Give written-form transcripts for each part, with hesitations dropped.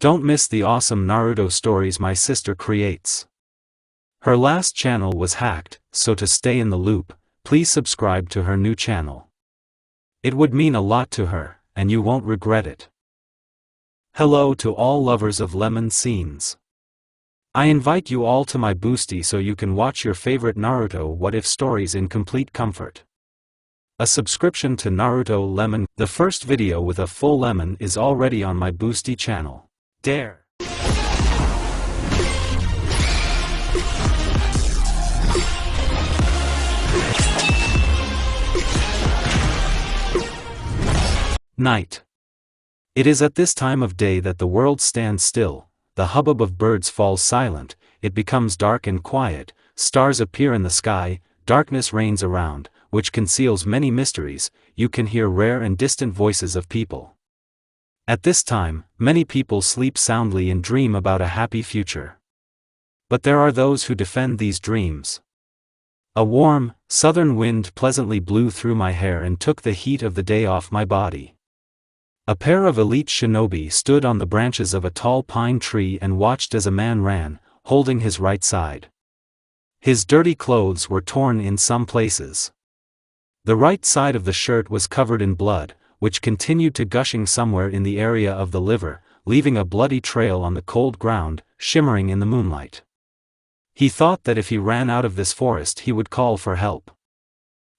Don't miss the awesome Naruto stories my sister creates. Her last channel was hacked, so to stay in the loop, please subscribe to her new channel. It would mean a lot to her, and you won't regret it. Hello to all lovers of lemon scenes. I invite you all to my boosty so you can watch your favorite Naruto What If stories in complete comfort. A subscription to Naruto Lemon, the first video with a full lemon, is already on my boosty channel. Dare! Night. It is at this time of day that the world stands still, the hubbub of birds falls silent, it becomes dark and quiet, stars appear in the sky, darkness reigns around, which conceals many mysteries, you can hear rare and distant voices of people. At this time, many people sleep soundly and dream about a happy future. But there are those who defend these dreams. A warm, southern wind pleasantly blew through my hair and took the heat of the day off my body. A pair of elite shinobi stood on the branches of a tall pine tree and watched as a man ran, holding his right side. His dirty clothes were torn in some places. The right side of the shirt was covered in blood, which continued to gushing somewhere in the area of the liver, leaving a bloody trail on the cold ground, shimmering in the moonlight. He thought that if he ran out of this forest he would call for help.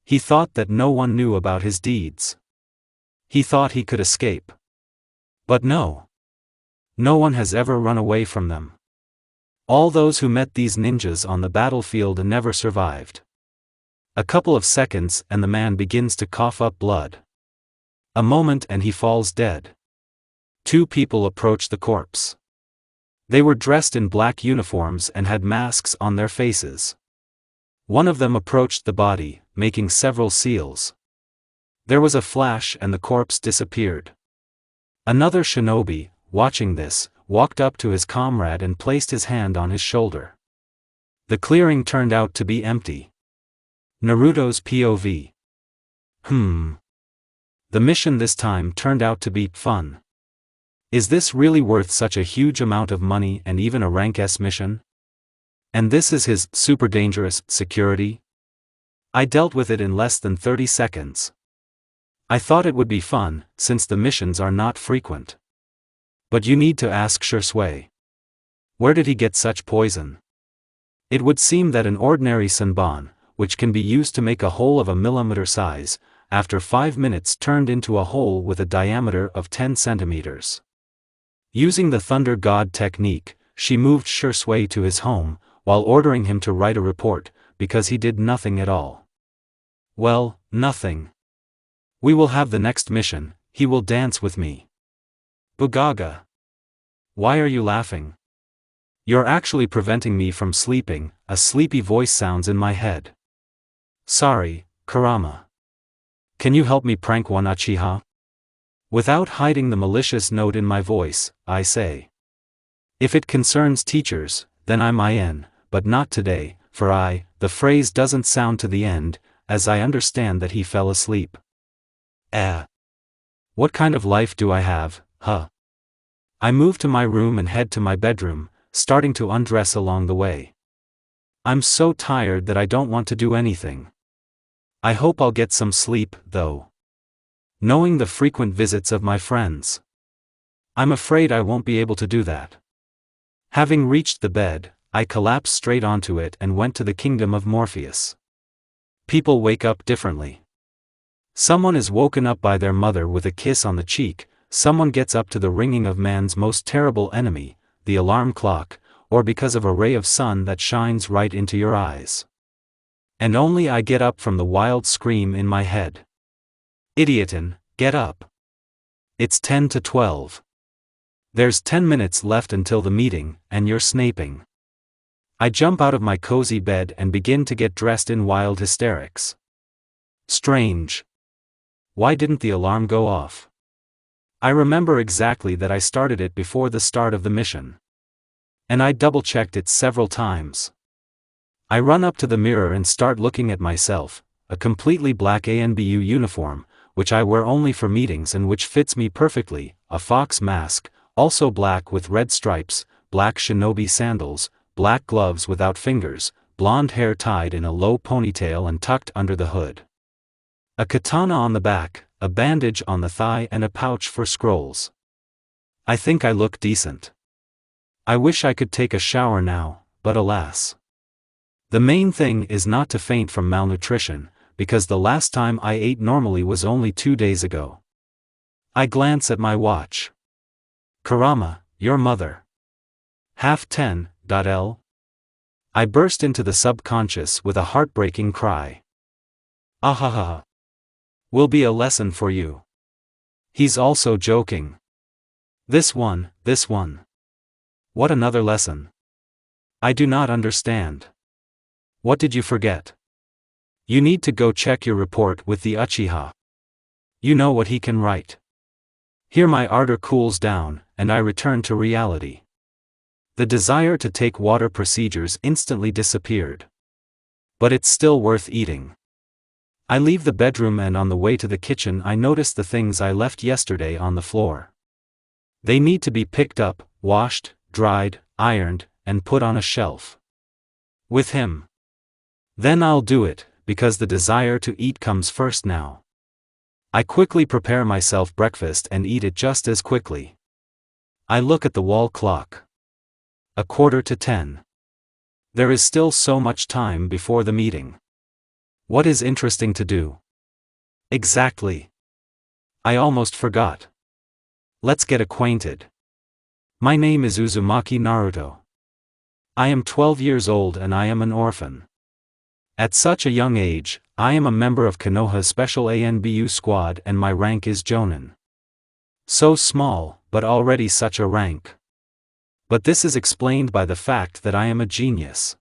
He thought that no one knew about his deeds. He thought he could escape. But no. No one has ever run away from them. All those who met these ninjas on the battlefield never survived. A couple of seconds and the man begins to cough up blood. A moment and he falls dead. Two people approach the corpse. They were dressed in black uniforms and had masks on their faces. One of them approached the body, making several seals. There was a flash and the corpse disappeared. Another shinobi, watching this, walked up to his comrade and placed his hand on his shoulder. The clearing turned out to be empty. Naruto's POV. The mission this time turned out to be fun. Is this really worth such a huge amount of money and even a rank S mission? And this is his super dangerous security? I dealt with it in less than 30 seconds. I thought it would be fun, since the missions are not frequent. But you need to ask Sasuke. Where did he get such poison? It would seem that an ordinary sanbon, which can be used to make a hole of a millimeter size, after 5 minutes turned into a hole with a diameter of 10 centimeters. Using the Thunder God technique, she moved Sasuke to his home, while ordering him to write a report, because he did nothing at all. Well, nothing. We will have the next mission, he will dance with me. Bugaga. Why are you laughing? You're actually preventing me from sleeping, a sleepy voice sounds in my head. Sorry, Kurama. Can you help me prank one Uchiha? Without hiding the malicious note in my voice, I say. If it concerns teachers, then I'm in, but not today, for the phrase doesn't sound to the end, as I understand that he fell asleep. What kind of life do I have, huh? I move to my room and head to my bedroom, starting to undress along the way. I'm so tired that I don't want to do anything. I hope I'll get some sleep, though. Knowing the frequent visits of my friends, I'm afraid I won't be able to do that. Having reached the bed, I collapsed straight onto it and went to the kingdom of Morpheus. People wake up differently. Someone is woken up by their mother with a kiss on the cheek, someone gets up to the ringing of man's most terrible enemy, the alarm clock, or because of a ray of sun that shines right into your eyes. And only I get up from the wild scream in my head. Idiotin, get up. It's 10 to 12. There's 10 minutes left until the meeting, and you're snaping. I jump out of my cozy bed and begin to get dressed in wild hysterics. Strange. Why didn't the alarm go off? I remember exactly that I started it before the start of the mission. And I double-checked it several times. I run up to the mirror and start looking at myself, a completely black ANBU uniform, which I wear only for meetings and which fits me perfectly, a fox mask, also black with red stripes, black shinobi sandals, black gloves without fingers, blonde hair tied in a low ponytail and tucked under the hood. A katana on the back, a bandage on the thigh and a pouch for scrolls. I think I look decent. I wish I could take a shower now, but alas. The main thing is not to faint from malnutrition, because the last time I ate normally was only 2 days ago. I glance at my watch. Kurama, your mother. 10:30. I burst into the subconscious with a heartbreaking cry. Ahaha. Will be a lesson for you. He's also joking. This one. What another lesson? I do not understand. What did you forget? You need to go check your report with the Uchiha. You know what he can write. Here my ardor cools down, and I return to reality. The desire to take water procedures instantly disappeared. But it's still worth eating. I leave the bedroom and on the way to the kitchen I notice the things I left yesterday on the floor. They need to be picked up, washed, dried, ironed, and put on a shelf. With him. Then I'll do it, because the desire to eat comes first now. I quickly prepare myself breakfast and eat it just as quickly. I look at the wall clock. 9:45. There is still so much time before the meeting. What is interesting to do? Exactly. I almost forgot. Let's get acquainted. My name is Uzumaki Naruto. I am 12 years old and I am an orphan. At such a young age, I am a member of Konoha's special ANBU squad and my rank is Junin. So small, but already such a rank. But this is explained by the fact that I am a genius.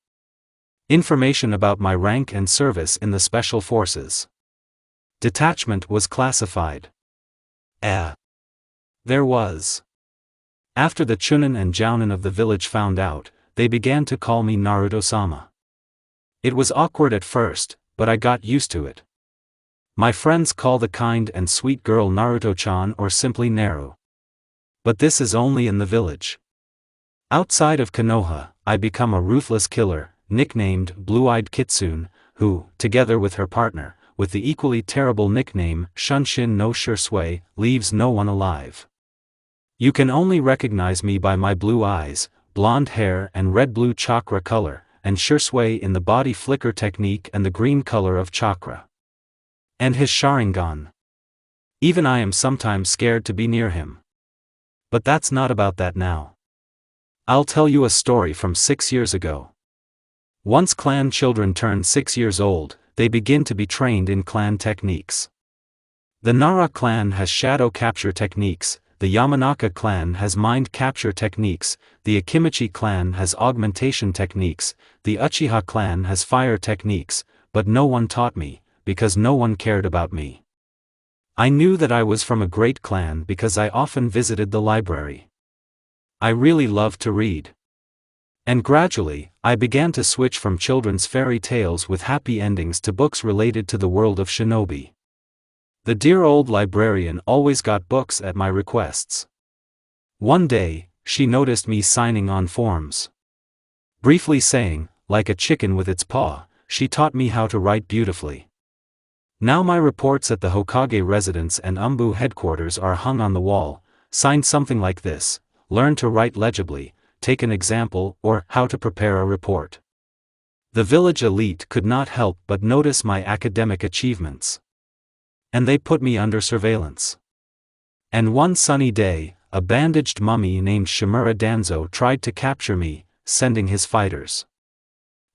Information about my rank and service in the Special Forces Detachment was classified. There was. After the Chunin and Jounin of the village found out, they began to call me Naruto-sama. It was awkward at first, but I got used to it. My friends call the kind and sweet girl Naruto-chan or simply Naru. But this is only in the village. Outside of Konoha, I become a ruthless killer, nicknamed Blue-Eyed Kitsune, who, together with her partner, with the equally terrible nickname Shunshin no Shursui, leaves no one alive. You can only recognize me by my blue eyes, blonde hair and red-blue chakra color, and Shursui in the body flicker technique and the green color of chakra. And his Sharingan. Even I am sometimes scared to be near him. But that's not about that now. I'll tell you a story from 6 years ago. Once clan children turn 6 years old, they begin to be trained in clan techniques. The Nara clan has shadow capture techniques, the Yamanaka clan has mind capture techniques, the Akimichi clan has augmentation techniques, the Uchiha clan has fire techniques, but no one taught me, because no one cared about me. I knew that I was from a great clan because I often visited the library. I really loved to read. And gradually, I began to switch from children's fairy tales with happy endings to books related to the world of shinobi. The dear old librarian always got books at my requests. One day, she noticed me signing on forms. Briefly saying, like a chicken with its paw, she taught me how to write beautifully. Now my reports at the Hokage residence and Umbu headquarters are hung on the wall, signed something like this: learn to write legibly, take an example, or how to prepare a report. The village elite could not help but notice my academic achievements. And they put me under surveillance. And one sunny day, a bandaged mummy named Shimura Danzo tried to capture me, sending his fighters.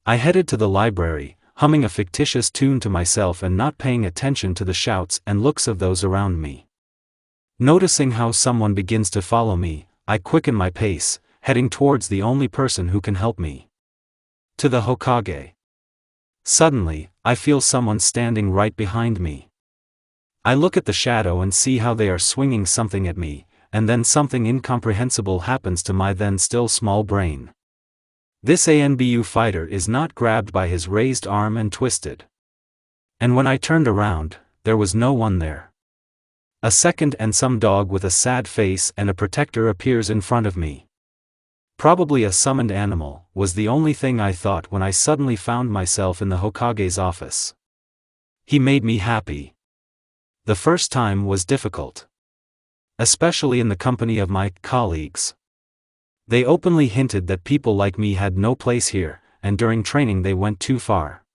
I headed to the library, humming a fictitious tune to myself and not paying attention to the shouts and looks of those around me. Noticing how someone begins to follow me, I quicken my pace, heading towards the only person who can help me. To the Hokage. Suddenly, I feel someone standing right behind me. I look at the shadow and see how they are swinging something at me, and then something incomprehensible happens to my then still small brain. This ANBU fighter is not grabbed by his raised arm and twisted. And when I turned around, there was no one there. A second and some dog with a sad face and a protector appears in front of me. Probably a summoned animal, was the only thing I thought when I suddenly found myself in the Hokage's office. He made me happy. The first time was difficult. Especially in the company of my colleagues. They openly hinted that people like me had no place here, and during training they went too far.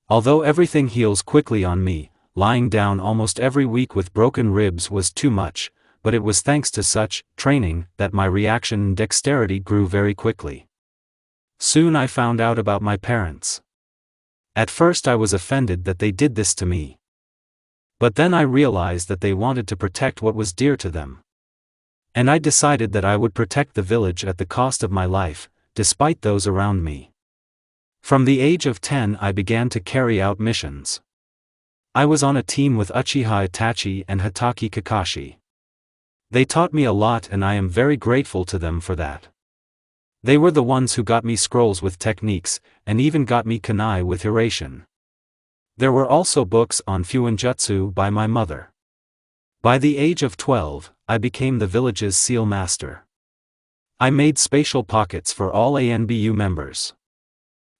Although everything heals quickly on me, lying down almost every week with broken ribs was too much, but it was thanks to such training that my reaction and dexterity grew very quickly. Soon I found out about my parents. At first I was offended that they did this to me. But then I realized that they wanted to protect what was dear to them. And I decided that I would protect the village at the cost of my life, despite those around me. From the age of 10 I began to carry out missions. I was on a team with Uchiha Itachi and Hatake Kakashi. They taught me a lot and I am very grateful to them for that. They were the ones who got me scrolls with techniques, and even got me kunai with Hiration. There were also books on Fuinjutsu by my mother. By the age of 12, I became the village's seal master. I made spatial pockets for all ANBU members.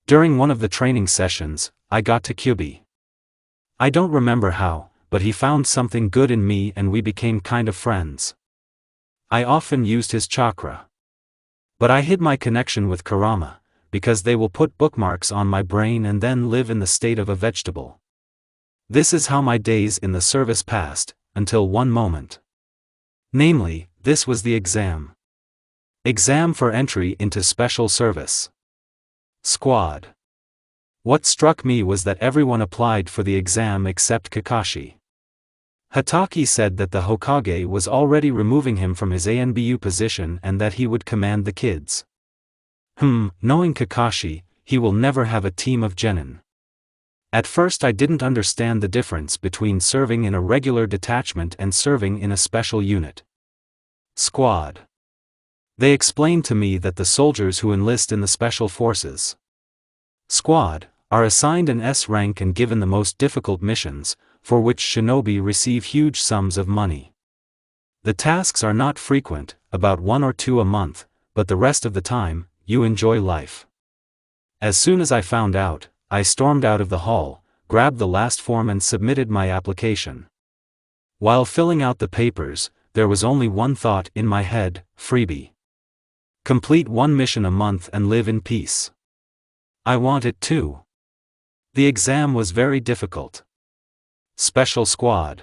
During one of the training sessions, I got to Kyubi. I don't remember how, but he found something good in me and we became kind of friends. I often used his chakra. But I hid my connection with kurama, because they will put bookmarks on my brain and then live in the state of a vegetable. This is how my days in the service passed, until one moment. Namely, this was the exam. Exam for entry into special service. Squad. What struck me was that everyone applied for the exam except Kakashi. Hatake said that the Hokage was already removing him from his ANBU position and that he would command the kids. Knowing Kakashi, he will never have a team of genin. At first I didn't understand the difference between serving in a regular detachment and serving in a special unit. Squad. They explained to me that the soldiers who enlist in the special forces squad are assigned an S rank and given the most difficult missions, for which shinobi receive huge sums of money. The tasks are not frequent, about 1 or 2 a month, but the rest of the time, you enjoy life. As soon as I found out, I stormed out of the hall, grabbed the last form and submitted my application. While filling out the papers, there was only one thought in my head: freebie. Complete 1 mission a month and live in peace. I want it too. The exam was very difficult. Special Squad.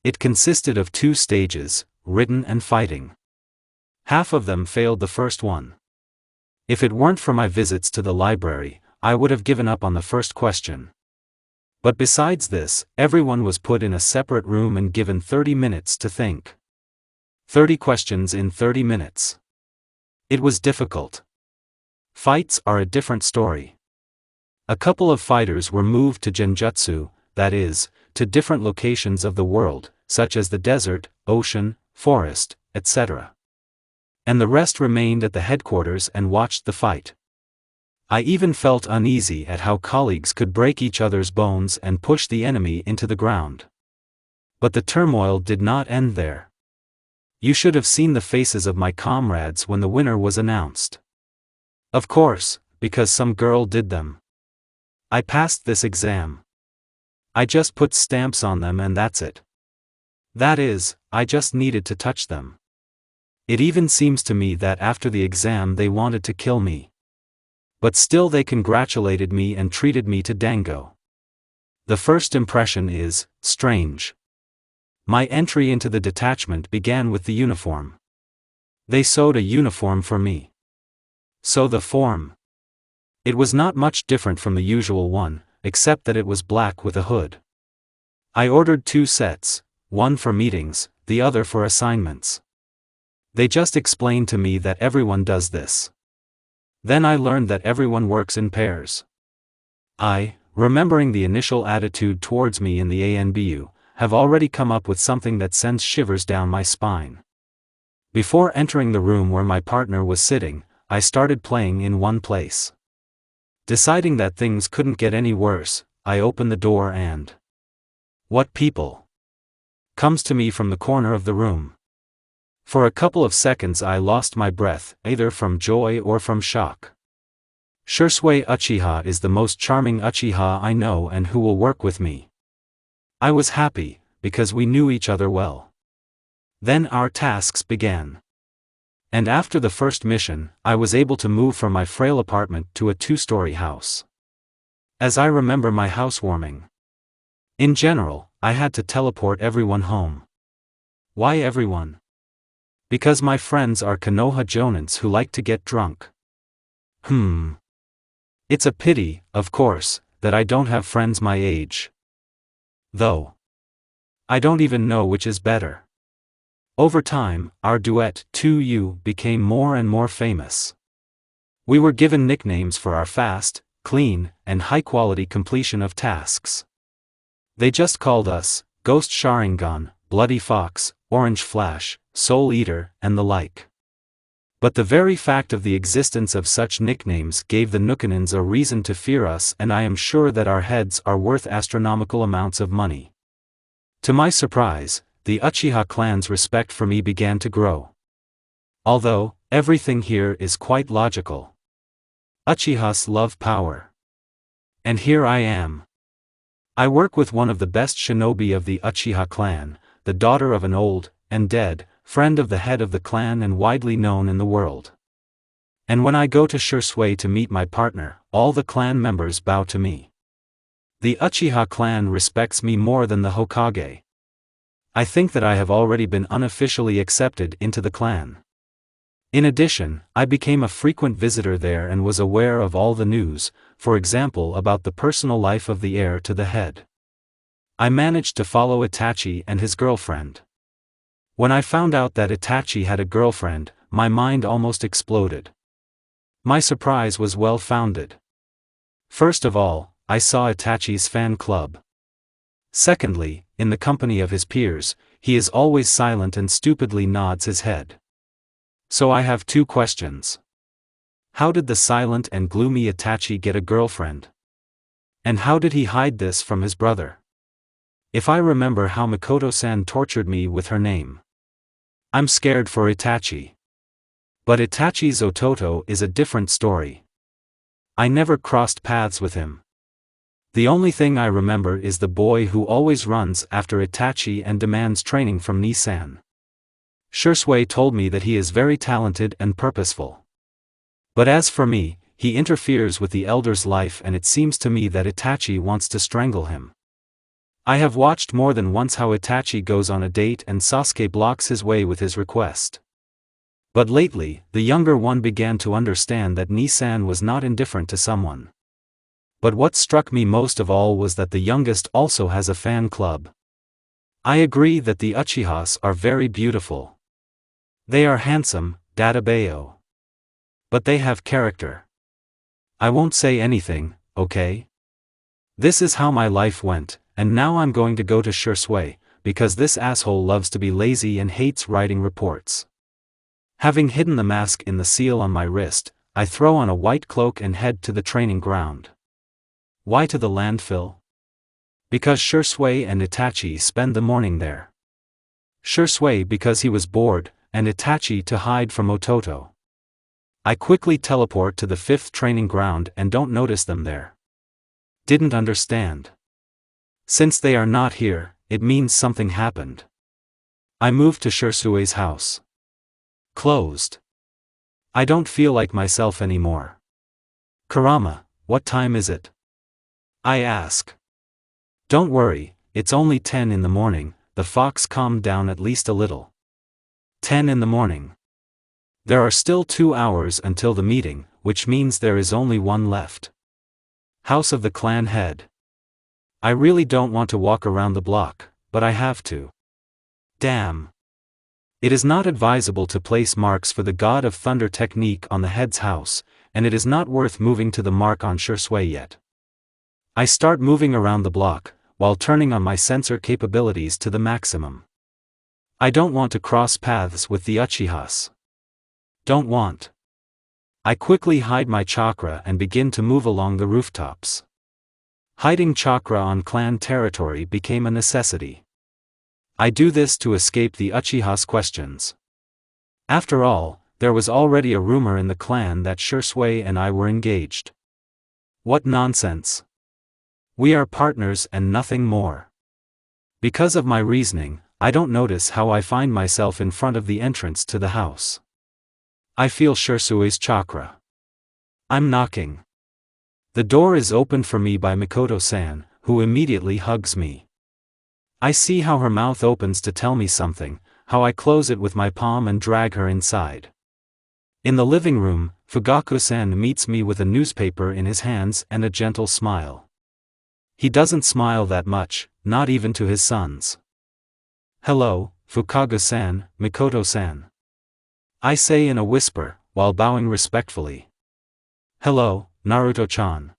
It consisted of 2 stages, written and fighting. Half of them failed the first one. If it weren't for my visits to the library, I would have given up on the first question. But besides this, everyone was put in a separate room and given 30 minutes to think. 30 questions in 30 minutes. It was difficult. Fights are a different story. A couple of fighters were moved to Genjutsu, that is, to different locations of the world, such as the desert, ocean, forest, etc. And the rest remained at the headquarters and watched the fight. I even felt uneasy at how colleagues could break each other's bones and push the enemy into the ground. But the turmoil did not end there. You should have seen the faces of my comrades when the winner was announced. Of course, because some girl did them. I passed this exam. I just put stamps on them and that's it. That is, I just needed to touch them. It even seems to me that after the exam they wanted to kill me. But still they congratulated me and treated me to dango. The first impression is strange. My entry into the detachment began with the uniform. They sewed a uniform for me. So the form. It was not much different from the usual one, except that it was black with a hood. I ordered 2 sets, one for meetings, the other for assignments. They just explained to me that everyone does this. Then I learned that everyone works in pairs. I, remembering the initial attitude towards me in the ANBU, have already come up with something that sends shivers down my spine. Before entering the room where my partner was sitting, I started playing in one place. Deciding that things couldn't get any worse, I opened the door and... What people! comes to me from the corner of the room. For a couple of seconds I lost my breath, either from joy or from shock. Shursui Uchiha is the most charming Uchiha I know and who will work with me. I was happy, because we knew each other well. Then our tasks began. And after the first mission, I was able to move from my frail apartment to a 2-story house. As I remember my housewarming. In general, I had to teleport everyone home. Why everyone? Because my friends are Konoha Jonins who like to get drunk. It's a pity, of course, that I don't have friends my age. Though. I don't even know which is better. Over time, our duet, 2U, became more and more famous. We were given nicknames for our fast, clean, and high-quality completion of tasks. They just called us Ghost Sharingan, Bloody Fox, Orange Flash, Soul Eater, and the like. But the very fact of the existence of such nicknames gave the Nukanins a reason to fear us, and I am sure that our heads are worth astronomical amounts of money. To my surprise, the Uchiha clan's respect for me began to grow. Although, everything here is quite logical. Uchihas love power. And here I am. I work with one of the best shinobi of the Uchiha clan, the daughter of an old, and dead, friend of the head of the clan and widely known in the world. And when I go to Shursui to meet my partner, all the clan members bow to me. The Uchiha clan respects me more than the Hokage. I think that I have already been unofficially accepted into the clan. In addition, I became a frequent visitor there and was aware of all the news, for example about the personal life of the heir to the head. I managed to follow Itachi and his girlfriend. When I found out that Itachi had a girlfriend, my mind almost exploded. My surprise was well founded. First of all, I saw Itachi's fan club. Secondly, in the company of his peers, he is always silent and stupidly nods his head. So I have 2 questions. How did the silent and gloomy Itachi get a girlfriend? And how did he hide this from his brother? If I remember how Mikoto-san tortured me with her name. I'm scared for Itachi. But Itachi's Ototo is a different story. I never crossed paths with him. The only thing I remember is the boy who always runs after Itachi and demands training from Nissan. Shursui told me that he is very talented and purposeful. But as for me, he interferes with the elder's life and it seems to me that Itachi wants to strangle him. I have watched more than once how Itachi goes on a date and Sasuke blocks his way with his request. But lately, the younger one began to understand that Nissan was not indifferent to someone. But what struck me most of all was that the youngest also has a fan club. I agree that the Uchihas are very beautiful. They are handsome, Databayo. But they have character. I won't say anything, okay? This is how my life went. And now I'm going to go to Shursui, because this asshole loves to be lazy and hates writing reports. Having hidden the mask in the seal on my wrist, I throw on a white cloak and head to the training ground. Why to the landfill? Because Shursui and Itachi spend the morning there. Shursui because he was bored, and Itachi to hide from Ototo. I quickly teleport to the 5th training ground and don't notice them there. Didn't understand. Since they are not here, it means something happened. I moved to Shursui's house. Closed. I don't feel like myself anymore. Kurama, what time is it? I ask. Don't worry, it's only 10 in the morning, the fox calmed down at least a little. 10 in the morning. There are still 2 hours until the meeting, which means there is only one left. House of the clan head. I really don't want to walk around the block, but I have to. Damn. It is not advisable to place marks for the God of Thunder technique on the head's house, and it is not worth moving to the mark on Shursui yet. I start moving around the block, while turning on my sensor capabilities to the maximum. I don't want to cross paths with the Uchihas. Don't want. I quickly hide my chakra and begin to move along the rooftops. Hiding chakra on clan territory became a necessity. I do this to escape the Uchiha's questions. After all, there was already a rumor in the clan that Shisui and I were engaged. What nonsense. We are partners and nothing more. Because of my reasoning, I don't notice how I find myself in front of the entrance to the house. I feel Shisui's chakra. I'm knocking. The door is opened for me by Mikoto-san, who immediately hugs me. I see how her mouth opens to tell me something, how I close it with my palm and drag her inside. In the living room, Fugaku-san meets me with a newspaper in his hands and a gentle smile. He doesn't smile that much, not even to his sons. "Hello, Fukaga-san, Mikoto-san." I say in a whisper, while bowing respectfully. "Hello, Naruto-chan."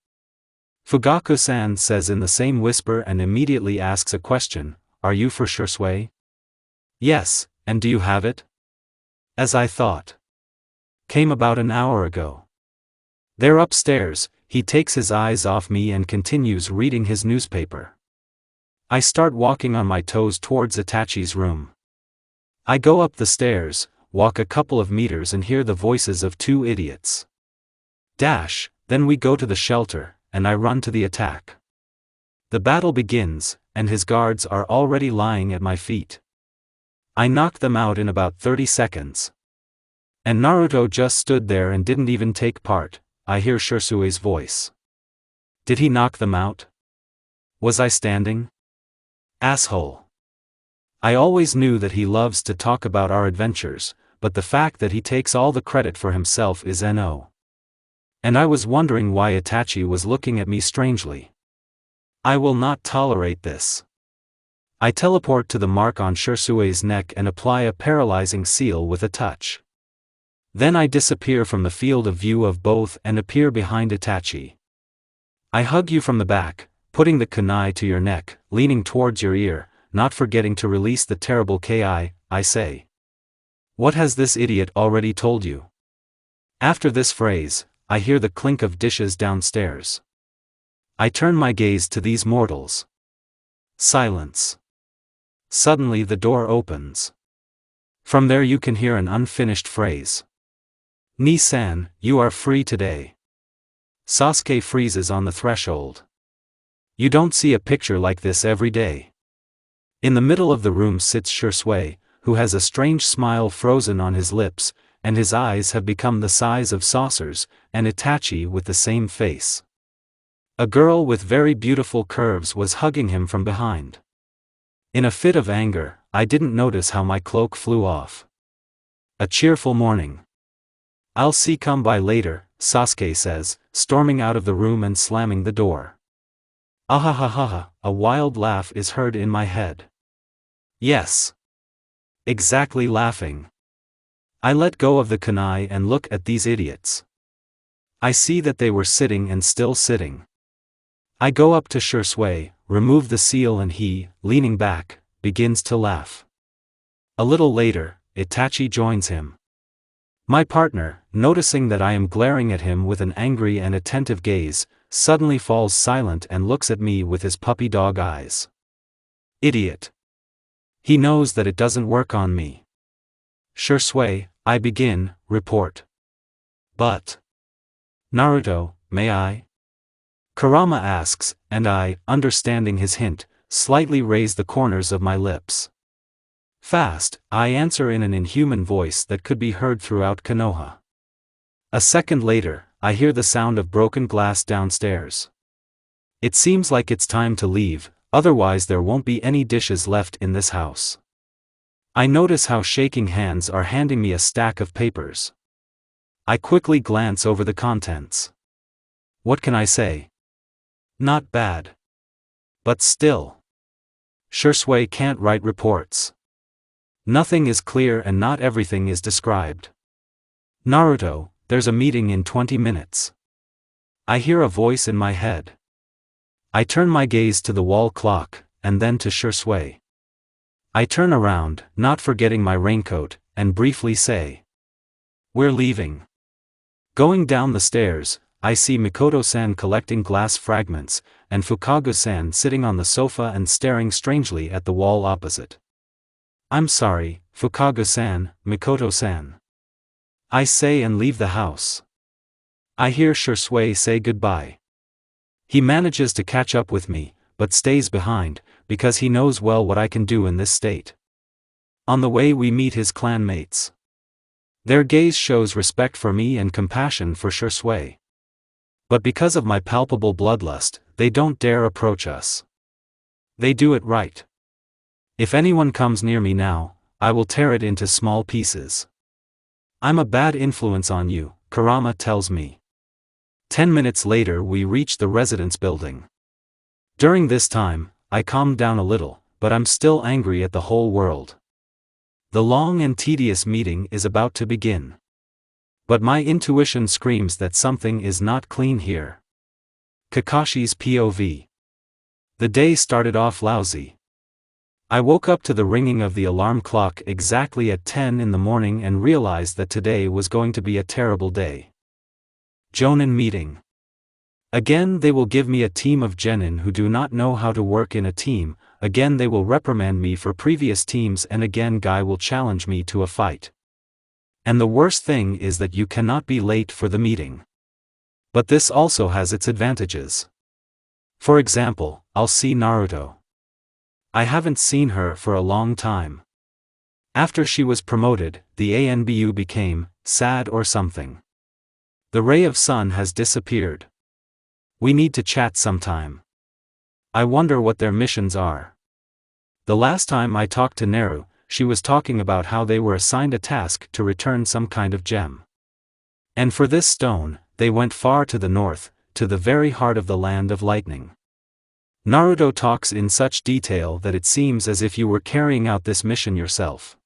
Fugaku-san says in the same whisper and immediately asks a question, "Are you for Shisui?" "Yes, and do you have it?" "As I thought. Came about an hour ago." They're upstairs. He takes his eyes off me and continues reading his newspaper. I start walking on my toes towards Itachi's room. I go up the stairs, walk a couple of meters and hear the voices of two idiots. Then we go to the shelter, and I run to the attack. The battle begins, and his guards are already lying at my feet. I knock them out in about 30 seconds. And Naruto just stood there and didn't even take part. I hear Shisui's voice. Did he knock them out? Was I standing? Asshole. I always knew that he loves to talk about our adventures, but the fact that he takes all the credit for himself is no. And I was wondering why Itachi was looking at me strangely. I will not tolerate this. I teleport to the mark on Shisui's neck and apply a paralyzing seal with a touch. Then I disappear from the field of view of both and appear behind Itachi. I hug you from the back, putting the kunai to your neck, leaning towards your ear, not forgetting to release the terrible ki, I say. What has this idiot already told you? After this phrase, I hear the clink of dishes downstairs. I turn my gaze to these mortals. Silence. Suddenly the door opens. From there you can hear an unfinished phrase. "Ni-san, you are free today." Sasuke freezes on the threshold. You don't see a picture like this every day. In the middle of the room sits Shisui, who has a strange smile frozen on his lips, and his eyes have become the size of saucers, and Itachi with the same face. A girl with very beautiful curves was hugging him from behind. In a fit of anger, I didn't notice how my cloak flew off. A cheerful morning. "I'll see come by later," Sasuke says, storming out of the room and slamming the door. Ahahaha, a wild laugh is heard in my head. Yes. Exactly laughing. I let go of the kunai and look at these idiots. I see that they were sitting and still sitting. I go up to Shisui, remove the seal and he, leaning back, begins to laugh. A little later, Itachi joins him. My partner, noticing that I am glaring at him with an angry and attentive gaze, suddenly falls silent and looks at me with his puppy dog eyes. Idiot. He knows that it doesn't work on me. "Shisui," I begin, report. "But. Naruto, may I?" Kurama asks, and I, understanding his hint, slightly raise the corners of my lips. Fast, I answer in an inhuman voice that could be heard throughout Konoha. A second later, I hear the sound of broken glass downstairs. It seems like it's time to leave, otherwise there won't be any dishes left in this house. I notice how shaking hands are handing me a stack of papers. I quickly glance over the contents. What can I say? Not bad. But still. Shisui can't write reports. Nothing is clear and not everything is described. "Naruto, there's a meeting in 20 minutes. I hear a voice in my head. I turn my gaze to the wall clock, and then to Shisui. I turn around, not forgetting my raincoat, and briefly say. We're leaving. Going down the stairs, I see Mikoto-san collecting glass fragments, and Fukaga-san sitting on the sofa and staring strangely at the wall opposite. I'm sorry, Fukaga-san, Mikoto-san. I say and leave the house. I hear Shursui say goodbye. He manages to catch up with me, but stays behind, because he knows well what I can do in this state. On the way we meet his clanmates. Their gaze shows respect for me and compassion for Shursui. But because of my palpable bloodlust, they don't dare approach us. They do it right. If anyone comes near me now, I will tear it into small pieces. I'm a bad influence on you, Kurama tells me. 10 minutes later we reach the residence building. During this time, I calmed down a little, but I'm still angry at the whole world. The long and tedious meeting is about to begin. But my intuition screams that something is not clean here. Kakashi's POV. The day started off lousy. I woke up to the ringing of the alarm clock exactly at 10 in the morning and realized that today was going to be a terrible day. Jonin meeting. Again they will give me a team of genin who do not know how to work in a team, again they will reprimand me for previous teams, and again Guy will challenge me to a fight. And the worst thing is that you cannot be late for the meeting. But this also has its advantages. For example, I'll see Naruto. I haven't seen her for a long time. After she was promoted, the ANBU became sad or something. The ray of sun has disappeared. We need to chat sometime. I wonder what their missions are. The last time I talked to Neru, she was talking about how they were assigned a task to return some kind of gem. And for this stone, they went far to the north, to the very heart of the land of lightning. Naruto talks in such detail that it seems as if you were carrying out this mission yourself.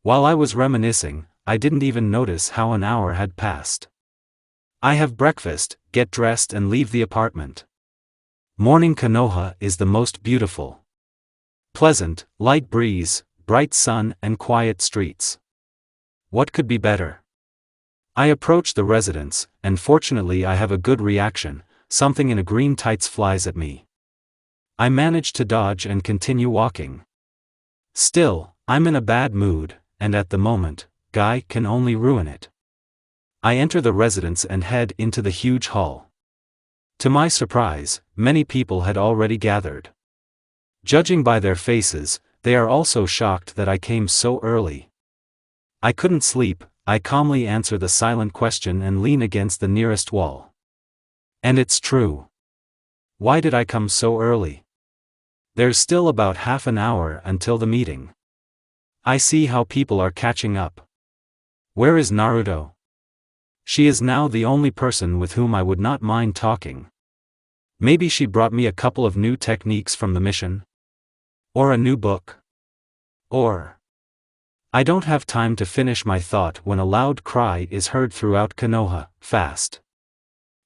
While I was reminiscing, I didn't even notice how an hour had passed. I have breakfast, get dressed and leave the apartment. Morning Konoha is the most beautiful. Pleasant, light breeze, bright sun and quiet streets. What could be better? I approach the residence, and fortunately I have a good reaction. Something in a green tights flies at me. I manage to dodge and continue walking. Still, I'm in a bad mood, and at the moment, Guy can only ruin it. I enter the residence and head into the huge hall. To my surprise, many people had already gathered. Judging by their faces, they are also shocked that I came so early. I couldn't sleep. I calmly answer the silent question and lean against the nearest wall. And it's true. Why did I come so early? There's still about half an hour until the meeting. I see how people are catching up. Where is Naruto? She is now the only person with whom I would not mind talking. Maybe she brought me a couple of new techniques from the mission? Or a new book? Or... I don't have time to finish my thought when a loud cry is heard throughout Konoha, fast.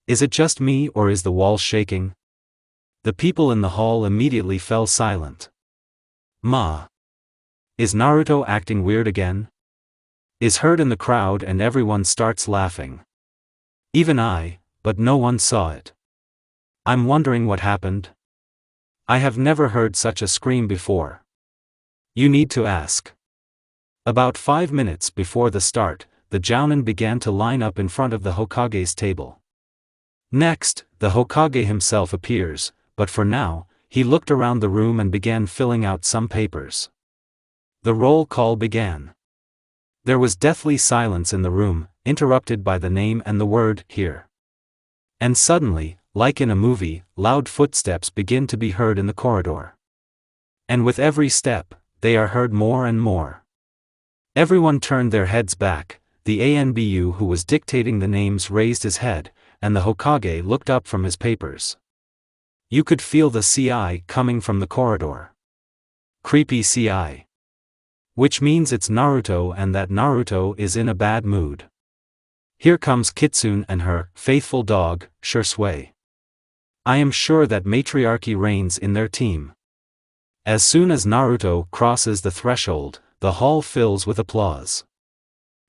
Is it just me or is the wall shaking? The people in the hall immediately fell silent. Ma. Is Naruto acting weird again? Is heard in the crowd and everyone starts laughing. Even I, but no one saw it. I'm wondering what happened. I have never heard such a scream before. You need to ask. About 5 minutes before the start, the Jounin began to line up in front of the Hokage's table. Next, the Hokage himself appears, but for now, he looked around the room and began filling out some papers. The roll call began. There was deathly silence in the room, interrupted by the name and the word, "here." And suddenly, like in a movie, loud footsteps begin to be heard in the corridor. And with every step, they are heard more and more. Everyone turned their heads back. The ANBU who was dictating the names raised his head, and the Hokage looked up from his papers. You could feel the CI coming from the corridor. Creepy CI. Which means it's Naruto and that Naruto is in a bad mood. Here comes Kitsune and her faithful dog, Shursui. I am sure that matriarchy reigns in their team. As soon as Naruto crosses the threshold, the hall fills with applause.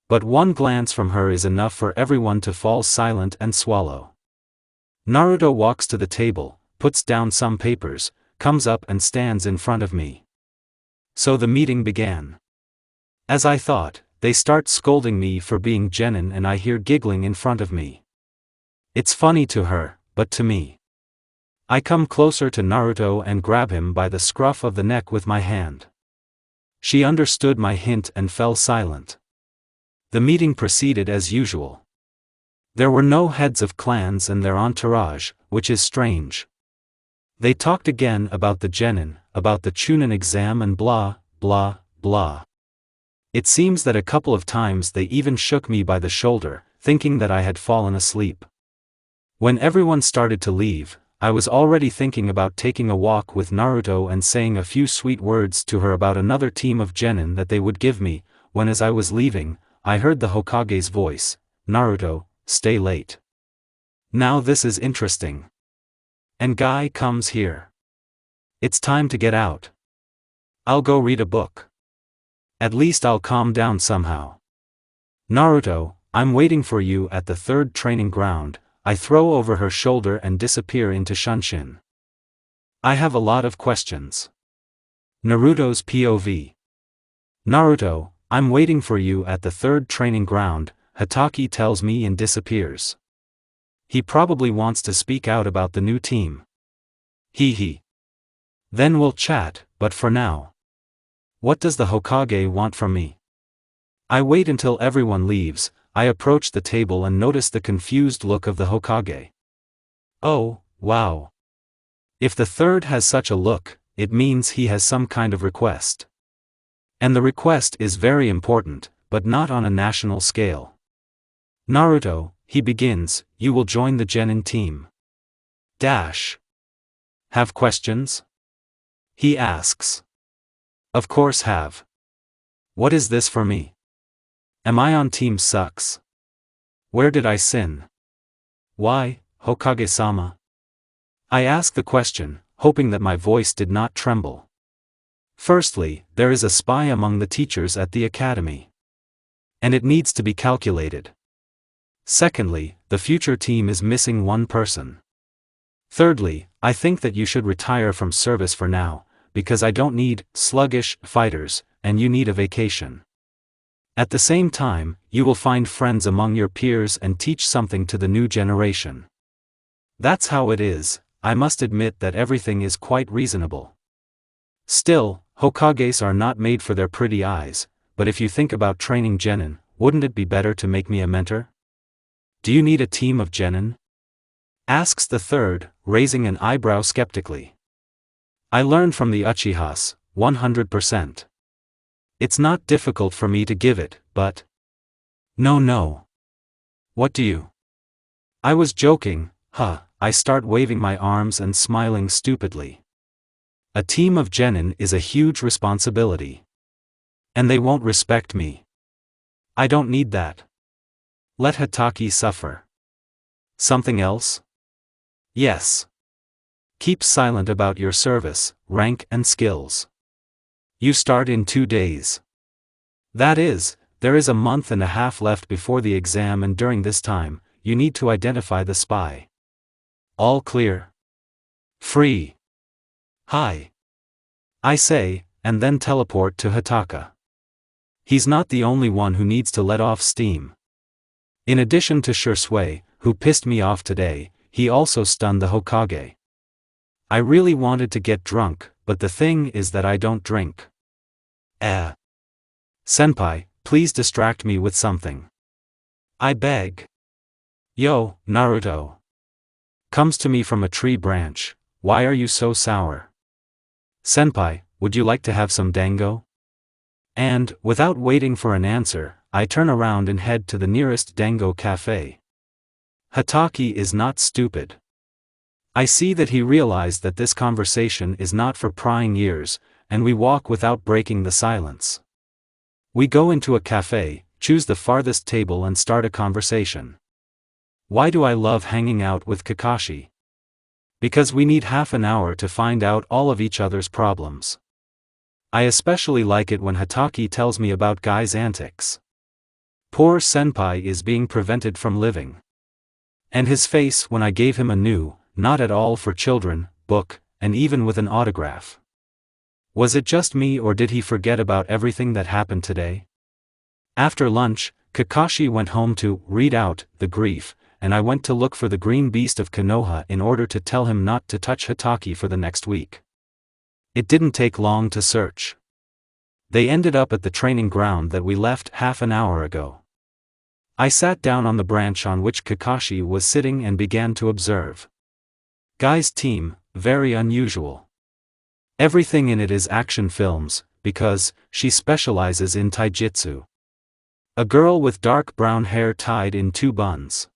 But one glance from her is enough for everyone to fall silent and swallow. Naruto walks to the table, puts down some papers, comes up and stands in front of me. So the meeting began. As I thought, they start scolding me for being genin and I hear giggling in front of me. It's funny to her, but to me. I come closer to Naruto and grab him by the scruff of the neck with my hand. She understood my hint and fell silent. The meeting proceeded as usual. There were no heads of clans and their entourage, which is strange. They talked again about the genin, about the Chunin exam and blah, blah, blah. It seems that a couple of times they even shook me by the shoulder, thinking that I had fallen asleep. When everyone started to leave, I was already thinking about taking a walk with Naruto and saying a few sweet words to her about another team of genin that they would give me, when as I was leaving, I heard the Hokage's voice, "Naruto, stay late. Now this is interesting. And guy comes here. It's time to get out. I'll go read a book. At least I'll calm down somehow. Naruto, I'm waiting for you at the third training ground." I throw over her shoulder and disappear into Shunshin. I have a lot of questions. Naruto's POV. Naruto, I'm waiting for you at the third training ground, Hatake tells me and disappears. He probably wants to speak out about the new team. Hee. Then we'll chat, but for now. What does the Hokage want from me? I wait until everyone leaves. I approach the table and notice the confused look of the Hokage. Oh, wow. If the third has such a look, it means he has some kind of request. And the request is very important, but not on a national scale. Naruto, he begins, you will join the genin team. Dash. Have questions? He asks. Of course have. What is this for me? Am I on Team Sucks? Where did I sin? Why, Hokage-sama? I ask the question, hoping that my voice did not tremble. Firstly, there is a spy among the teachers at the academy. And it needs to be calculated. Secondly, the future team is missing one person. Thirdly, I think that you should retire from service for now, because I don't need sluggish fighters, and you need a vacation. At the same time, you will find friends among your peers and teach something to the new generation. That's how it is. I must admit that everything is quite reasonable. Still, Hokages are not made for their pretty eyes, but if you think about training genin, wouldn't it be better to make me a mentor? Do you need a team of genin? Asks the third, raising an eyebrow skeptically. I learned from the Uchihas, 100%. It's not difficult for me to give it, but... No. What do you? I was joking, I start waving my arms and smiling stupidly. A team of genin is a huge responsibility. And they won't respect me. I don't need that. Let Hatake suffer. Something else? Yes. Keep silent about your service, rank and skills. You start in 2 days. That is, there is a month and a half left before the exam and during this time, you need to identify the spy. All clear? Free. Hi. I say, and then teleport to Hataka. He's not the only one who needs to let off steam. In addition to Shursui, who pissed me off today, he also stunned the Hokage. I really wanted to get drunk, but the thing is that I don't drink. Senpai, please distract me with something. I beg. Yo, Naruto. Comes to me from a tree branch, why are you so sour? Senpai, would you like to have some dango? And, without waiting for an answer, I turn around and head to the nearest dango cafe. Hatake is not stupid. I see that he realized that this conversation is not for prying ears, and we walk without breaking the silence. We go into a cafe, choose the farthest table and start a conversation. Why do I love hanging out with Kakashi? Because we need half an hour to find out all of each other's problems. I especially like it when Hatake tells me about Guy's antics. Poor senpai is being prevented from living. And his face when I gave him a new, not at all for children, book, and even with an autograph. Was it just me or did he forget about everything that happened today? After lunch, Kakashi went home to read out The Grief, and I went to look for the green beast of Konoha in order to tell him not to touch Hataki for the next week. It didn't take long to search. They ended up at the training ground that we left half an hour ago. I sat down on the branch on which Kakashi was sitting and began to observe. Guy's team, very unusual. Everything in it is action films, because she specializes in taijutsu. A girl with dark brown hair tied in 2 buns.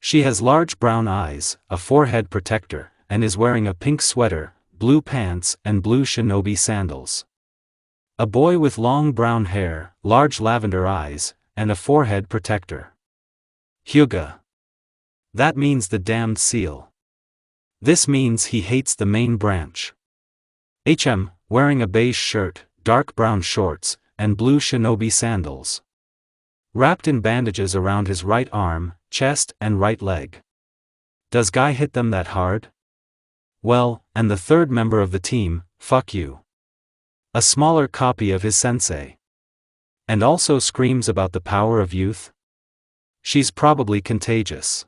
She has large brown eyes, a forehead protector, and is wearing a pink sweater, blue pants and blue shinobi sandals. A boy with long brown hair, large lavender eyes, and a forehead protector. Hyuga. That means the damned seal. This means he hates the main branch. Wearing a beige shirt, dark brown shorts, and blue shinobi sandals. Wrapped in bandages around his right arm, chest and right leg. Does Guy hit them that hard? Well, and the third member of the team, fuck you. A smaller copy of his sensei. And also screams about the power of youth? She's probably contagious.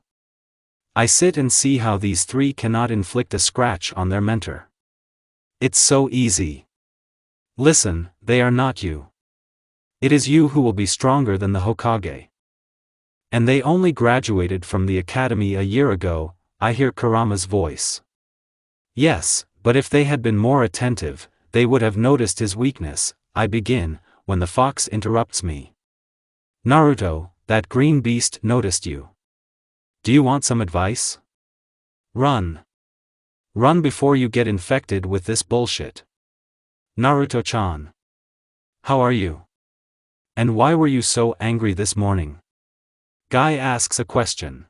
I sit and see how these 3 cannot inflict a scratch on their mentor. It's so easy. Listen, they are not you. It is you who will be stronger than the Hokage. And they only graduated from the academy a year ago, I hear Kurama's voice. Yes, but if they had been more attentive, they would have noticed his weakness, I begin, when the fox interrupts me. Naruto, that green beast noticed you. Do you want some advice? Run. Run before you get infected with this bullshit. Naruto-chan. How are you? And why were you so angry this morning? Guy asks a question.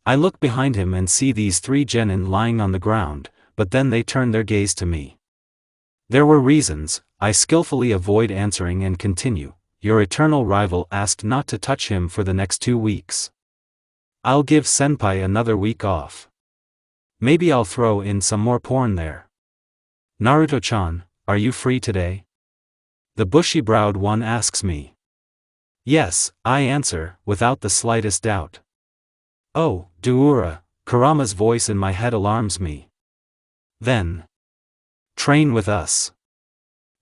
I look behind him and see these 3 genin lying on the ground, but then they turn their gaze to me. There were reasons. I skillfully avoid answering and continue. Your eternal rival asked not to touch him for the next 2 weeks. I'll give senpai another week off. Maybe I'll throw in some more porn there. Naruto-chan, are you free today? The bushy-browed one asks me. Yes, I answer, without the slightest doubt. Oh, Duura, Kurama's voice in my head alarms me. Then. Train with us.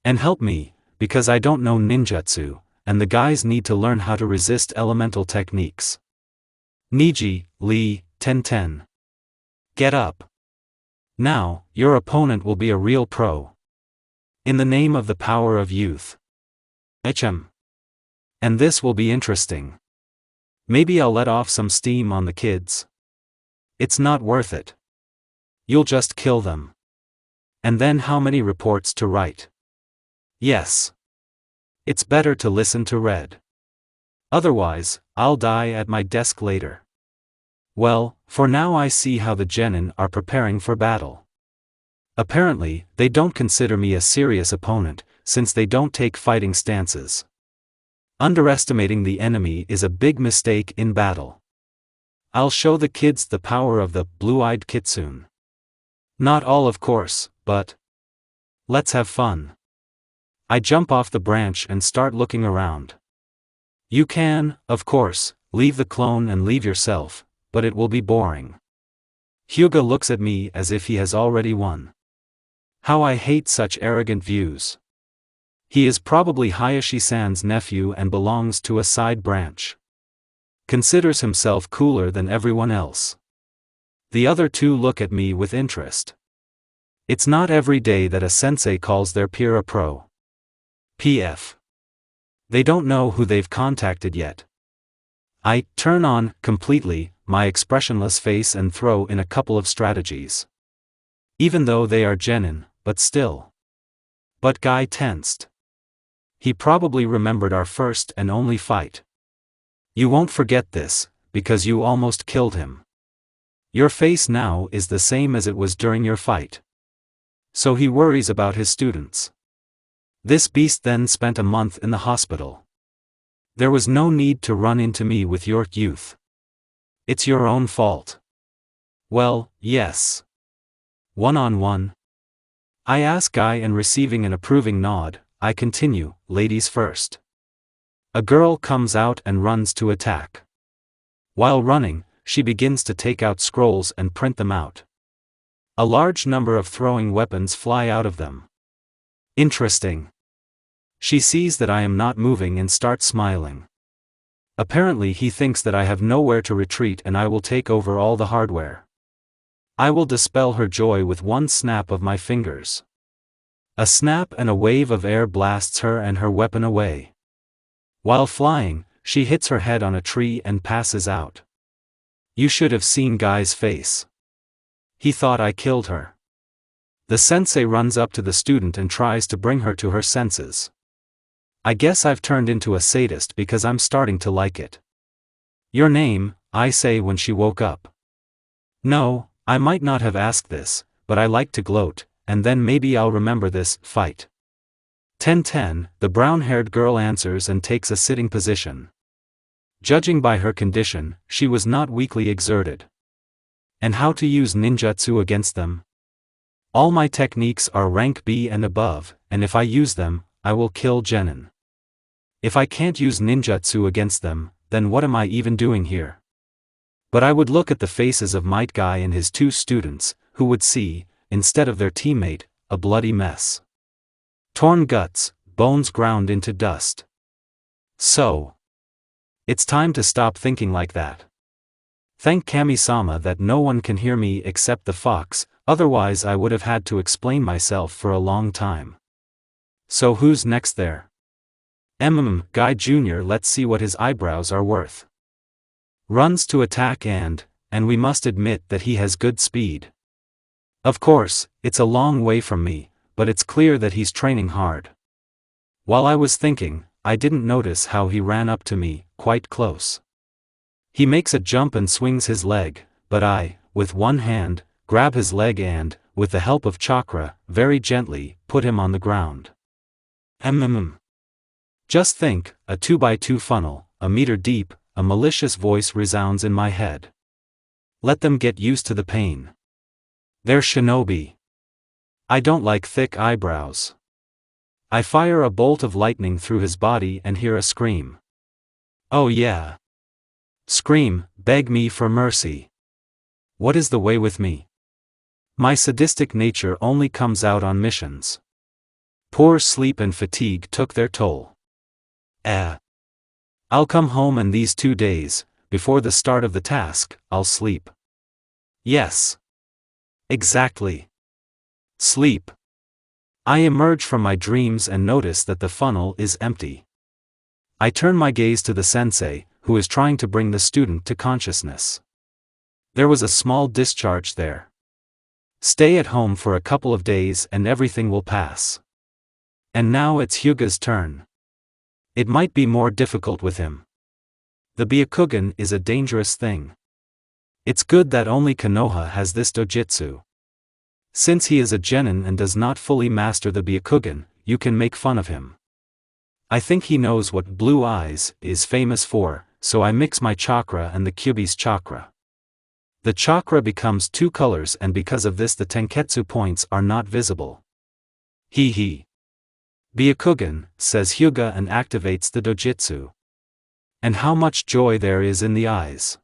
And help me, because I don't know ninjutsu, and the guys need to learn how to resist elemental techniques. Niji, Lee, 10-10. Get up. Now, your opponent will be a real pro. In the name of the power of youth. And this will be interesting. Maybe I'll let off some steam on the kids. It's not worth it. You'll just kill them. And then how many reports to write? Yes. It's better to listen to Red. Otherwise, I'll die at my desk later. Well, for now I see how the genin are preparing for battle. Apparently, they don't consider me a serious opponent, since they don't take fighting stances. Underestimating the enemy is a big mistake in battle. I'll show the kids the power of the blue-eyed kitsune. Not all of course, but let's have fun. I jump off the branch and start looking around. You can, of course, leave the clone and leave yourself, but it will be boring. Hyuga looks at me as if he has already won. How I hate such arrogant views. He is probably Hayashi-san's nephew and belongs to a side branch. Considers himself cooler than everyone else. The other 2 look at me with interest. It's not every day that a sensei calls their peer a pro. P.F. They don't know who they've contacted yet. I turn on, completely, my expressionless face and throw in a couple of strategies. Even though they are genin, but still. But Guy tensed. He probably remembered our first and only fight. You won't forget this, because you almost killed him. Your face now is the same as it was during your fight. So he worries about his students. This beast then spent a month in the hospital. There was no need to run into me with your youth. It's your own fault. Well, yes. One-on-one. I ask Guy, and receiving an approving nod, I continue, ladies first. A girl comes out and runs to attack. While running, she begins to take out scrolls and print them out. A large number of throwing weapons fly out of them. Interesting. She sees that I am not moving and starts smiling. Apparently he thinks that I have nowhere to retreat and I will take over all the hardware. I will dispel her joy with one snap of my fingers. A snap and a wave of air blasts her and her weapon away. While flying, she hits her head on a tree and passes out. You should have seen Guy's face. He thought I killed her. The sensei runs up to the student and tries to bring her to her senses. I guess I've turned into a sadist because I'm starting to like it. Your name, I say when she woke up. No, I might not have asked this, but I like to gloat, and then maybe I'll remember this fight. 10-10, the brown-haired girl answers and takes a sitting position. Judging by her condition, she was not weakly exerted. And how to use ninjutsu against them? All my techniques are rank B and above, and if I use them, I will kill Junin. If I can't use ninjutsu against them, then what am I even doing here? But I would look at the faces of Might Guy and his two students, who would see, instead of their teammate, a bloody mess. Torn guts, bones ground into dust. So. It's time to stop thinking like that. Thank Kami-sama that no one can hear me except the fox, otherwise I would have had to explain myself for a long time. So who's next there? Guy Jr. Let's see what his eyebrows are worth. Runs to attack and we must admit that he has good speed. Of course, it's a long way from me, but it's clear that he's training hard. While I was thinking, I didn't notice how he ran up to me, quite close. He makes a jump and swings his leg, but I, with one hand, grab his leg and, with the help of chakra, very gently, put him on the ground. Just think, a 2x2 funnel, a meter deep, a malicious voice resounds in my head. Let them get used to the pain. They're shinobi. I don't like thick eyebrows. I fire a bolt of lightning through his body and hear a scream. Oh yeah. Scream, beg me for mercy. What is the way with me? My sadistic nature only comes out on missions. Poor sleep and fatigue took their toll. I'll come home and these 2 days, before the start of the task, I'll sleep. Yes. Exactly. Sleep. I emerge from my dreams and notice that the funnel is empty. I turn my gaze to the sensei, who is trying to bring the student to consciousness. There was a small discharge there. Stay at home for a couple of days and everything will pass. And now it's Hyuga's turn. It might be more difficult with him. The Byakugan is a dangerous thing. It's good that only Konoha has this dojutsu. Since he is a genin and does not fully master the Byakugan, you can make fun of him. I think he knows what blue eyes is famous for, so I mix my chakra and the Kyubi's chakra. The chakra becomes 2 colors and because of this the tenketsu points are not visible. Hee. Byakugan, says Hyuga and activates the dojutsu. And how much joy there is in the eyes.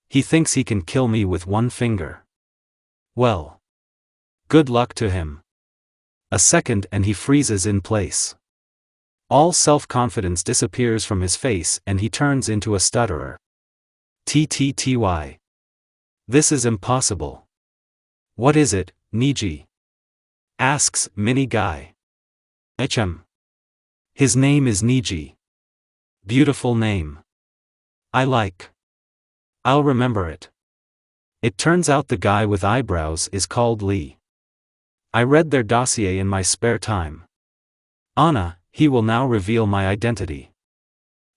He thinks he can kill me with one finger. Well. Good luck to him. A second and he freezes in place. All self-confidence disappears from his face and he turns into a stutterer. TTTY. This is impossible. What is it, Niji? Asks Mini Guy. His name is Niji. Beautiful name. I like. I'll remember it. It turns out the guy with eyebrows is called Lee. I read their dossier in my spare time. Anna, he will now reveal my identity.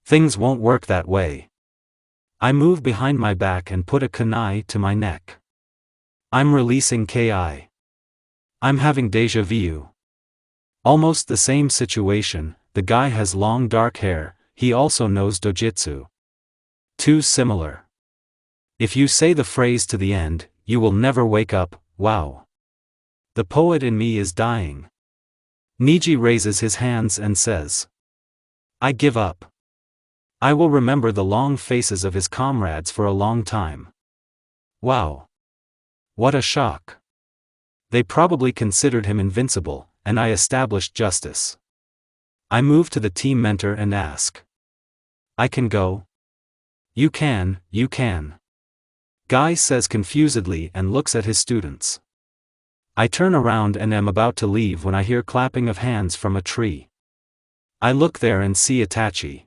Things won't work that way. I move behind my back and put a kunai to my neck. I'm releasing Ki. I'm having deja vu. Almost the same situation, the guy has long dark hair, he also knows dojutsu. Too similar. If you say the phrase to the end, you will never wake up, wow. The poet in me is dying. Niji raises his hands and says, I give up. I will remember the long faces of his comrades for a long time. Wow. What a shock. They probably considered him invincible, and I established justice. I move to the team mentor and ask. I can go? You can. Guy says confusedly and looks at his students. I turn around and am about to leave when I hear clapping of hands from a tree. I look there and see Itachi.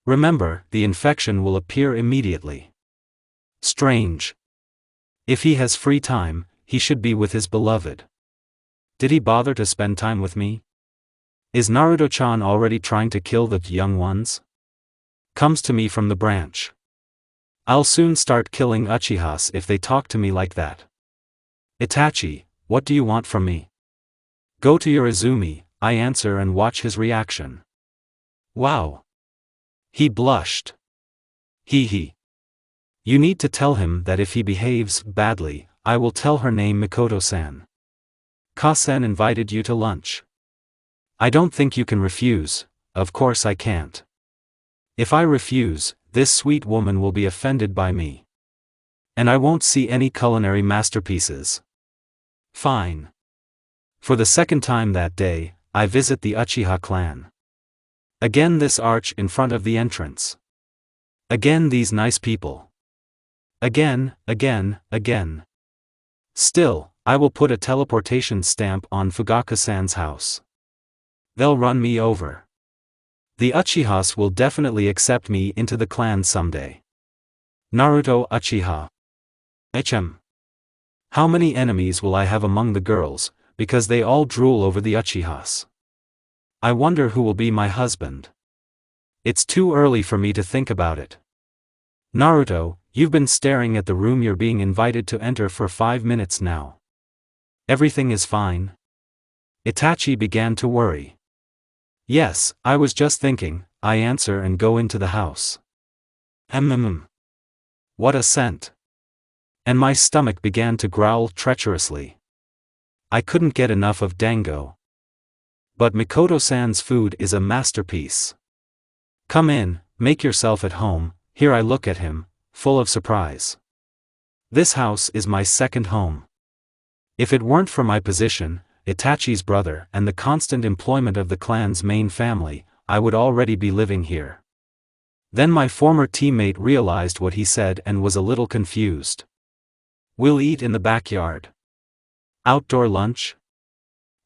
Remember, the infection will appear immediately. Strange. If he has free time, he should be with his beloved. Did he bother to spend time with me? Is Naruto-chan already trying to kill the young ones? Comes to me from the branch. I'll soon start killing Uchihas if they talk to me like that. Itachi, what do you want from me? Go to your Izumi, I answer and watch his reaction. Wow. He blushed. He. You need to tell him that if he behaves badly, I will tell her name Mikoto-san. Ka-sen invited you to lunch. I don't think you can refuse. Of course I can't. If I refuse, this sweet woman will be offended by me. And I won't see any culinary masterpieces. Fine. For the second time that day, I visit the Uchiha clan. Again this arch in front of the entrance. Again these nice people. Again. Still, I will put a teleportation stamp on Fugaka-san's house. They'll run me over. The Uchihas will definitely accept me into the clan someday. Naruto Uchiha. How many enemies will I have among the girls, because they all drool over the Uchihas? I wonder who will be my husband. It's too early for me to think about it. Naruto, you've been staring at the room you're being invited to enter for 5 minutes now. Everything is fine? Itachi began to worry. Yes, I was just thinking, I answer and go into the house. What a scent. And my stomach began to growl treacherously. I couldn't get enough of dango. But Mikoto-san's food is a masterpiece. Come in, make yourself at home. Here I look at him, full of surprise. This house is my second home. If it weren't for my position, Itachi's brother and the constant employment of the clan's main family, I would already be living here. Then my former teammate realized what he said and was a little confused. We'll eat in the backyard. Outdoor lunch?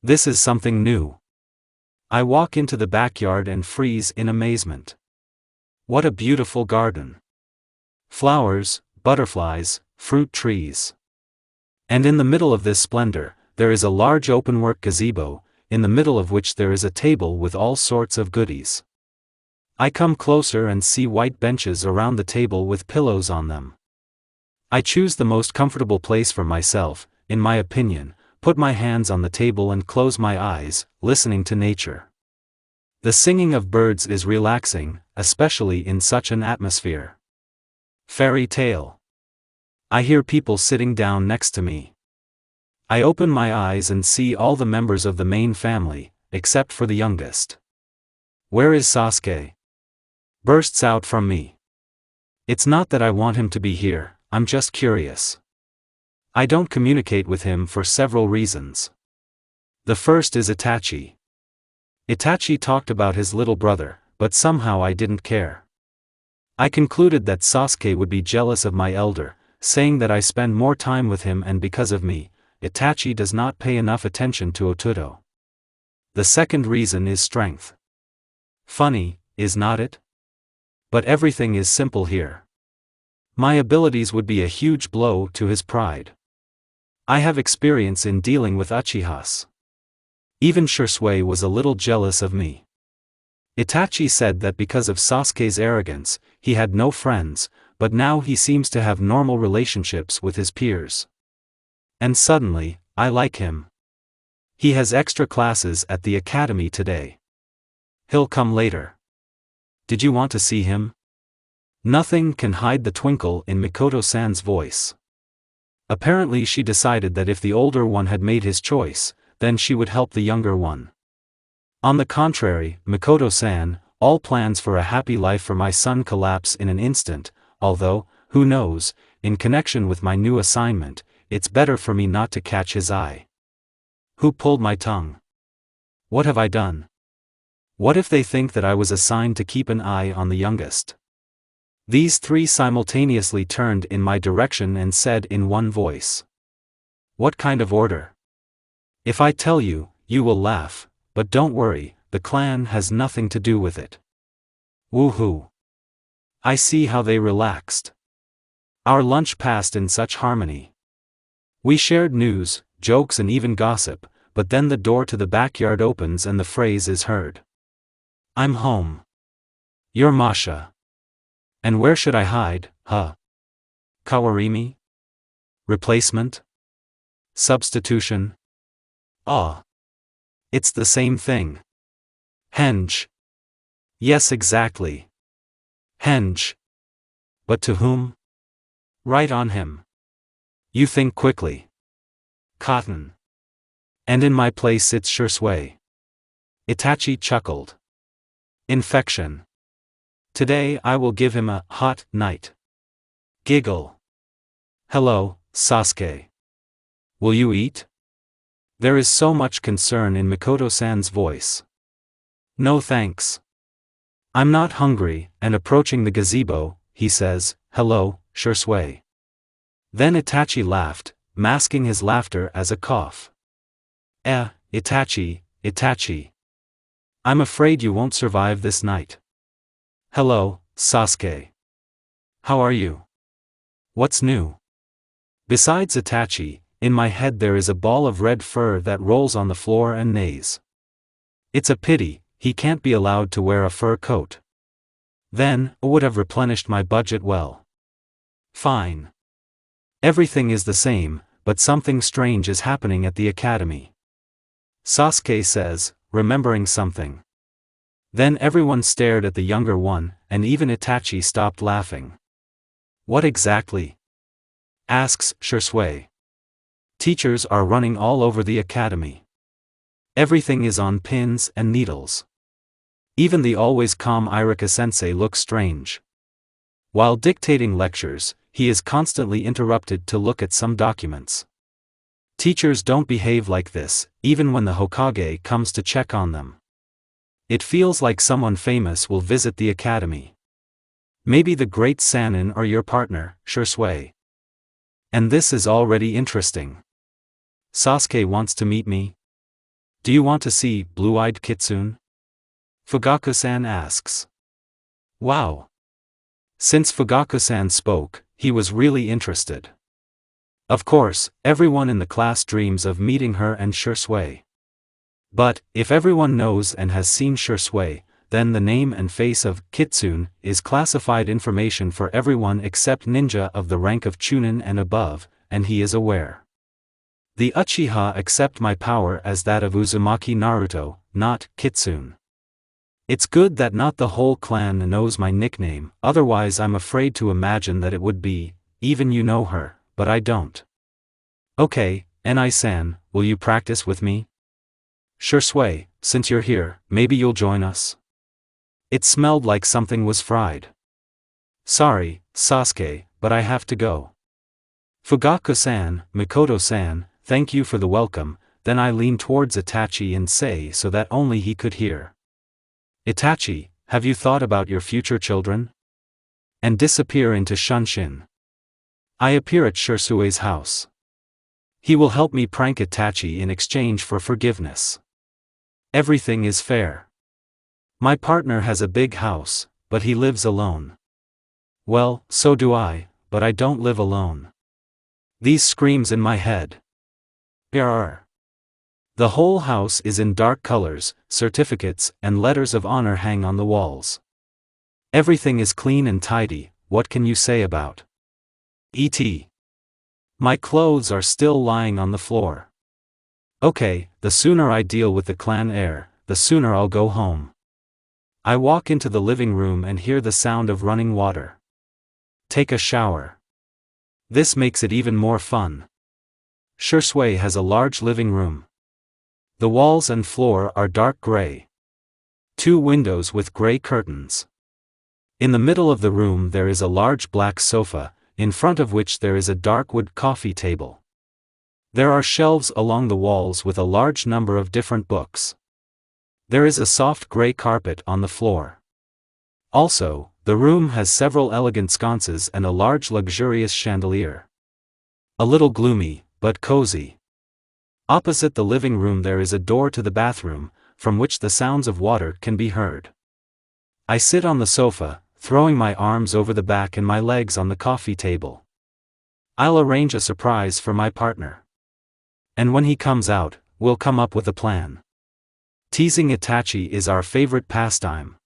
This is something new. I walk into the backyard and freeze in amazement. What a beautiful garden. Flowers, butterflies, fruit trees. And in the middle of this splendor, there is a large open-work gazebo, in the middle of which there is a table with all sorts of goodies. I come closer and see white benches around the table with pillows on them. I choose the most comfortable place for myself, in my opinion, put my hands on the table and close my eyes, listening to nature. The singing of birds is relaxing, especially in such an atmosphere. Fairy tale. I hear people sitting down next to me. I open my eyes and see all the members of the main family, except for the youngest. Where is Sasuke? Bursts out from me. It's not that I want him to be here, I'm just curious. I don't communicate with him for several reasons. The first is Itachi. Itachi talked about his little brother, but somehow I didn't care. I concluded that Sasuke would be jealous of my elder, saying that I spend more time with him and because of me, Itachi does not pay enough attention to Ototo. The second reason is strength. Funny, is not it? But everything is simple here. My abilities would be a huge blow to his pride. I have experience in dealing with Uchihas. Even Shisui was a little jealous of me. Itachi said that because of Sasuke's arrogance, he had no friends, but now he seems to have normal relationships with his peers. And suddenly, I like him. He has extra classes at the academy today. He'll come later. Did you want to see him? Nothing can hide the twinkle in Mikoto-san's voice. Apparently she decided that if the older one had made his choice, then she would help the younger one. On the contrary, Mikoto-san, all plans for a happy life for my son collapse in an instant, although, who knows, in connection with my new assignment, it's better for me not to catch his eye. Who pulled my tongue? What have I done? What if they think that I was assigned to keep an eye on the youngest? These three simultaneously turned in my direction and said in one voice. What kind of order? If I tell you, you will laugh, but don't worry, the clan has nothing to do with it. Woohoo! I see how they relaxed. Our lunch passed in such harmony. We shared news, jokes and even gossip, but then the door to the backyard opens and the phrase is heard. I'm home. You're Masha. And where should I hide, huh? Kawarimi? Replacement? Substitution? Ah. It's the same thing. Henge. Yes, exactly. Henge. But to whom? Right on him. You think quickly. Cotton. And in my place sits Shursui. Itachi chuckled. Infection. Today I will give him a hot night. Giggle. Hello, Sasuke. Will you eat? There is so much concern in Mikoto-san's voice. No thanks. I'm not hungry, and approaching the gazebo, he says, hello, Shursui. Then Itachi laughed, masking his laughter as a cough. Itachi, Itachi. I'm afraid you won't survive this night. Hello, Sasuke. How are you? What's new? Besides Itachi, in my head there is a ball of red fur that rolls on the floor and neighs. It's a pity, he can't be allowed to wear a fur coat. Then, it would have replenished my budget well. Fine. Everything is the same, but something strange is happening at the academy. Sasuke says, remembering something. Then everyone stared at the younger one, and even Itachi stopped laughing. What exactly? Asks Shursui. Teachers are running all over the academy. Everything is on pins and needles. Even the always calm Irika-sensei looks strange. While dictating lectures, he is constantly interrupted to look at some documents. Teachers don't behave like this, even when the Hokage comes to check on them. It feels like someone famous will visit the academy. Maybe the great Sannin or your partner, Shursui. And this is already interesting. Sasuke wants to meet me? Do you want to see blue-eyed Kitsune? Fugaku-san asks. Wow. Since Fugaku-san spoke, he was really interested. Of course, everyone in the class dreams of meeting her and Shursui. But, if everyone knows and has seen Shursui, then the name and face of Kitsune is classified information for everyone except ninja of the rank of Chunin and above, and he is aware. The Uchiha accept my power as that of Uzumaki Naruto, not Kitsune. It's good that not the whole clan knows my nickname, otherwise I'm afraid to imagine that it would be, even you know her, but I don't. Okay, Enai-san, will you practice with me? Shursui, since you're here, maybe you'll join us? It smelled like something was fried. Sorry, Sasuke, but I have to go. Fugaku-san, Mikoto-san, thank you for the welcome, then I lean towards Itachi and say so that only he could hear. Itachi, have you thought about your future children? And disappear into Shunshin. I appear at Shursui's house. He will help me prank Itachi in exchange for forgiveness. Everything is fair. My partner has a big house, but he lives alone. Well, so do I, but I don't live alone. These screams in my head. Err. The whole house is in dark colors, certificates and letters of honor hang on the walls. Everything is clean and tidy, what can you say about it? My clothes are still lying on the floor. Okay, the sooner I deal with the clan heir, the sooner I'll go home. I walk into the living room and hear the sound of running water. Take a shower. This makes it even more fun. Shursui has a large living room. The walls and floor are dark gray. 2 windows with gray curtains. In the middle of the room there is a large black sofa, in front of which there is a dark wood coffee table. There are shelves along the walls with a large number of different books. There is a soft gray carpet on the floor. Also, the room has several elegant sconces and a large luxurious chandelier. A little gloomy, but cozy. Opposite the living room there is a door to the bathroom, from which the sounds of water can be heard. I sit on the sofa, throwing my arms over the back and my legs on the coffee table. I'll arrange a surprise for my partner. And when he comes out, we'll come up with a plan. Teasing Itachi is our favorite pastime.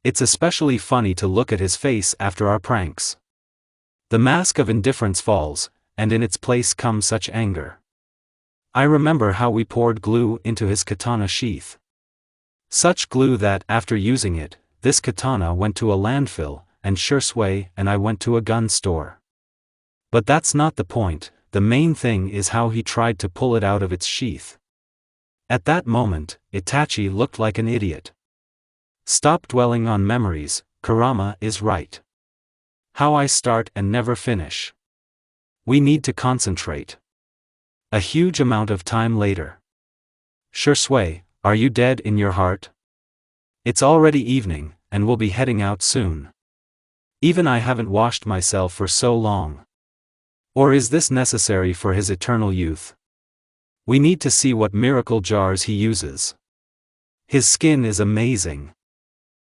It's especially funny to look at his face after our pranks. The mask of indifference falls, and in its place comes such anger. I remember how we poured glue into his katana sheath. Such glue that, after using it, this katana went to a landfill, and Shursui and I went to a gun store. But that's not the point, the main thing is how he tried to pull it out of its sheath. At that moment, Itachi looked like an idiot. Stop dwelling on memories, Kurama is right. How I start and never finish. We need to concentrate. A huge amount of time later. Shursui, are you dead in your heart? It's already evening, and we'll be heading out soon. Even I haven't washed myself for so long. Or is this necessary for his eternal youth? We need to see what miracle jars he uses. His skin is amazing.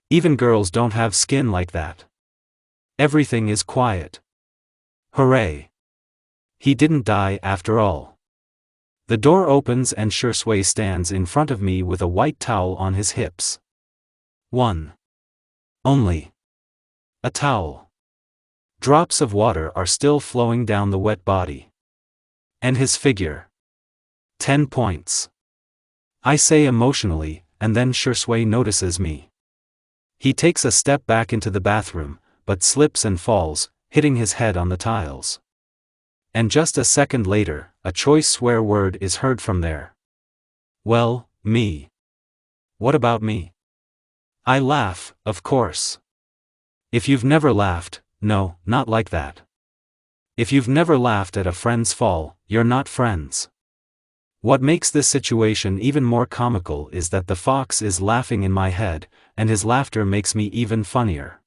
Even girls don't have skin like that. Everything is quiet. Hooray! He didn't die after all. The door opens and Shursui stands in front of me with a white towel on his hips. One. Only. A towel. Drops of water are still flowing down the wet body. And his figure. 10 points. I say emotionally, and then Shursui notices me. He takes a step back into the bathroom, but slips and falls, hitting his head on the tiles. And just a second later, a choice swear word is heard from there. Well, me. What about me? I laugh, of course. If you've never laughed, no, not like that. If you've never laughed at a friend's fall, you're not friends. What makes this situation even more comical is that the fox is laughing in my head, and his laughter makes me even funnier.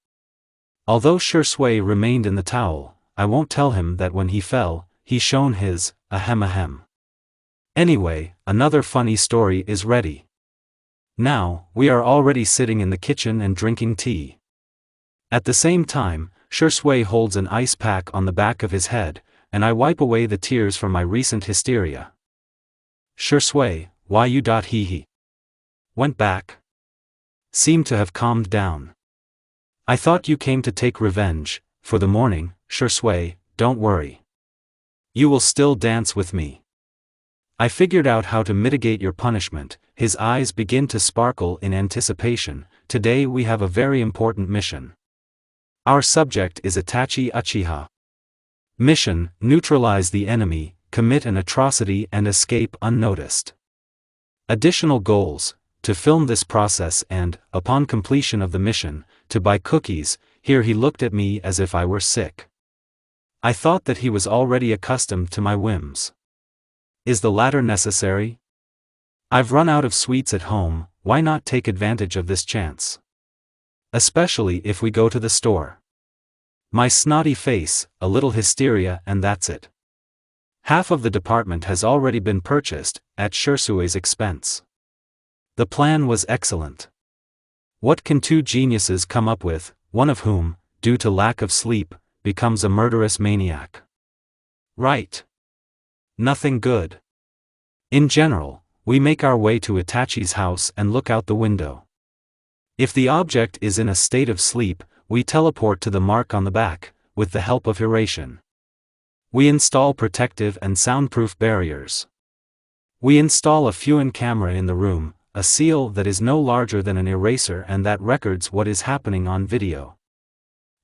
Although Shursui remained in the towel, I won't tell him that when he fell, he shone his, ahem. Anyway, another funny story is ready. Now, we are already sitting in the kitchen and drinking tea. At the same time, Shursui holds an ice pack on the back of his head, and I wipe away the tears from my recent hysteria. Shursui, why you hee. Went back. Seemed to have calmed down. I thought you came to take revenge, for the morning, Shursui, don't worry. You will still dance with me. I figured out how to mitigate your punishment. His eyes begin to sparkle in anticipation. Today we have a very important mission. Our subject is Itachi Uchiha. Mission, neutralize the enemy, commit an atrocity and escape unnoticed. Additional goals, to film this process and, upon completion of the mission, to buy cookies. Here he looked at me as if I were sick. I thought that he was already accustomed to my whims. Is the latter necessary? I've run out of sweets at home, why not take advantage of this chance? Especially if we go to the store. My snotty face, a little hysteria and that's it. Half of the department has already been purchased, at Shursui's expense. The plan was excellent. What can 2 geniuses come up with, one of whom, due to lack of sleep, becomes a murderous maniac? Right. Nothing good. In general, we make our way to Itachi's house and look out the window. If the object is in a state of sleep, we teleport to the mark on the back, with the help of Hiration. We install protective and soundproof barriers. We install a Fuin camera in the room, a seal that is no larger than an eraser and that records what is happening on video.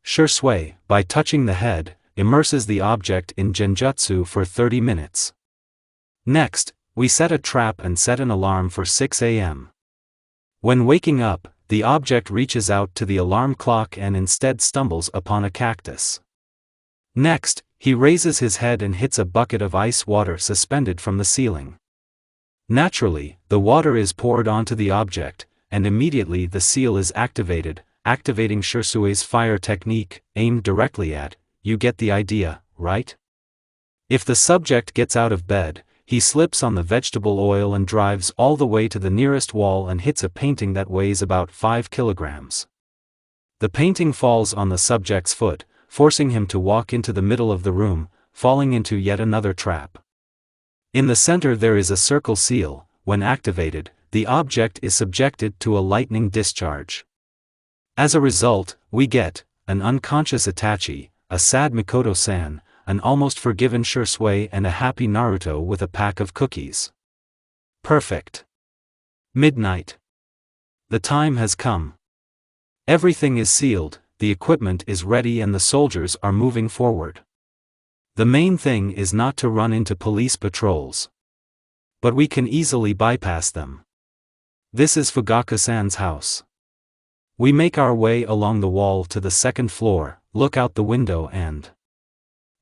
Shursui, by touching the head, immerses the object in genjutsu for 30 minutes. Next, we set a trap and set an alarm for 6 a.m. When waking up, the object reaches out to the alarm clock and instead stumbles upon a cactus. Next, he raises his head and hits a bucket of ice water suspended from the ceiling. Naturally, the water is poured onto the object, and immediately the seal is activated, activating Shursue's fire technique, aimed directly at, you get the idea, right? If the subject gets out of bed, he slips on the vegetable oil and drives all the way to the nearest wall and hits a painting that weighs about 5 kilograms. The painting falls on the subject's foot, forcing him to walk into the middle of the room, falling into yet another trap. In the center there is a circle seal. When activated, the object is subjected to a lightning discharge. As a result, we get an unconscious Itachi, a sad Mikoto-san, an almost forgiven Shursui, and a happy Naruto with a pack of cookies. Perfect. Midnight. The time has come. Everything is sealed, the equipment is ready and the soldiers are moving forward. The main thing is not to run into police patrols. But we can easily bypass them. This is Fugaku-san's house. We make our way along the wall to the second floor, look out the window and...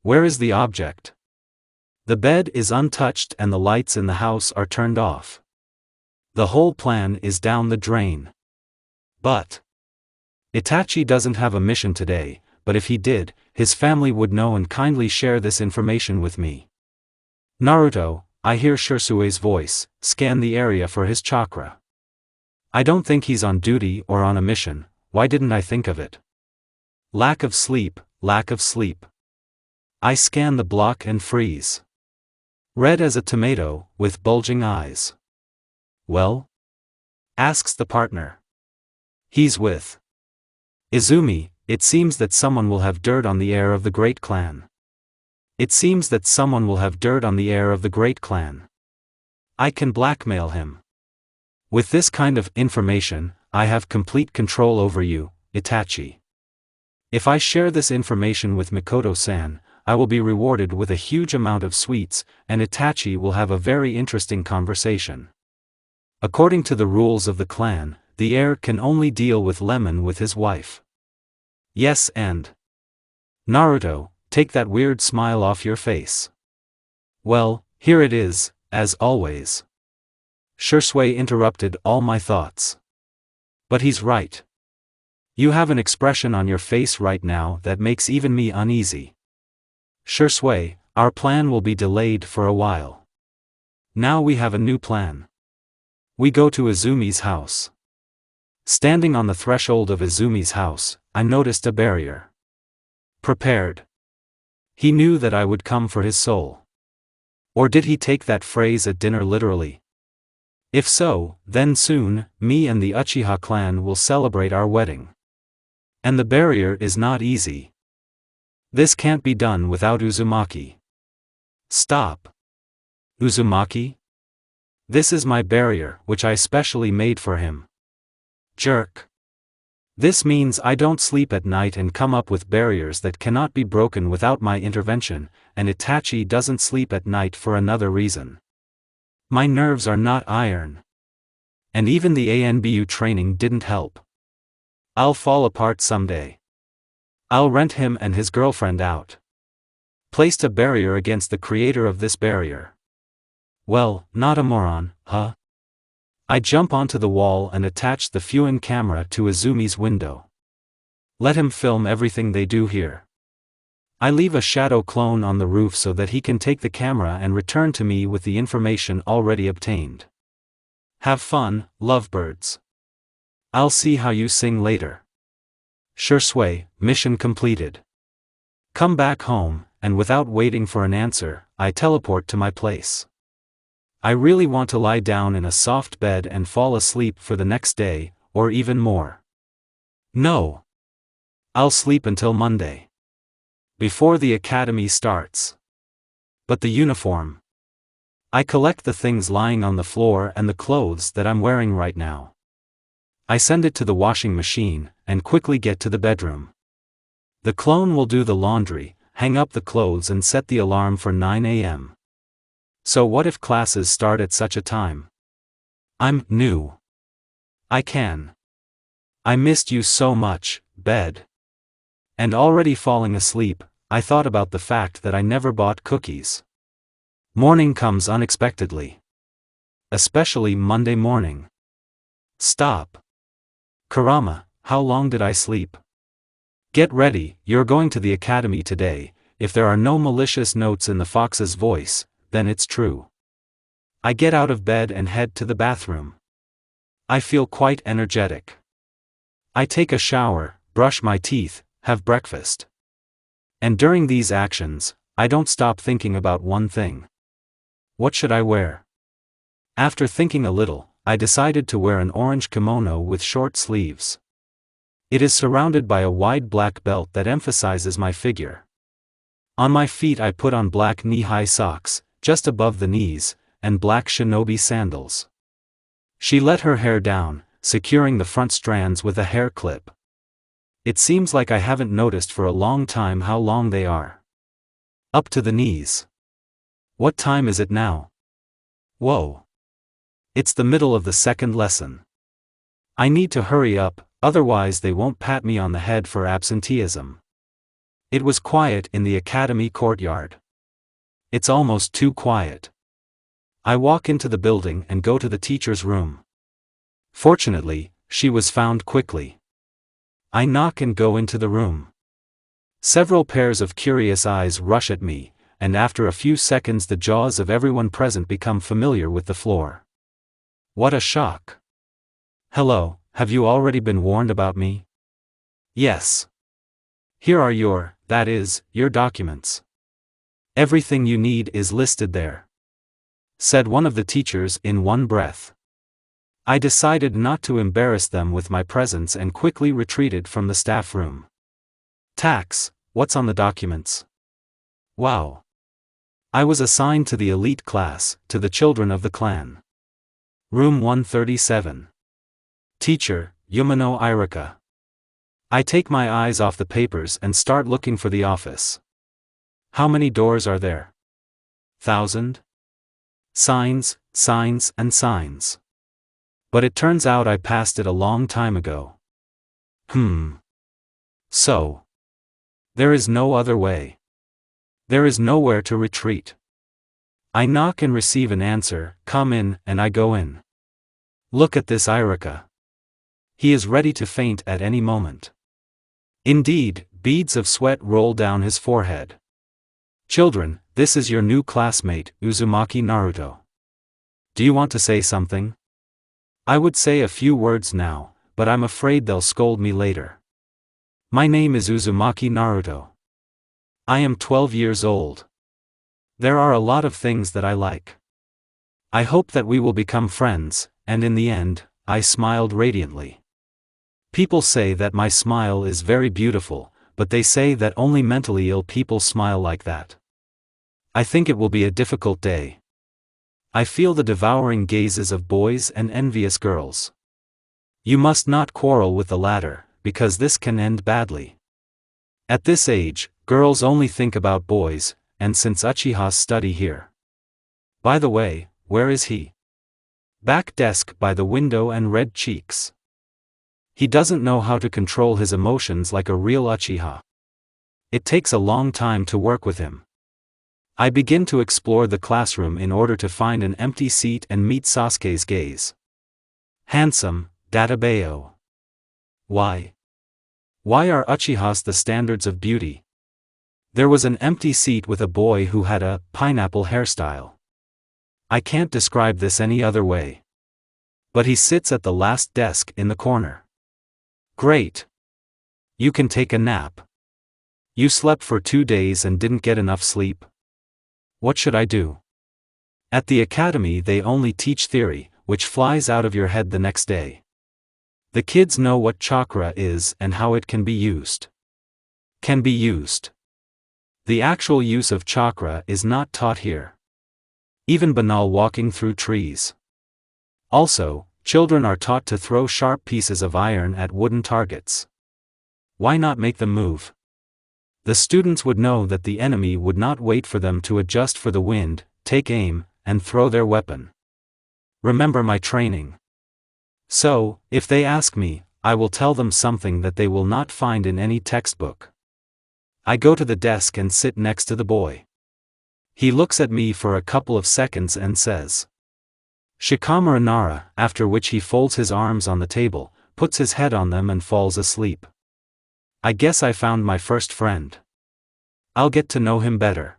where is the object? The bed is untouched and the lights in the house are turned off. The whole plan is down the drain. But Itachi doesn't have a mission today, but if he did, his family would know and kindly share this information with me. Naruto, I hear Shursue's voice, scan the area for his chakra. I don't think he's on duty or on a mission, why didn't I think of it? Lack of sleep, lack of sleep. I scan the block and freeze. Red as a tomato, with bulging eyes. Well? Asks the partner. He's with Izumi. It seems that someone will have dirt on the heir of the great clan. It seems that someone will have dirt on the heir of the great clan. I can blackmail him. With this kind of information, I have complete control over you, Itachi. If I share this information with Mikoto-san, I will be rewarded with a huge amount of sweets, and Itachi will have a very interesting conversation. According to the rules of the clan, the heir can only deal with lemon with his wife. Yes, and Naruto, take that weird smile off your face. Well, here it is, as always. Shursui interrupted all my thoughts. But he's right. You have an expression on your face right now that makes even me uneasy. Shursui, our plan will be delayed for a while. Now we have a new plan. We go to Izumi's house. Standing on the threshold of Izumi's house, I noticed a barrier. Prepared. He knew that I would come for his soul. Or did he take that phrase at dinner literally? If so, then soon, me and the Uchiha clan will celebrate our wedding. And the barrier is not easy. This can't be done without Uzumaki. Stop. Uzumaki? This is my barrier, which I specially made for him. Jerk. This means I don't sleep at night and come up with barriers that cannot be broken without my intervention, and Itachi doesn't sleep at night for another reason. My nerves are not iron. And even the ANBU training didn't help. I'll fall apart someday. I'll rent him and his girlfriend out. Placed a barrier against the creator of this barrier. Well, not a moron, huh? I jump onto the wall and attach the Fuin camera to Izumi's window. Let him film everything they do here. I leave a shadow clone on the roof so that he can take the camera and return to me with the information already obtained. Have fun, lovebirds. I'll see how you sing later. Shursui, mission completed. Come back home, and without waiting for an answer, I teleport to my place. I really want to lie down in a soft bed and fall asleep for the next day, or even more. No. I'll sleep until Monday. Before the academy starts. But the uniform. I collect the things lying on the floor and the clothes that I'm wearing right now. I send it to the washing machine, and quickly get to the bedroom. The clone will do the laundry, hang up the clothes and set the alarm for 9 a.m. So what if classes start at such a time? I'm new. I can. I missed you so much, bed. And already falling asleep, I thought about the fact that I never bought cookies. Morning comes unexpectedly. Especially Monday morning. Stop. Kurama, how long did I sleep? Get ready, you're going to the academy today. If there are no malicious notes in the fox's voice, then it's true. I get out of bed and head to the bathroom. I feel quite energetic. I take a shower, brush my teeth, have breakfast. And during these actions, I don't stop thinking about one thing. What should I wear? After thinking a little, I decided to wear an orange kimono with short sleeves. It is surrounded by a wide black belt that emphasizes my figure. On my feet I put on black knee-high socks, just above the knees, and black shinobi sandals. She let her hair down, securing the front strands with a hair clip. It seems like I haven't noticed for a long time how long they are. Up to the knees. What time is it now? Whoa. It's the middle of the second lesson. I need to hurry up, otherwise they won't pat me on the head for absenteeism. It was quiet in the academy courtyard. It's almost too quiet. I walk into the building and go to the teacher's room. Fortunately, she was found quickly. I knock and go into the room. Several pairs of curious eyes rush at me, and after a few seconds the jaws of everyone present become familiar with the floor. What a shock. Hello, have you already been warned about me? Yes. Here are your documents. Everything you need is listed there, said one of the teachers in one breath. I decided not to embarrass them with my presence and quickly retreated from the staff room. Tax, what's on the documents? Wow. I was assigned to the elite class, to the children of the clan. Room 137. Teacher, Yumano Irika. I take my eyes off the papers and start looking for the office. How many doors are there? 1,000? Signs, signs and signs. But it turns out I passed it a long time ago. So. There is no other way. There is nowhere to retreat. I knock and receive an answer, come in, and I go in. Look at this Irika. He is ready to faint at any moment. Indeed, beads of sweat roll down his forehead. Children, this is your new classmate, Uzumaki Naruto. Do you want to say something? I would say a few words now, but I'm afraid they'll scold me later. My name is Uzumaki Naruto. I am 12 years old. There are a lot of things that I like. I hope that we will become friends, and in the end, I smiled radiantly. People say that my smile is very beautiful, but they say that only mentally ill people smile like that. I think it will be a difficult day. I feel the devouring gazes of boys and envious girls. You must not quarrel with the latter, because this can end badly. At this age, girls only think about boys, and since Uchiha's study here. By the way, where is he? Back desk by the window and red cheeks. He doesn't know how to control his emotions like a real Uchiha. It takes a long time to work with him. I begin to explore the classroom in order to find an empty seat and meet Sasuke's gaze. Handsome, Databeo. Why? Why are Uchihas the standards of beauty? There was an empty seat with a boy who had a pineapple hairstyle. I can't describe this any other way. But he sits at the last desk in the corner. Great. You can take a nap. You slept for 2 days and didn't get enough sleep. What should I do? At the academy they only teach theory, which flies out of your head the next day. The kids know what chakra is and how it can be used. Can be used. The actual use of chakra is not taught here. Even banal walking through trees. Also, children are taught to throw sharp pieces of iron at wooden targets. Why not make them move? The students would know that the enemy would not wait for them to adjust for the wind, take aim, and throw their weapon. Remember my training. So, if they ask me, I will tell them something that they will not find in any textbook. I go to the desk and sit next to the boy. He looks at me for a couple of seconds and says, "Shikamaru Nara," after which he folds his arms on the table, puts his head on them and falls asleep. I guess I found my first friend. I'll get to know him better.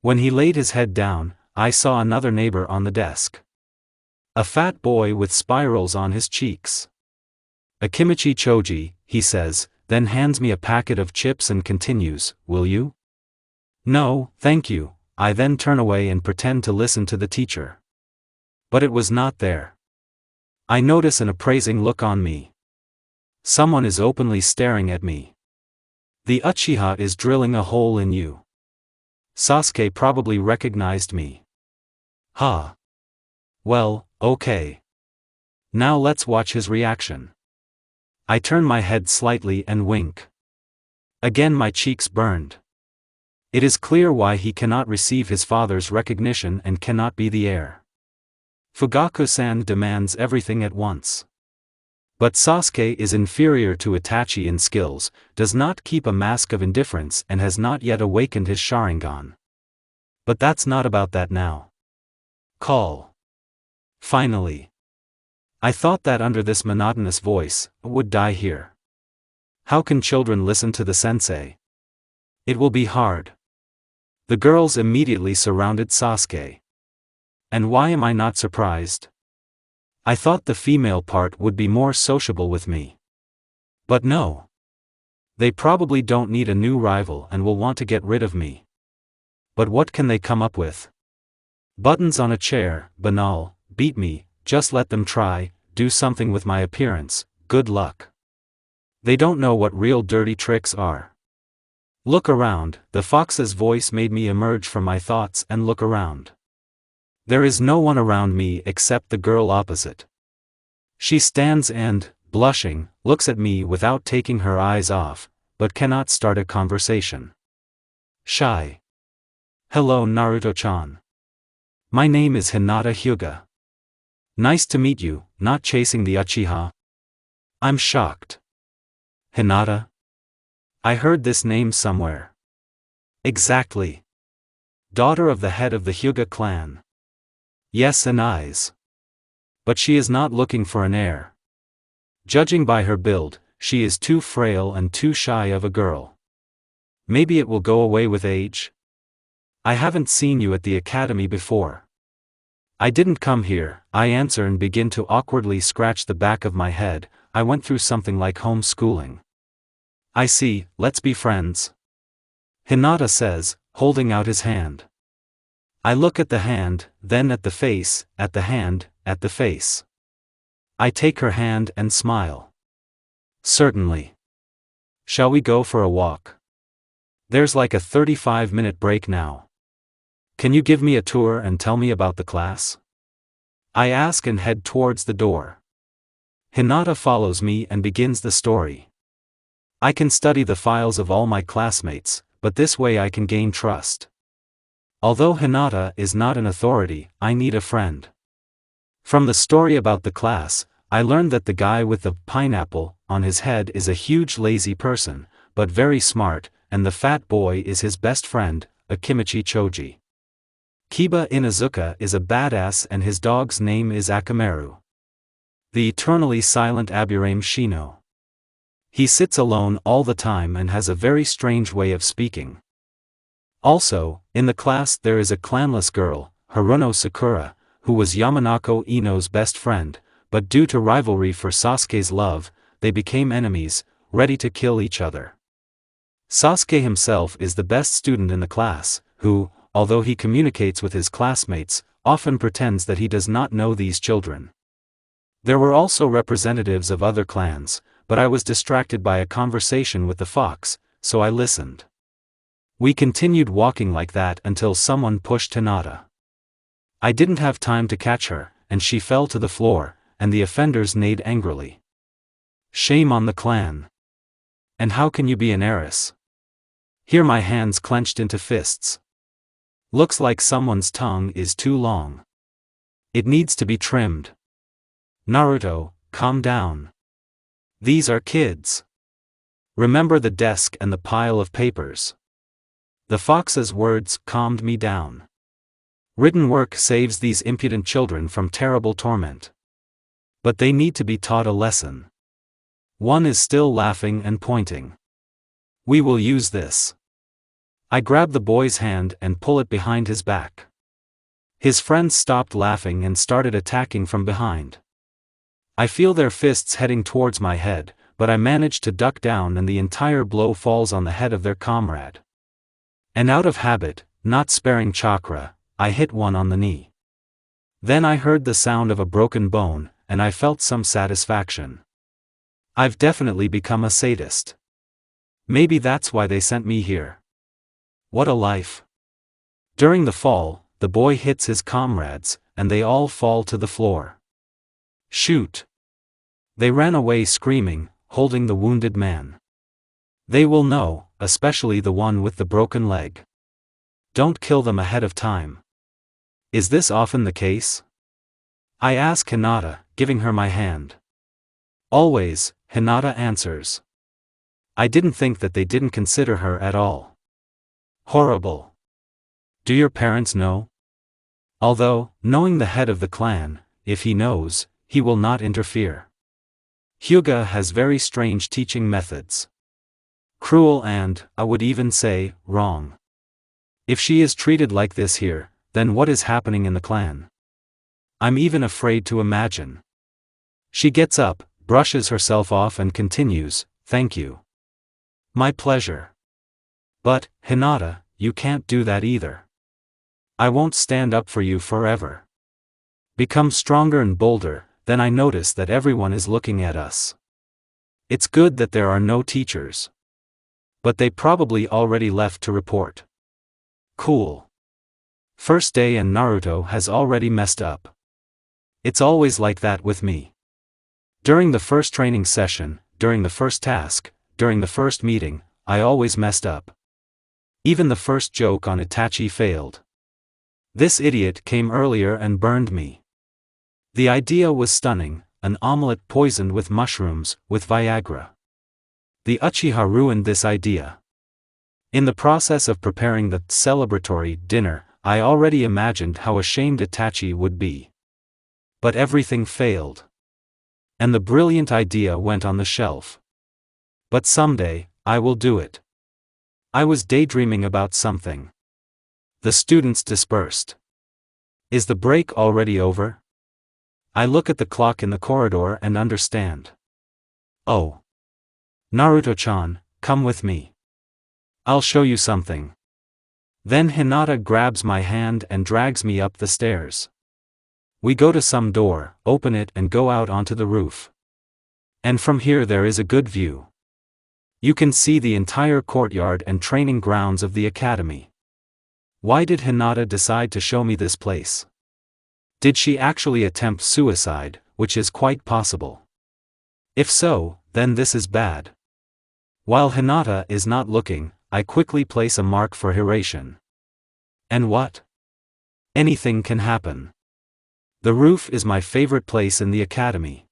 When he laid his head down, I saw another neighbor on the desk. A fat boy with spirals on his cheeks. "Akimichi Choji," he says, then hands me a packet of chips and continues, "Will you?" "No, thank you." I then turn away and pretend to listen to the teacher. But it was not there. I notice an appraising look on me. Someone is openly staring at me. "The Uchiha is drilling a hole in you." Sasuke probably recognized me. Huh. Well, okay. Now let's watch his reaction. I turn my head slightly and wink. Again my cheeks burned. It is clear why he cannot receive his father's recognition and cannot be the heir. Fugaku-san demands everything at once. But Sasuke is inferior to Itachi in skills, does not keep a mask of indifference and has not yet awakened his Sharingan. But that's not about that now. Call. Finally. I thought that under this monotonous voice, I would die here. How can children listen to the sensei? It will be hard. The girls immediately surrounded Sasuke. And why am I not surprised? I thought the female part would be more sociable with me. But no. They probably don't need a new rival and will want to get rid of me. But what can they come up with? Buttons on a chair, banal, beat me, just let them try, do something with my appearance, good luck. They don't know what real dirty tricks are. Look around, the fox's voice made me emerge from my thoughts and look around. There is no one around me except the girl opposite. She stands and, blushing, looks at me without taking her eyes off, but cannot start a conversation. Shy. "Hello Naruto-chan. My name is Hinata Hyuga. Nice to meet you, not chasing the Uchiha." I'm shocked. Hinata? I heard this name somewhere. Exactly. Daughter of the head of the Hyuga clan. Yes, and eyes. But she is not looking for an heir. Judging by her build, she is too frail and too shy of a girl. Maybe it will go away with age? I haven't seen you at the academy before. I didn't come here, I answer and begin to awkwardly scratch the back of my head. I went through something like homeschooling. I see, let's be friends. Hinata says, holding out his hand. I look at the hand, then at the face, at the hand, at the face. I take her hand and smile. Certainly. Shall we go for a walk? There's like a 35-minute break now. Can you give me a tour and tell me about the class? I ask and head towards the door. Hinata follows me and begins the story. I can study the files of all my classmates, but this way I can gain trust. Although Hinata is not an authority, I need a friend. From the story about the class, I learned that the guy with the pineapple on his head is a huge lazy person, but very smart, and the fat boy is his best friend, Akimichi Choji. Kiba Inuzuka is a badass and his dog's name is Akamaru. The eternally silent Aburame Shino. He sits alone all the time and has a very strange way of speaking. Also, in the class there is a clanless girl, Haruno Sakura, who was Yamanako Ino's best friend, but due to rivalry for Sasuke's love, they became enemies, ready to kill each other. Sasuke himself is the best student in the class, who, although he communicates with his classmates, often pretends that he does not know these children. There were also representatives of other clans, but I was distracted by a conversation with the fox, so I listened. We continued walking like that until someone pushed Hinata. I didn't have time to catch her, and she fell to the floor, and the offenders neighed angrily. Shame on the clan. And how can you be an heiress? Here my hands clenched into fists. Looks like someone's tongue is too long. It needs to be trimmed. Naruto, calm down. These are kids. Remember the desk and the pile of papers. The fox's words calmed me down. Written work saves these impudent children from terrible torment. But they need to be taught a lesson. One is still laughing and pointing. We will use this. I grab the boy's hand and pull it behind his back. His friends stopped laughing and started attacking from behind. I feel their fists heading towards my head, but I manage to duck down and the entire blow falls on the head of their comrade. And out of habit, not sparing chakra, I hit one on the knee. Then I heard the sound of a broken bone, and I felt some satisfaction. I've definitely become a sadist. Maybe that's why they sent me here. What a life. During the fall, the boy hits his comrades, and they all fall to the floor. Shoot! They ran away screaming, holding the wounded man. They will know, especially the one with the broken leg. Don't kill them ahead of time. Is this often the case? I ask Hinata, giving her my hand. Always, Hinata answers. I didn't think that they didn't consider her at all. Horrible. Do your parents know? Although, knowing the head of the clan, if he knows, he will not interfere. Hyuga has very strange teaching methods. Cruel and, I would even say, wrong. If she is treated like this here, then what is happening in the clan? I'm even afraid to imagine. She gets up, brushes herself off and continues, thank you. My pleasure. But, Hinata, you can't do that either. I won't stand up for you forever. Become stronger and bolder. Then I notice that everyone is looking at us. It's good that there are no teachers. But they probably already left to report. Cool. First day and Naruto has already messed up. It's always like that with me. During the first training session, during the first task, during the first meeting, I always messed up. Even the first joke on Itachi failed. This idiot came earlier and burned me. The idea was stunning, an omelette poisoned with mushrooms, with Viagra. The Uchiha ruined this idea. In the process of preparing the celebratory dinner, I already imagined how ashamed Itachi would be. But everything failed. And the brilliant idea went on the shelf. But someday, I will do it. I was daydreaming about something. The students dispersed. Is the break already over? I look at the clock in the corridor and understand. Oh. Naruto-chan, come with me. I'll show you something. Then Hinata grabs my hand and drags me up the stairs. We go to some door, open it and go out onto the roof. And from here there is a good view. You can see the entire courtyard and training grounds of the academy. Why did Hinata decide to show me this place? Did she actually attempt suicide, which is quite possible? If so, then this is bad. While Hinata is not looking, I quickly place a mark for Hiration. And what? Anything can happen. The roof is my favorite place in the academy.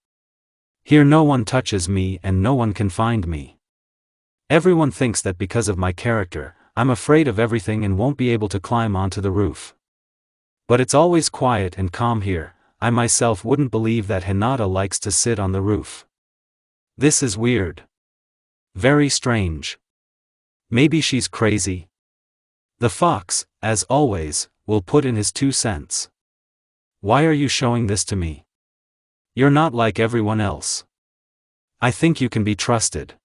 Here no one touches me and no one can find me. Everyone thinks that because of my character, I'm afraid of everything and won't be able to climb onto the roof. But it's always quiet and calm here. I myself wouldn't believe that Hinata likes to sit on the roof. This is weird. Very strange. Maybe she's crazy. The fox, as always, will put in his 2 cents. Why are you showing this to me? You're not like everyone else. I think you can be trusted.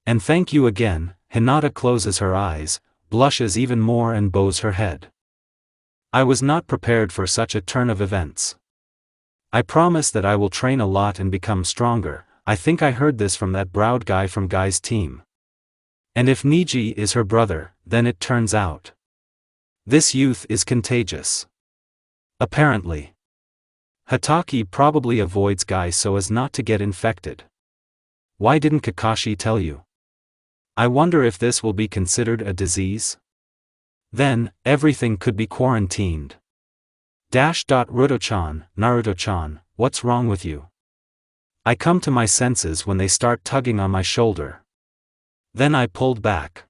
And thank you again. Hinata closes her eyes, blushes even more and bows her head. I was not prepared for such a turn of events. I promise that I will train a lot and become stronger. I think I heard this from that browed guy from Guy's team. And if Niji is her brother, then it turns out. This youth is contagious. Apparently. Hatake probably avoids Guy so as not to get infected. Why didn't Kakashi tell you? I wonder if this will be considered a disease? Then, everything could be quarantined. Ruto-chan, Naruto-chan, what's wrong with you? I come to my senses when they start tugging on my shoulder. Then I pulled back.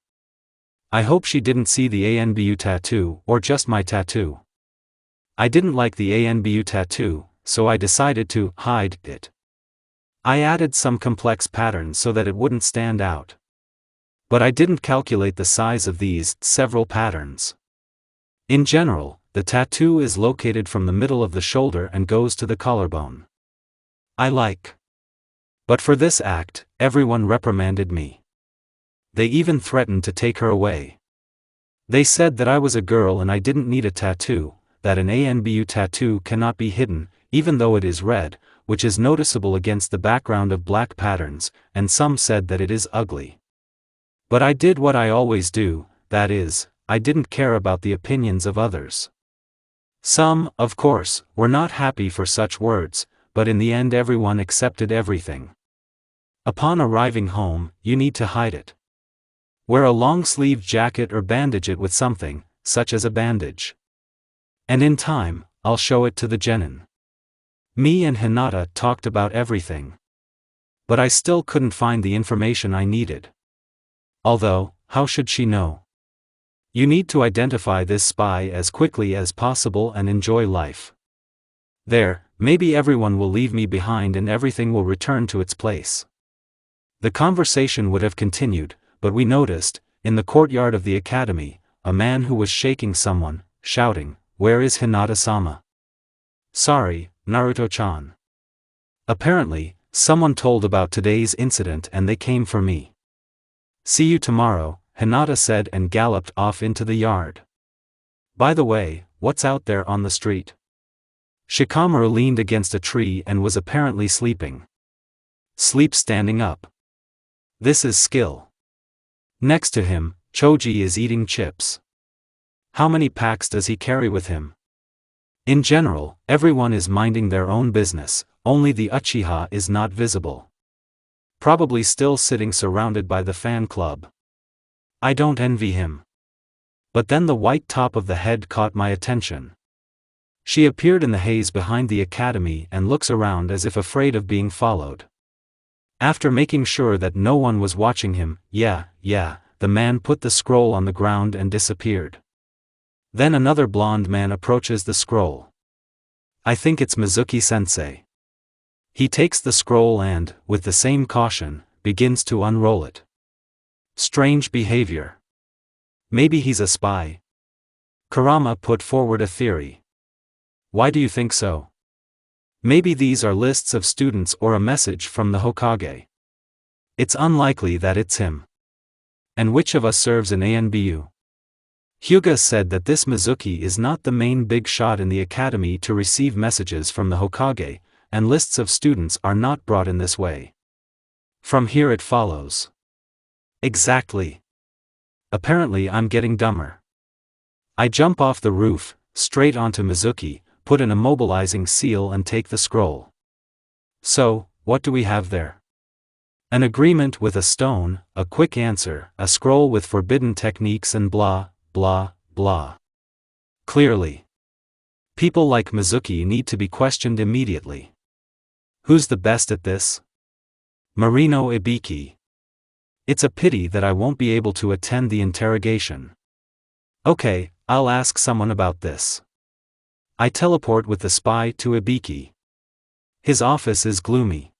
I hope she didn't see the ANBU tattoo, or just my tattoo. I didn't like the ANBU tattoo, so I decided to hide it. I added some complex patterns so that it wouldn't stand out. But I didn't calculate the size of these several patterns. In general, the tattoo is located from the middle of the shoulder and goes to the collarbone. But for this act, everyone reprimanded me. They even threatened to take her away. They said that I was a girl and I didn't need a tattoo, that an ANBU tattoo cannot be hidden, even though it is red, which is noticeable against the background of black patterns, and some said that it is ugly. But I did what I always do, that is, I didn't care about the opinions of others. Some, of course, were not happy for such words, but in the end everyone accepted everything. Upon arriving home, you need to hide it. Wear a long-sleeved jacket or bandage it with something, such as a bandage. And in time, I'll show it to the genin. Me and Hinata talked about everything. But I still couldn't find the information I needed. Although, how should she know? You need to identify this spy as quickly as possible and enjoy life. There, maybe everyone will leave me behind and everything will return to its place. The conversation would have continued, but we noticed, in the courtyard of the academy, a man who was shaking someone, shouting, "Where is Hinata-sama?" "Sorry, Naruto-chan." Apparently, someone told about today's incident and they came for me. "See you tomorrow," Hinata said and galloped off into the yard. By the way, what's out there on the street? Shikamaru leaned against a tree and was apparently sleeping. Sleep standing up. This is skill. Next to him, Choji is eating chips. How many packs does he carry with him? In general, everyone is minding their own business, only the Uchiha is not visible. Probably still sitting surrounded by the fan club. I don't envy him. But then the white top of the head caught my attention. She appeared in the haze behind the academy and looks around as if afraid of being followed. After making sure that no one was watching him, the man put the scroll on the ground and disappeared. Then another blonde man approaches the scroll. I think it's Mizuki-sensei. He takes the scroll and, with the same caution, begins to unroll it. Strange behavior. Maybe he's a spy. Kurama put forward a theory. Why do you think so? Maybe these are lists of students or a message from the Hokage. It's unlikely that it's him. And which of us serves in ANBU? Hyuga said that this Mizuki is not the main big shot in the academy to receive messages from the Hokage, and lists of students are not brought in this way. From here it follows. Exactly. Apparently I'm getting dumber. I jump off the roof, straight onto Mizuki, put an immobilizing seal and take the scroll. So, what do we have there? An agreement with a stone, a quick answer, a scroll with forbidden techniques and blah, blah, blah. Clearly. People like Mizuki need to be questioned immediately. Who's the best at this? Marino Ibiki. It's a pity that I won't be able to attend the interrogation. Okay, I'll ask someone about this. I teleport with the spy to Ibiki. His office is gloomy.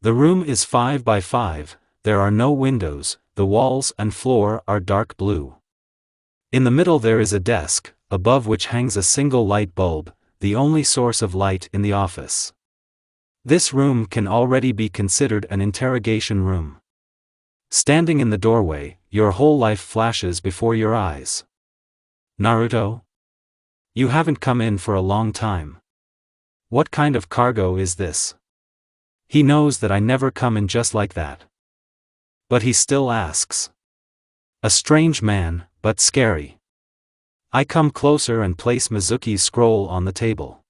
The room is 5 by 5, there are no windows, the walls and floor are dark blue. In the middle there is a desk, above which hangs a single light bulb, the only source of light in the office. This room can already be considered an interrogation room. Standing in the doorway, your whole life flashes before your eyes. Naruto? You haven't come in for a long time. What kind of cargo is this? He knows that I never come in just like that. But he still asks. A strange man, but scary. I come closer and place Mizuki's scroll on the table.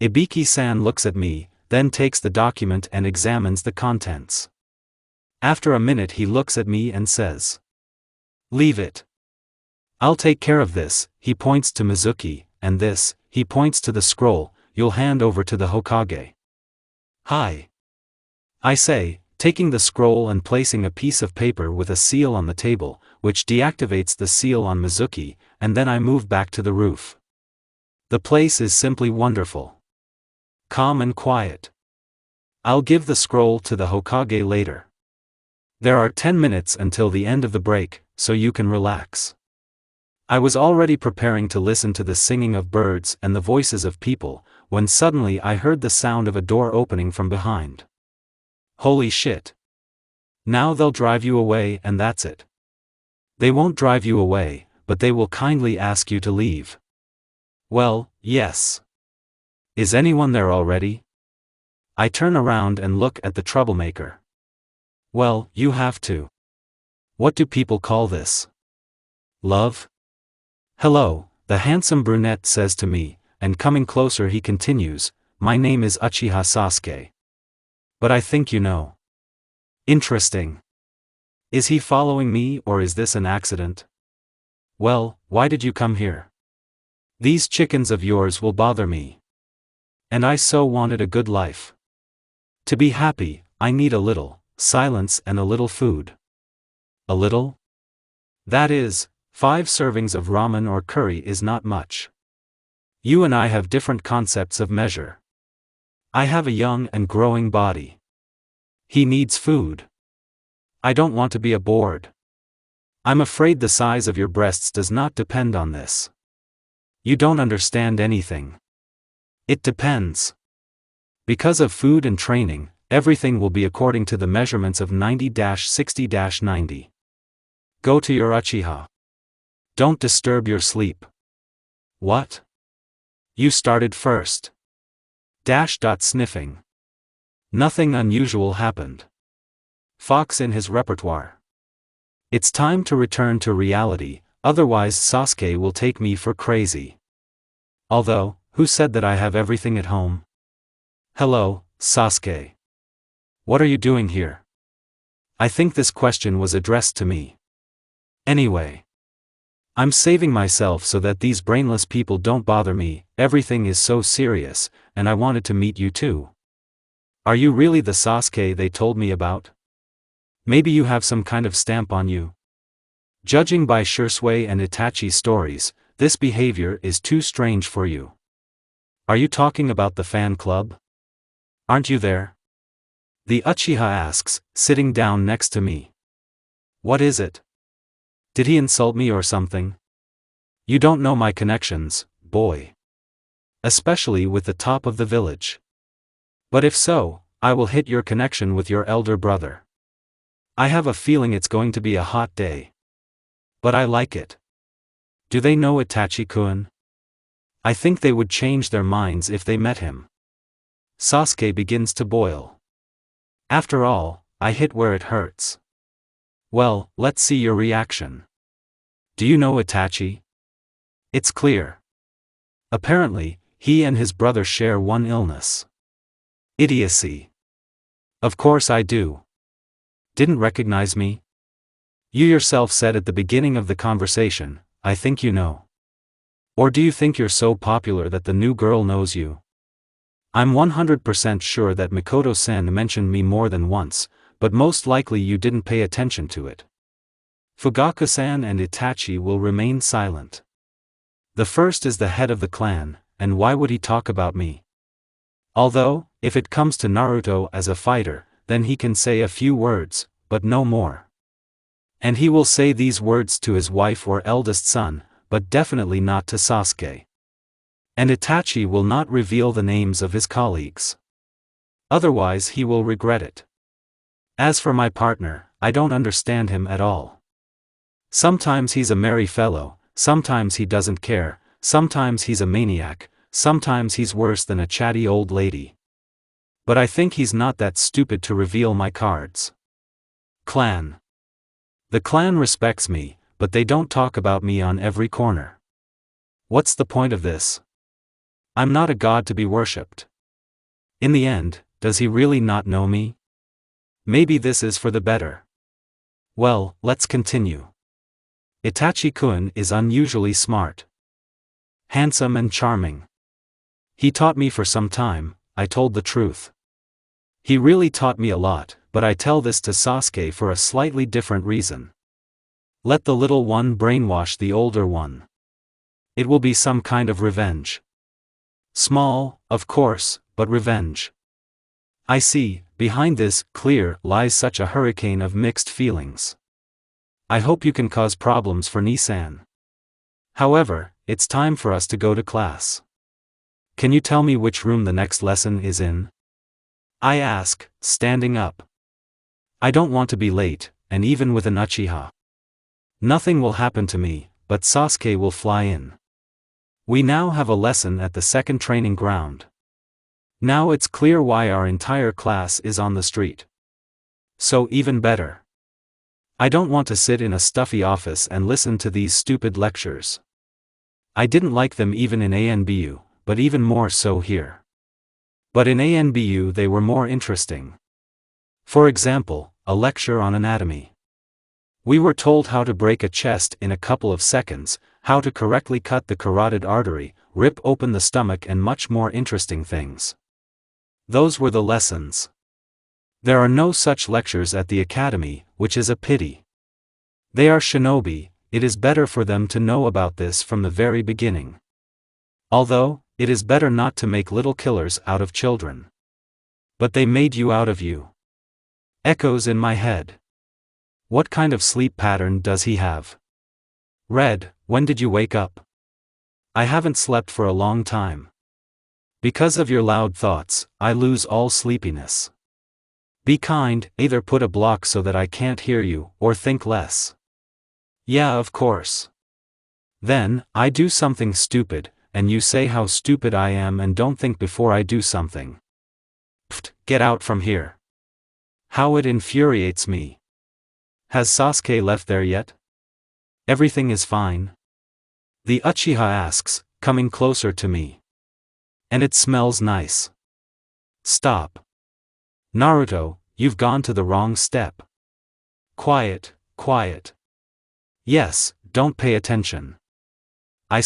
Ibiki-san looks at me, then takes the document and examines the contents. After a minute he looks at me and says, "Leave it. I'll take care of this," he points to Mizuki, and this, he points to the scroll, "you'll hand over to the Hokage." "Hi," I say, taking the scroll and placing a piece of paper with a seal on the table, which deactivates the seal on Mizuki, and then I move back to the roof. The place is simply wonderful. Calm and quiet. I'll give the scroll to the Hokage later. There are 10 minutes until the end of the break, so you can relax. I was already preparing to listen to the singing of birds and the voices of people, when suddenly I heard the sound of a door opening from behind. Holy shit. Now they'll drive you away and that's it. They won't drive you away, but they will kindly ask you to leave. Well, yes. Is anyone there already? I turn around and look at the troublemaker. Well, you have to. What do people call this? Love? Hello, the handsome brunette says to me, and coming closer he continues, "My name is Uchiha Sasuke. But I think you know." Interesting. Is he following me or is this an accident? Well, why did you come here? These chickens of yours will bother me. And I so wanted a good life. To be happy, I need a little silence and a little food. A little? That is, 5 servings of ramen or curry is not much. You and I have different concepts of measure. I have a young and growing body. He needs food. I don't want to be a board. I'm afraid the size of your breasts does not depend on this. You don't understand anything. It depends. Because of food and training, everything will be according to the measurements of 90-60-90. Go to your Uchiha. Don't disturb your sleep. What? You started first. Sniffing. Nothing unusual happened. Fox in his repertoire. It's time to return to reality, otherwise Sasuke will take me for crazy. Although, who said that I have everything at home? Hello, Sasuke. What are you doing here? I think this question was addressed to me. Anyway. I'm saving myself so that these brainless people don't bother me, everything is so serious, and I wanted to meet you too. Are you really the Sasuke they told me about? Maybe you have some kind of stamp on you? Judging by Shursui and Itachi's stories, this behavior is too strange for you. Are you talking about the fan club? Aren't you there? The Uchiha asks, sitting down next to me. What is it? Did he insult me or something? You don't know my connections, boy. Especially with the top of the village. But if so, I will hit your connection with your elder brother. I have a feeling it's going to be a hot day. But I like it. Do they know Itachi-kun? I think they would change their minds if they met him. Sasuke begins to boil. After all, I hit where it hurts. Well, let's see your reaction. Do you know Itachi? It's clear. Apparently, he and his brother share one illness. Idiocy. Of course I do. Didn't recognize me? You yourself said at the beginning of the conversation, I think you know. Or do you think you're so popular that the new girl knows you? I'm 100% sure that Mikoto-sen mentioned me more than once, but most likely you didn't pay attention to it. Fugaku-san and Itachi will remain silent. The first is the head of the clan, and why would he talk about me? Although, if it comes to Naruto as a fighter, then he can say a few words, but no more. And he will say these words to his wife or eldest son, but definitely not to Sasuke. And Itachi will not reveal the names of his colleagues. Otherwise he will regret it. As for my partner, I don't understand him at all. Sometimes he's a merry fellow, sometimes he doesn't care, sometimes he's a maniac, sometimes he's worse than a chatty old lady. But I think he's not that stupid to reveal my cards. Clan. The clan respects me, but they don't talk about me on every corner. What's the point of this? I'm not a god to be worshipped. In the end, does he really not know me? Maybe this is for the better. Well, let's continue. Itachi-kun is unusually smart, handsome and charming. He taught me for some time, I told the truth. He really taught me a lot, but I tell this to Sasuke for a slightly different reason. Let the little one brainwash the older one. It will be some kind of revenge. Small, of course, but revenge. I see, behind this, clear, lies such a hurricane of mixed feelings. I hope you can cause problems for Nissan. However, it's time for us to go to class. Can you tell me which room the next lesson is in? I ask, standing up. I don't want to be late, and even with an Uchiha. Nothing will happen to me, but Sasuke will fly in. We now have a lesson at the second training ground. Now it's clear why our entire class is on the street. So even better. I don't want to sit in a stuffy office and listen to these stupid lectures. I didn't like them even in ANBU, but even more so here. But in ANBU they were more interesting. For example, a lecture on anatomy. We were told how to break a chest in a couple of seconds, how to correctly cut the carotid artery, rip open the stomach, and much more interesting things. Those were the lessons. There are no such lectures at the academy, which is a pity. They are shinobi, it is better for them to know about this from the very beginning. Although, it is better not to make little killers out of children. But they made you out of you. Echoes in my head. What kind of sleep pattern does he have? Red, when did you wake up? I haven't slept for a long time. Because of your loud thoughts, I lose all sleepiness. Be kind, either put a block so that I can't hear you, or think less. Yeah, of course. Then, I do something stupid, and you say how stupid I am and don't think before I do something. Pfft, get out from here. How it infuriates me. Has Sasuke left there yet? Everything is fine. The Uchiha asks, coming closer to me. And it smells nice. Stop. Naruto, you've gone to the wrong step. Quiet, quiet. Yes, don't pay attention. I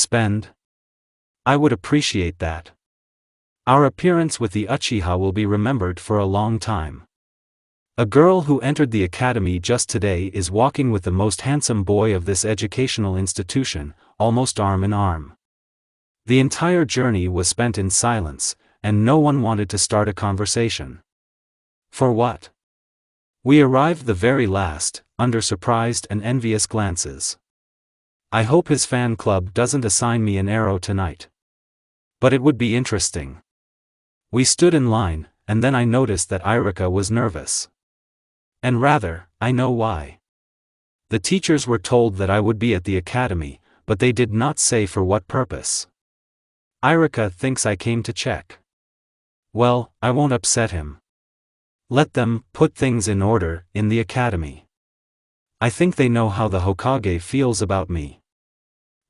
would appreciate that. Our appearance with the Uchiha will be remembered for a long time. A girl who entered the academy just today is walking with the most handsome boy of this educational institution, almost arm in arm. The entire journey was spent in silence, and no one wanted to start a conversation. For what? We arrived the very last, under surprised and envious glances. I hope his fan club doesn't assign me an arrow tonight. But it would be interesting. We stood in line, and then I noticed that Irika was nervous. And rather, I know why. The teachers were told that I would be at the academy, but they did not say for what purpose. Irika thinks I came to check. Well, I won't upset him. Let them put things in order in the academy. I think they know how the Hokage feels about me.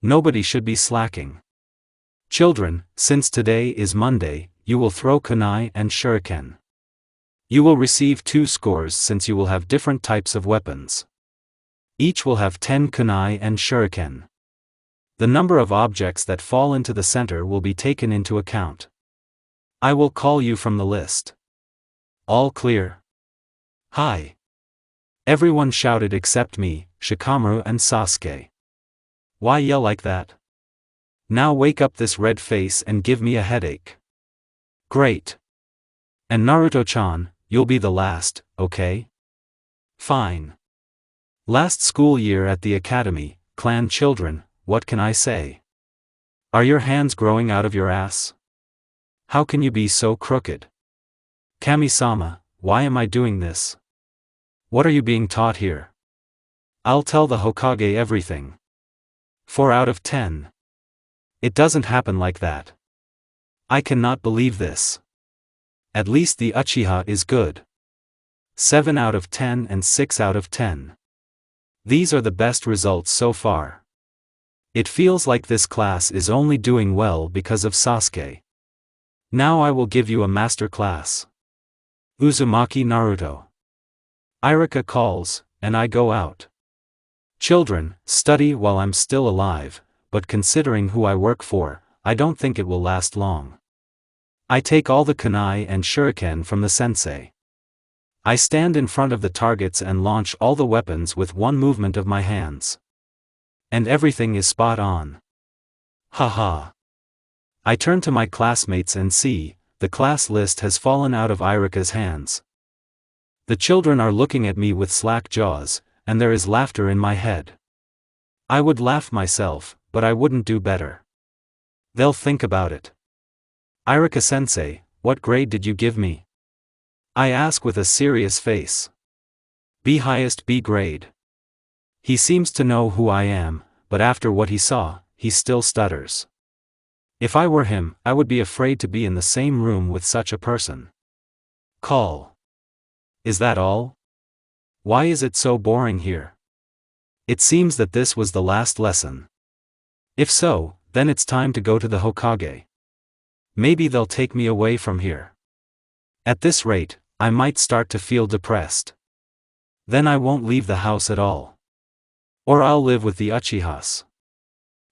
Nobody should be slacking. Children, since today is Monday, you will throw kunai and shuriken. You will receive 2 scores since you will have different types of weapons. Each will have 10 kunai and shuriken. The number of objects that fall into the center will be taken into account. I will call you from the list. All clear? Hi. Everyone shouted except me, Shikamaru and Sasuke. Why yell like that? Now wake up this red face and give me a headache. Great. And Naruto-chan, you'll be the last, okay? Fine. Last school year at the academy, clan children, what can I say? Are your hands growing out of your ass? How can you be so crooked? Kami-sama, why am I doing this? What are you being taught here? I'll tell the Hokage everything. 4 out of 10. It doesn't happen like that. I cannot believe this. At least the Uchiha is good. 7 out of 10 and 6 out of 10. These are the best results so far. It feels like this class is only doing well because of Sasuke. Now I will give you a master class. Uzumaki Naruto. Irika calls, and I go out. Children, study while I'm still alive, but considering who I work for, I don't think it will last long. I take all the kunai and shuriken from the sensei. I stand in front of the targets and launch all the weapons with one movement of my hands. And everything is spot on. Haha. I turn to my classmates and see, the class list has fallen out of Irika's hands. The children are looking at me with slack jaws, and there is laughter in my head. I would laugh myself, but I wouldn't do better. They'll think about it. Irika-sensei, what grade did you give me? I ask with a serious face. B, highest B grade. He seems to know who I am, but after what he saw, he still stutters. If I were him, I would be afraid to be in the same room with such a person. Call. Is that all? Why is it so boring here? It seems that this was the last lesson. If so, then it's time to go to the Hokage. Maybe they'll take me away from here. At this rate, I might start to feel depressed. Then I won't leave the house at all. Or I'll live with the Uchihas.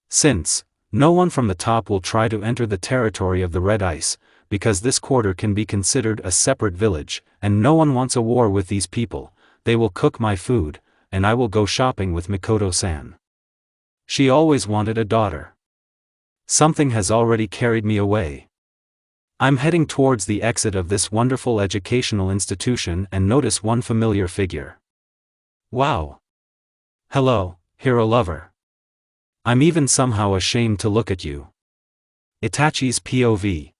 Since no one from the top will try to enter the territory of the Red Ice, because this quarter can be considered a separate village, and no one wants a war with these people, they will cook my food, and I will go shopping with Mikoto-san. She always wanted a daughter. Something has already carried me away. I'm heading towards the exit of this wonderful educational institution and notice one familiar figure. Wow! Hello, hero lover. I'm even somehow ashamed to look at you. Itachi's POV.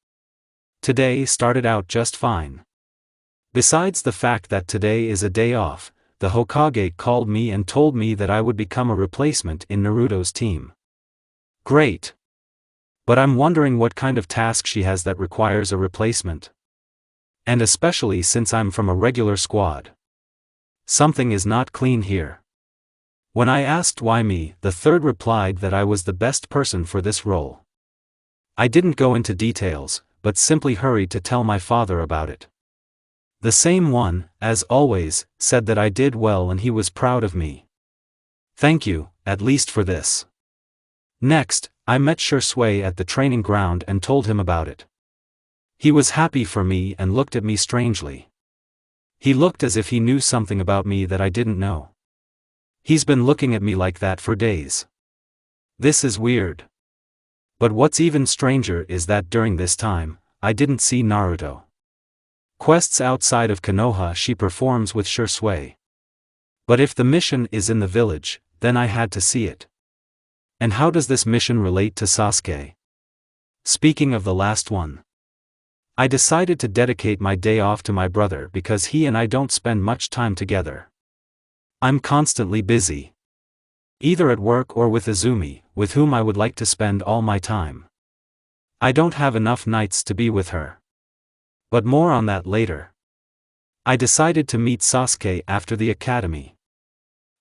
Today started out just fine. Besides the fact that today is a day off, the Hokage called me and told me that I would become a replacement in Naruto's team. Great! But I'm wondering what kind of task she has that requires a replacement. And especially since I'm from a regular squad. Something is not clean here. When I asked why me, the third replied that I was the best person for this role. I didn't go into details, but simply hurried to tell my father about it. The same one, as always, said that I did well and he was proud of me. Thank you, at least for this. Next, I met Shursui at the training ground and told him about it. He was happy for me and looked at me strangely. He looked as if he knew something about me that I didn't know. He's been looking at me like that for days. This is weird. But what's even stranger is that during this time, I didn't see Naruto. Quests outside of Konoha she performs with Shursui. But if the mission is in the village, then I had to see it. And how does this mission relate to Sasuke? Speaking of the last one, I decided to dedicate my day off to my brother because he and I don't spend much time together. I'm constantly busy. Either at work or with Izumi, with whom I would like to spend all my time. I don't have enough nights to be with her. But more on that later. I decided to meet Sasuke after the academy.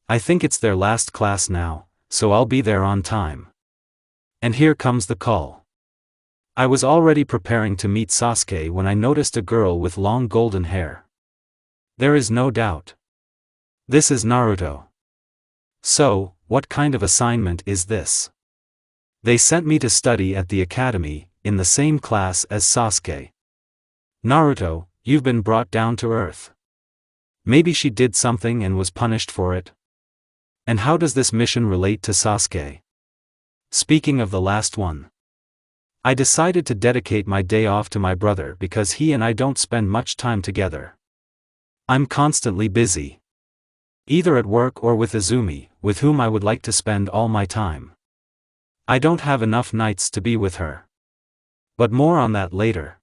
I think it's their last class now, so I'll be there on time. And here comes the call. I was already preparing to meet Sasuke when I noticed a girl with long golden hair. There is no doubt. This is Naruto. So, what kind of assignment is this? They sent me to study at the academy, in the same class as Sasuke. Naruto, you've been brought down to earth. Maybe she did something and was punished for it. And how does this mission relate to Sasuke? Speaking of the last one, I decided to dedicate my day off to my brother because he and I don't spend much time together. I'm constantly busy. Either at work or with Izumi, with whom I would like to spend all my time. I don't have enough nights to be with her. But more on that later.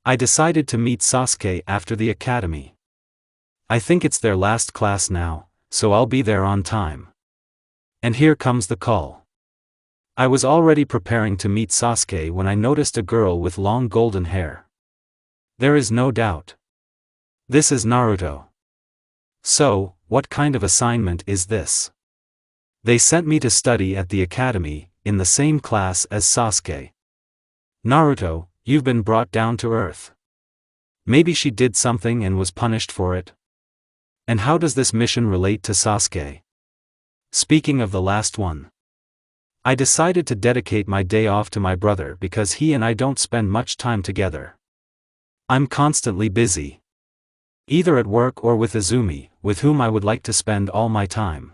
I decided to meet Sasuke after the academy. I think it's their last class now, so I'll be there on time. And here comes the call. I was already preparing to meet Sasuke when I noticed a girl with long golden hair. There is no doubt. This is Naruto. So, what kind of assignment is this? They sent me to study at the academy, in the same class as Sasuke. Naruto, you've been brought down to earth. Maybe she did something and was punished for it. And how does this mission relate to Sasuke? Speaking of the last one, I decided to dedicate my day off to my brother because he and I don't spend much time together. I'm constantly busy, either at work or with Izumi, with whom I would like to spend all my time.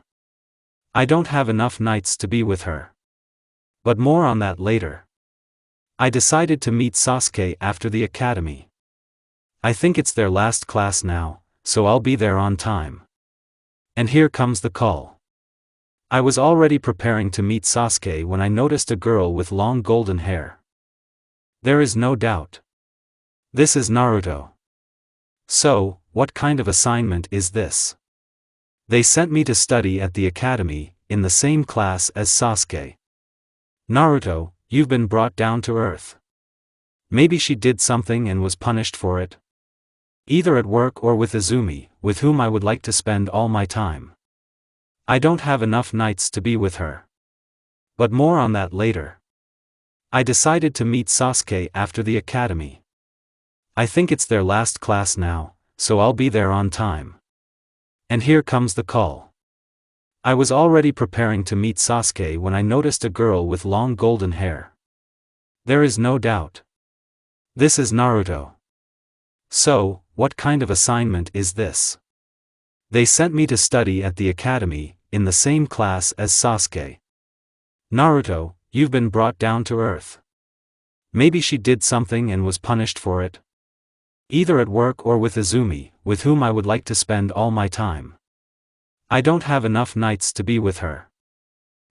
I don't have enough nights to be with her. But more on that later. I decided to meet Sasuke after the academy. I think it's their last class now, so I'll be there on time. And here comes the call. I was already preparing to meet Sasuke when I noticed a girl with long golden hair. There is no doubt. This is Naruto. So, what kind of assignment is this? They sent me to study at the academy, in the same class as Sasuke. Naruto, you've been brought down to earth. Maybe she did something and was punished for it. Either at work or with Izumi, with whom I would like to spend all my time. I don't have enough nights to be with her. But more on that later. I decided to meet Sasuke after the academy. I think it's their last class now, so I'll be there on time. And here comes the call. I was already preparing to meet Sasuke when I noticed a girl with long golden hair. There is no doubt. This is Naruto. So, what kind of assignment is this? They sent me to study at the academy, in the same class as Sasuke. Naruto, you've been brought down to earth. Maybe she did something and was punished for it. Either at work or with Izumi, with whom I would like to spend all my time. I don't have enough nights to be with her.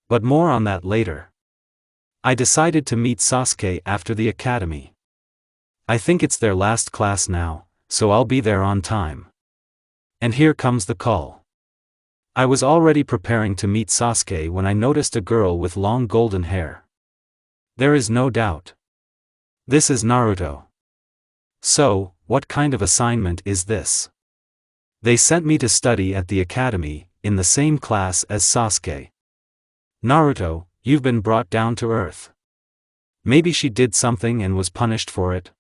But more on that later. I decided to meet Sasuke after the academy. I think it's their last class now, so I'll be there on time. And here comes the call. I was already preparing to meet Sasuke when I noticed a girl with long golden hair. There is no doubt. This is Naruto. So, what kind of assignment is this? They sent me to study at the academy, in the same class as Sasuke. Naruto, you've been brought down to earth. Maybe she did something and was punished for it.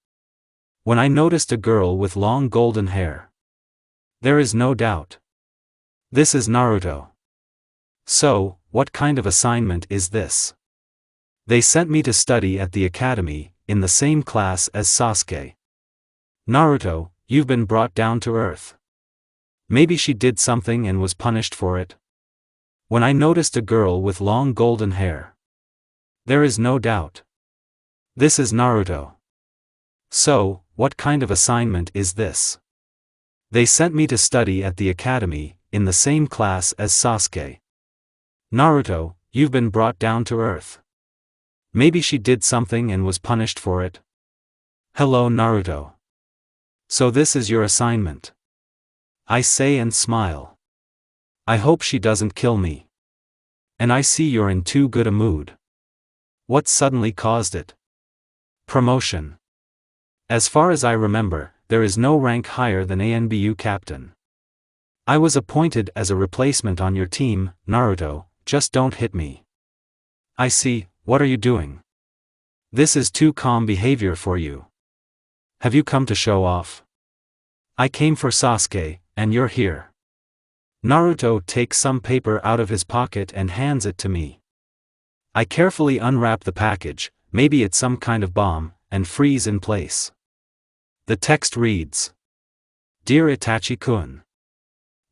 When I noticed a girl with long golden hair. There is no doubt. This is Naruto. So, what kind of assignment is this? They sent me to study at the academy, in the same class as Sasuke. Naruto, you've been brought down to earth. Maybe she did something and was punished for it. When I noticed a girl with long golden hair. There is no doubt. This is Naruto. So, what kind of assignment is this? They sent me to study at the academy, in the same class as Sasuke. Naruto, you've been brought down to earth. Maybe she did something and was punished for it. Hello Naruto. So this is your assignment. I say and smile. I hope she doesn't kill me. And I see you're in too good a mood. What suddenly caused it? Promotion. As far as I remember, there is no rank higher than ANBU captain. I was appointed as a replacement on your team, Naruto, just don't hit me. I see, what are you doing? This is too calm behavior for you. Have you come to show off? I came for Sasuke, and you're here. Naruto takes some paper out of his pocket and hands it to me. I carefully unwrap the package, maybe it's some kind of bomb, and freeze in place. The text reads, Dear Itachi-kun.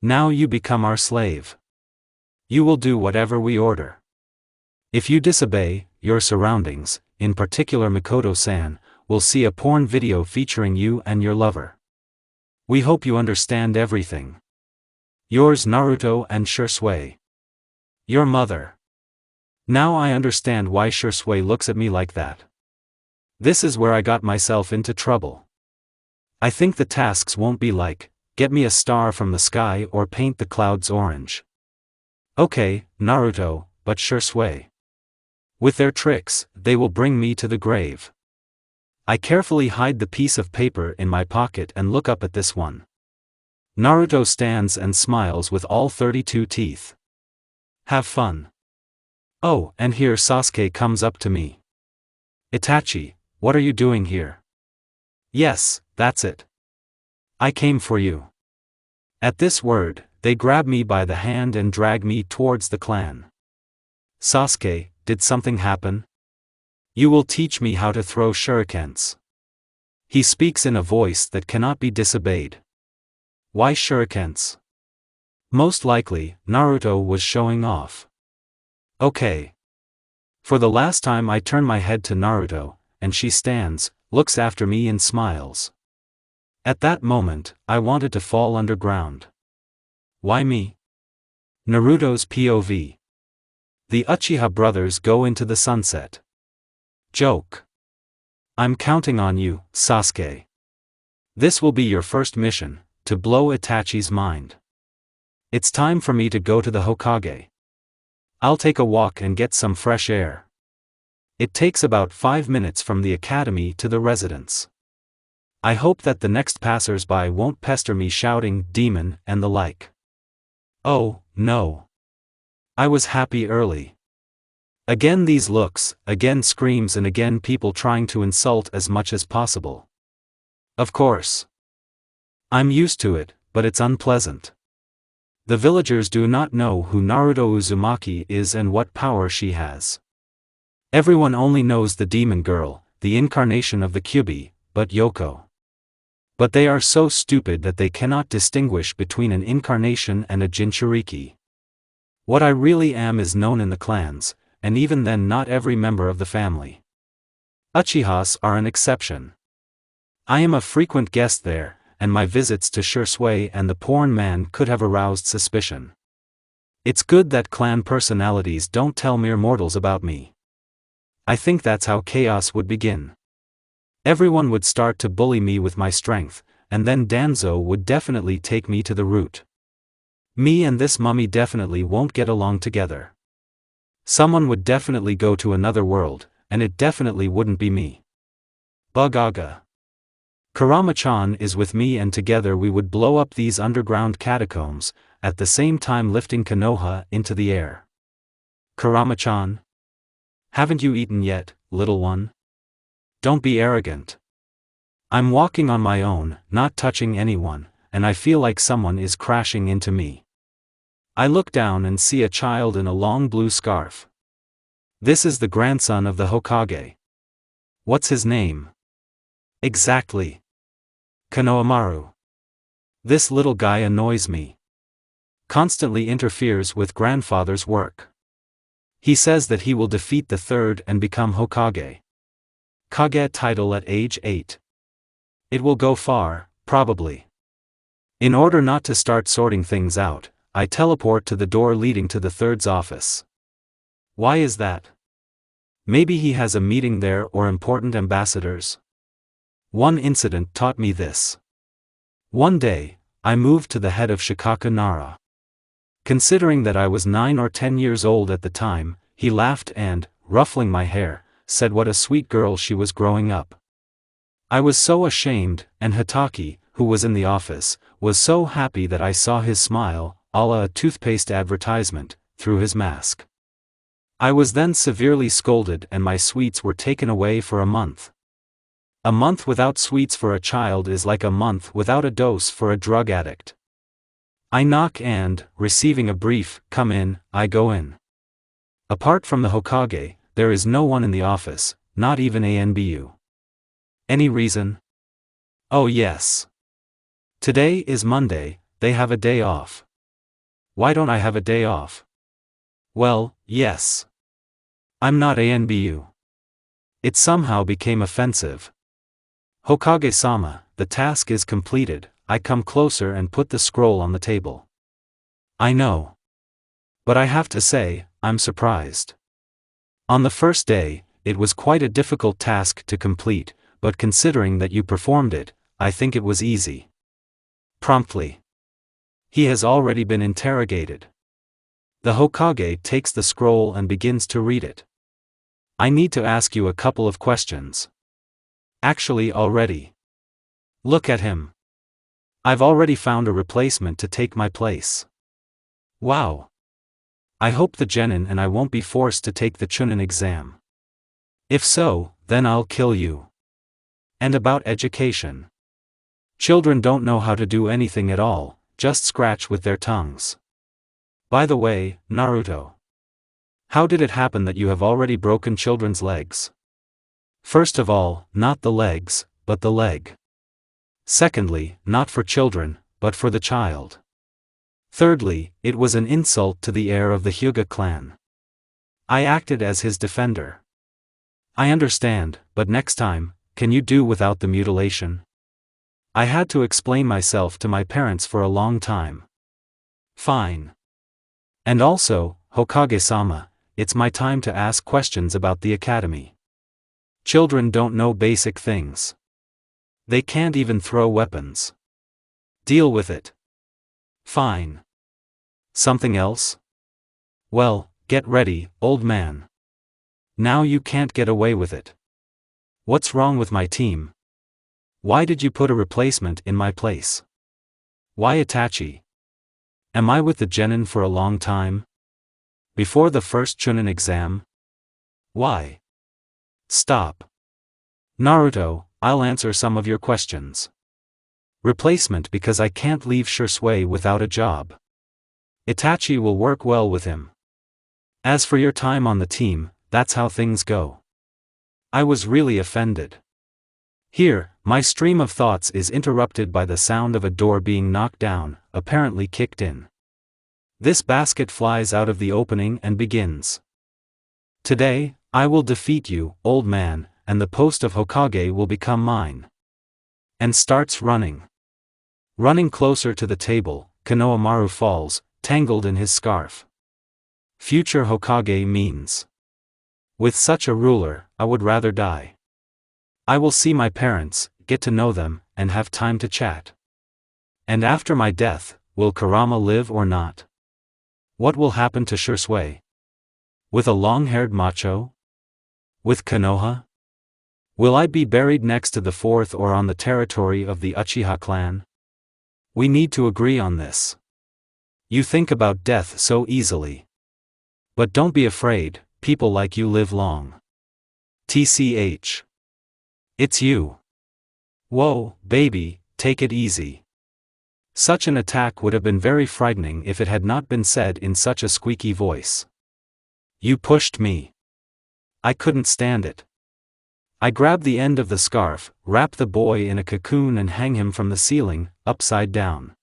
Now you become our slave. You will do whatever we order. If you disobey, your surroundings, in particular Mikoto-san, will see a porn video featuring you and your lover. We hope you understand everything. Yours Naruto and Shisui. Your mother. Now I understand why Shisui looks at me like that. This is where I got myself into trouble. I think the tasks won't be like, get me a star from the sky or paint the clouds orange. Okay, Naruto, but Shisui. With their tricks, they will bring me to the grave. I carefully hide the piece of paper in my pocket and look up at this one. Naruto stands and smiles with all 32 teeth. Have fun. Oh, and here Sasuke comes up to me. Itachi, what are you doing here? Yes, that's it. I came for you. At this word, they grab me by the hand and drag me towards the clan. Sasuke, did something happen? You will teach me how to throw shurikens. He speaks in a voice that cannot be disobeyed. Why shurikens? Most likely, Naruto was showing off. Okay. For the last time I turn my head to Naruto, and she stands, looks after me and smiles. At that moment, I wanted to fall underground. Why me? Naruto's POV. The Uchiha brothers go into the sunset. Joke. I'm counting on you, Sasuke. This will be your first mission, to blow Itachi's mind. It's time for me to go to the Hokage. I'll take a walk and get some fresh air. It takes about 5 minutes from the academy to the residence. I hope that the next passers-by won't pester me shouting demon and the like. Oh, no. I was happy early. Again these looks, again screams and again people trying to insult as much as possible. Of course. I'm used to it, but it's unpleasant. The villagers do not know who Naruto Uzumaki is and what power she has. Everyone only knows the demon girl, the incarnation of the Kyuubi, but Yoko. But they are so stupid that they cannot distinguish between an incarnation and a Jinchuriki. What I really am is known in the clans, and even then not every member of the family. Uchihas are an exception. I am a frequent guest there, and my visits to Shursui and the porn man could have aroused suspicion. It's good that clan personalities don't tell mere mortals about me. I think that's how chaos would begin. Everyone would start to bully me with my strength, and then Danzo would definitely take me to the root. Me and this mummy definitely won't get along together. Someone would definitely go to another world, and it definitely wouldn't be me. Bug-aga. Kurama-chan is with me and together we would blow up these underground catacombs, at the same time lifting Konoha into the air. Kurama-chan? Haven't you eaten yet, little one? Don't be arrogant. I'm walking on my own, not touching anyone, and I feel like someone is crashing into me. I look down and see a child in a long blue scarf. This is the grandson of the Hokage. What's his name? Exactly. Konohamaru. This little guy annoys me. Constantly interferes with grandfather's work. He says that he will defeat the third and become Hokage. Kage title at age 8. It will go far, probably. In order not to start sorting things out, I teleport to the door leading to the third's office. Why is that? Maybe he has a meeting there or important ambassadors? One incident taught me this. One day, I moved to the head of Shikaku Nara. Considering that I was 9 or 10 years old at the time, he laughed and, ruffling my hair, said what a sweet girl she was growing up. I was so ashamed, and Hitaki, who was in the office, was so happy that I saw his smile, a la a toothpaste advertisement, through his mask. I was then severely scolded and my sweets were taken away for a month. A month without sweets for a child is like a month without a dose for a drug addict. I knock and, receiving a brief, come in, I go in. Apart from the Hokage, there is no one in the office, not even ANBU. Any reason? Oh yes. Today is Monday, they have a day off. Why don't I have a day off? Well, yes. I'm not ANBU. It somehow became offensive. Hokage-sama, the task is completed. I come closer and put the scroll on the table. I know. But I have to say, I'm surprised. On the first day, it was quite a difficult task to complete, but considering that you performed it, I think it was easy. Promptly. He has already been interrogated. The Hokage takes the scroll and begins to read it. I need to ask you a couple of questions. Actually already. Look at him. I've already found a replacement to take my place. Wow. I hope the Genin and I won't be forced to take the Chunin exam. If so, then I'll kill you. And about education. Children don't know how to do anything at all, just scratch with their tongues. By the way, Naruto, how did it happen that you have already broken children's legs? First of all, not the legs, but the leg. Secondly, not for children, but for the child. Thirdly, it was an insult to the heir of the Hyuga clan. I acted as his defender. I understand, but next time, can you do without the mutilation? I had to explain myself to my parents for a long time. Fine. And also, Hokage-sama, it's my time to ask questions about the academy. Children don't know basic things. They can't even throw weapons. Deal with it. Fine. Something else? Well, get ready, old man. Now you can't get away with it. What's wrong with my team? Why did you put a replacement in my place? Why Itachi? Am I with the genin for a long time? Before the first Chunin exam? Why? Stop. Naruto, I'll answer some of your questions. Replacement because I can't leave Shisui without a job. Itachi will work well with him. As for your time on the team, that's how things go. I was really offended. Here, my stream of thoughts is interrupted by the sound of a door being knocked down, apparently kicked in. This basket flies out of the opening and begins. Today, I will defeat you, old man, and the post of Hokage will become mine. And starts running. Running closer to the table, Konohamaru falls, tangled in his scarf. Future Hokage means. With such a ruler, I would rather die. I will see my parents, get to know them, and have time to chat. And after my death, will Kurama live or not? What will happen to Shisui? With a long-haired macho? With Konoha? Will I be buried next to the fourth or on the territory of the Uchiha clan? We need to agree on this. You think about death so easily. But don't be afraid, people like you live long. TCH. It's you. Whoa, baby, take it easy. Such an attack would have been very frightening if it had not been said in such a squeaky voice. You pushed me. I couldn't stand it. I grabbed the end of the scarf, wrap the boy in a cocoon and hang him from the ceiling, upside down.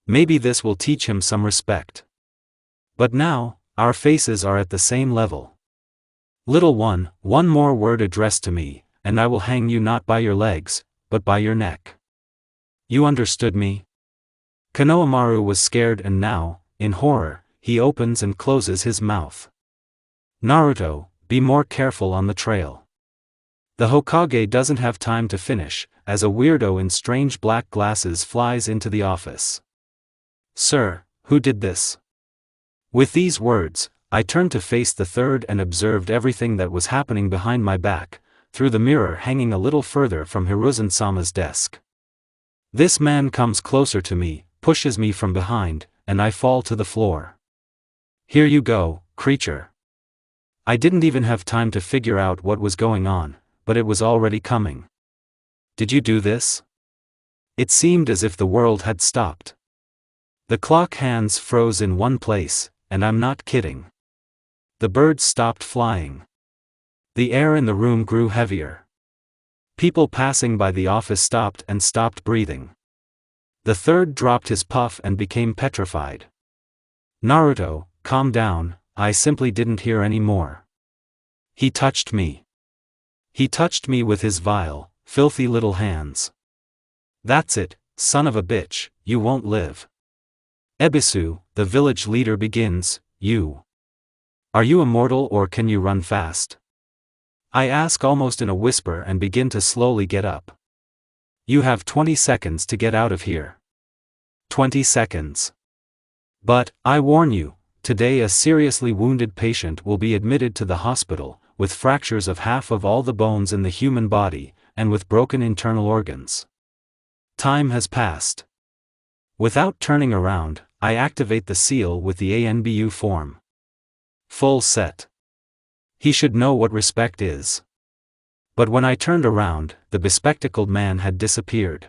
Maybe this will teach him some respect. But now, our faces are at the same level. Little one more word addressed to me, and I will hang you not by your legs, but by your neck. You understood me? Konohamaru was scared and now, in horror, he opens and closes his mouth. Naruto, be more careful on the trail. The Hokage doesn't have time to finish, as a weirdo in strange black glasses flies into the office. Sir, who did this? With these words, I turned to face the third and observed everything that was happening behind my back, through the mirror hanging a little further from Hiruzen-sama's desk. This man comes closer to me, pushes me from behind, and I fall to the floor. Here you go, creature. I didn't even have time to figure out what was going on, but it was already coming. Did you do this? It seemed as if the world had stopped. The clock hands froze in one place, and I'm not kidding. The birds stopped flying. The air in the room grew heavier. People passing by the office stopped and stopped breathing. The third dropped his puff and became petrified. Naruto, calm down, I simply didn't hear any more. He touched me. He touched me with his vile, filthy little hands. That's it, son of a bitch, you won't live. Ebisu, the village leader begins, you. Are you immortal or can you run fast? I ask almost in a whisper and begin to slowly get up. You have 20 seconds to get out of here. 20 seconds. But, I warn you, today a seriously wounded patient will be admitted to the hospital, with fractures of half of all the bones in the human body, and with broken internal organs. Time has passed. Without turning around, I activate the seal with the ANBU form. Full set. He should know what respect is. But when I turned around, the bespectacled man had disappeared.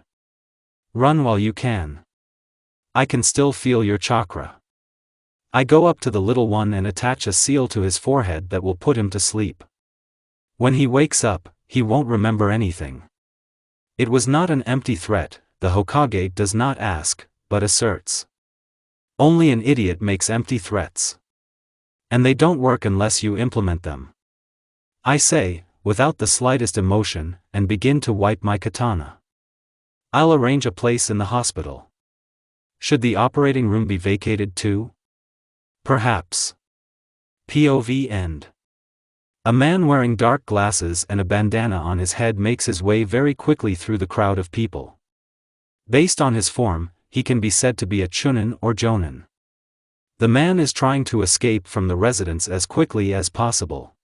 Run while you can. I can still feel your chakra. I go up to the little one and attach a seal to his forehead that will put him to sleep. When he wakes up, he won't remember anything. It was not an empty threat, the Hokage does not ask, but asserts. Only an idiot makes empty threats. And they don't work unless you implement them. I say, without the slightest emotion, and begin to wipe my katana. I'll arrange a place in the hospital. Should the operating room be vacated too? Perhaps. POV end. A man wearing dark glasses and a bandana on his head makes his way very quickly through the crowd of people. Based on his form, he can be said to be a Chunin or Jonin. The man is trying to escape from the residence as quickly as possible.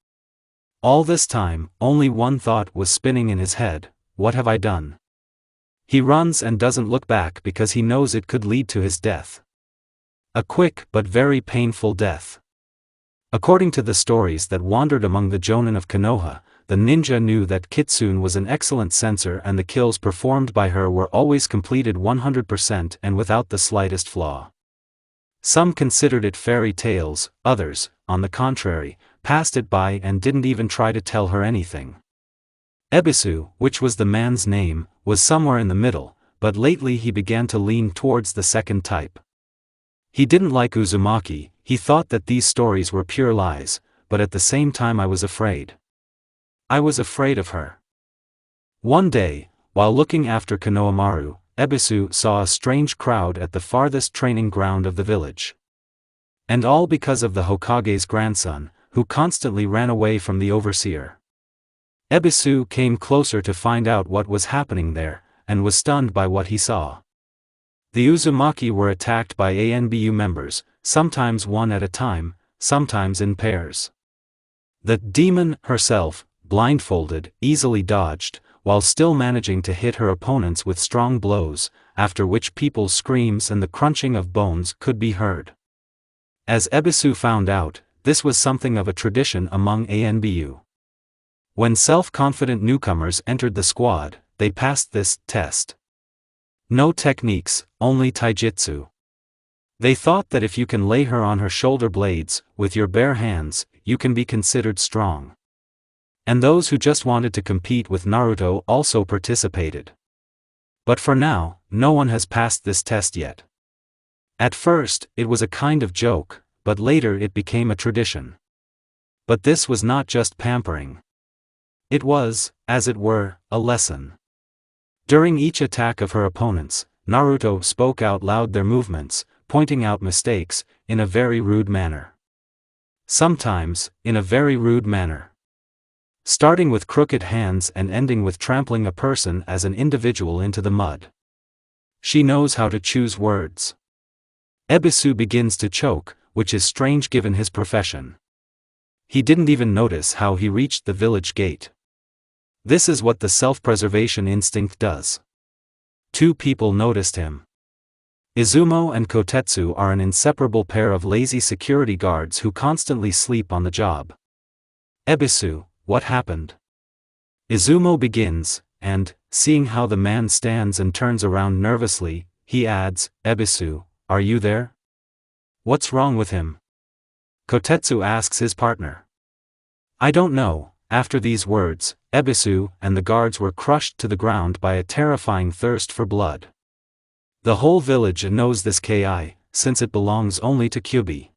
All this time, only one thought was spinning in his head: what have I done? He runs and doesn't look back because he knows it could lead to his death. A quick but very painful death. According to the stories that wandered among the Jonin of Konoha, the ninja knew that Kitsune was an excellent censor and the kills performed by her were always completed 100% and without the slightest flaw. Some considered it fairy tales, others, on the contrary, passed it by and didn't even try to tell her anything. Ebisu, which was the man's name, was somewhere in the middle, but lately he began to lean towards the second type. He didn't like Uzumaki, he thought that these stories were pure lies, but at the same time I was afraid. I was afraid of her. One day, while looking after Konohamaru, Ebisu saw a strange crowd at the farthest training ground of the village. And all because of the Hokage's grandson, who constantly ran away from the overseer. Ebisu came closer to find out what was happening there, and was stunned by what he saw. The Uzumaki were attacked by ANBU members, sometimes one at a time, sometimes in pairs. The demon herself, blindfolded, easily dodged, while still managing to hit her opponents with strong blows, after which people's screams and the crunching of bones could be heard. As Ebisu found out, this was something of a tradition among ANBU. When self-confident newcomers entered the squad, they passed this test. No techniques, only taijutsu. They thought that if you can lay her on her shoulder blades, with your bare hands, you can be considered strong. And those who just wanted to compete with Naruto also participated. But for now, no one has passed this test yet. At first, it was a kind of joke, but later it became a tradition. But this was not just pampering. It was, as it were, a lesson. During each attack of her opponents, Naruto spoke out loud their movements, pointing out mistakes, in a very rude manner. Sometimes, in a very rude manner. Starting with crooked hands and ending with trampling a person as an individual into the mud. She knows how to choose words. Ebisu begins to choke, which is strange given his profession. He didn't even notice how he reached the village gate. This is what the self-preservation instinct does. Two people noticed him. Izumo and Kotetsu are an inseparable pair of lazy security guards who constantly sleep on the job. Ebisu, what happened? Izumo begins, and, seeing how the man stands and turns around nervously, he adds, Ebisu, are you there? What's wrong with him? Kotetsu asks his partner. I don't know. After these words, Ebisu and the guards were crushed to the ground by a terrifying thirst for blood. The whole village knows this ki, since it belongs only to Kyubi.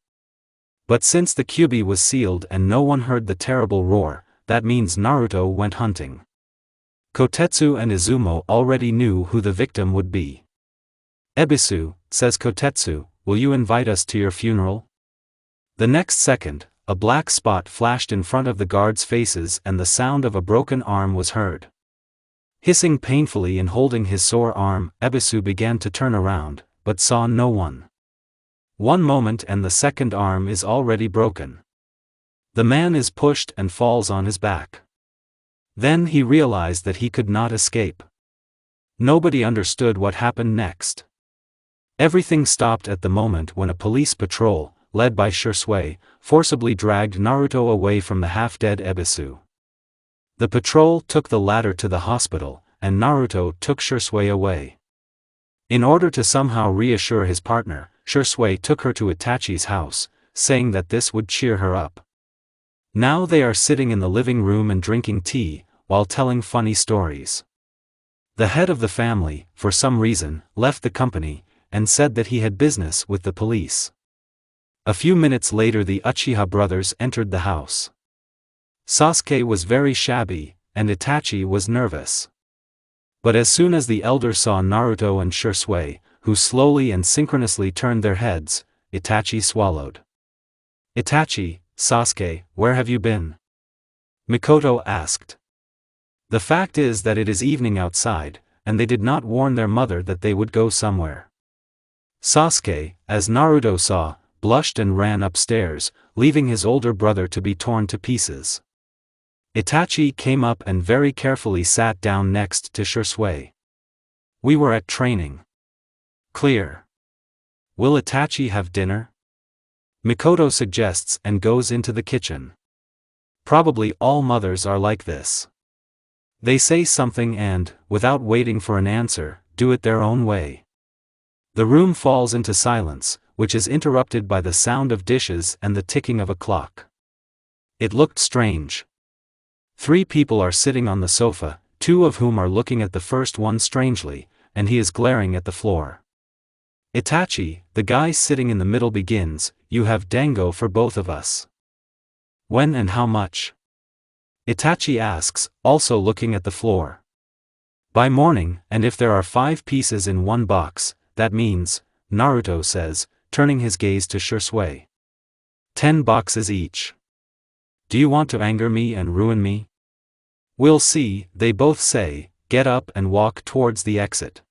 But since the Kyubi was sealed and no one heard the terrible roar, that means Naruto went hunting. Kotetsu and Izumo already knew who the victim would be. Ebisu, says Kotetsu, will you invite us to your funeral? The next second, a black spot flashed in front of the guards' faces and the sound of a broken arm was heard. Hissing painfully and holding his sore arm, Ebisu began to turn around, but saw no one. One moment and the second arm is already broken. The man is pushed and falls on his back. Then he realized that he could not escape. Nobody understood what happened next. Everything stopped at the moment when a police patrol, led by Shisui, forcibly dragged Naruto away from the half-dead Ebisu. The patrol took the latter to the hospital, and Naruto took Shisui away. In order to somehow reassure his partner, Sasuke took her to Itachi's house, saying that this would cheer her up. Now they are sitting in the living room and drinking tea, while telling funny stories. The head of the family, for some reason, left the company, and said that he had business with the police. A few minutes later the Uchiha brothers entered the house. Sasuke was very shabby, and Itachi was nervous. But as soon as the elder saw Naruto and Sasuke, who slowly and synchronously turned their heads, Itachi swallowed. "Itachi, Sasuke, where have you been?" Mikoto asked. The fact is that it is evening outside, and they did not warn their mother that they would go somewhere. Sasuke, as Naruto saw, blushed and ran upstairs, leaving his older brother to be torn to pieces. Itachi came up and very carefully sat down next to Sasuke. "We were at training." "Clear. Will Itachi have dinner?" Mikoto suggests and goes into the kitchen. Probably all mothers are like this. They say something and, without waiting for an answer, do it their own way. The room falls into silence, which is interrupted by the sound of dishes and the ticking of a clock. It looked strange. 3 people are sitting on the sofa, 2 of whom are looking at the first one strangely, and he is glaring at the floor. Itachi, the guy sitting in the middle, begins, "You have dango for both of us." "When and how much?" Itachi asks, also looking at the floor. "By morning, and if there are 5 pieces in one box, that means," Naruto says, turning his gaze to Sasuke. 10 boxes each. "Do you want to anger me and ruin me?" "We'll see," they both say, get up and walk towards the exit.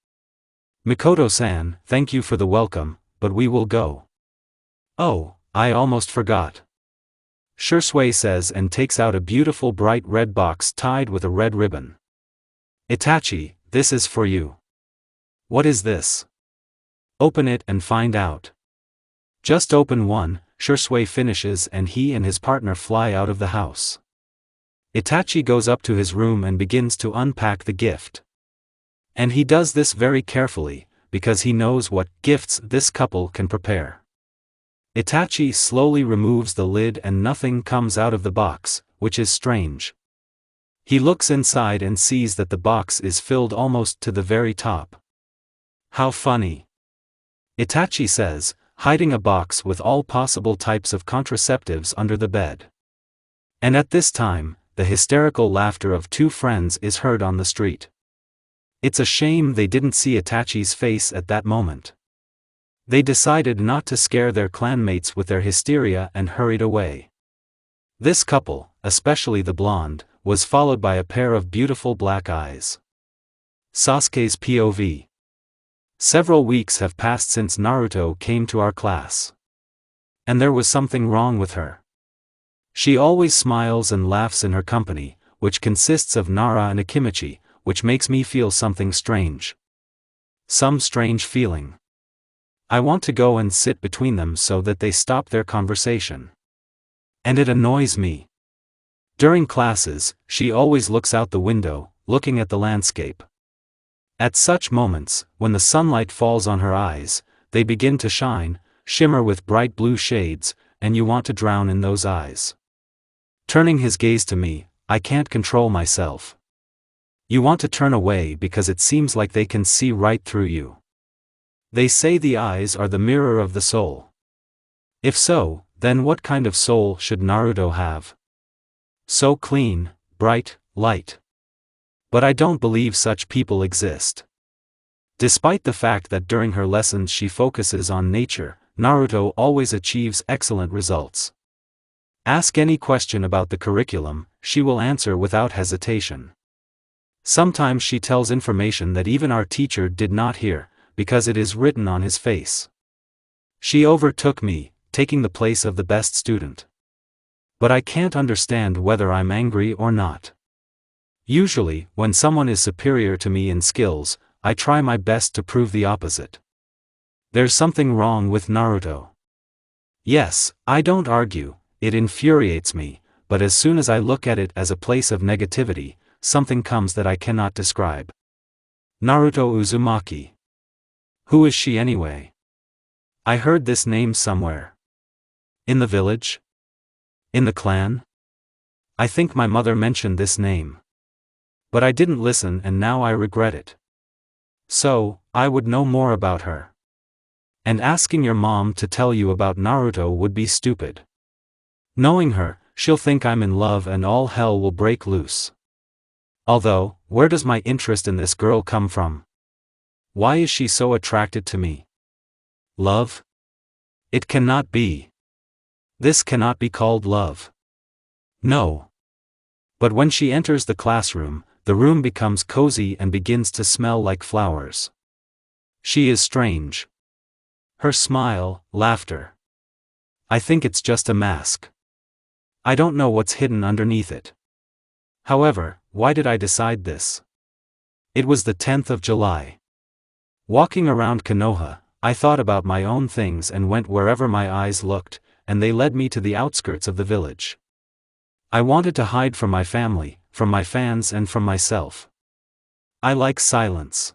"Mikoto-san, thank you for the welcome, but we will go." "Oh, I almost forgot." Sasuke says and takes out a beautiful bright red box tied with a red ribbon. "Itachi, this is for you." "What is this?" "Open it and find out." "Just open one," Sasuke finishes, and he and his partner fly out of the house. Itachi goes up to his room and begins to unpack the gift. And he does this very carefully, because he knows what gifts this couple can prepare. Itachi slowly removes the lid and nothing comes out of the box, which is strange. He looks inside and sees that the box is filled almost to the very top. "How funny," Itachi says, hiding a box with all possible types of contraceptives under the bed. And at this time, the hysterical laughter of 2 friends is heard on the street. It's a shame they didn't see Itachi's face at that moment. They decided not to scare their clanmates with their hysteria and hurried away. This couple, especially the blonde, was followed by a pair of beautiful black eyes. Sasuke's POV. Several weeks have passed since Naruto came to our class. And there was something wrong with her. She always smiles and laughs in her company, which consists of Nara and Akimichi, which makes me feel something strange. Some strange feeling. I want to go and sit between them so that they stop their conversation. And it annoys me. During classes, she always looks out the window, looking at the landscape. At such moments, when the sunlight falls on her eyes, they begin to shine, shimmer with bright blue shades, and you want to drown in those eyes. Turning his gaze to me, I can't control myself. You want to turn away because it seems like they can see right through you. They say the eyes are the mirror of the soul. If so, then what kind of soul should Naruto have? So clean, bright, light. But I don't believe such people exist. Despite the fact that during her lessons she focuses on nature, Naruto always achieves excellent results. Ask any question about the curriculum, she will answer without hesitation. Sometimes she tells information that even our teacher did not hear, because it is written on his face. She overtook me, taking the place of the best student. But I can't understand whether I'm angry or not. Usually, when someone is superior to me in skills, I try my best to prove the opposite. There's something wrong with Naruto. Yes, I don't argue, it infuriates me, but as soon as I look at it as a place of negativity, something comes that I cannot describe. Naruto Uzumaki. Who is she anyway? I heard this name somewhere. In the village? In the clan? I think my mother mentioned this name. But I didn't listen and now I regret it. So, I would know more about her. And asking your mom to tell you about Naruto would be stupid. Knowing her, she'll think I'm in love and all hell will break loose. Although, where does my interest in this girl come from? Why is she so attracted to me? Love? It cannot be. This cannot be called love. No. But when she enters the classroom, the room becomes cozy and begins to smell like flowers. She is strange. Her smile, laughter. I think it's just a mask. I don't know what's hidden underneath it. However, why did I decide this? It was the 10th of July. Walking around Konoha, I thought about my own things and went wherever my eyes looked, and they led me to the outskirts of the village. I wanted to hide from my family, from my fans and from myself. I like silence.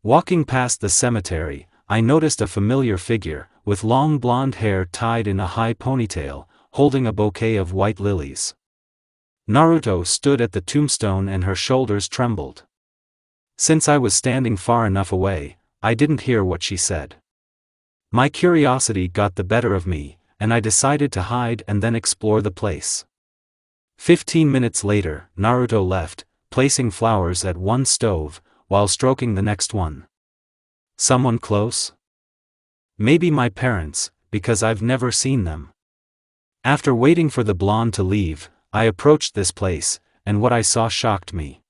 Walking past the cemetery, I noticed a familiar figure, with long blonde hair tied in a high ponytail, holding a bouquet of white lilies. Naruto stood at the tombstone and her shoulders trembled. Since I was standing far enough away, I didn't hear what she said. My curiosity got the better of me, and I decided to hide and then explore the place. 15 minutes later, Naruto left, placing flowers at one stove, while stroking the next one. Someone close? Maybe my parents, because I've never seen them. After waiting for the blonde to leave, I approached this place, and what I saw shocked me.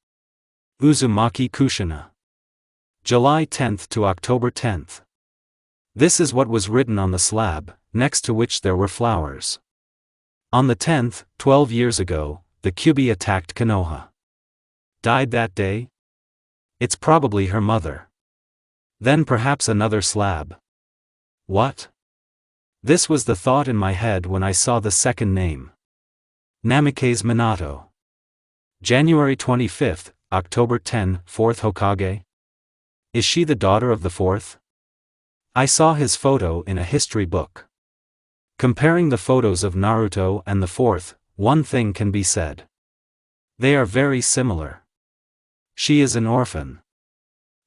Uzumaki Kushina. July 10th to October 10th. This is what was written on the slab, next to which there were flowers. On the 10th, 12 years ago, the Kyuubi attacked Konoha. Died that day? It's probably her mother. Then perhaps another slab. What? This was the thought in my head when I saw the second name. Namikaze Minato. January 25th, October 10, 4th Hokage? Is she the daughter of the fourth? I saw his photo in a history book. Comparing the photos of Naruto and the fourth, one thing can be said. They are very similar. She is an orphan.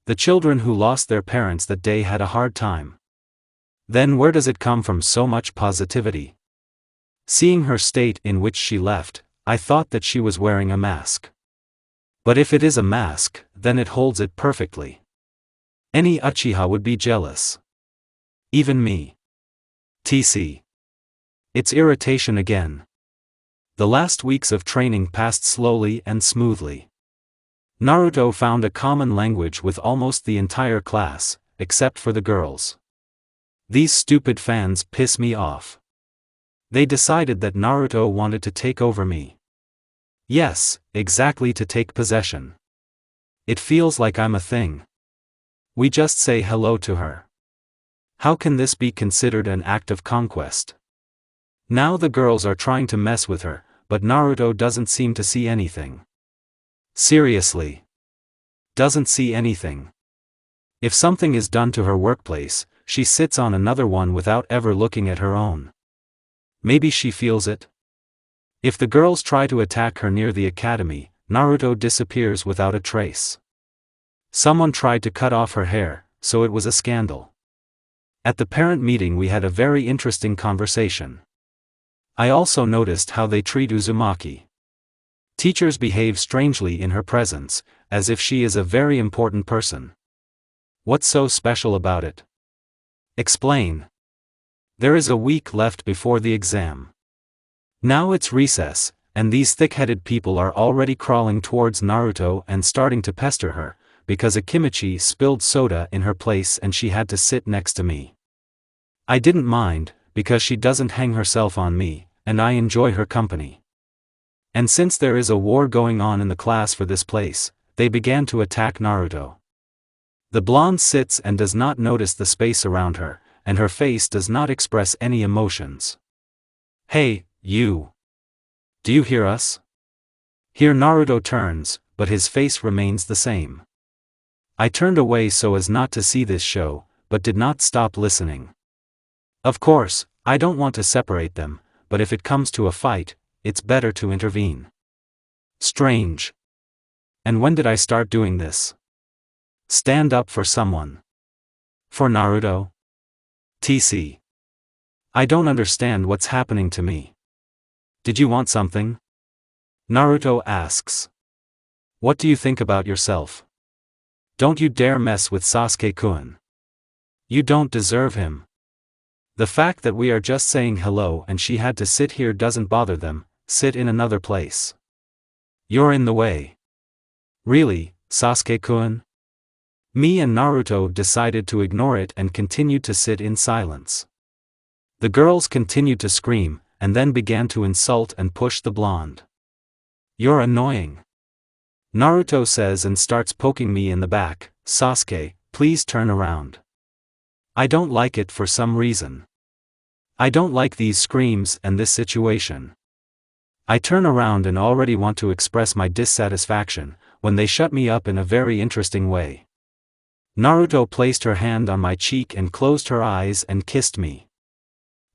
The children who lost their parents that day had a hard time. Then where does it come from so much positivity? Seeing her state in which she left, I thought that she was wearing a mask. But if it is a mask, then it holds it perfectly. Any Uchiha would be jealous. Even me. TC. It's irritation again. The last weeks of training passed slowly and smoothly. Naruto found a common language with almost the entire class, except for the girls. These stupid fans piss me off. They decided that Naruto wanted to take over me. Yes, exactly, to take possession. It feels like I'm a thing. We just say hello to her. How can this be considered an act of conquest? Now the girls are trying to mess with her, but Naruto doesn't seem to see anything. Seriously. Doesn't see anything. If something is done to her workplace, she sits on another one without ever looking at her own. Maybe she feels it? If the girls try to attack her near the academy, Naruto disappears without a trace. Someone tried to cut off her hair, so it was a scandal. At the parent meeting we had a very interesting conversation. I also noticed how they treat Uzumaki. Teachers behave strangely in her presence, as if she is a very important person. What's so special about it? Explain. There is a week left before the exam. Now it's recess, and these thick-headed people are already crawling towards Naruto and starting to pester her, because Akimichi spilled soda in her place and she had to sit next to me. I didn't mind, because she doesn't hang herself on me, and I enjoy her company. And since there is a war going on in the class for this place, they began to attack Naruto. The blonde sits and does not notice the space around her, and her face does not express any emotions. Hey, you! Do you hear us? Here Naruto turns, but his face remains the same. I turned away so as not to see this show, but did not stop listening. Of course, I don't want to separate them, but if it comes to a fight, it's better to intervene. Strange. And when did I start doing this? Stand up for someone. For Naruto? TC. I don't understand what's happening to me. Did you want something? Naruto asks. What do you think about yourself? Don't you dare mess with Sasuke-kun. You don't deserve him. The fact that we are just saying hello and she had to sit here doesn't bother them. Sit in another place. You're in the way. Really, Sasuke-kun? Me and Naruto decided to ignore it and continued to sit in silence. The girls continued to scream, and then began to insult and push the blonde. You're annoying. Naruto says and starts poking me in the back. Sasuke, please turn around. I don't like it for some reason. I don't like these screams and this situation. I turn around and already want to express my dissatisfaction, when they shut me up in a very interesting way. Naruto placed her hand on my cheek and closed her eyes and kissed me.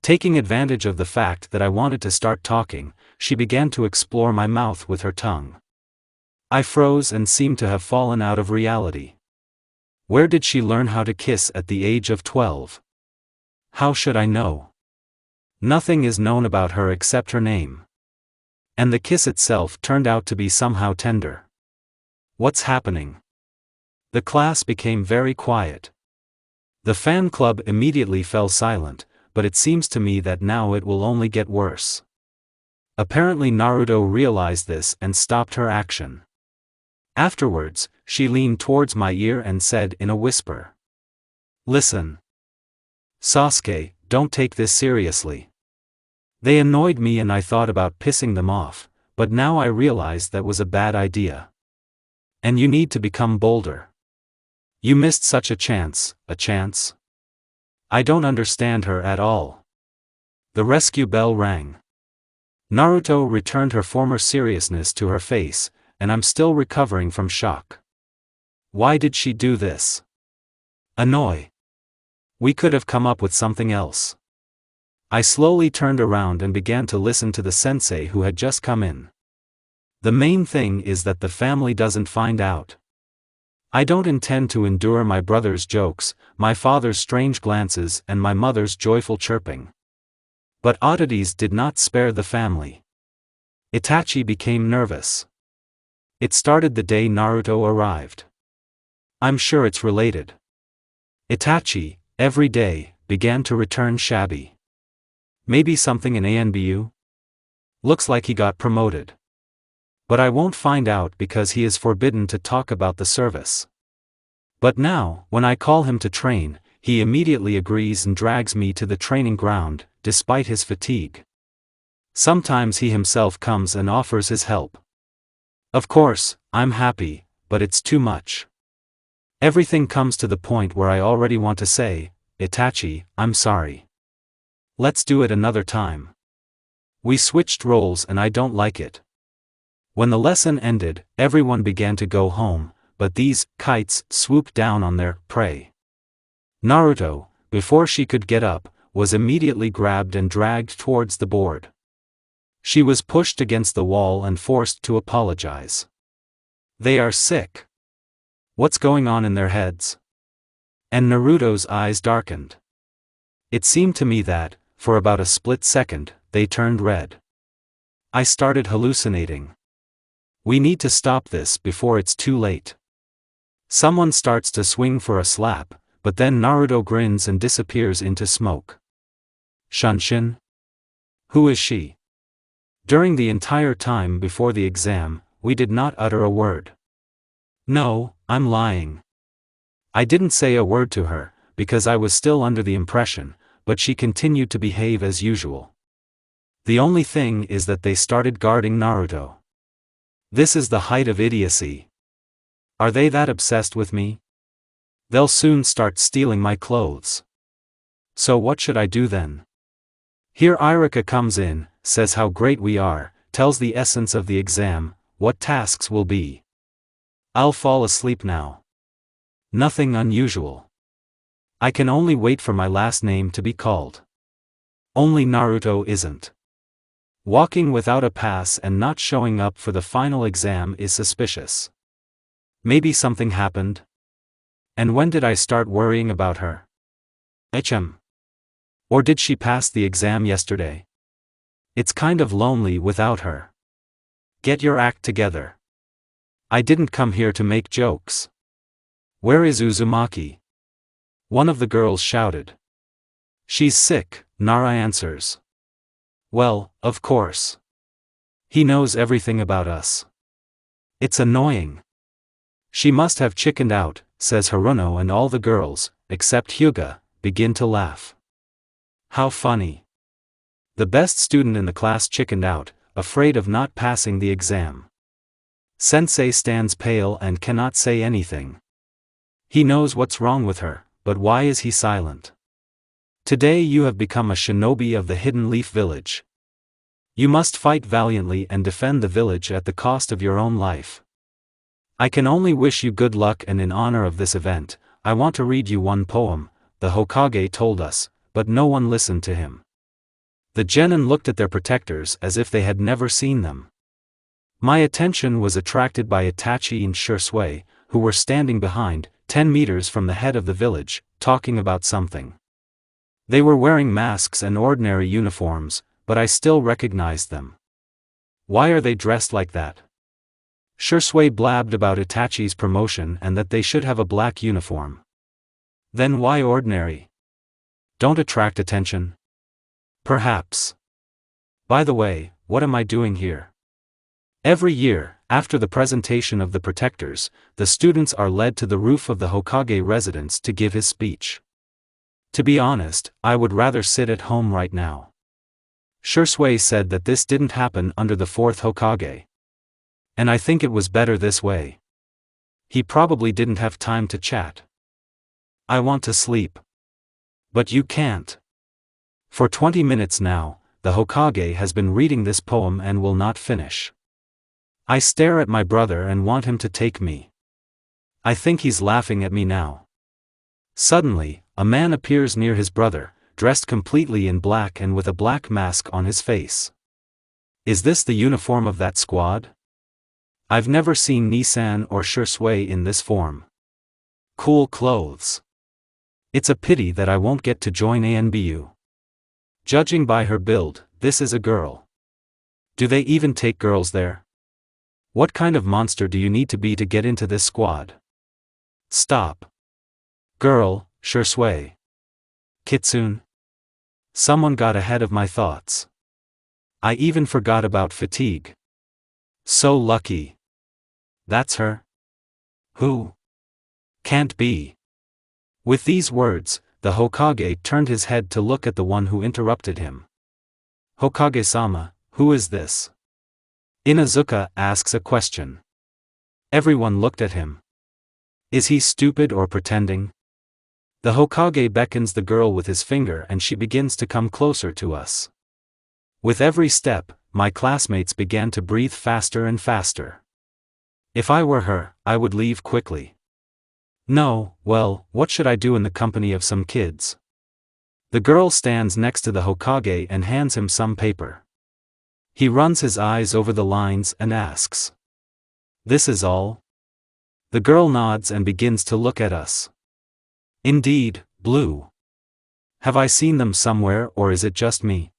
Taking advantage of the fact that I wanted to start talking, she began to explore my mouth with her tongue. I froze and seemed to have fallen out of reality. Where did she learn how to kiss at the age of 12? How should I know? Nothing is known about her except her name. And the kiss itself turned out to be somehow tender. What's happening? The class became very quiet. The fan club immediately fell silent, but it seems to me that now it will only get worse. Apparently Naruto realized this and stopped her action. Afterwards, she leaned towards my ear and said in a whisper. Listen. Sasuke, don't take this seriously. They annoyed me and I thought about pissing them off, but now I realize that was a bad idea. And you need to become bolder. You missed such a chance, I don't understand her at all. The rescue bell rang. Naruto returned her former seriousness to her face, and I'm still recovering from shock. Why did she do this? Annoy. We could have come up with something else. I slowly turned around and began to listen to the sensei who had just come in. The main thing is that the family doesn't find out. I don't intend to endure my brother's jokes, my father's strange glances and my mother's joyful chirping. But oddities did not spare the family. Itachi became nervous. It started the day Naruto arrived. I'm sure it's related. Itachi, every day, began to return shabby. Maybe something in ANBU? Looks like he got promoted. But I won't find out because he is forbidden to talk about the service. But now, when I call him to train, he immediately agrees and drags me to the training ground, despite his fatigue. Sometimes he himself comes and offers his help. Of course, I'm happy, but it's too much. Everything comes to the point where I already want to say, Itachi, I'm sorry. Let's do it another time. We switched roles and I don't like it. When the lesson ended, everyone began to go home, but these kites swooped down on their prey. Naruto, before she could get up, was immediately grabbed and dragged towards the board. She was pushed against the wall and forced to apologize. They are sick. What's going on in their heads? And Naruto's eyes darkened. It seemed to me that, for about a split second, they turned red. I started hallucinating. We need to stop this before it's too late. Someone starts to swing for a slap, but then Naruto grins and disappears into smoke. Shunshin? Who is she? During the entire time before the exam, we did not utter a word. No, I'm lying. I didn't say a word to her, because I was still under the impression, but she continued to behave as usual. The only thing is that they started guarding Naruto. This is the height of idiocy. Are they that obsessed with me? They'll soon start stealing my clothes. So what should I do then? Here Iruka comes in, says how great we are, tells the essence of the exam, what tasks will be. I'll fall asleep now. Nothing unusual. I can only wait for my last name to be called. Only Naruto isn't. Walking without a pass and not showing up for the final exam is suspicious. Maybe something happened? And when did I start worrying about her? Or did she pass the exam yesterday? It's kind of lonely without her. Get your act together. I didn't come here to make jokes. Where is Uzumaki? One of the girls shouted. She's sick, Nara answers. Well, of course. He knows everything about us. It's annoying. She must have chickened out, says Haruno, and all the girls, except Hyuga, begin to laugh. How funny. The best student in the class chickened out, afraid of not passing the exam. Sensei stands pale and cannot say anything. He knows what's wrong with her, but why is he silent? Today you have become a shinobi of the Hidden Leaf Village. You must fight valiantly and defend the village at the cost of your own life. I can only wish you good luck, and in honor of this event, I want to read you one poem, the Hokage told us, but no one listened to him. The genin looked at their protectors as if they had never seen them. My attention was attracted by Itachi and Shisui, who were standing behind, 10 meters from the head of the village, talking about something. They were wearing masks and ordinary uniforms, but I still recognized them. Why are they dressed like that? Shisui blabbed about Itachi's promotion and that they should have a black uniform. Then why ordinary? Don't attract attention? Perhaps. By the way, what am I doing here? Every year, after the presentation of the protectors, the students are led to the roof of the Hokage residence to give his speech. To be honest, I would rather sit at home right now. Shisui said that this didn't happen under the 4th Hokage. And I think it was better this way. He probably didn't have time to chat. I want to sleep. But you can't. For 20 minutes now, the Hokage has been reading this poem and will not finish. I stare at my brother and want him to take me. I think he's laughing at me now. Suddenly, a man appears near his brother, dressed completely in black and with a black mask on his face. Is this the uniform of that squad? I've never seen Nissan or Shisui in this form. Cool clothes. It's a pity that I won't get to join ANBU. Judging by her build, this is a girl. Do they even take girls there? What kind of monster do you need to be to get into this squad? Stop. Girl, Shisui. Kitsune. Someone got ahead of my thoughts. I even forgot about fatigue. So lucky. That's her? Who? Can't be. With these words, the Hokage turned his head to look at the one who interrupted him. Hokage-sama, who is this? Inuzuka asks a question. Everyone looked at him. Is he stupid or pretending? The Hokage beckons the girl with his finger and she begins to come closer to us. With every step, my classmates began to breathe faster and faster. If I were her, I would leave quickly. No, well, what should I do in the company of some kids? The girl stands next to the Hokage and hands him some paper. He runs his eyes over the lines and asks. This is all? The girl nods and begins to look at us. Indeed, blue. Have I seen them somewhere, or is it just me?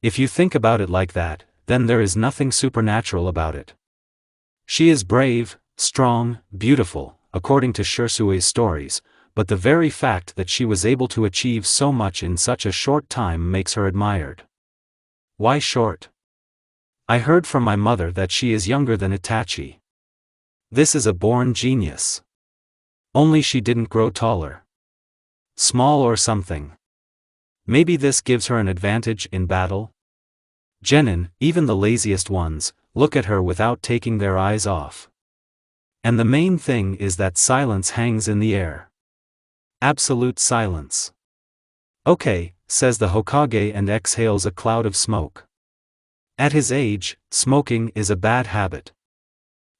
If you think about it like that, then there is nothing supernatural about it. She is brave, strong, beautiful, according to Shisui's stories, but the very fact that she was able to achieve so much in such a short time makes her admired. Why short? I heard from my mother that she is younger than Itachi. This is a born genius. Only she didn't grow taller. Small or something. Maybe this gives her an advantage in battle? Genin, even the laziest ones, look at her without taking their eyes off. And the main thing is that silence hangs in the air. Absolute silence. Okay, says the Hokage and exhales a cloud of smoke. At his age, smoking is a bad habit.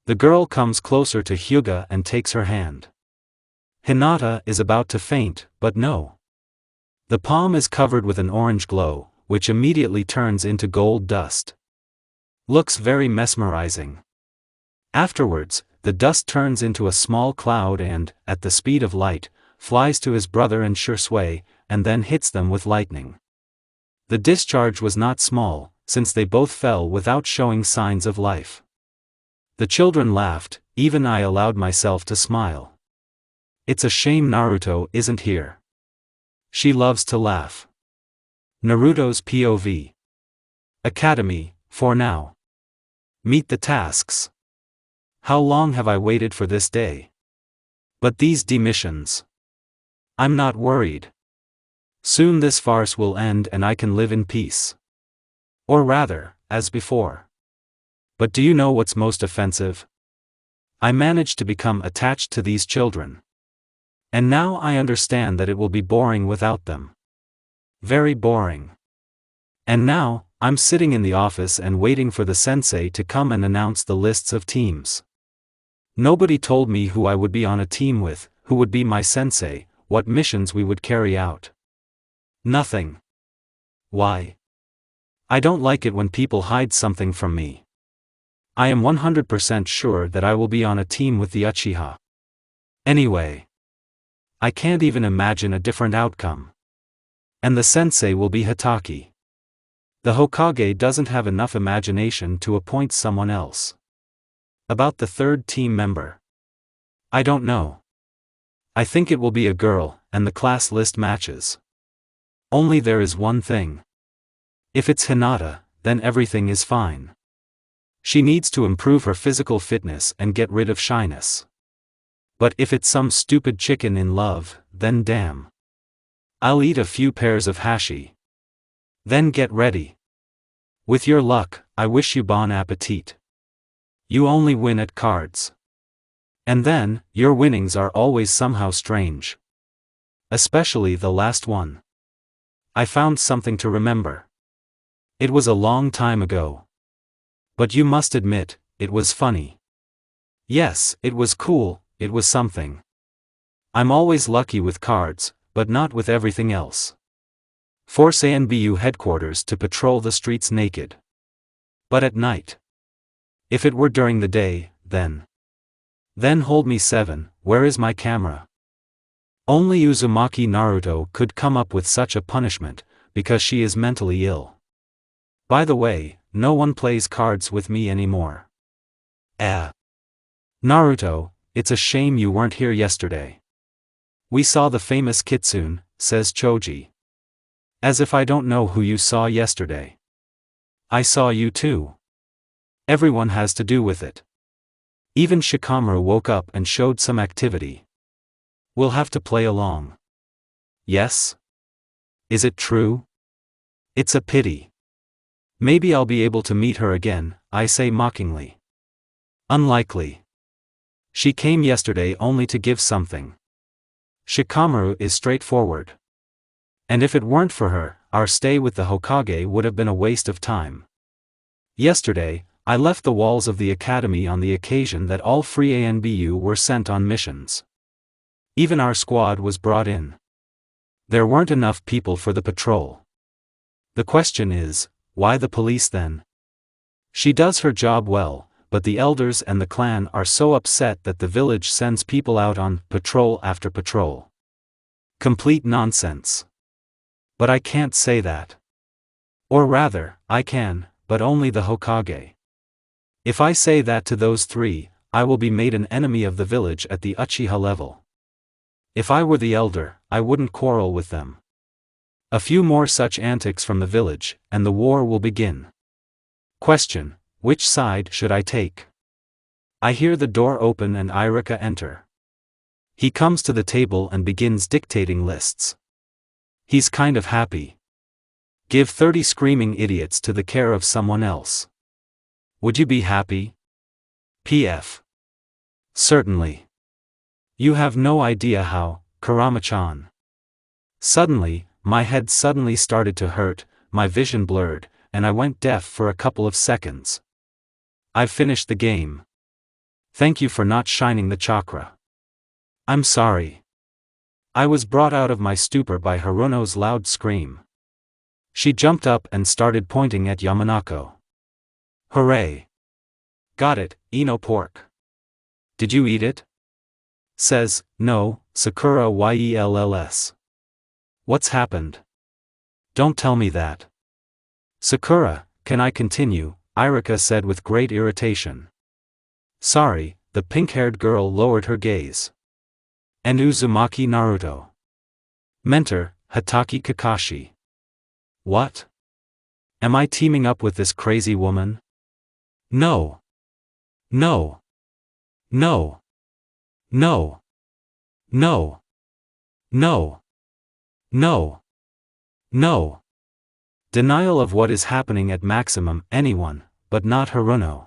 The girl comes closer to Hyuga and takes her hand. Hinata is about to faint, but no. The palm is covered with an orange glow, which immediately turns into gold dust. Looks very mesmerizing. Afterwards, the dust turns into a small cloud and, at the speed of light, flies to his brother and Shursui, and then hits them with lightning. The discharge was not small, since they both fell without showing signs of life. The children laughed, even I allowed myself to smile. It's a shame Naruto isn't here. She loves to laugh. Naruto's POV. Academy, for now. Meet the tasks. How long have I waited for this day? But these demissions. I'm not worried. Soon this farce will end and I can live in peace. Or rather, as before. But do you know what's most offensive? I managed to become attached to these children. And now I understand that it will be boring without them. Very boring. And now, I'm sitting in the office and waiting for the sensei to come and announce the lists of teams. Nobody told me who I would be on a team with, who would be my sensei, what missions we would carry out. Nothing. Why? I don't like it when people hide something from me. I am 100% sure that I will be on a team with the Uchiha. Anyway. I can't even imagine a different outcome. And the sensei will be Hitaki. The Hokage doesn't have enough imagination to appoint someone else. About the third team member. I don't know. I think it will be a girl, and the class list matches. Only there is one thing. If it's Hinata, then everything is fine. She needs to improve her physical fitness and get rid of shyness. But if it's some stupid chicken in love, then damn. I'll eat a few pairs of hashi. Then get ready. With your luck, I wish you bon appetit. You only win at cards. And then, your winnings are always somehow strange. Especially the last one. I found something to remember. It was a long time ago. But you must admit, it was funny. Yes, it was cool. It was something. I'm always lucky with cards, but not with everything else. Force ANBU headquarters to patrol the streets naked. But at night. If it were during the day, then. Then hold me 7, where is my camera? Only Uzumaki Naruto could come up with such a punishment, because she is mentally ill. By the way, no one plays cards with me anymore. Naruto, it's a shame you weren't here yesterday. We saw the famous Kitsune, says Choji. As if I don't know who you saw yesterday. I saw you too. Everyone has to do with it. Even Shikamaru woke up and showed some activity. We'll have to play along. Yes? Is it true? It's a pity. Maybe I'll be able to meet her again, I say mockingly. Unlikely. She came yesterday only to give something. Shikamaru is straightforward. And if it weren't for her, our stay with the Hokage would have been a waste of time. Yesterday, I left the walls of the academy on the occasion that all free ANBU were sent on missions. Even our squad was brought in. There weren't enough people for the patrol. The question is, why the police then? She does her job well, but the elders and the clan are so upset that the village sends people out on patrol after patrol. Complete nonsense. But I can't say that. Or rather, I can, but only the Hokage. If I say that to those three, I will be made an enemy of the village at the Uchiha level. If I were the elder, I wouldn't quarrel with them. A few more such antics from the village, and the war will begin. Question: which side should I take? I hear the door open and Irika enter. He comes to the table and begins dictating lists. He's kind of happy. Give 30 screaming idiots to the care of someone else. Would you be happy? PF. Certainly. You have no idea how, Kurama-chan. Suddenly, my head suddenly started to hurt, my vision blurred, and I went deaf for a couple of seconds. I've finished the game. Thank you for not shining the chakra. I'm sorry. I was brought out of my stupor by Haruno's loud scream. She jumped up and started pointing at Yamanako. Hooray! Got it, Ino pork. Did you eat it? Says, no, Sakura Yells. What's happened? Don't tell me that. Sakura, can I continue? Irika said with great irritation. Sorry, the pink-haired girl lowered her gaze. And Uzumaki Naruto. Mentor, Hatake Kakashi. What? Am I teaming up with this crazy woman? No. No. No. No. No. No. No. No. Denial of what is happening at maximum, anyone, but not Haruno.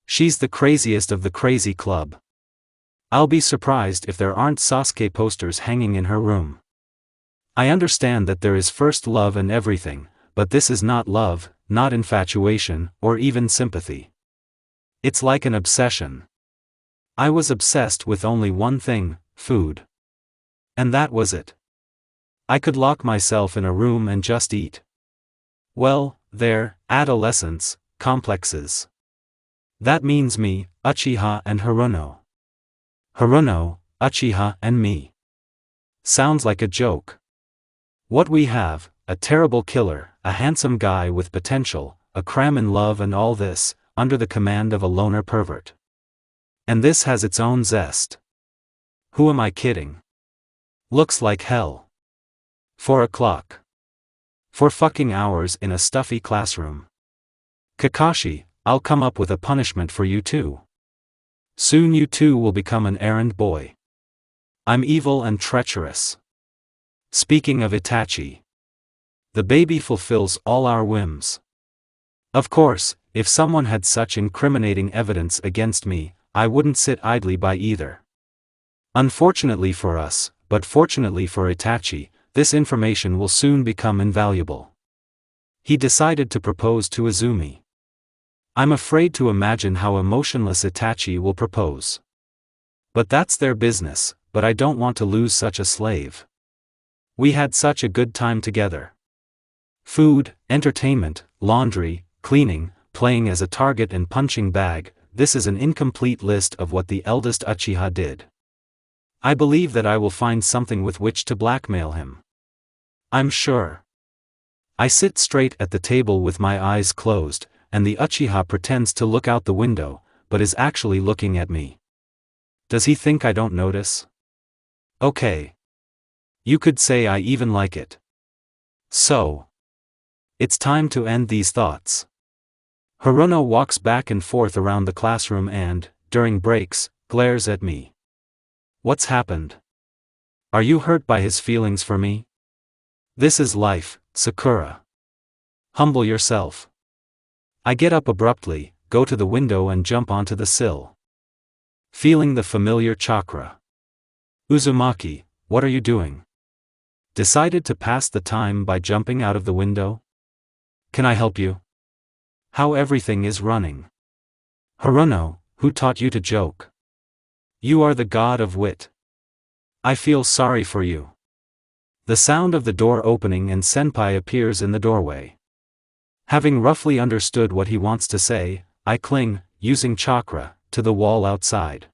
She's the craziest of the crazy club. I'll be surprised if there aren't Sasuke posters hanging in her room. I understand that there is first love and everything, but this is not love, not infatuation, or even sympathy. It's like an obsession. I was obsessed with only one thing, food. And that was it. I could lock myself in a room and just eat. Well, there, adolescence, complexes. That means me, Uchiha and Haruno. Haruno, Uchiha and me. Sounds like a joke. What we have, a terrible killer, a handsome guy with potential, a cram in love and all this, under the command of a loner pervert. And this has its own zest. Who am I kidding? Looks like hell. 4 o'clock. 4 fucking hours in a stuffy classroom. Kakashi, I'll come up with a punishment for you too. Soon you too will become an errand boy. I'm evil and treacherous. Speaking of Itachi. The baby fulfills all our whims. Of course, if someone had such incriminating evidence against me, I wouldn't sit idly by either. Unfortunately for us, but fortunately for Itachi, this information will soon become invaluable. He decided to propose to Izumi. I'm afraid to imagine how emotionless Itachi will propose. But that's their business, but I don't want to lose such a slave. We had such a good time together. Food, entertainment, laundry, cleaning, playing as a target and punching bag, this is an incomplete list of what the eldest Uchiha did. I believe that I will find something with which to blackmail him. I'm sure. I sit straight at the table with my eyes closed, and the Uchiha pretends to look out the window, but is actually looking at me. Does he think I don't notice? Okay. You could say I even like it. So. It's time to end these thoughts. Haruno walks back and forth around the classroom and, during breaks, glares at me. What's happened? Are you hurt by his feelings for me? This is life, Sakura. Humble yourself. I get up abruptly, go to the window and jump onto the sill. Feeling the familiar chakra. Uzumaki, what are you doing? Decided to pass the time by jumping out of the window? Can I help you? How everything is running. Haruno, who taught you to joke? You are the god of wit. I feel sorry for you. The sound of the door opening and Senpai appears in the doorway. Having roughly understood what he wants to say, I cling, using chakra, to the wall outside.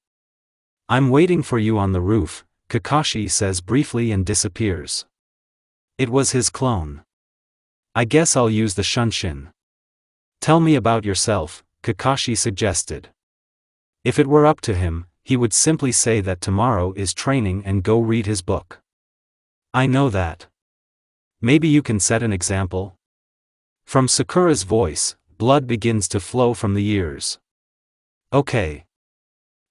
I'm waiting for you on the roof, Kakashi says briefly and disappears. It was his clone. I guess I'll use the Shunshin. Tell me about yourself, Kakashi suggested. If it were up to him, he would simply say that tomorrow is training and go read his book. I know that. Maybe you can set an example? From Sakura's voice, blood begins to flow from the ears. Okay.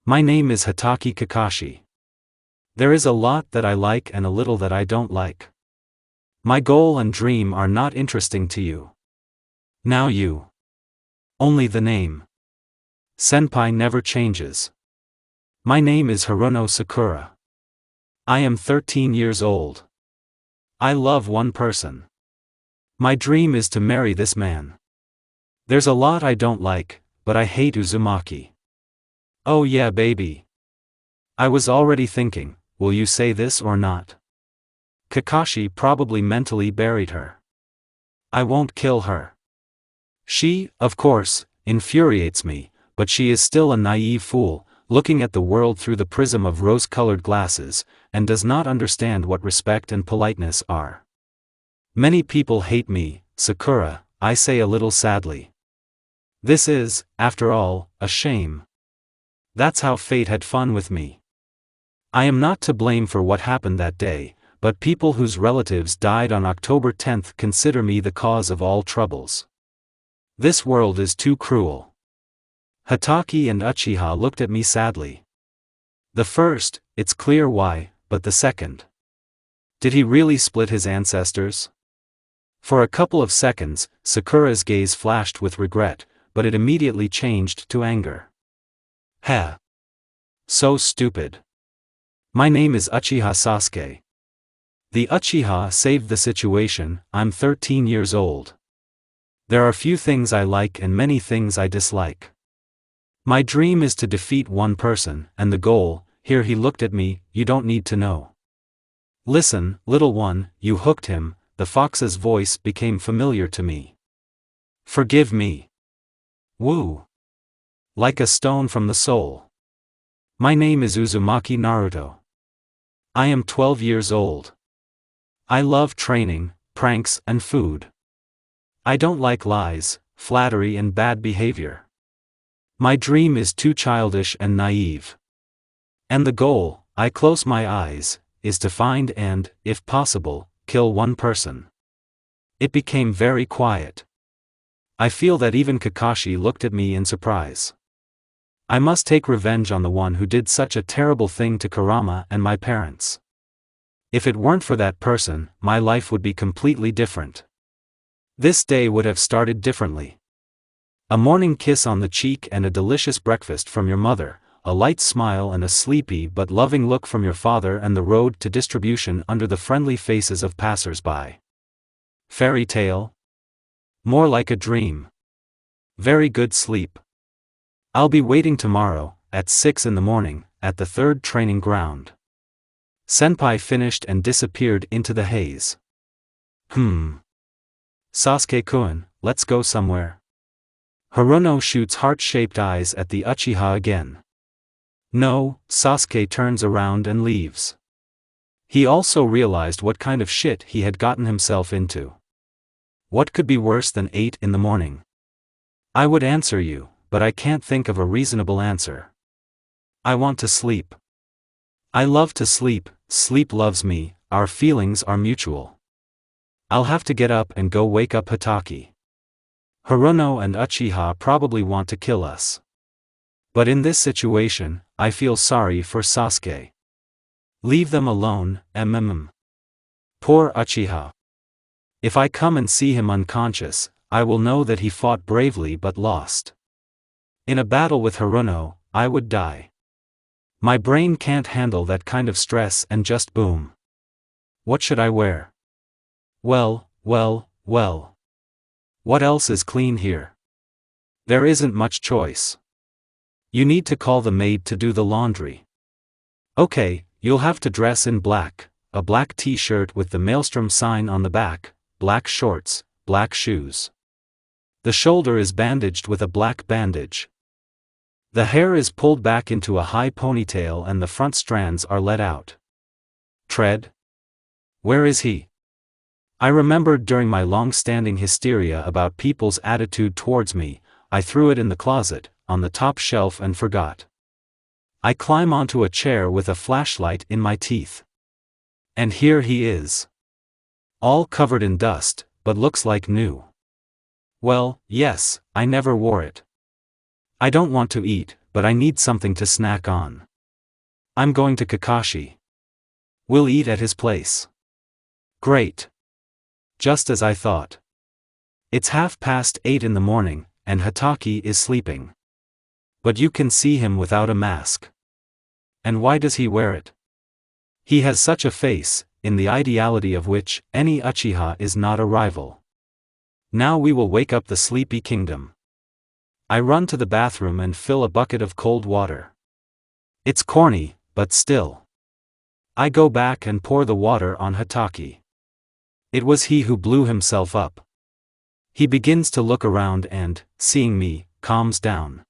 My name is Hatake Kakashi. There is a lot that I like and a little that I don't like. My goal and dream are not interesting to you. Now you. Only the name. Senpai never changes. My name is Haruno Sakura. I am 13 years old. I love one person. My dream is to marry this man. There's a lot I don't like, but I hate Uzumaki. Oh yeah baby. I was already thinking, will you say this or not? Kakashi probably mentally buried her. I won't kill her. She, of course, infuriates me, but she is still a naive fool, looking at the world through the prism of rose-colored glasses, and does not understand what respect and politeness are. Many people hate me, Sakura, I say a little sadly. This is, after all, a shame. That's how fate had fun with me. I am not to blame for what happened that day, but people whose relatives died on October 10th consider me the cause of all troubles. This world is too cruel. Hatake and Uchiha looked at me sadly. The first, it's clear why, but the second. Did he really split his ancestors? For a couple of seconds, Sakura's gaze flashed with regret, but it immediately changed to anger. Heh. So stupid. My name is Uchiha Sasuke. The Uchiha saved the situation. I'm 13 years old. There are few things I like and many things I dislike. My dream is to defeat one person, and the goal, here he looked at me, you don't need to know. Listen, little one, you hooked him, the fox's voice became familiar to me. Forgive me. Woo. Like a stone from the soul. My name is Uzumaki Naruto. I am 12 years old. I love training, pranks and food. I don't like lies, flattery and bad behavior. My dream is too childish and naive. And the goal, I close my eyes, is to find and, if possible, kill one person. It became very quiet. I feel that even Kakashi looked at me in surprise. I must take revenge on the one who did such a terrible thing to Kurama and my parents. If it weren't for that person, my life would be completely different. This day would have started differently. A morning kiss on the cheek and a delicious breakfast from your mother, a light smile and a sleepy but loving look from your father, and the road to distribution under the friendly faces of passers-by. Fairy tale? More like a dream. Very good sleep. I'll be waiting tomorrow, at 6 in the morning, at the third training ground. Senpai finished and disappeared into the haze. Sasuke-kun, let's go somewhere. Haruno shoots heart-shaped eyes at the Uchiha again. No, Sasuke turns around and leaves. He also realized what kind of shit he had gotten himself into. What could be worse than 8 in the morning? I would answer you, but I can't think of a reasonable answer. I want to sleep. I love to sleep, sleep loves me, our feelings are mutual. I'll have to get up and go wake up Hatake. Haruno and Uchiha probably want to kill us. But in this situation, I feel sorry for Sasuke. Leave them alone, Poor Uchiha. If I come and see him unconscious, I will know that he fought bravely but lost. In a battle with Haruno, I would die. My brain can't handle that kind of stress and just boom. What should I wear? Well. What else is clean here? There isn't much choice. You need to call the maid to do the laundry. Okay, you'll have to dress in black, a black t-shirt with the Maelstrom sign on the back, black shorts, black shoes. The shoulder is bandaged with a black bandage. The hair is pulled back into a high ponytail and the front strands are let out. Tread? Where is he? I remembered during my long-standing hysteria about people's attitude towards me, I threw it in the closet, on the top shelf and forgot. I climb onto a chair with a flashlight in my teeth. And here he is. All covered in dust, but looks like new. Well, yes, I never wore it. I don't want to eat, but I need something to snack on. I'm going to Kakashi. We'll eat at his place. Great. Just as I thought. It's 8:30 in the morning, and Hatake is sleeping. But you can see him without a mask. And why does he wear it? He has such a face, in the ideality of which, any Uchiha is not a rival. Now we will wake up the sleepy kingdom. I run to the bathroom and fill a bucket of cold water. It's corny, but still. I go back and pour the water on Hataki. It was he who blew himself up. He begins to look around and, seeing me, calms down.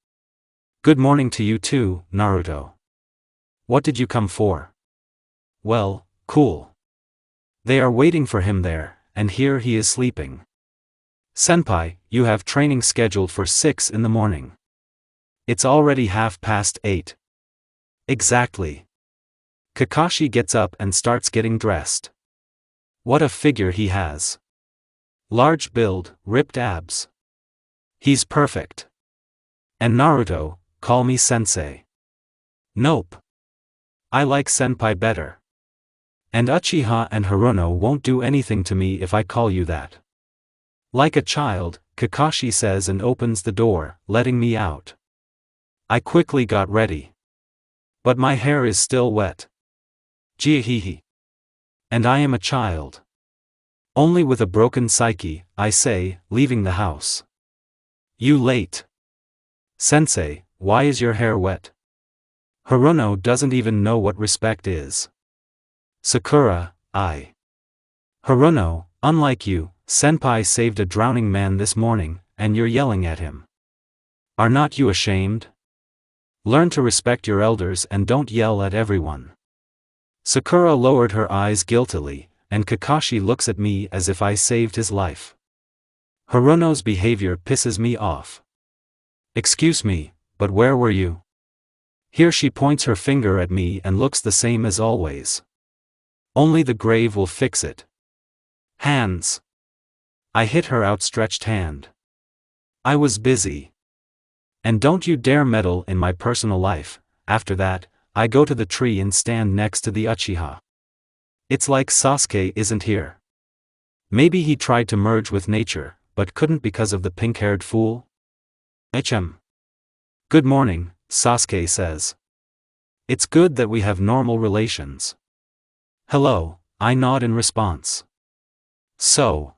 Good morning to you too, Naruto. What did you come for? Well, cool. They are waiting for him there, and here he is sleeping. Senpai, you have training scheduled for 6 in the morning. It's already 8:30. Exactly. Kakashi gets up and starts getting dressed. What a figure he has. Large build, ripped abs. He's perfect. And Naruto, call me sensei. Nope. I like senpai better. And Uchiha and Hiruno won't do anything to me if I call you that. Like a child, Kakashi says and opens the door, letting me out. I quickly got ready. But my hair is still wet. Jihihi. And I am a child. Only with a broken psyche, I say, leaving the house. You late. Sensei, why is your hair wet? Hiruno doesn't even know what respect is. Sakura, I. Hiruno, unlike you, senpai saved a drowning man this morning, and you're yelling at him. Are not you ashamed? Learn to respect your elders and don't yell at everyone. Sakura lowered her eyes guiltily, and Kakashi looks at me as if I saved his life. Hiruno's behavior pisses me off. Excuse me, but where were you? Here she points her finger at me and looks the same as always. Only the grave will fix it. Hands. I hit her outstretched hand. I was busy. And don't you dare meddle in my personal life. After that, I go to the tree and stand next to the Uchiha. It's like Sasuke isn't here. Maybe he tried to merge with nature, but couldn't because of the pink-haired fool? Good morning, Sasuke says. It's good that we have normal relations. Hello, I nod in response. So.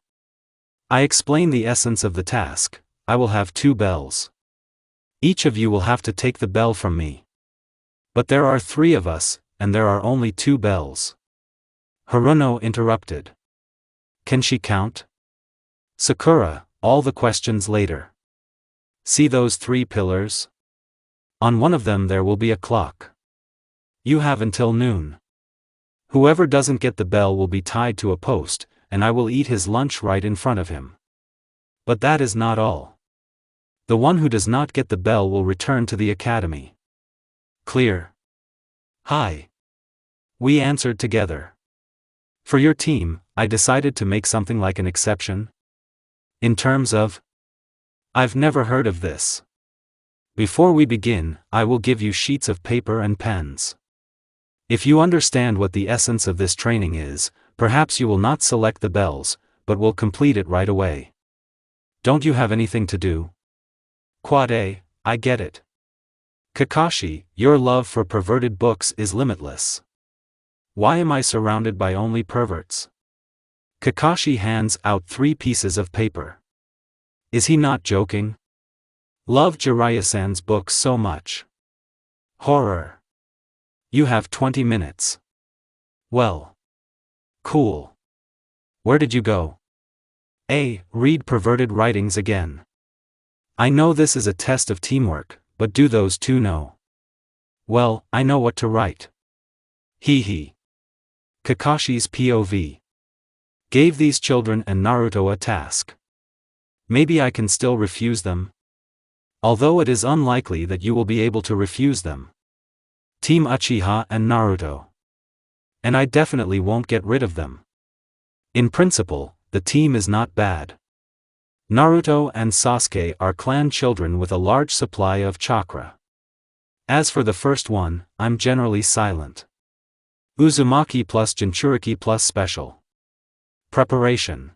I explain the essence of the task. I will have 2 bells. Each of you will have to take the bell from me. But there are 3 of us, and there are only 2 bells. Hiruno interrupted. Can she count? Sakura, all the questions later. See those 3 pillars? On one of them there will be a clock. You have until noon. Whoever doesn't get the bell will be tied to a post, and I will eat his lunch right in front of him. But that is not all. The one who does not get the bell will return to the academy. Clear? Hi. We answered together. For your team, I decided to make something like an exception. In terms of? I've never heard of this. Before we begin, I will give you sheets of paper and pens. If you understand what the essence of this training is, perhaps you will not select the bells, but will complete it right away. Don't you have anything to do? Quad A, I get it. Kakashi, your love for perverted books is limitless. Why am I surrounded by only perverts? Kakashi hands out 3 pieces of paper. Is he not joking? Love Jiraiya-san's books so much. Horror. You have 20 minutes. Well. Cool. Where did you go? A. Read perverted writings again. I know this is a test of teamwork, but do those 2 know? Well, I know what to write. Hee. Kakashi's POV. Gave these children and Naruto a task. Maybe I can still refuse them? Although it is unlikely that you will be able to refuse them. Team Uchiha and Naruto. And I definitely won't get rid of them. In principle, the team is not bad. Naruto and Sasuke are clan children with a large supply of chakra. As for the first one, I'm generally silent. Uzumaki plus Jinchuriki plus special. Preparation.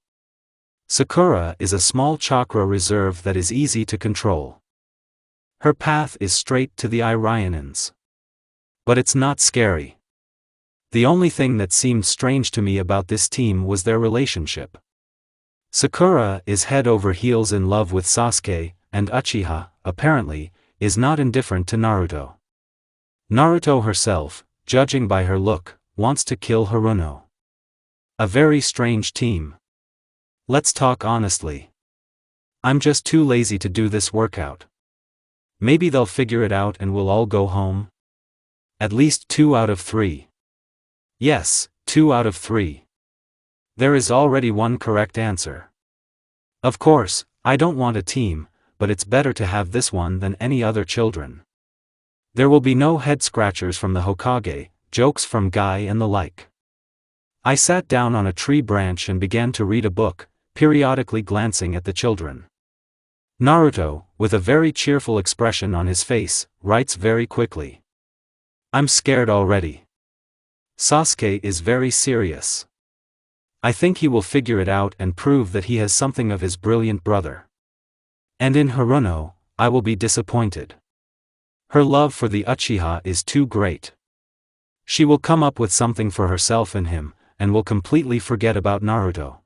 Sakura is a small chakra reserve that is easy to control. Her path is straight to the Irionans. But it's not scary. The only thing that seemed strange to me about this team was their relationship. Sakura is head over heels in love with Sasuke, and Uchiha, apparently, is not indifferent to Naruto. Naruto herself, judging by her look, wants to kill Haruno. A very strange team. Let's talk honestly. I'm just too lazy to do this workout. Maybe they'll figure it out and we'll all go home? At least 2 out of 3. Yes, 2 out of 3. There is already one correct answer. Of course, I don't want a team, but it's better to have this one than any other children. There will be no head-scratchers from the Hokage, jokes from Guy and the like. I sat down on a tree branch and began to read a book, periodically glancing at the children. Naruto, with a very cheerful expression on his face, writes very quickly. I'm scared already. Sasuke is very serious. I think he will figure it out and prove that he has something of his brilliant brother. And in Haruno, I will be disappointed. Her love for the Uchiha is too great. She will come up with something for herself and him, and will completely forget about Naruto.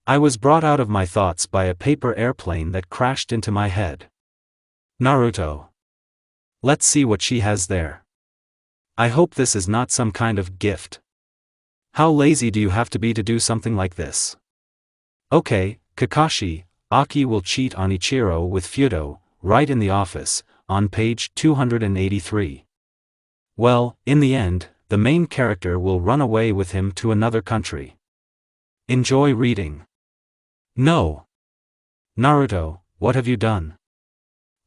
I was brought out of my thoughts by a paper airplane that crashed into my head. Naruto. Let's see what she has there. I hope this is not some kind of gift. How lazy do you have to be to do something like this? Okay, Kakashi, Aki will cheat on Ichiro with Feudo, right in the office, on page 283. Well, in the end, the main character will run away with him to another country. Enjoy reading. No. Naruto, what have you done?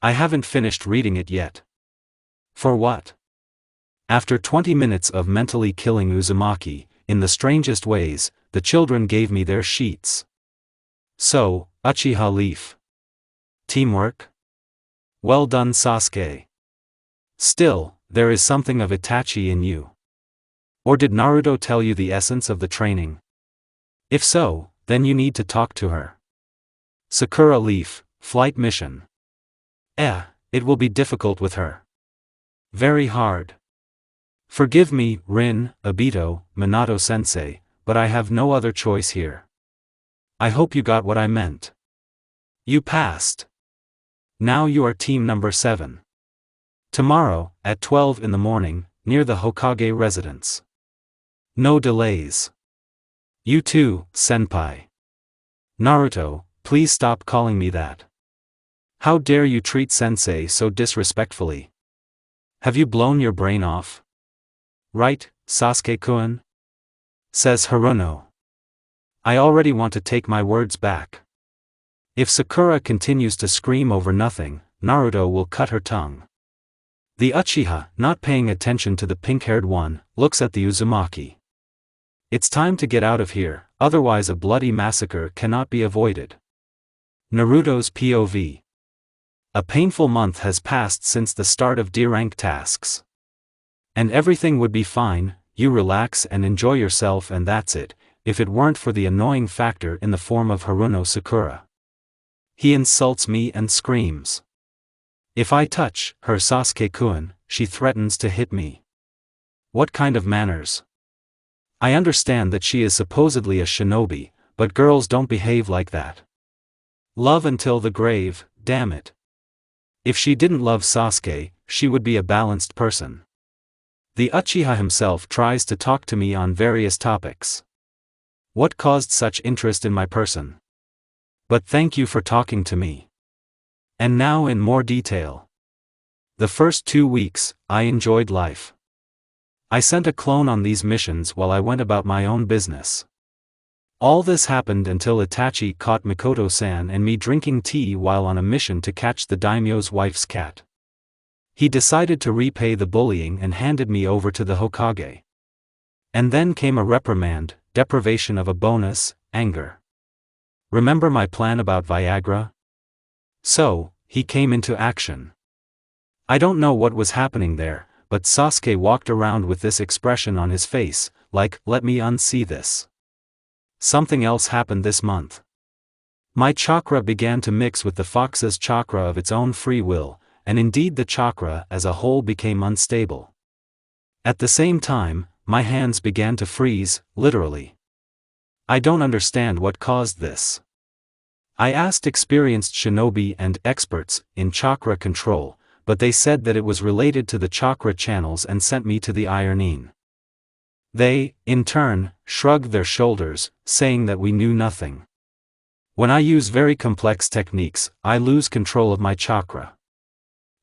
I haven't finished reading it yet. For what? After 20 minutes of mentally killing Uzumaki, in the strangest ways, the children gave me their sheets. So, Uchiha Leaf. Teamwork? Well done, Sasuke. Still, there is something of Itachi in you. Or did Naruto tell you the essence of the training? If so, then you need to talk to her. Sakura Leaf, flight mission. It will be difficult with her. Very hard. Forgive me, Rin, Obito, Minato-sensei, but I have no other choice here. I hope you got what I meant. You passed. Now you are team number 7. Tomorrow, at 12 in the morning, near the Hokage residence. No delays. You too, senpai. Naruto, please stop calling me that. How dare you treat sensei so disrespectfully? Have you blown your brain off? Right, Sasuke-kun? Says Haruno. I already want to take my words back. If Sakura continues to scream over nothing, Naruto will cut her tongue. The Uchiha, not paying attention to the pink-haired one, looks at the Uzumaki. It's time to get out of here, otherwise a bloody massacre cannot be avoided. Naruto's POV. A painful month has passed since the start of D-rank tasks. And everything would be fine, you relax and enjoy yourself and that's it, if it weren't for the annoying factor in the form of Haruno Sakura. He insults me and screams. If I touch her, Sasuke-kun, she threatens to hit me. What kind of manners? I understand that she is supposedly a shinobi, but girls don't behave like that. Love until the grave, damn it. If she didn't love Sasuke, she would be a balanced person. The Uchiha himself tries to talk to me on various topics. What caused such interest in my person? But thank you for talking to me. And now in more detail. The first 2 weeks, I enjoyed life. I sent a clone on these missions while I went about my own business. All this happened until Itachi caught Mikoto-san and me drinking tea while on a mission to catch the daimyo's wife's cat. He decided to repay the bullying and handed me over to the Hokage. And then came a reprimand, deprivation of a bonus, anger. Remember my plan about Viagra? So, he came into action. I don't know what was happening there, but Sasuke walked around with this expression on his face, like, let me unsee this. Something else happened this month. My chakra began to mix with the fox's chakra of its own free will, and indeed the chakra as a whole became unstable. At the same time, my hands began to freeze, literally. I don't understand what caused this. I asked experienced shinobi and experts in chakra control, but they said that it was related to the chakra channels and sent me to the Ironin. They, in turn, shrugged their shoulders, saying that we knew nothing. When I use very complex techniques, I lose control of my chakra.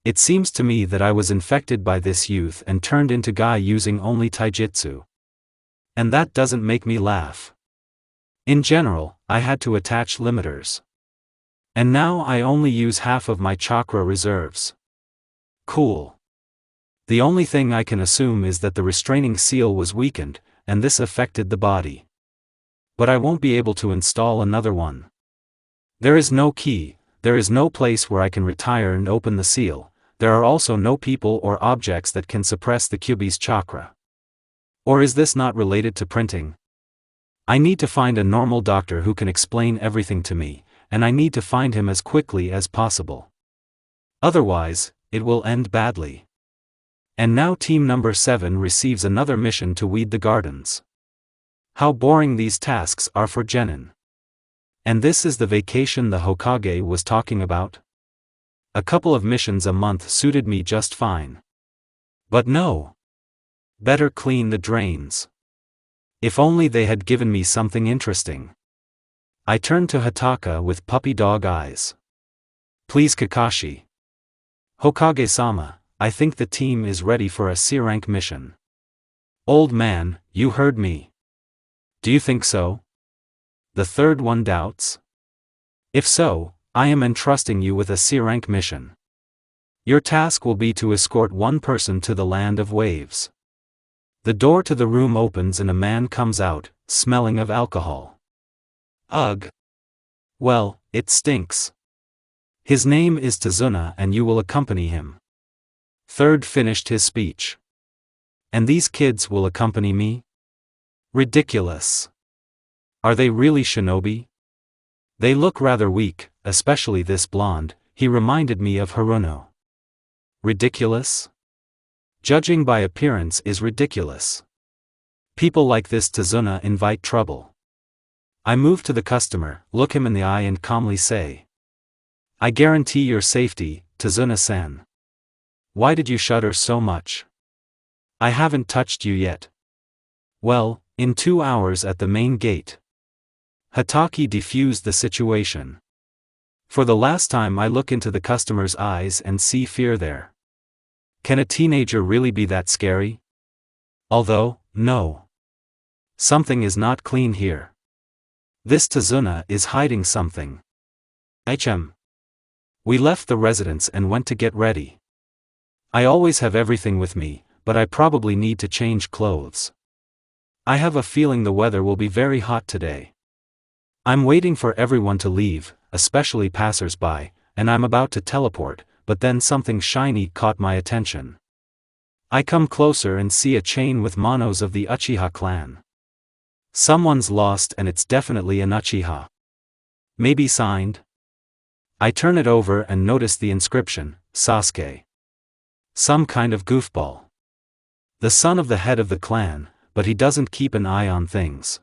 It seems to me that I was infected by this youth and turned into guy using only taijutsu. And that doesn't make me laugh. In general, I had to attach limiters. And now I only use half of my chakra reserves. Cool. The only thing I can assume is that the restraining seal was weakened, and this affected the body. But I won't be able to install another one. There is no key, there is no place where I can retire and open the seal, there are also no people or objects that can suppress the Kyuubi's chakra. Or is this not related to printing? I need to find a normal doctor who can explain everything to me, and I need to find him as quickly as possible. Otherwise, it will end badly. And now team number 7 receives another mission to weed the gardens. How boring these tasks are for Junin. And this is the vacation the Hokage was talking about? A couple of missions a month suited me just fine. But no. Better clean the drains. If only they had given me something interesting. I turned to Hataka with puppy dog eyes. Please Kakashi. Hokage-sama, I think the team is ready for a C-rank mission. Old man, you heard me. Do you think so? The third one doubts. If so, I am entrusting you with a C-rank mission. Your task will be to escort one person to the land of waves. The door to the room opens and a man comes out, smelling of alcohol. Ugh. Well, it stinks. His name is Tazuna and you will accompany him. Third finished his speech. And these kids will accompany me? Ridiculous. Are they really shinobi? They look rather weak, especially this blonde, he reminded me of Haruno. Ridiculous? Judging by appearance is ridiculous. People like this Tazuna invite trouble. I move to the customer, look him in the eye and calmly say. I guarantee your safety, Tazuna-san. Why did you shudder so much? I haven't touched you yet. Well, in 2 hours at the main gate. Hataki defused the situation. For the last time I look into the customer's eyes and see fear there. Can a teenager really be that scary? Although, no. Something is not clean here. This Tazuna is hiding something. HM. We left the residence and went to get ready. I always have everything with me, but I probably need to change clothes. I have a feeling the weather will be very hot today. I'm waiting for everyone to leave, especially passers-by, and I'm about to teleport, but then something shiny caught my attention. I come closer and see a chain with monos of the Uchiha clan. Someone's lost and it's definitely an Uchiha. Maybe signed? I turn it over and notice the inscription, Sasuke. Some kind of goofball. The son of the head of the clan, but he doesn't keep an eye on things.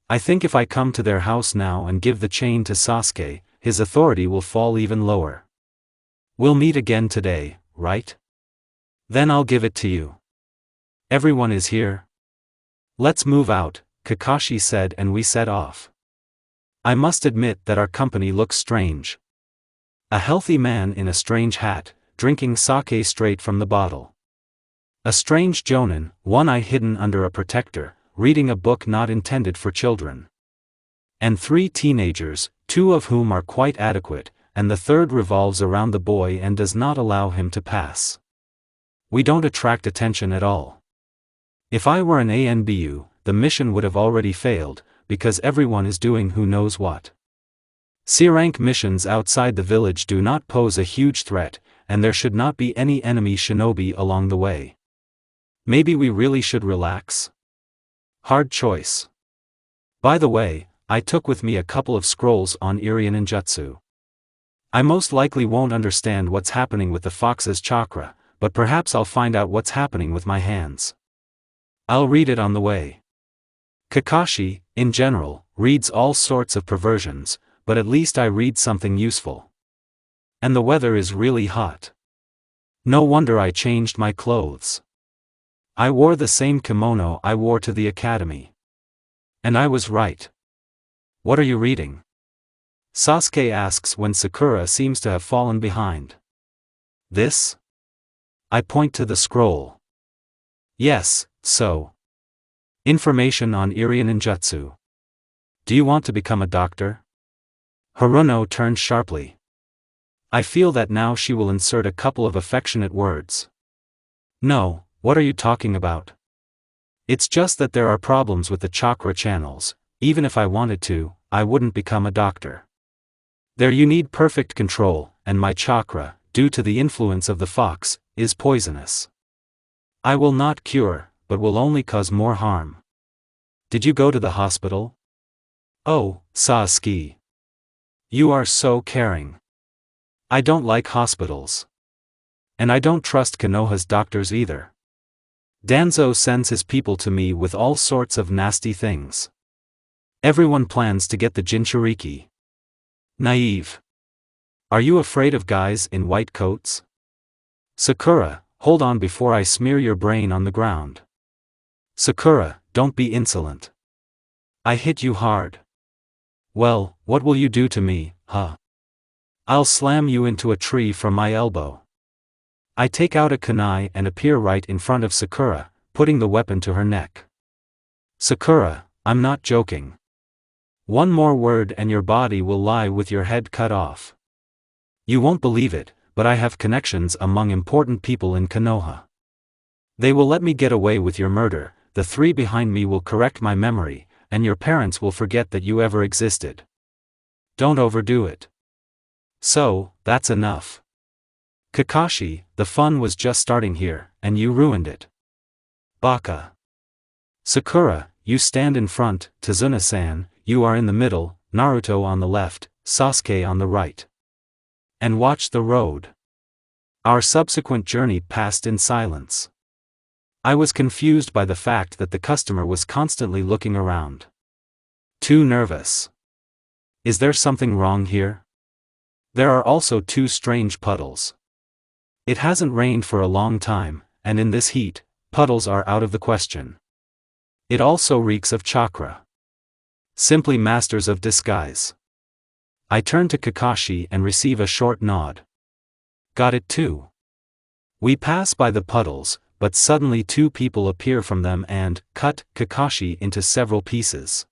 I think if I come to their house now and give the chain to Sasuke, his authority will fall even lower. We'll meet again today, right? Then I'll give it to you. Everyone is here? Let's move out, Kakashi said and we set off. I must admit that our company looks strange. A healthy man in a strange hat, drinking sake straight from the bottle. A strange Jonin, one eye hidden under a protector, reading a book not intended for children. And 3 teenagers, 2 of whom are quite adequate, and the third revolves around the boy and does not allow him to pass. We don't attract attention at all. If I were an ANBU, the mission would have already failed, because everyone is doing who knows what. C-rank missions outside the village do not pose a huge threat, and there should not be any enemy shinobi along the way. Maybe we really should relax? Hard choice. By the way, I took with me a couple of scrolls on Irian Ninjutsu. I most likely won't understand what's happening with the fox's chakra, but perhaps I'll find out what's happening with my hands. I'll read it on the way. Kakashi, in general, reads all sorts of perversions, but at least I read something useful. And the weather is really hot. No wonder I changed my clothes. I wore the same kimono I wore to the academy. And I was right. What are you reading? Sasuke asks when Sakura seems to have fallen behind. This? I point to the scroll. Yes, so. Information on Iri ninjutsu. Do you want to become a doctor? Haruno turned sharply. I feel that now she will insert a couple of affectionate words. No, what are you talking about? It's just that there are problems with the chakra channels. Even if I wanted to, I wouldn't become a doctor. There you need perfect control, and my chakra, due to the influence of the fox, is poisonous. I will not cure, but will only cause more harm. Did you go to the hospital? Oh, Sasuke. You are so caring. I don't like hospitals. And I don't trust Konoha's doctors either. Danzo sends his people to me with all sorts of nasty things. Everyone plans to get the Jinchuriki. Naive. Are you afraid of guys in white coats? Sakura, hold on before I smear your brain on the ground. Sakura, don't be insolent. I hit you hard. Well, what will you do to me, huh? I'll slam you into a tree from my elbow. I take out a kunai and appear right in front of Sakura, putting the weapon to her neck. Sakura, I'm not joking. One more word and your body will lie with your head cut off. You won't believe it, but I have connections among important people in Konoha. They will let me get away with your murder, the three behind me will correct my memory, and your parents will forget that you ever existed. Don't overdo it. So, that's enough. Kakashi, the fun was just starting here, and you ruined it. Baka. Sakura, you stand in front, Tazuna-san, you are in the middle, Naruto on the left, Sasuke on the right. And watch the road. Our subsequent journey passed in silence. I was confused by the fact that the customer was constantly looking around. Too nervous. Is there something wrong here? There are also two strange puddles. It hasn't rained for a long time, and in this heat, puddles are out of the question. It also reeks of chakra. Simply masters of disguise. I turn to Kakashi and receive a short nod. Got it too. We pass by the puddles, but suddenly two people appear from them and cut Kakashi into several pieces.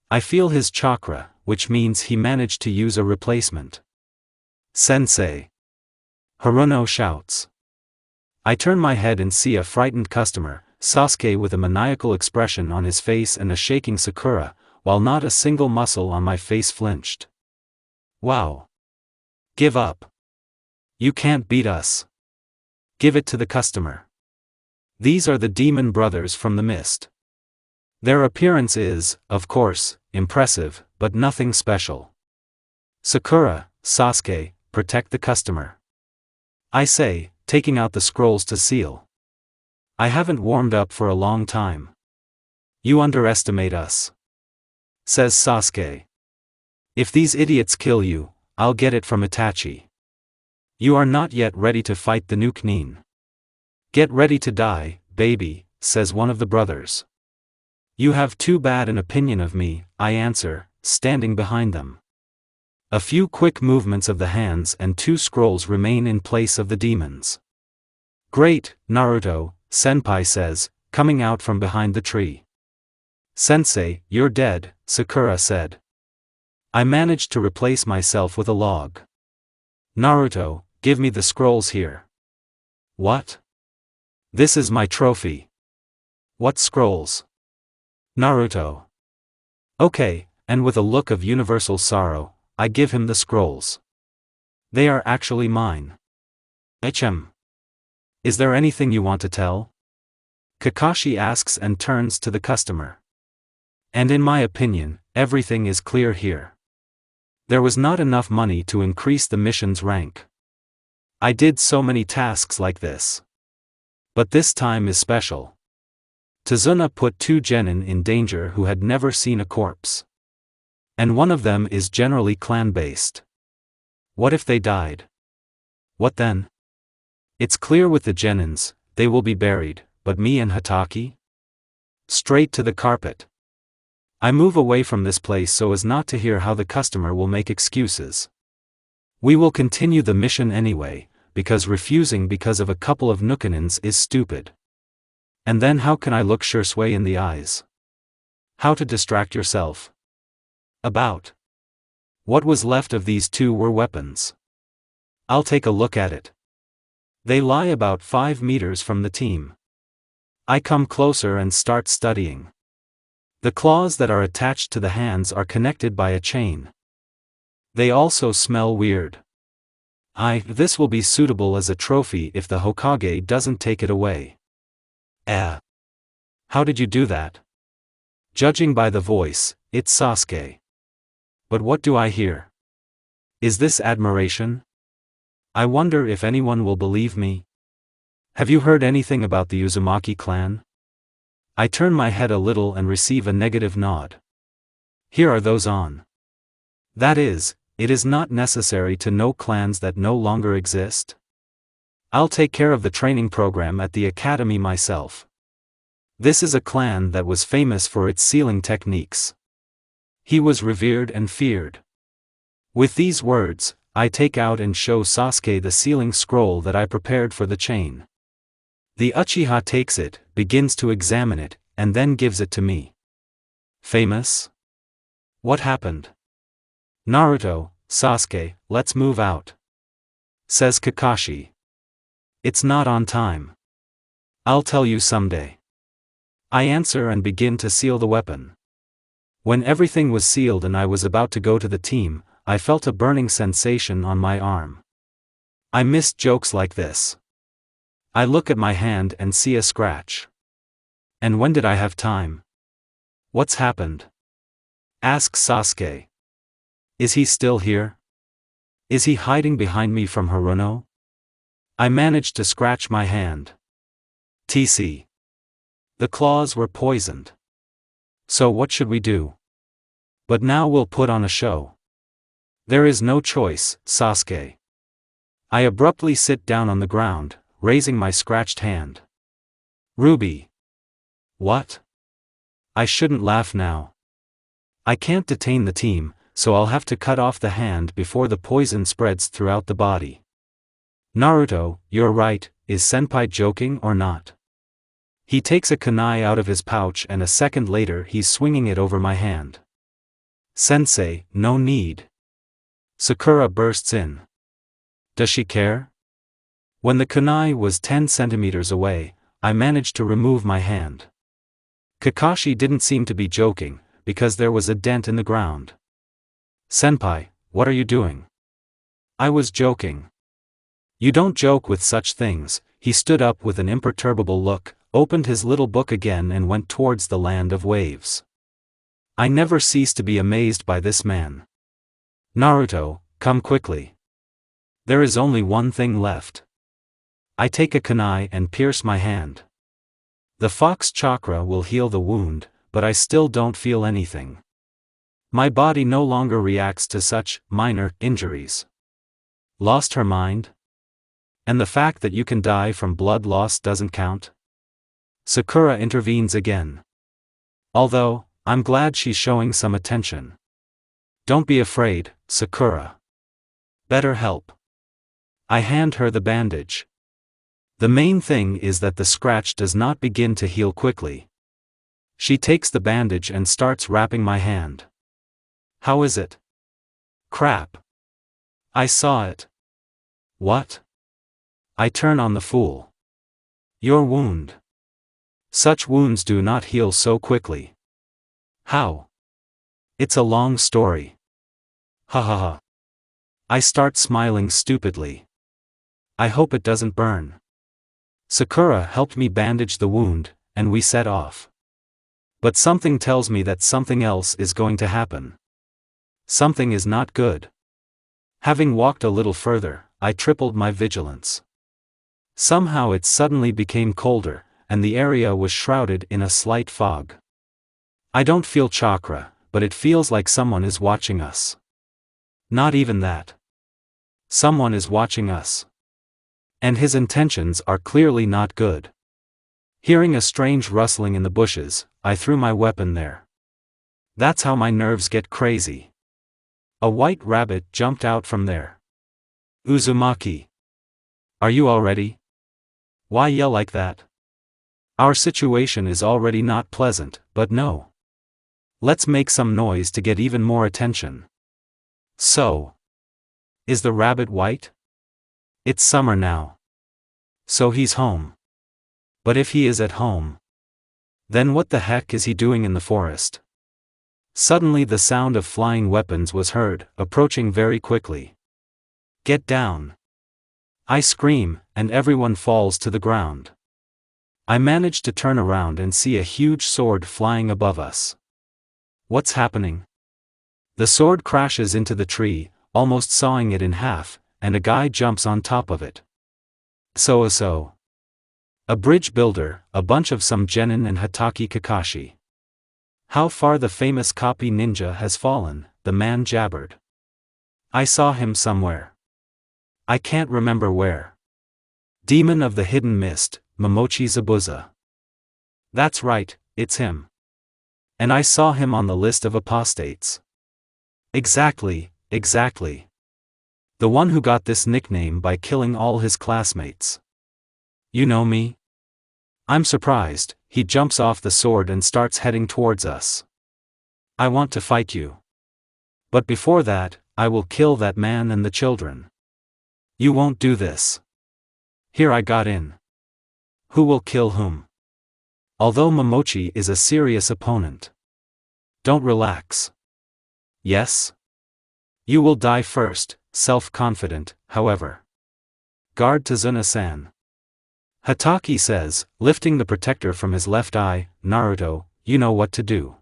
I feel his chakra, which means he managed to use a replacement. Sensei. Haruno shouts. I turn my head and see a frightened customer, Sasuke with a maniacal expression on his face and a shaking Sakura, while not a single muscle on my face flinched. Wow. Give up. You can't beat us. Give it to the customer. These are the demon brothers from the mist. Their appearance is, of course, impressive, but nothing special. Sakura, Sasuke, protect the customer. I say, taking out the scrolls to seal. I haven't warmed up for a long time. You underestimate us. Says Sasuke. If these idiots kill you, I'll get it from Itachi. You are not yet ready to fight the new Junin. Get ready to die, baby, says one of the brothers. You have too bad an opinion of me, I answer, standing behind them. A few quick movements of the hands and two scrolls remain in place of the demons. Great, Naruto, Senpai says, coming out from behind the tree. Sensei, you're dead, Sakura said. I managed to replace myself with a log. Naruto, give me the scrolls here. What? This is my trophy. What scrolls? Naruto. Okay, and with a look of universal sorrow, I give him the scrolls. They are actually mine. Hm. Is there anything you want to tell? Kakashi asks and turns to the customer. And in my opinion, everything is clear here. There was not enough money to increase the mission's rank. I did so many tasks like this. But this time is special. Tazuna put two genin in danger who had never seen a corpse. And one of them is generally clan-based. What if they died? What then? It's clear with the genins, they will be buried, but me and Hataki? Straight to the carpet. I move away from this place so as not to hear how the customer will make excuses. We will continue the mission anyway, because refusing because of a couple of Nookanins is stupid. And then how can I look Shursui in the eyes? How to distract yourself? About. What was left of these two were weapons. I'll take a look at it. They lie about 5 meters from the team. I come closer and start studying. The claws that are attached to the hands are connected by a chain. They also smell weird. This will be suitable as a trophy if the Hokage doesn't take it away. How did you do that? Judging by the voice, it's Sasuke. But what do I hear? Is this admiration? I wonder if anyone will believe me. Have you heard anything about the Uzumaki clan? I turn my head a little and receive a negative nod. Here are those on. That is, it is not necessary to know clans that no longer exist. I'll take care of the training program at the academy myself. This is a clan that was famous for its sealing techniques. He was revered and feared. With these words, I take out and show Sasuke the sealing scroll that I prepared for the chain. The Uchiha takes it, begins to examine it, and then gives it to me. Famous? What happened? Naruto, Sasuke, let's move out. Says Kakashi. It's not on time. I'll tell you someday. I answer and begin to seal the weapon. When everything was sealed and I was about to go to the team, I felt a burning sensation on my arm. I missed jokes like this. I look at my hand and see a scratch. And when did I have time? What's happened? Asks Sasuke. Is he still here? Is he hiding behind me from Haruno? I managed to scratch my hand. TC. The claws were poisoned. So what should we do? But now we'll put on a show. There is no choice, Sasuke. I abruptly sit down on the ground, raising my scratched hand. Ruby. What? I shouldn't laugh now. I can't detain the team, so I'll have to cut off the hand before the poison spreads throughout the body. Naruto, you're right, is Senpai joking or not? He takes a kunai out of his pouch and a second later he's swinging it over my hand. Sensei, no need. Sakura bursts in. Does she care? When the kunai was 10 centimeters away, I managed to remove my hand. Kakashi didn't seem to be joking, because there was a dent in the ground. Senpai, what are you doing? I was joking. You don't joke with such things. He stood up with an imperturbable look, opened his little book again and went towards the land of waves. I never cease to be amazed by this man. Naruto, come quickly. There is only one thing left. I take a kunai and pierce my hand. The fox chakra will heal the wound, but I still don't feel anything. My body no longer reacts to such minor injuries. Lost her mind? And the fact that you can die from blood loss doesn't count? Sakura intervenes again. Although, I'm glad she's showing some attention. Don't be afraid, Sakura. Better help. I hand her the bandage. The main thing is that the scratch does not begin to heal quickly. She takes the bandage and starts wrapping my hand. How is it? Crap. I saw it. What? I turn on the fool. Your wound. Such wounds do not heal so quickly. How? It's a long story. Ha ha ha. I start smiling stupidly. I hope it doesn't burn. Sakura helped me bandage the wound, and we set off. But something tells me that something else is going to happen. Something is not good. Having walked a little further, I tripled my vigilance. Somehow it suddenly became colder, and the area was shrouded in a slight fog. I don't feel chakra, but it feels like someone is watching us. Not even that. Someone is watching us. And his intentions are clearly not good. Hearing a strange rustling in the bushes, I threw my weapon there. That's how my nerves get crazy. A white rabbit jumped out from there. Uzumaki. Are you all ready? Why yell like that? Our situation is already not pleasant, but no. Let's make some noise to get even more attention. So. Is the rabbit white? It's summer now. So he's home. But if he is at home, then what the heck is he doing in the forest? Suddenly the sound of flying weapons was heard, approaching very quickly. Get down! I scream, and everyone falls to the ground. I manage to turn around and see a huge sword flying above us. What's happening? The sword crashes into the tree, almost sawing it in half, and a guy jumps on top of it. So. A bridge builder, a bunch of some genin and Hatake Kakashi. How far the famous copy ninja has fallen, the man jabbered. I saw him somewhere. I can't remember where. Demon of the Hidden Mist, Momochi Zabuza. That's right, it's him. And I saw him on the list of apostates. Exactly. The one who got this nickname by killing all his classmates. You know me? I'm surprised. He jumps off the sword and starts heading towards us. I want to fight you. But before that, I will kill that man and the children. You won't do this. Here I got in. Who will kill whom? Although Momochi is a serious opponent. Don't relax. Yes? You will die first, self-confident, however. Guard Tazuna-san. Hatake says, lifting the protector from his left eye. Naruto, you know what to do.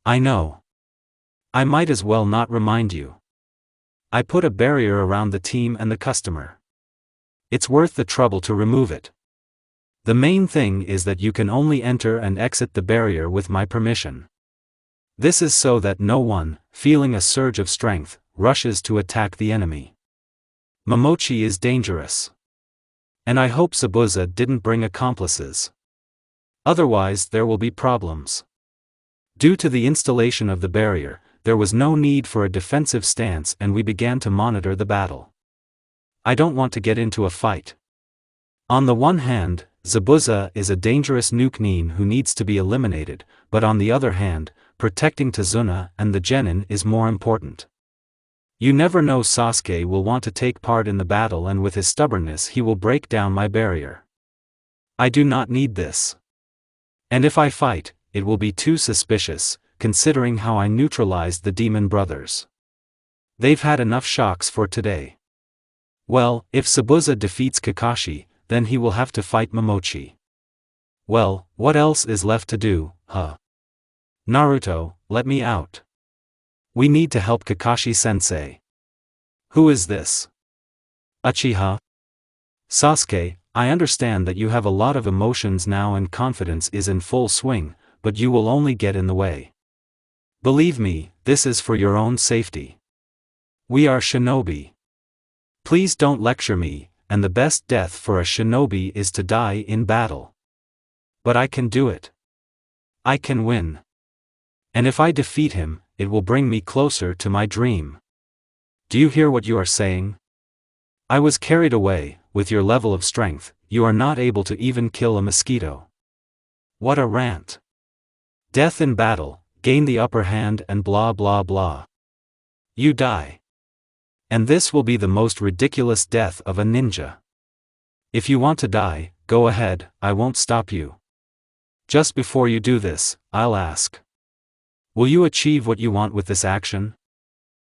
I know. I might as well not remind you. I put a barrier around the team and the customer. It's worth the trouble to remove it. The main thing is that you can only enter and exit the barrier with my permission. This is so that no one, feeling a surge of strength, rushes to attack the enemy. Momochi is dangerous. And I hope Zabuza didn't bring accomplices. Otherwise there will be problems. Due to the installation of the barrier, there was no need for a defensive stance and we began to monitor the battle. I don't want to get into a fight. On the one hand, Zabuza is a dangerous nuke-nin who needs to be eliminated, but on the other hand, protecting Tazuna and the genin is more important. You never know, Sasuke will want to take part in the battle and with his stubbornness he will break down my barrier. I do not need this. And if I fight, it will be too suspicious, considering how I neutralized the demon brothers. They've had enough shocks for today. Well, if Zabuza defeats Kakashi, then he will have to fight Momochi. Well, what else is left to do, huh? Naruto, let me out. We need to help Kakashi-sensei. Who is this? Uchiha? Sasuke, I understand that you have a lot of emotions now and confidence is in full swing, but you will only get in the way. Believe me, this is for your own safety. We are shinobi. Please don't lecture me, and the best death for a shinobi is to die in battle. But I can do it. I can win. And if I defeat him, it will bring me closer to my dream. Do you hear what you are saying? I was carried away. With your level of strength, you are not able to even kill a mosquito. What a rant. Death in battle, gain the upper hand and blah blah blah. You die. And this will be the most ridiculous death of a ninja. If you want to die, go ahead, I won't stop you. Just before you do this, I'll ask. Will you achieve what you want with this action?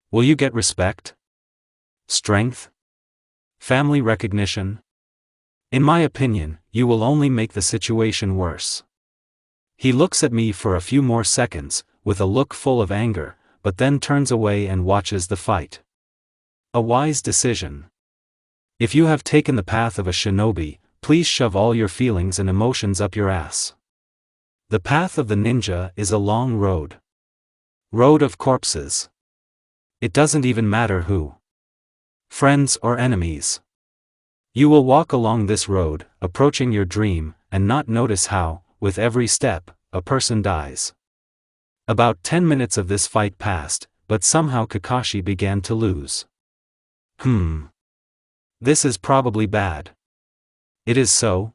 Will you get respect? Strength? Family recognition? In my opinion, you will only make the situation worse. He looks at me for a few more seconds, with a look full of anger, but then turns away and watches the fight. A wise decision. If you have taken the path of a shinobi, please shove all your feelings and emotions up your ass. The path of the ninja is a long road. Road of corpses. It doesn't even matter who. Friends or enemies. You will walk along this road, approaching your dream, and not notice how, with every step, a person dies. About 10 minutes of this fight passed, but somehow Kakashi began to lose. This is probably bad. It is so?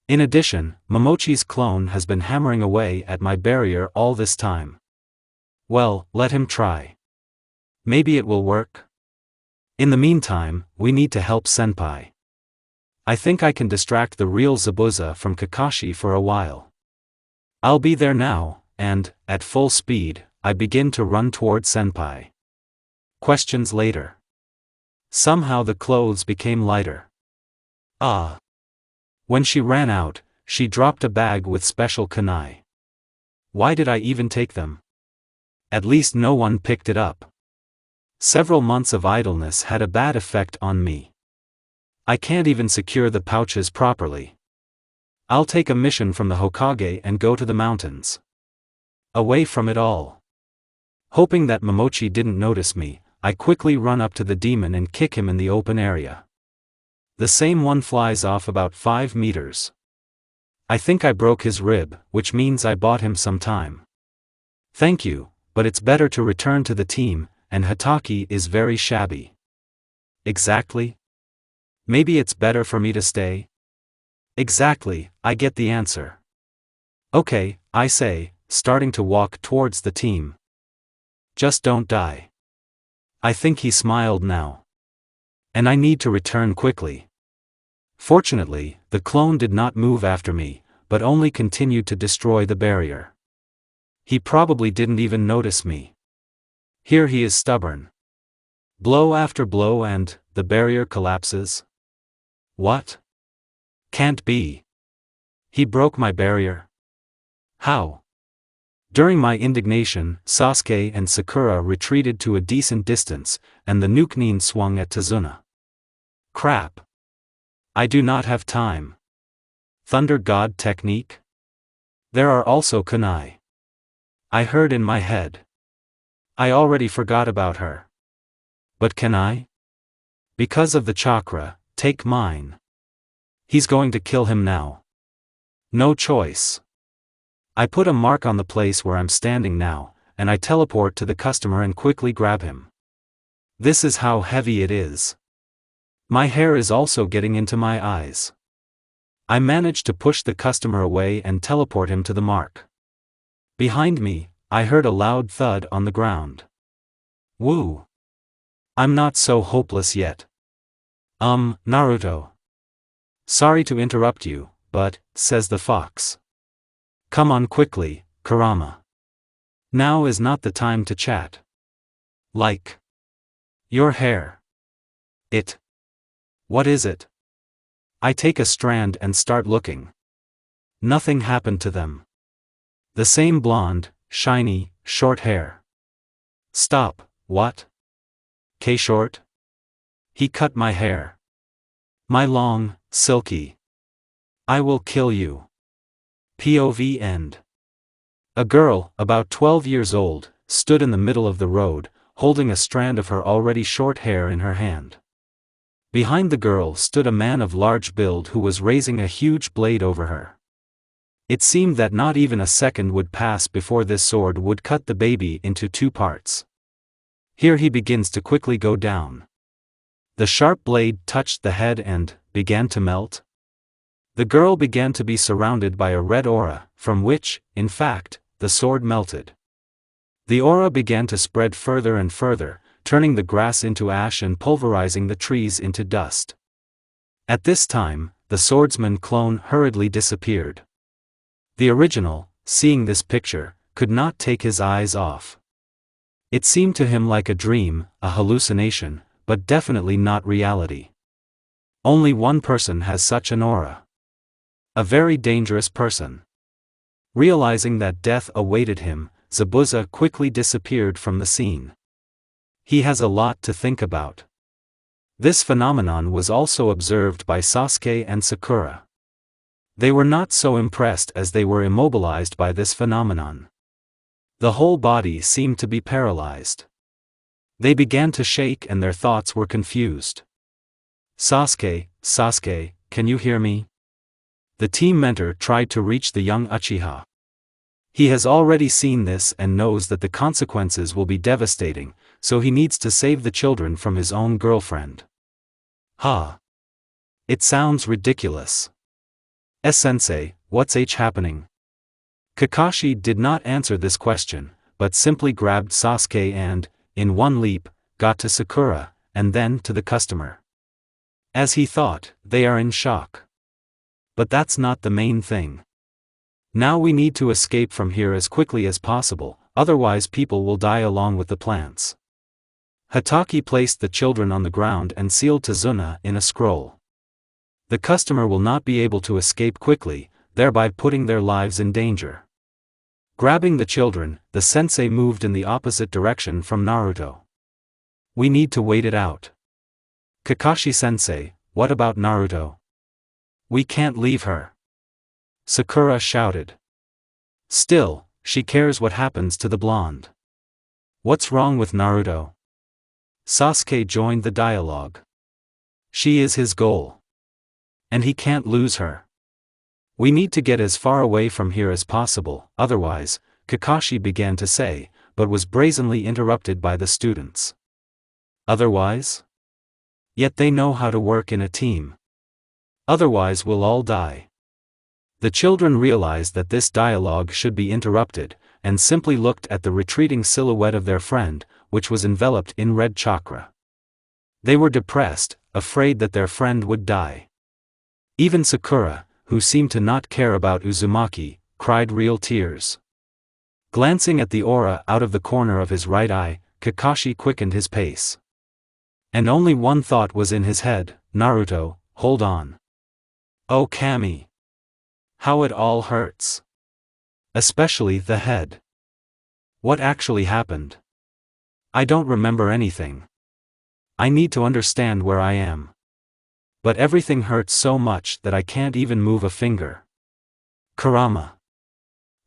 In addition, Momochi's clone has been hammering away at my barrier all this time. Well, let him try. Maybe it will work? In the meantime, we need to help Senpai. I think I can distract the real Zabuza from Kakashi for a while. I'll be there now, and, at full speed, I begin to run toward Senpai. Questions later. Somehow the clothes became lighter. When she ran out, she dropped a bag with special kunai. Why did I even take them? At least no one picked it up. Several months of idleness had a bad effect on me. I can't even secure the pouches properly. I'll take a mission from the Hokage and go to the mountains. Away from it all. Hoping that Momochi didn't notice me, I quickly run up to the demon and kick him in the open area. The same one flies off about 5 meters. I think I broke his rib, which means I bought him some time. Thank you, but it's better to return to the team, and Hatake is very shabby. Exactly? Maybe it's better for me to stay? Exactly, I get the answer. Okay, I say, starting to walk towards the team. Just don't die. I think he smiled now. And I need to return quickly. Fortunately, the clone did not move after me, but only continued to destroy the barrier. He probably didn't even notice me. Here he is stubborn. Blow after blow and, the barrier collapses? What? Can't be. He broke my barrier? How? During my indignation, Sasuke and Sakura retreated to a decent distance, and the Nukenin swung at Tazuna. Crap. I do not have time. Thunder God technique? There are also kunai. I heard in my head. I already forgot about her. But can I? Because of the chakra, take mine. He's going to kill him now. No choice. I put a mark on the place where I'm standing now, and I teleport to the customer and quickly grab him. This is how heavy it is. My hair is also getting into my eyes. I manage to push the customer away and teleport him to the mark. Behind me, I heard a loud thud on the ground. Woo! I'm not so hopeless yet. Naruto. Sorry to interrupt you, but, says the fox. Come on quickly, Kurama. Now is not the time to chat. Like. Your hair. It. What is it? I take a strand and start looking. Nothing happened to them. The same blonde, shiny, short hair. Stop, what? K-short? He cut my hair. My long, silky. I will kill you. POV end. A girl, about 12 years old, stood in the middle of the road, holding a strand of her already short hair in her hand. Behind the girl stood a man of large build who was raising a huge blade over her. It seemed that not even a second would pass before this sword would cut the baby into 2 parts. Here he begins to quickly go down. The sharp blade touched the head and began to melt. The girl began to be surrounded by a red aura, from which, in fact, the sword melted. The aura began to spread further and further, turning the grass into ash and pulverizing the trees into dust. At this time, the swordsman clone hurriedly disappeared. The original, seeing this picture, could not take his eyes off. It seemed to him like a dream, a hallucination, but definitely not reality. Only one person has such an aura. A very dangerous person. Realizing that death awaited him, Zabuza quickly disappeared from the scene. He has a lot to think about. This phenomenon was also observed by Sasuke and Sakura. They were not so impressed as they were immobilized by this phenomenon. The whole body seemed to be paralyzed. They began to shake and their thoughts were confused. Sasuke, can you hear me? The team mentor tried to reach the young Uchiha. He has already seen this and knows that the consequences will be devastating, so he needs to save the children from his own girlfriend. Ha! It sounds ridiculous. Sensei, what's happening? Kakashi did not answer this question, but simply grabbed Sasuke and, in one leap, got to Sakura, and then to the customer. As he thought, they are in shock. But that's not the main thing. Now we need to escape from here as quickly as possible, otherwise people will die along with the plants. Hatake placed the children on the ground and sealed Tazuna in a scroll. The customer will not be able to escape quickly, thereby putting their lives in danger. Grabbing the children, the sensei moved in the opposite direction from Naruto. We need to wait it out. Kakashi-sensei, what about Naruto? We can't leave her. Sakura shouted. Still, she cares what happens to the blonde. What's wrong with Naruto? Sasuke joined the dialogue. She is his goal. And he can't lose her. We need to get as far away from here as possible, otherwise, Kakashi began to say, but was brazenly interrupted by the students. Otherwise? Yet they know how to work in a team. Otherwise we'll all die. The children realized that this dialogue should be interrupted, and simply looked at the retreating silhouette of their friend, which was enveloped in red chakra. They were depressed, afraid that their friend would die. Even Sakura, who seemed to not care about Uzumaki, cried real tears. Glancing at the aura out of the corner of his right eye, Kakashi quickened his pace. And only one thought was in his head, Naruto, hold on. Oh Kami! How it all hurts. Especially the head. What actually happened? I don't remember anything. I need to understand where I am. But everything hurts so much that I can't even move a finger. Kurama.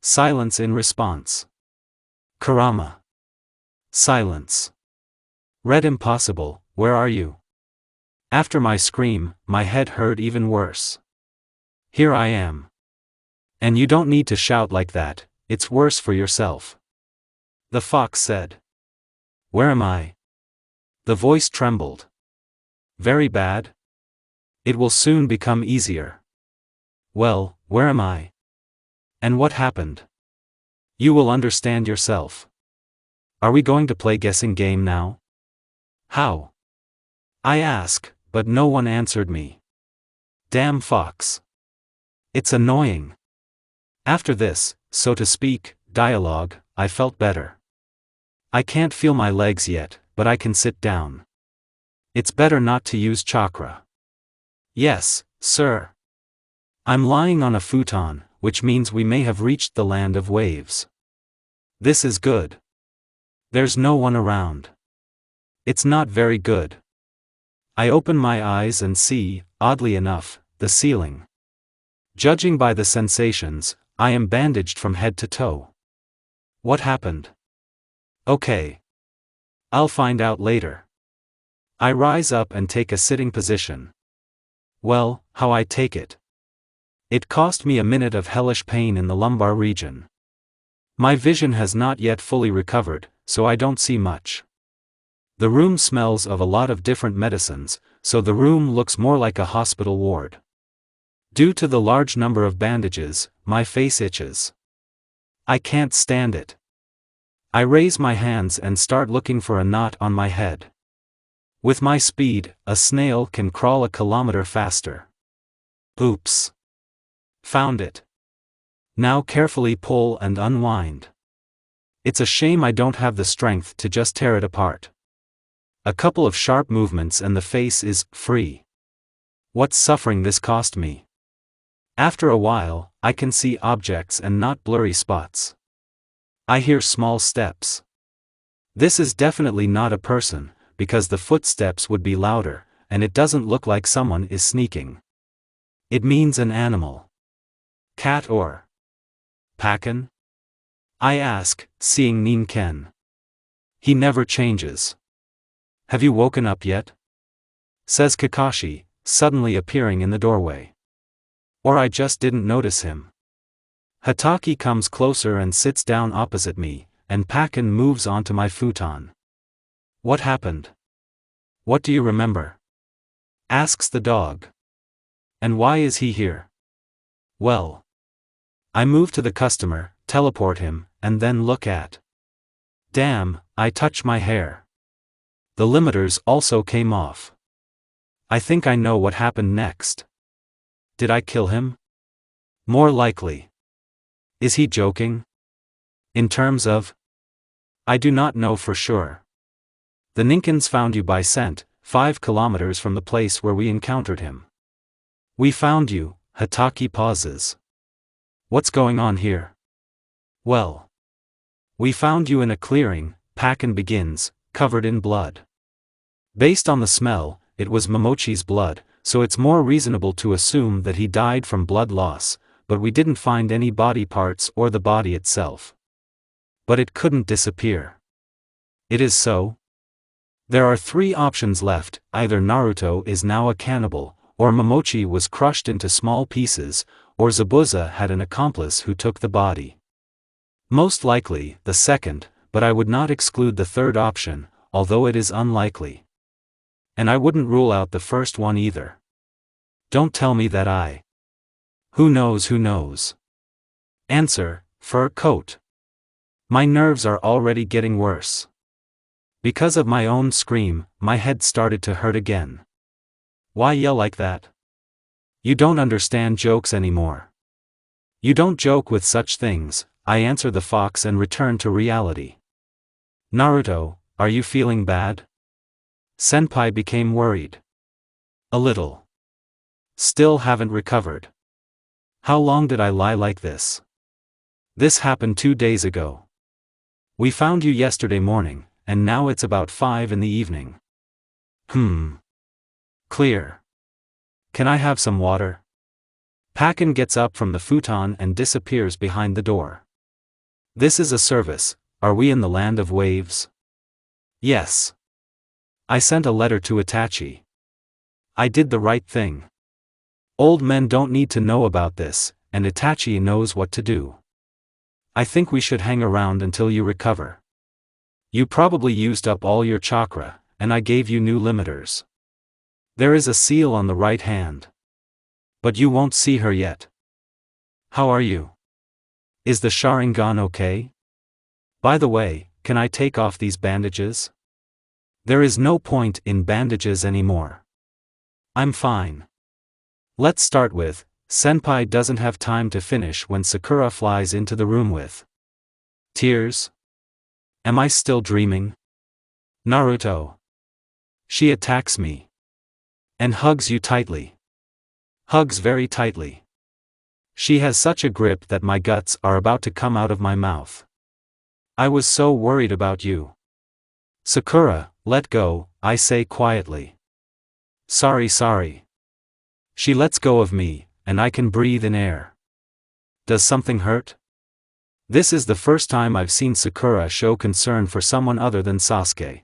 Silence in response. Kurama. Silence. Red impossible, where are you? After my scream, my head hurt even worse. Here I am. And you don't need to shout like that, it's worse for yourself. The fox said. Where am I? The voice trembled. Very bad? It will soon become easier. Well, where am I? And what happened? You will understand yourself. Are we going to play guessing game now? How? I ask, but no one answered me. Damn fox. It's annoying. After this, so to speak, dialogue, I felt better. I can't feel my legs yet, but I can sit down. It's better not to use chakra. Yes, sir. I'm lying on a futon, which means we may have reached the land of waves. This is good. There's no one around. It's not very good. I open my eyes and see, oddly enough, the ceiling. Judging by the sensations, I am bandaged from head to toe. What happened? Okay. I'll find out later. I rise up and take a sitting position. Well, how I take it? It cost me a minute of hellish pain in the lumbar region. My vision has not yet fully recovered, so I don't see much. The room smells of a lot of different medicines, so the room looks more like a hospital ward. Due to the large number of bandages, my face itches. I can't stand it. I raise my hands and start looking for a knot on my head. With my speed, a snail can crawl a kilometer faster. Oops. Found it. Now carefully pull and unwind. It's a shame I don't have the strength to just tear it apart. A couple of sharp movements and the face is free. What suffering this cost me. After a while, I can see objects and not blurry spots. I hear small steps. This is definitely not a person, because the footsteps would be louder, and it doesn't look like someone is sneaking. It means an animal. Cat or Pakan? I ask, seeing Ninken. He never changes. Have you woken up yet? Says Kakashi, suddenly appearing in the doorway. Or I just didn't notice him. Hataki comes closer and sits down opposite me, and Pakin moves onto my futon. What happened? What do you remember? Asks the dog. And why is he here? Well, I move to the customer, teleport him, and then look at. Damn, I touch my hair. The limiters also came off. I think I know what happened next. Did I kill him? More likely. Is he joking? In terms of? I do not know for sure. The Ninkins found you by scent, 5 kilometers from the place where we encountered him. We found you, Hataki pauses. What's going on here? Well. We found you in a clearing, Pakin begins, covered in blood. Based on the smell, it was Momochi's blood, so it's more reasonable to assume that he died from blood loss, but we didn't find any body parts or the body itself. But it couldn't disappear. It is so? There are 3 options left: either Naruto is now a cannibal, or Momochi was crushed into small pieces, or Zabuza had an accomplice who took the body. Most likely, the second, but I would not exclude the third option, although it is unlikely. And I wouldn't rule out the first one either. Don't tell me that I. Who knows? Answer, fur coat. My nerves are already getting worse. Because of my own scream, my head started to hurt again. Why yell like that? You don't understand jokes anymore. You don't joke with such things, I answer the fox and return to reality. Naruto, are you feeling bad? Senpai became worried. A little. Still haven't recovered. How long did I lie like this? This happened 2 days ago. We found you yesterday morning, and now it's about 5 in the evening. Clear. Can I have some water? Pakin gets up from the futon and disappears behind the door. This is a service. Are we in the land of waves? Yes. I sent a letter to Itachi. I did the right thing. Old men don't need to know about this, and Itachi knows what to do. I think we should hang around until you recover. You probably used up all your chakra, and I gave you new limiters. There is a seal on the right hand. But you won't see her yet. How are you? Is the Sharingan okay? By the way, can I take off these bandages? There is no point in bandages anymore. I'm fine. Let's start with, Senpai doesn't have time to finish when Sakura flies into the room with tears. Am I still dreaming? Naruto. She attacks me. And hugs you tightly. Hugs very tightly. She has such a grip that my guts are about to come out of my mouth. I was so worried about you. Sakura, let go, I say quietly. Sorry. She lets go of me, and I can breathe in air. Does something hurt? This is the first time I've seen Sakura show concern for someone other than Sasuke.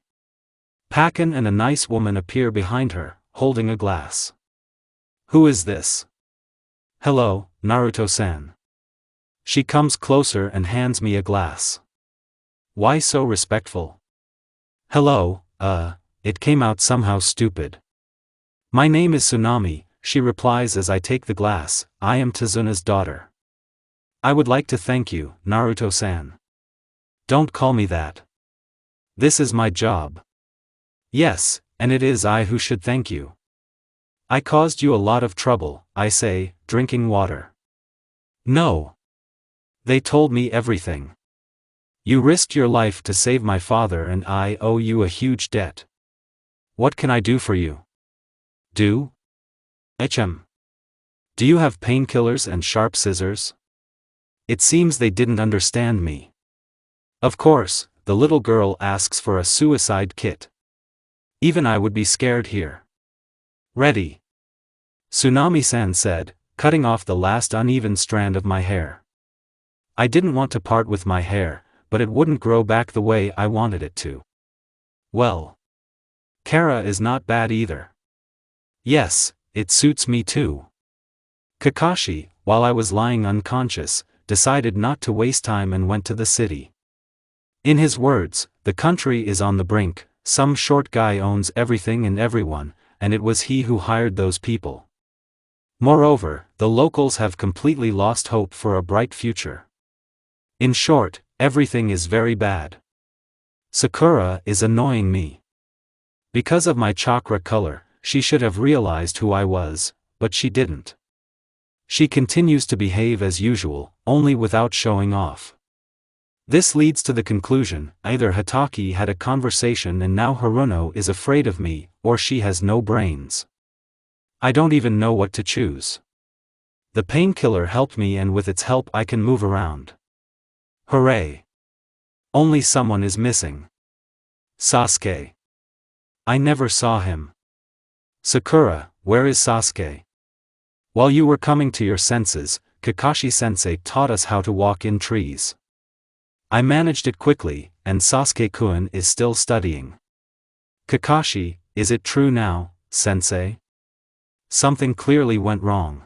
Pakin and a nice woman appear behind her, holding a glass. Who is this? Hello, Naruto-san. She comes closer and hands me a glass. Why so respectful? Hello, it came out somehow stupid. My name is Tsunami, she replies as I take the glass. I am Tazuna's daughter. I would like to thank you, Naruto-san. Don't call me that. This is my job. Yes, and it is I who should thank you. I caused you a lot of trouble, I say, drinking water. No. They told me everything. You risked your life to save my father and I owe you a huge debt. What can I do for you? Do? Do you have painkillers and sharp scissors? It seems they didn't understand me. Of course, the little girl asks for a suicide kit. Even I would be scared here. Ready. Tsunami-san said, cutting off the last uneven strand of my hair. I didn't want to part with my hair, but it wouldn't grow back the way I wanted it to. Well. Kara is not bad either. Yes, it suits me too. Kakashi, while I was lying unconscious, decided not to waste time and went to the city. In his words, the country is on the brink, some short guy owns everything and everyone, and it was he who hired those people. Moreover, the locals have completely lost hope for a bright future. In short, everything is very bad. Sakura is annoying me. Because of my chakra color, she should have realized who I was, but she didn't. She continues to behave as usual, only without showing off. This leads to the conclusion, either Hatake had a conversation and now Haruno is afraid of me, or she has no brains. I don't even know what to choose. The painkiller helped me and with its help I can move around. Hooray! Only someone is missing. Sasuke. I never saw him. Sakura, where is Sasuke? While you were coming to your senses, Kakashi-sensei taught us how to walk in trees. I managed it quickly, and Sasuke-kun is still studying. Kakashi, is it true now, sensei? Something clearly went wrong.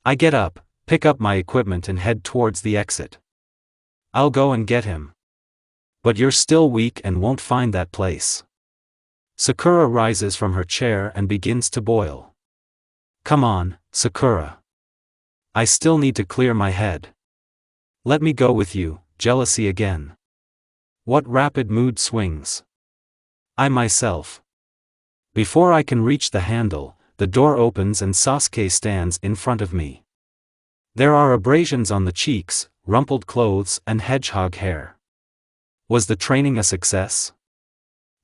I get up, pick up my equipment and head towards the exit. I'll go and get him. But you're still weak and won't find that place. Sakura rises from her chair and begins to boil. Come on, Sakura. I still need to clear my head. Let me go with you. Jealousy again. What rapid mood swings. I myself. Before I can reach the handle, the door opens and Sasuke stands in front of me. There are abrasions on the cheeks, rumpled clothes and hedgehog hair. Was the training a success?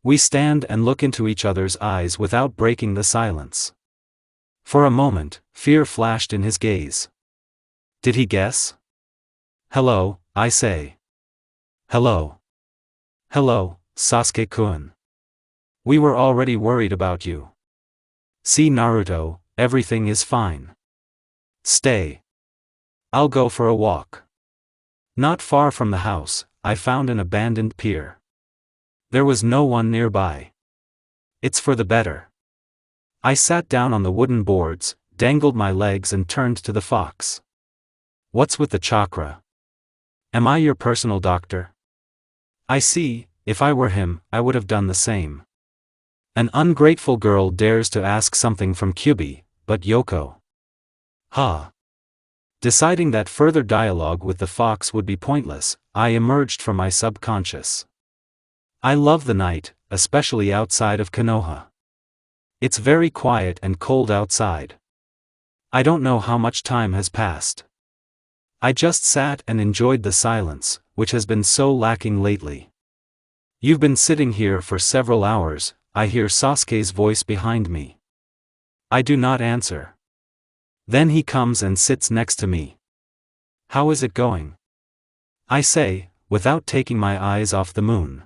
We stand and look into each other's eyes without breaking the silence. For a moment, fear flashed in his gaze. Did he guess? Hello, I say. Hello. Hello, Sasuke-kun. We were already worried about you. See Naruto, everything is fine. Stay. I'll go for a walk. Not far from the house, I found an abandoned pier. There was no one nearby. It's for the better. I sat down on the wooden boards, dangled my legs and turned to the fox. What's with the chakra? Am I your personal doctor? I see, if I were him, I would have done the same. An ungrateful girl dares to ask something from Kyubi, but Yoko. Ha! Deciding that further dialogue with the fox would be pointless, I emerged from my subconscious. I love the night, especially outside of Konoha. It's very quiet and cold outside. I don't know how much time has passed. I just sat and enjoyed the silence, which has been so lacking lately. You've been sitting here for several hours, I hear Sasuke's voice behind me. I do not answer. Then he comes and sits next to me. How is it going? I say, without taking my eyes off the moon.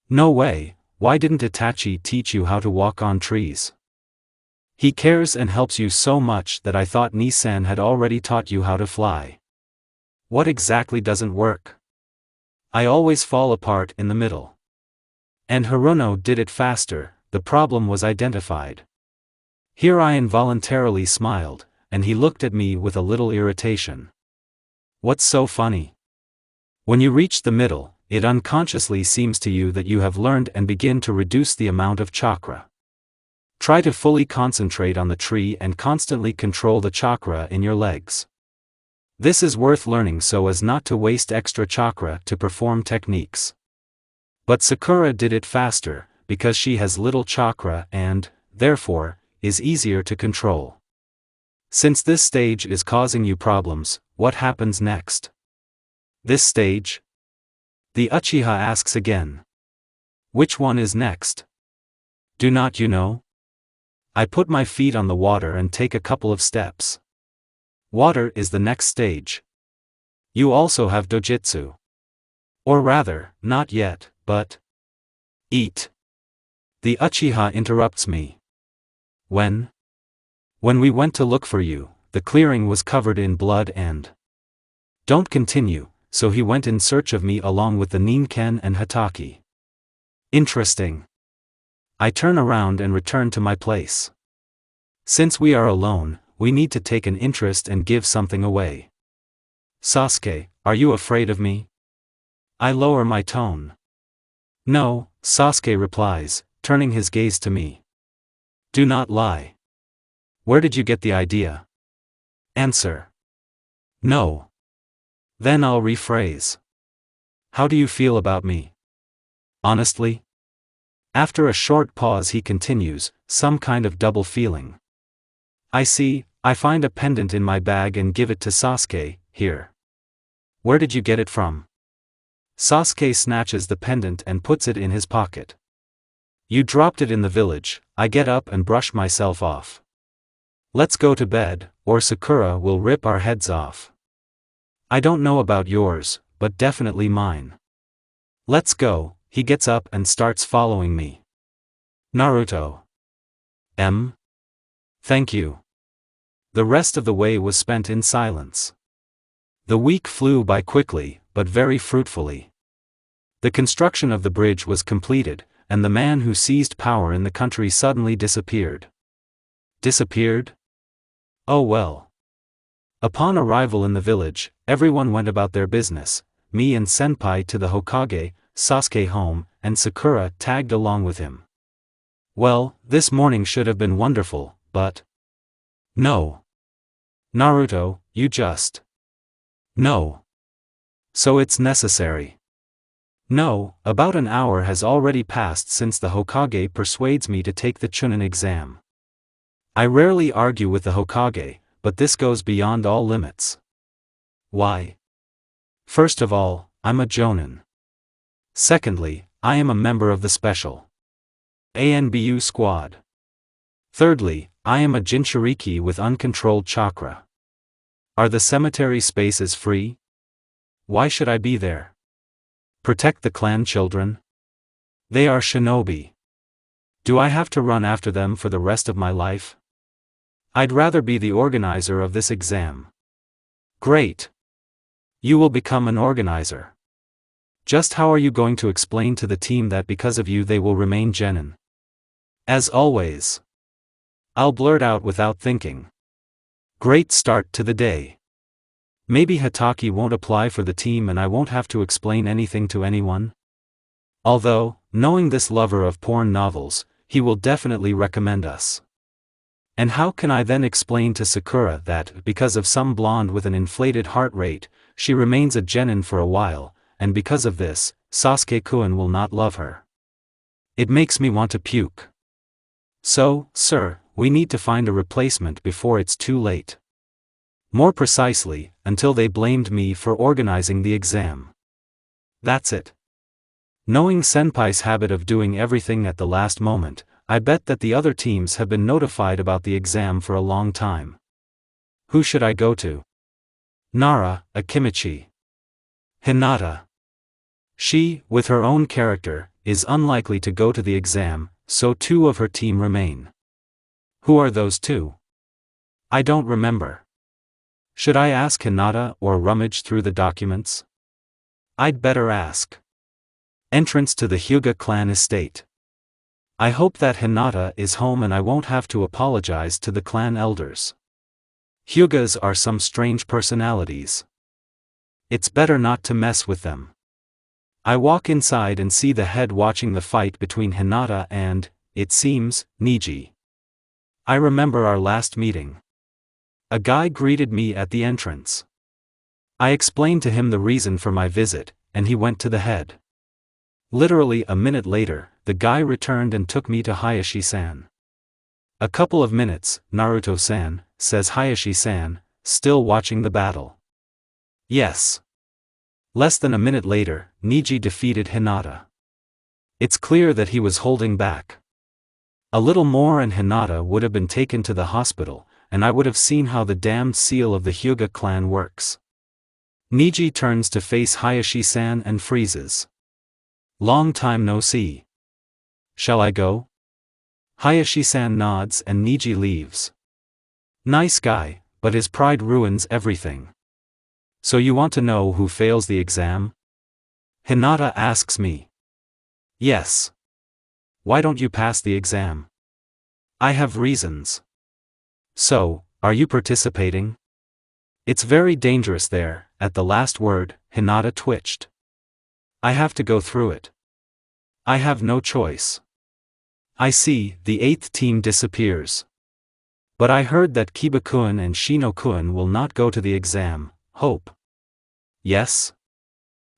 No way, why didn't Itachi teach you how to walk on trees? He cares and helps you so much that I thought Nisan had already taught you how to fly. What exactly doesn't work? I always fall apart in the middle. And Haruno did it faster, the problem was identified. Here I involuntarily smiled, and he looked at me with a little irritation. What's so funny? When you reach the middle, it unconsciously seems to you that you have learned and begin to reduce the amount of chakra. Try to fully concentrate on the tree and constantly control the chakra in your legs. This is worth learning so as not to waste extra chakra to perform techniques. But Sakura did it faster, because she has little chakra and, therefore, is easier to control. Since this stage is causing you problems, what happens next? This stage? The Uchiha asks again. Which one is next? Do not you know? I put my feet on the water and take a couple of steps. Water is the next stage. You also have dojutsu. Or rather, not yet, but... Eat. The Uchiha interrupts me. When? When we went to look for you, the clearing was covered in blood and... Don't continue, so he went in search of me along with the Ninken and Hatake. Interesting. I turn around and return to my place. Since we are alone, we need to take an interest and give something away. Sasuke, are you afraid of me? I lower my tone. No, Sasuke replies, turning his gaze to me. Do not lie. Where did you get the idea? Answer. No. Then I'll rephrase. How do you feel about me? Honestly? After a short pause he continues, some kind of double feeling. I see, I find a pendant in my bag and give it to Sasuke, here. Where did you get it from? Sasuke snatches the pendant and puts it in his pocket. You dropped it in the village. I get up and brush myself off. Let's go to bed, or Sakura will rip our heads off. I don't know about yours, but definitely mine. Let's go. He gets up and starts following me. Naruto. Thank you. The rest of the way was spent in silence. The week flew by quickly, but very fruitfully. The construction of the bridge was completed, and the man who seized power in the country suddenly disappeared. Disappeared? Oh well. Upon arrival in the village, everyone went about their business, me and Senpai to the Hokage, Sasuke home, and Sakura tagged along with him. Well, this morning should have been wonderful, but... No. Naruto, you just... No. So it's necessary. No, about an hour has already passed since the Hokage persuades me to take the Chunin exam. I rarely argue with the Hokage, but this goes beyond all limits. Why? First of all, I'm a Jonin. Secondly, I am a member of the special ANBU squad. Thirdly, I am a Jinchuriki with uncontrolled chakra. Are the cemetery spaces free? Why should I be there? Protect the clan children? They are shinobi. Do I have to run after them for the rest of my life? I'd rather be the organizer of this exam. Great. You will become an organizer. Just how are you going to explain to the team that because of you they will remain genin? As always. I'll blurt out without thinking. Great start to the day. Maybe Hatake won't apply for the team and I won't have to explain anything to anyone? Although, knowing this lover of porn novels, he will definitely recommend us. And how can I then explain to Sakura that, because of some blonde with an inflated heart rate, she remains a genin for a while, and because of this, Sasuke-kun will not love her? It makes me want to puke. So, sir, we need to find a replacement before it's too late. More precisely, until they blamed me for organizing the exam. That's it. Knowing Senpai's habit of doing everything at the last moment, I bet that the other teams have been notified about the exam for a long time. Who should I go to? Nara, Akimichi. Hinata. She, with her own character, is unlikely to go to the exam, so 2 of her team remain. Who are those 2? I don't remember. Should I ask Hinata or rummage through the documents? I'd better ask. Entrance to the Hyuga clan estate. I hope that Hinata is home and I won't have to apologize to the clan elders. Hyugas are some strange personalities. It's better not to mess with them. I walk inside and see the head watching the fight between Hinata and, it seems, Niji. I remember our last meeting. A guy greeted me at the entrance. I explained to him the reason for my visit, and he went to the head. Literally a minute later, the guy returned and took me to Hayashi-san. A couple of minutes, Naruto-san, says Hayashi-san, still watching the battle. Yes. Less than a minute later, Niji defeated Hinata. It's clear that he was holding back. A little more and Hinata would have been taken to the hospital, and I would have seen how the damned seal of the Hyuga clan works. Niji turns to face Hayashi-san and freezes. Long time no see. Shall I go? Hayashi-san nods and Niji leaves. Nice guy, but his pride ruins everything. So you want to know who fails the exam? Hinata asks me. Yes. Why don't you pass the exam? I have reasons. So, Are you participating? It's very dangerous there. At the last word, Hinata twitched. I have to go through it. I have no choice. I see, the 8th team disappears. But I heard that Kiba-kun and Shino-kun will not go to the exam. Hope. Yes?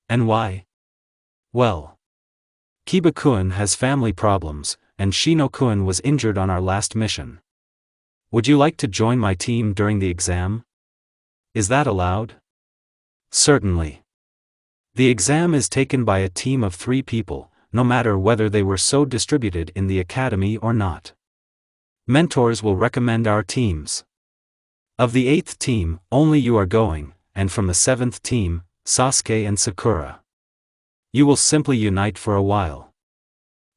And why? Well, Kiba-kun has family problems, and Shino-kun was injured on our last mission. Would you like to join my team during the exam? Is that allowed? Certainly. The exam is taken by a team of 3 people, no matter whether they were so distributed in the academy or not. Mentors will recommend our teams. Of the 8th team, only you are going, and from the 7th team, Sasuke and Sakura. You will simply unite for a while.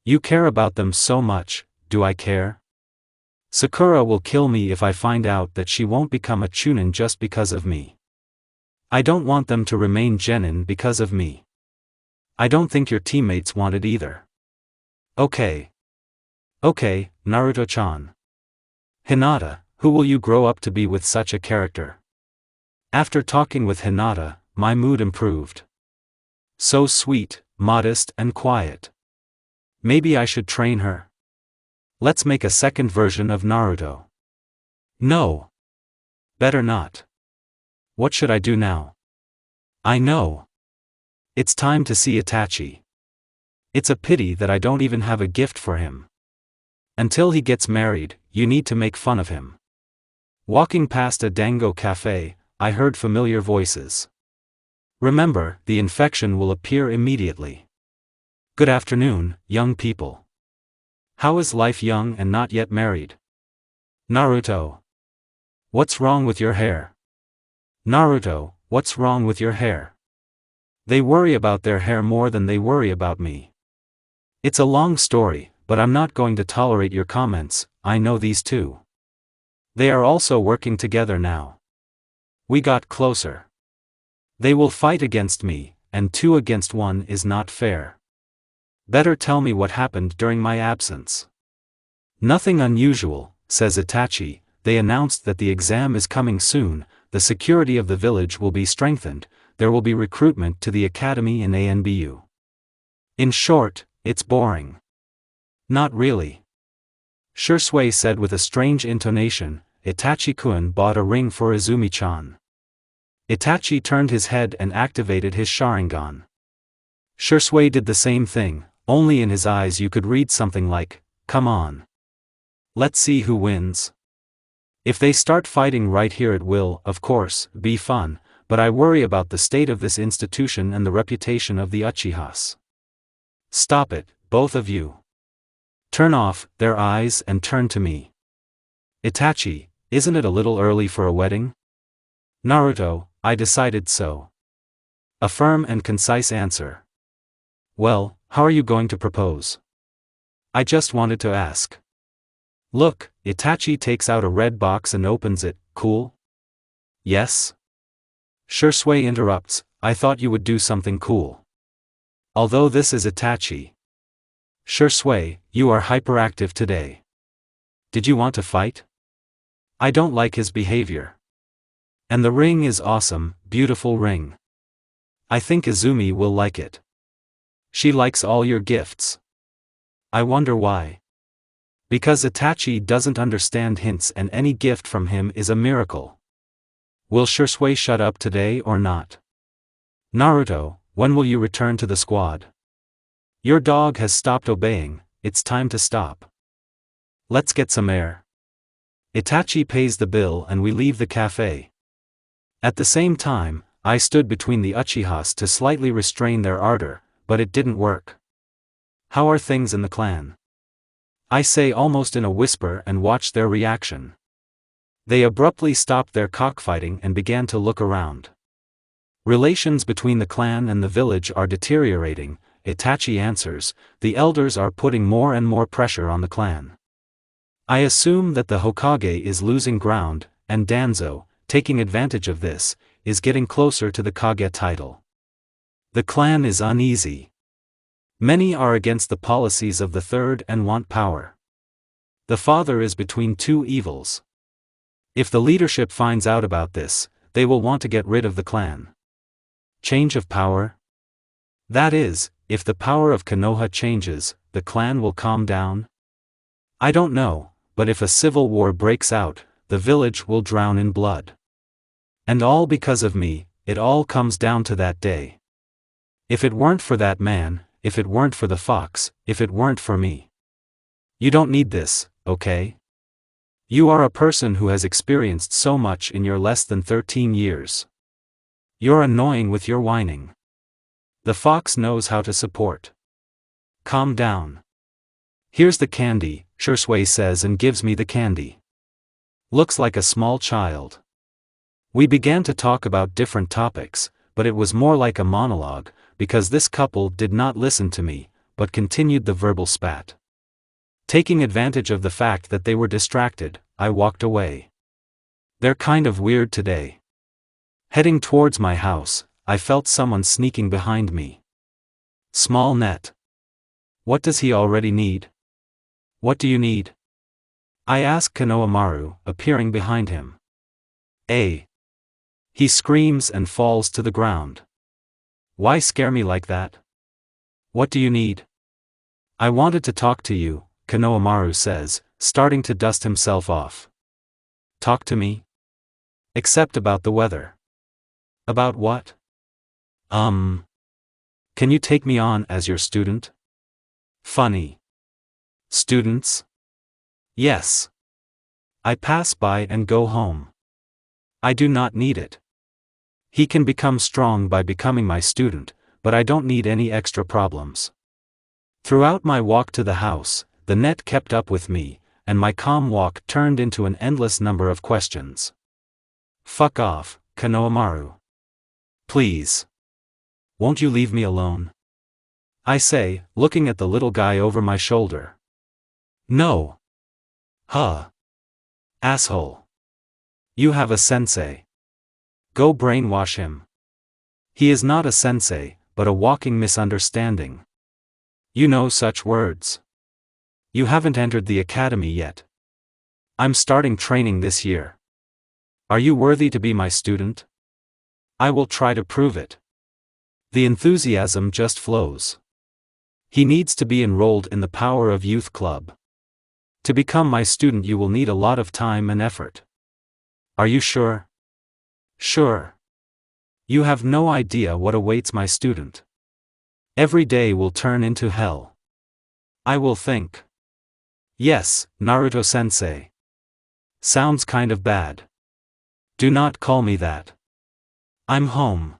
You care about them so much, do I care? Sakura will kill me if I find out that she won't become a Chunin just because of me. I don't want them to remain genin because of me. I don't think your teammates want it either. Okay. Okay, Naruto-chan. Hinata, who will you grow up to be with such a character? After talking with Hinata, my mood improved. So sweet, modest and quiet. Maybe I should train her. Let's make a second version of Naruto. No. Better not. What should I do now? I know. It's time to see Itachi. It's a pity that I don't even have a gift for him. Until he gets married, you need to make fun of him. Walking past a dango cafe, I heard familiar voices. Remember, the infection will appear immediately. Good afternoon, young people. How is life young and not yet married? Naruto. What's wrong with your hair? Naruto, what's wrong with your hair? They worry about their hair more than they worry about me. It's a long story, but I'm not going to tolerate your comments. I know these two. They are also working together now. We got closer. They will fight against me, and 2 against 1 is not fair. Better tell me what happened during my absence. Nothing unusual, says Itachi. They announced that the exam is coming soon, the security of the village will be strengthened, there will be recruitment to the academy in ANBU. In short, it's boring. Not really. Shursui said with a strange intonation. Itachi-kun bought a ring for Izumi-chan. Itachi turned his head and activated his Sharingan. Shursui did the same thing, only in his eyes you could read something like, come on. Let's see who wins. If they start fighting right here it will, of course, be fun, but I worry about the state of this institution and the reputation of the Uchihas. Stop it, both of you. Turn off their eyes and turn to me. Itachi, isn't it a little early for a wedding? Naruto, I decided so. A firm and concise answer. Well, how are you going to propose? I just wanted to ask. Look, Itachi takes out a red box and opens it. Cool? Yes? Shursui interrupts, I thought you would do something cool. Although this is Itachi. Shursui, you are hyperactive today. Did you want to fight? I don't like his behavior. And the ring is awesome, beautiful ring. I think Izumi will like it. She likes all your gifts. I wonder why. Because Itachi doesn't understand hints and any gift from him is a miracle. Will Shursui shut up today or not? Naruto, when will you return to the squad? Your dog has stopped obeying, it's time to stop. Let's get some air. Itachi pays the bill and we leave the cafe. At the same time, I stood between the Uchihas to slightly restrain their ardor, but it didn't work. How are things in the clan? I say almost in a whisper and watched their reaction. They abruptly stopped their cockfighting and began to look around. Relations between the clan and the village are deteriorating, Itachi answers, the elders are putting more and more pressure on the clan. I assume that the Hokage is losing ground, and Danzo, taking advantage of this, is getting closer to the Kage title. The clan is uneasy. Many are against the policies of the third and want power. The father is between 2 evils. If the leadership finds out about this, they will want to get rid of the clan. Change of power? That is, if the power of Konoha changes, the clan will calm down? I don't know, but if a civil war breaks out, the village will drown in blood. And all because of me, it all comes down to that day. If it weren't for that man, if it weren't for the fox, if it weren't for me. You don't need this, okay? You are a person who has experienced so much in your less than 13 years. You're annoying with your whining. The fox knows how to support. Calm down. Here's the candy, Sasuke says and gives me the candy. Looks like a small child. We began to talk about different topics, but it was more like a monologue, because this couple did not listen to me, but continued the verbal spat. Taking advantage of the fact that they were distracted, I walked away. They're kind of weird today. Heading towards my house, I felt someone sneaking behind me. Small net. What does he already need? What do you need? I asked Konohamaru, appearing behind him. He screams and falls to the ground. Why scare me like that? What do you need? I wanted to talk to you, Konohamaru says, starting to dust himself off. Talk to me? Except about the weather. About what? Can you take me on as your student? Funny. Students? Yes. I pass by and go home. I do not need it. He can become strong by becoming my student, but I don't need any extra problems. Throughout my walk to the house, the net kept up with me, and my calm walk turned into an endless number of questions. Fuck off, Konohamaru. Please. Won't you leave me alone? I say, looking at the little guy over my shoulder. No. Huh. Asshole. You have a sensei. Go brainwash him. He is not a sensei, but a walking misunderstanding. You know such words. You haven't entered the academy yet. I'm starting training this year. Are you worthy to be my student? I will try to prove it. The enthusiasm just flows. He needs to be enrolled in the Power of Youth Club. To become my student you will need a lot of time and effort. Are you sure? Sure. You have no idea what awaits my student. Every day will turn into hell. I will think. Yes, Naruto-sensei. Sounds kind of bad. Do not call me that. I'm home.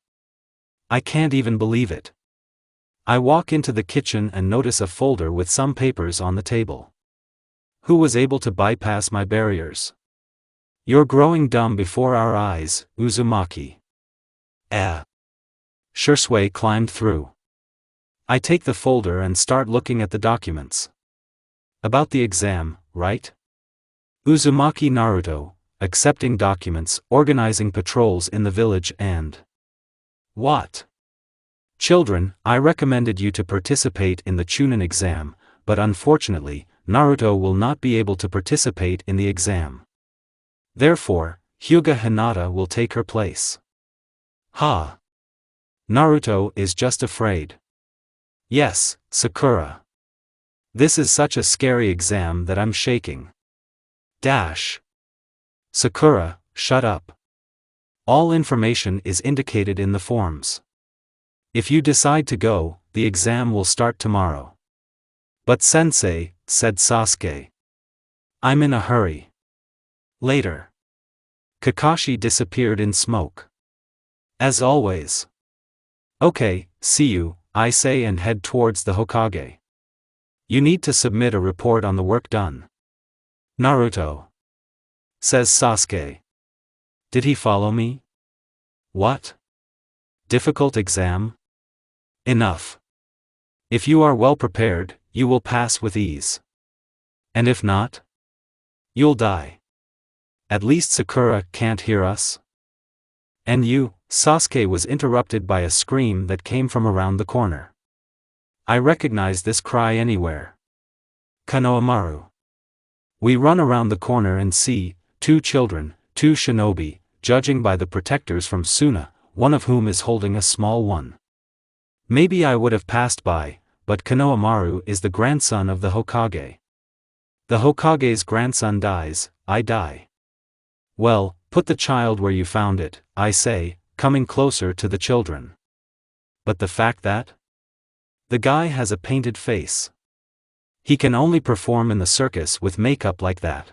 I can't even believe it. I walk into the kitchen and notice a folder with some papers on the table. Who was able to bypass my barriers? You're growing dumb before our eyes, Uzumaki. Sasuke climbed through. I take the folder and start looking at the documents. About the exam, right? Uzumaki Naruto, accepting documents, organizing patrols in the village and... What? Children, I recommended you to participate in the Junin exam, but unfortunately, Naruto will not be able to participate in the exam. Therefore, Hyuga Hinata will take her place. Ha! Naruto is just afraid. Yes, Sakura. This is such a scary exam that I'm shaking. Sakura, shut up. All information is indicated in the forms. If you decide to go, the exam will start tomorrow. But sensei, said Sasuke. I'm in a hurry. Later. Kakashi disappeared in smoke. As always. Okay, see you, I say and head towards the Hokage. You need to submit a report on the work done. Naruto. Says Sasuke. Did he follow me? What? Difficult exam? Enough. If you are well prepared, you will pass with ease. And if not? You'll die. At least Sakura can't hear us. And you, Sasuke was interrupted by a scream that came from around the corner. I recognize this cry anywhere. Konohamaru. We run around the corner and see, two children, 2 shinobi, judging by the protectors from Suna, one of whom is holding a small one. Maybe I would have passed by, but Konohamaru is the grandson of the Hokage. The Hokage's grandson dies, I die. Well, put the child where you found it, I say, coming closer to the children. But the fact that the guy has a painted face. He can only perform in the circus with makeup like that.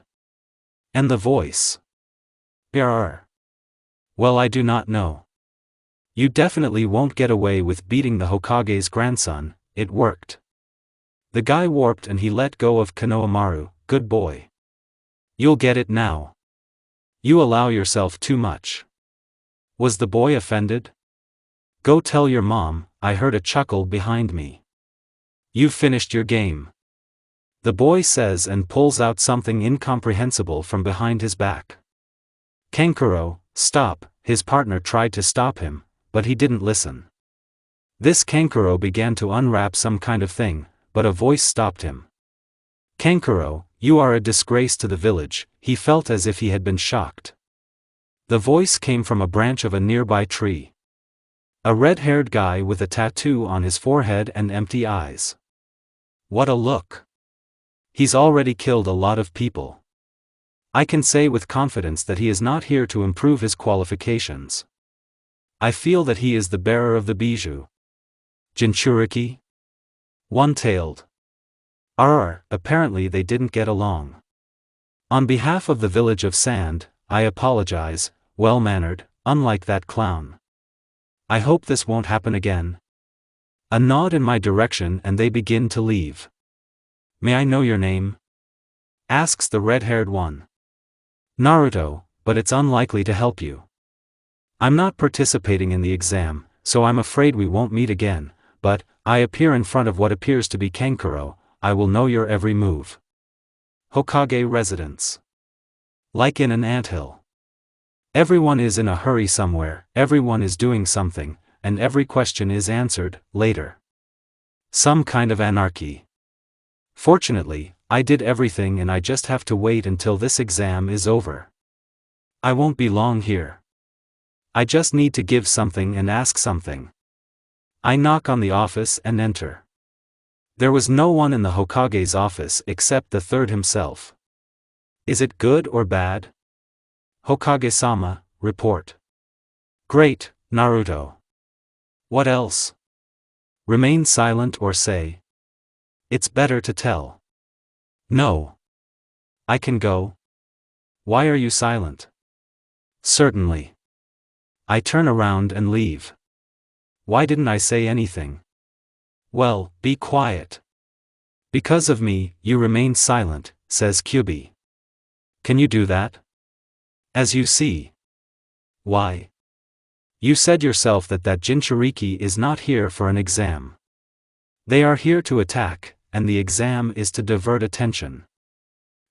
And the voice. Well, I do not know. You definitely won't get away with beating the Hokage's grandson. It worked. The guy warped and he let go of Konohamaru, good boy. You'll get it now. You allow yourself too much. Was the boy offended? Go tell your mom, I heard a chuckle behind me. You've finished your game. The boy says and pulls out something incomprehensible from behind his back. Kankuro, stop, his partner tried to stop him, but he didn't listen. This Kankuro began to unwrap some kind of thing, but a voice stopped him. Kankuro, you are a disgrace to the village, he felt as if he had been shocked. The voice came from a branch of a nearby tree. A red-haired guy with a tattoo on his forehead and empty eyes. What a look! He's already killed a lot of people. I can say with confidence that he is not here to improve his qualifications. I feel that he is the bearer of the bijou. Jinchuriki? One-tailed. Apparently they didn't get along. On behalf of the village of Sand, I apologize, well-mannered, unlike that clown. I hope this won't happen again. A nod in my direction and they begin to leave. May I know your name? Asks the red-haired one. Naruto, but it's unlikely to help you. I'm not participating in the exam, so I'm afraid we won't meet again, but, I appear in front of what appears to be Kankuro, I will know your every move. Hokage residence. Like in an anthill. Everyone is in a hurry somewhere, everyone is doing something, and every question is answered, later. Some kind of anarchy. Fortunately, I did everything and I just have to wait until this exam is over. I won't be long here. I just need to give something and ask something. I knock on the office and enter. There was no one in the Hokage's office except the third himself. Is it good or bad? Hokage-sama, report. Great, Naruto. What else? Remain silent or say. It's better to tell. No. I can go? Why are you silent? Certainly. I turn around and leave. Why didn't I say anything? Well, be quiet. Because of me, you remain silent, says Kyubi. Can you do that? As you see. Why? You said yourself that Jinchuriki is not here for an exam. They are here to attack, and the exam is to divert attention.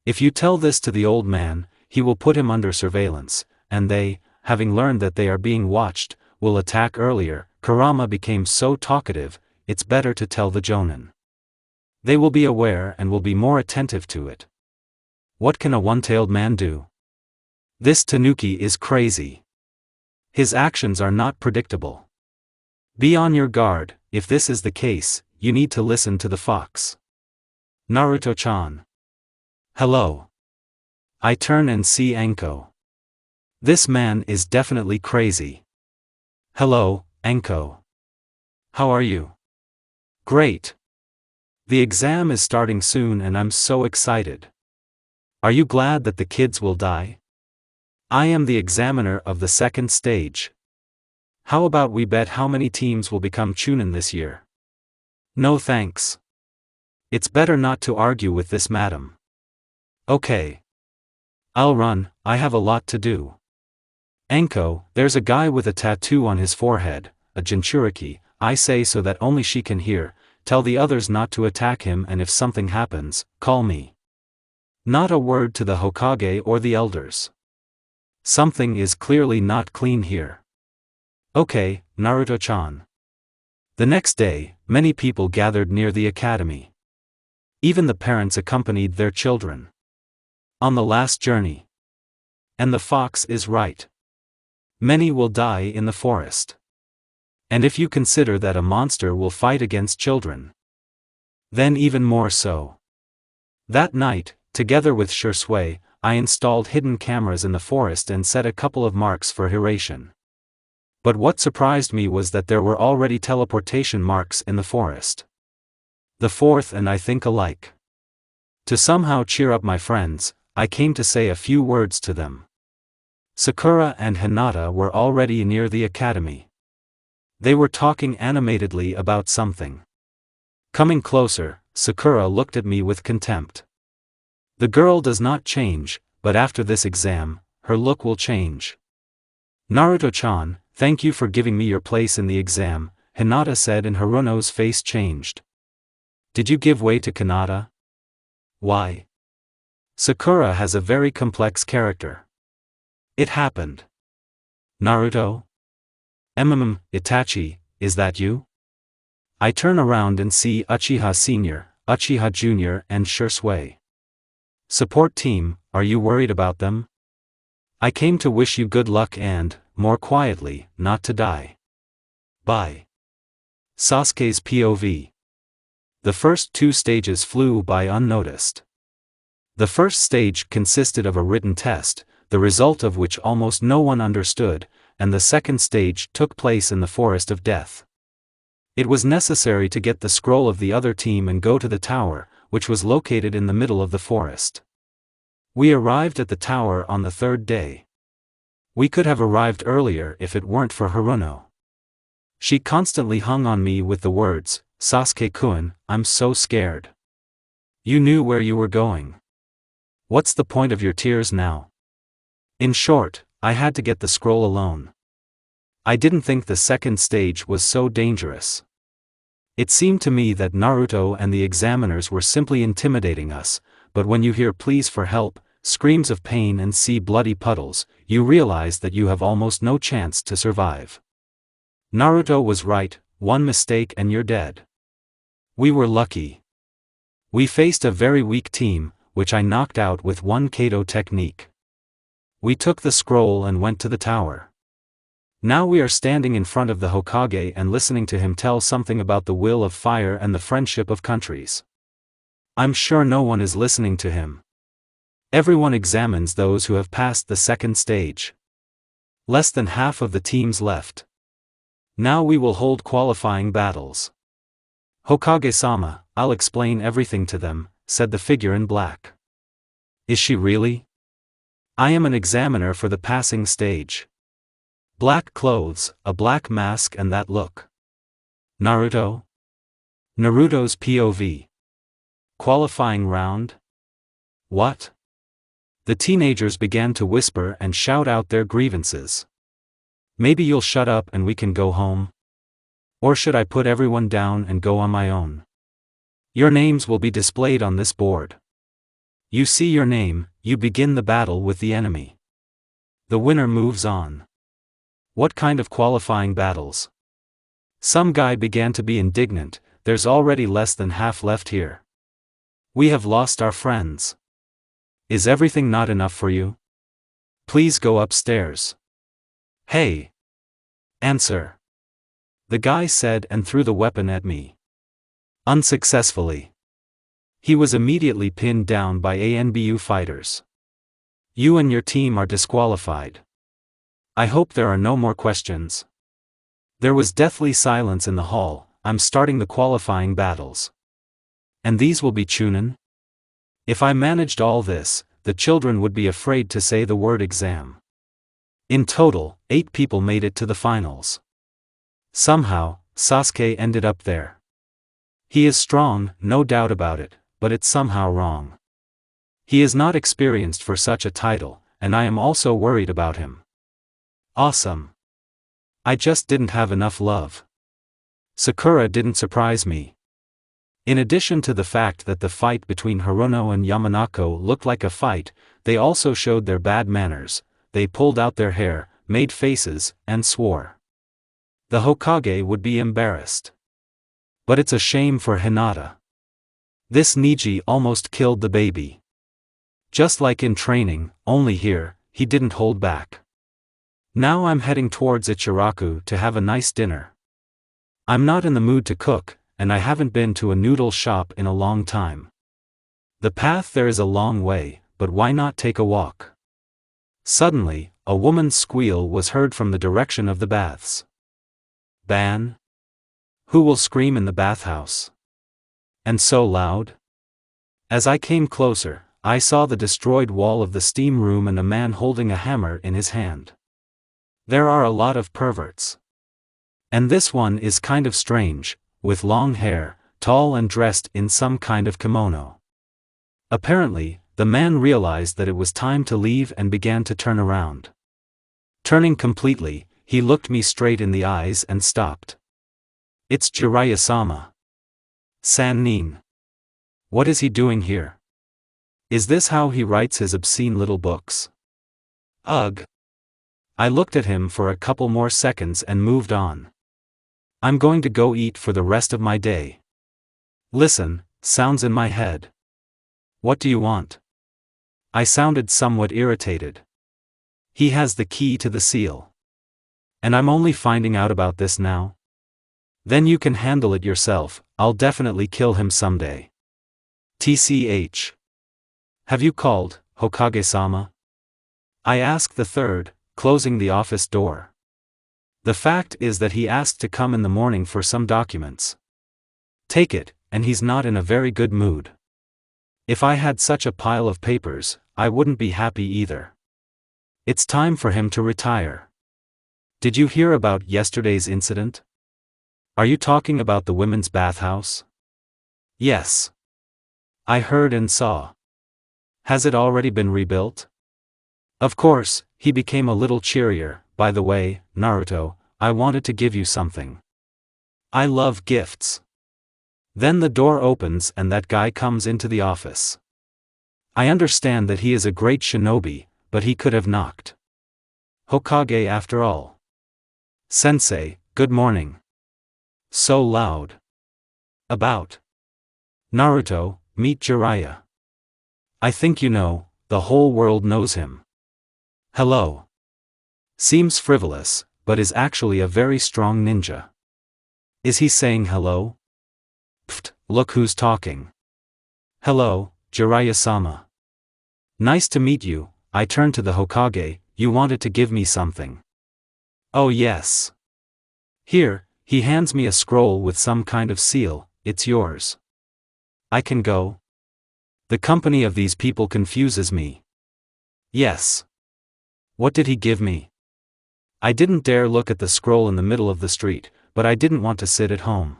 If you tell this to the old man, he will put him under surveillance, and they, having learned that they are being watched, will attack earlier. Kurama became so talkative, it's better to tell the Jonin. They will be aware and will be more attentive to it. What can a one-tailed man do? This Tanuki is crazy. His actions are not predictable. Be on your guard, if this is the case, you need to listen to the fox. Naruto-chan. Hello. I turn and see Anko. This man is definitely crazy. Hello, Anko. How are you? Great. The exam is starting soon and I'm so excited. Are you glad that the kids will die? I am the examiner of the second stage. How about we bet how many teams will become Chunin this year? No thanks. It's better not to argue with this madam. Okay. I'll run, I have a lot to do. Anko, there's a guy with a tattoo on his forehead, a Jinchuriki, I say so that only she can hear, tell the others not to attack him and if something happens, call me. Not a word to the Hokage or the elders. Something is clearly not clean here. Okay, Naruto-chan. The next day, many people gathered near the academy. Even the parents accompanied their children. On the last journey. And the fox is right. Many will die in the forest. And if you consider that a monster will fight against children, then even more so. That night, together with Shursui, I installed hidden cameras in the forest and set a couple of marks for Hiration. But what surprised me was that there were already teleportation marks in the forest. The fourth and I think alike. To somehow cheer up my friends, I came to say a few words to them. Sakura and Hinata were already near the academy. They were talking animatedly about something. Coming closer, Sakura looked at me with contempt. The girl does not change, but after this exam, her look will change. Naruto-chan, thank you for giving me your place in the exam, Hinata said, and Haruno's face changed. Did you give way to Kanata? Why? Sakura has a very complex character. It happened. Naruto? Itachi, is that you? I turn around and see Uchiha Senior, Uchiha Junior and Shursui. Support team, are you worried about them? I came to wish you good luck and, more quietly, not to die. Bye. Sasuke's POV. The first two stages flew by unnoticed. The first stage consisted of a written test, the result of which almost no one understood, and the second stage took place in the Forest of Death. It was necessary to get the scroll of the other team and go to the tower, which was located in the middle of the forest. We arrived at the tower on the third day. We could have arrived earlier if it weren't for Haruno. She constantly hung on me with the words, "Sasuke-kun, I'm so scared. You knew where you were going. What's the point of your tears now?" In short, I had to get the scroll alone. I didn't think the second stage was so dangerous. It seemed to me that Naruto and the examiners were simply intimidating us, but when you hear pleas for help, screams of pain and see bloody puddles, you realize that you have almost no chance to survive. Naruto was right, one mistake and you're dead. We were lucky. We faced a very weak team, which I knocked out with one Kato technique. We took the scroll and went to the tower. Now we are standing in front of the Hokage and listening to him tell something about the will of fire and the friendship of countries. I'm sure no one is listening to him. Everyone examines those who have passed the second stage. Less than half of the teams left. Now we will hold qualifying battles. Hokage-sama, I'll explain everything to them, said the figure in black. Is she really? I am an examiner for the passing stage. Black clothes, a black mask and that look. Naruto? Naruto's POV. Qualifying round? What? The teenagers began to whisper and shout out their grievances. Maybe you'll shut up and we can go home? Or should I put everyone down and go on my own? Your names will be displayed on this board. You see your name, you begin the battle with the enemy. The winner moves on. What kind of qualifying battles? Some guy began to be indignant, there's already less than half left here. We have lost our friends. Is everything not enough for you? Please go upstairs. Hey! Answer! The guy said and threw the weapon at me. Unsuccessfully. He was immediately pinned down by ANBU fighters. You and your team are disqualified. I hope there are no more questions. There was deathly silence in the hall. I'm starting the qualifying battles. And these will be Chunin? If I managed all this, the children would be afraid to say the word exam. In total, 8 people made it to the finals. Somehow, Sasuke ended up there. He is strong, no doubt about it, but it's somehow wrong. He is not experienced for such a title, and I am also worried about him. Awesome. I just didn't have enough love. Sakura didn't surprise me. In addition to the fact that the fight between Haruno and Yamanako looked like a fight, they also showed their bad manners. They pulled out their hair, made faces, and swore. The Hokage would be embarrassed. But it's a shame for Hinata. This Niji almost killed the baby. Just like in training, only here, he didn't hold back. Now I'm heading towards Ichiraku to have a nice dinner. I'm not in the mood to cook, and I haven't been to a noodle shop in a long time. The path there is a long way, but why not take a walk? Suddenly, a woman's squeal was heard from the direction of the baths. Ban? Who will scream in the bathhouse? And so loud? As I came closer, I saw the destroyed wall of the steam room and a man holding a hammer in his hand. There are a lot of perverts. And this one is kind of strange, with long hair, tall and dressed in some kind of kimono. Apparently, the man realized that it was time to leave and began to turn around. Turning completely, he looked me straight in the eyes and stopped. It's Jiraiya-sama. San-nin. What is he doing here? Is this how he writes his obscene little books? Ugh. I looked at him for a couple more seconds and moved on. I'm going to go eat for the rest of my day. Listen, sounds in my head. What do you want? I sounded somewhat irritated. He has the key to the seal. And I'm only finding out about this now? Then you can handle it yourself, I'll definitely kill him someday. TCH. Have you called, Hokage-sama? I asked the third, closing the office door. The fact is that he asked to come in the morning for some documents. Take it, and he's not in a very good mood. If I had such a pile of papers, I wouldn't be happy either. It's time for him to retire. Did you hear about yesterday's incident? Are you talking about the women's bathhouse? Yes. I heard and saw. Has it already been rebuilt? Of course, he became a little cheerier. By the way, Naruto, I wanted to give you something. I love gifts. Then the door opens and that guy comes into the office. I understand that he is a great shinobi, but he could have knocked. Hokage after all. Sensei, good morning. So loud. About. Naruto, meet Jiraiya. I think you know, the whole world knows him. Hello. Seems frivolous, but is actually a very strong ninja. Is he saying hello? Pfft, look who's talking. Hello, Jiraiya-sama. Nice to meet you. I turned to the Hokage, you wanted to give me something. Oh yes. Here, he hands me a scroll with some kind of seal, it's yours. I can go? The company of these people confuses me. Yes. What did he give me? I didn't dare look at the scroll in the middle of the street, but I didn't want to sit at home.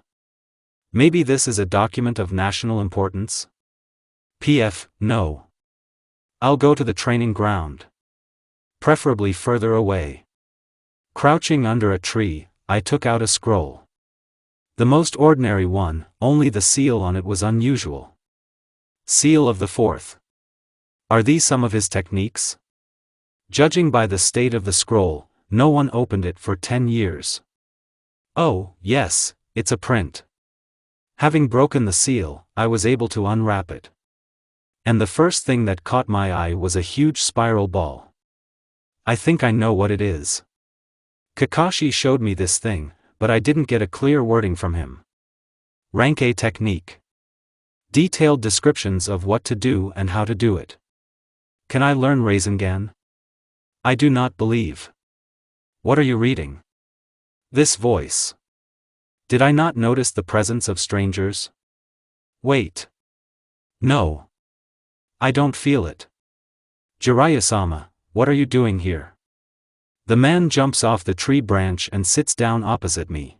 Maybe this is a document of national importance? PF, no. I'll go to the training ground. Preferably further away. Crouching under a tree, I took out a scroll. The most ordinary one, only the seal on it was unusual. Seal of the Fourth. Are these some of his techniques? Judging by the state of the scroll, no one opened it for 10 years. Oh, yes, it's a print. Having broken the seal, I was able to unwrap it. And the first thing that caught my eye was a huge spiral ball. I think I know what it is. Kakashi showed me this thing, but I didn't get a clear wording from him. Rank A technique. Detailed descriptions of what to do and how to do it. Can I learn Rasengan? I do not believe. What are you reading? This voice. Did I not notice the presence of strangers? Wait. No. I don't feel it. Jiraiya-sama, what are you doing here? The man jumps off the tree branch and sits down opposite me.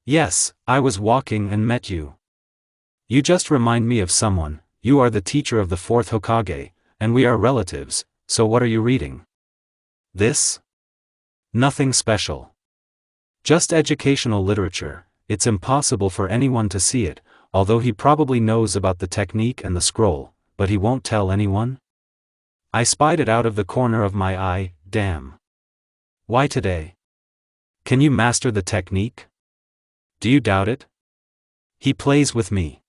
Yes, I was walking and met you. You just remind me of someone. You are the teacher of the fourth Hokage, and we are relatives, so what are you reading? This? Nothing special. Just educational literature. It's impossible for anyone to see it, although he probably knows about the technique and the scroll, but he won't tell anyone? I spied it out of the corner of my eye, damn. Why today? Can you master the technique? Do you doubt it? He plays with me.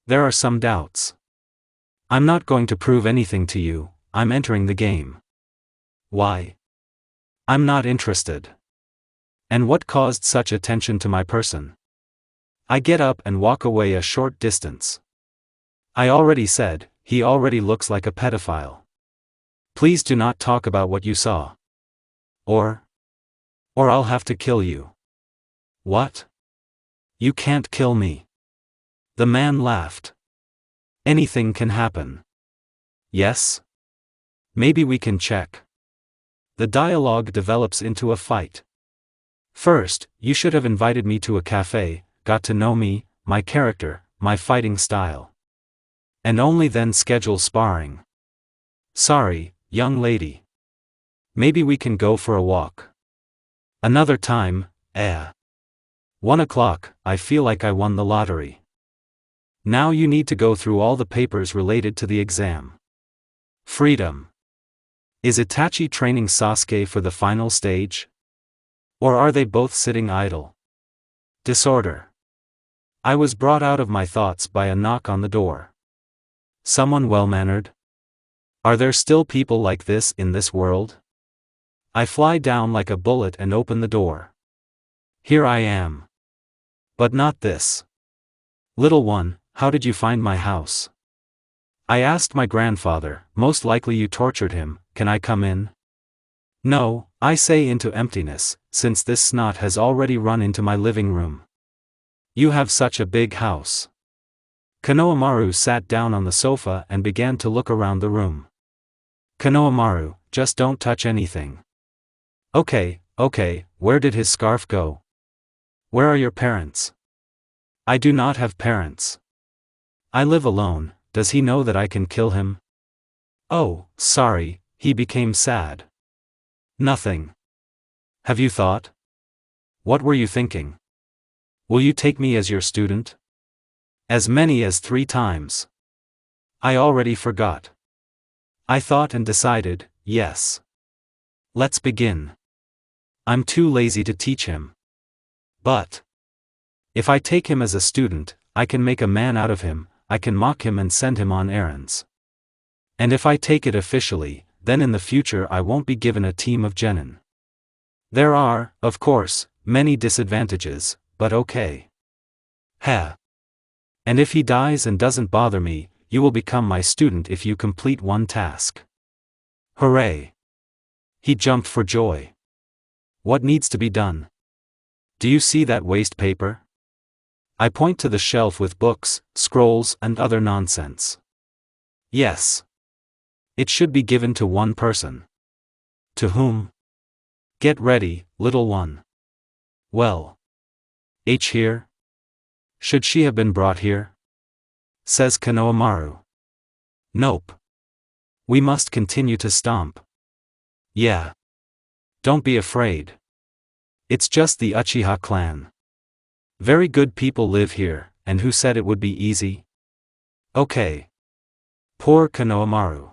There are some doubts. I'm not going to prove anything to you, I'm entering the game. Why? I'm not interested. And what caused such attention to my person? I get up and walk away a short distance. I already said, he already looks like a pedophile. Please do not talk about what you saw. Or I'll have to kill you. What? You can't kill me. The man laughed. Anything can happen. Yes? Maybe we can check. The dialogue develops into a fight. First, you should have invited me to a cafe, got to know me, my character, my fighting style. And only then schedule sparring. Sorry, young lady. Maybe we can go for a walk. Another time, 1 o'clock, I feel like I won the lottery. Now you need to go through all the papers related to the exam. Freedom. Is Itachi training Sasuke for the final stage? Or are they both sitting idle? Disorder. I was brought out of my thoughts by a knock on the door. Someone well-mannered? Are there still people like this in this world? I fly down like a bullet and open the door. Here I am. But not this. Little one, how did you find my house? I asked my grandfather, most likely you tortured him, can I come in? No, I say into emptiness, since this snot has already run into my living room. You have such a big house. Konohamaru sat down on the sofa and began to look around the room. Konohamaru, just don't touch anything. Okay, where did his scarf go? Where are your parents? I do not have parents. I live alone, does he know that I can kill him? Oh, sorry, he became sad. Nothing. Have you thought? What were you thinking? Will you take me as your student? As many as 3 times. I already forgot. I thought and decided, yes. Let's begin. I'm too lazy to teach him. But if I take him as a student, I can make a man out of him, I can mock him and send him on errands. And if I take it officially, then in the future I won't be given a team of genin. There are, of course, many disadvantages, but okay. And if he dies and doesn't bother me, you will become my student if you complete one task. Hooray! He jumped for joy. What needs to be done? Do you see that waste paper? I point to the shelf with books, scrolls, and other nonsense. Yes. It should be given to one person. To whom? Get ready, little one. Well. H here? Should she have been brought here? Says Konohamaru. Nope. We must continue to stomp. Yeah. Don't be afraid. It's just the Uchiha clan. Very good people live here, and who said it would be easy? Okay. Poor Konohamaru.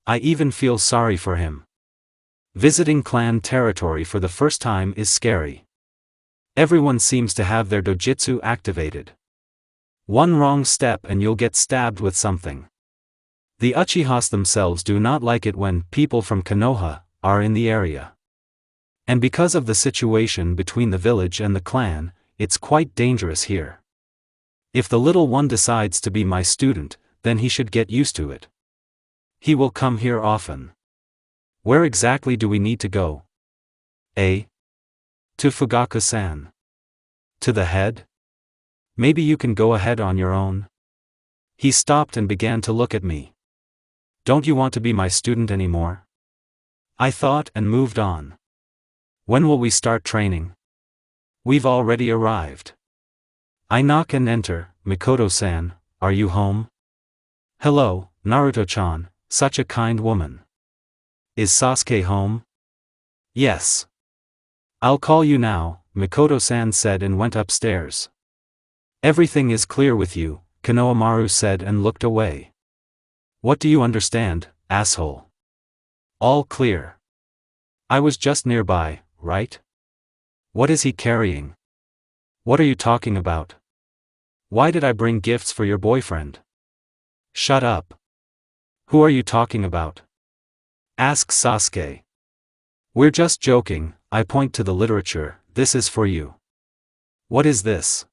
I even feel sorry for him. Visiting clan territory for the first time is scary. Everyone seems to have their dojutsu activated. One wrong step and you'll get stabbed with something. The Uchihas themselves do not like it when people from Konoha are in the area. And because of the situation between the village and the clan, it's quite dangerous here. If the little one decides to be my student, then he should get used to it. He will come here often. Where exactly do we need to go? To Fugaku-san. To the head? Maybe you can go ahead on your own. He stopped and began to look at me. Don't you want to be my student anymore? I thought and moved on. When will we start training? We've already arrived. I knock and enter. Mikoto-san, are you home? Hello, Naruto-chan, such a kind woman. Is Sasuke home? Yes. I'll call you now, Mikoto-san said and went upstairs. Everything is clear with you, Konohamaru said and looked away. What do you understand, asshole? All clear. I was just nearby, right? What is he carrying? What are you talking about? Why did I bring gifts for your boyfriend? Shut up. Who are you talking about? asks Sasuke. We're just joking, I point to the literature, this is for you. What is this?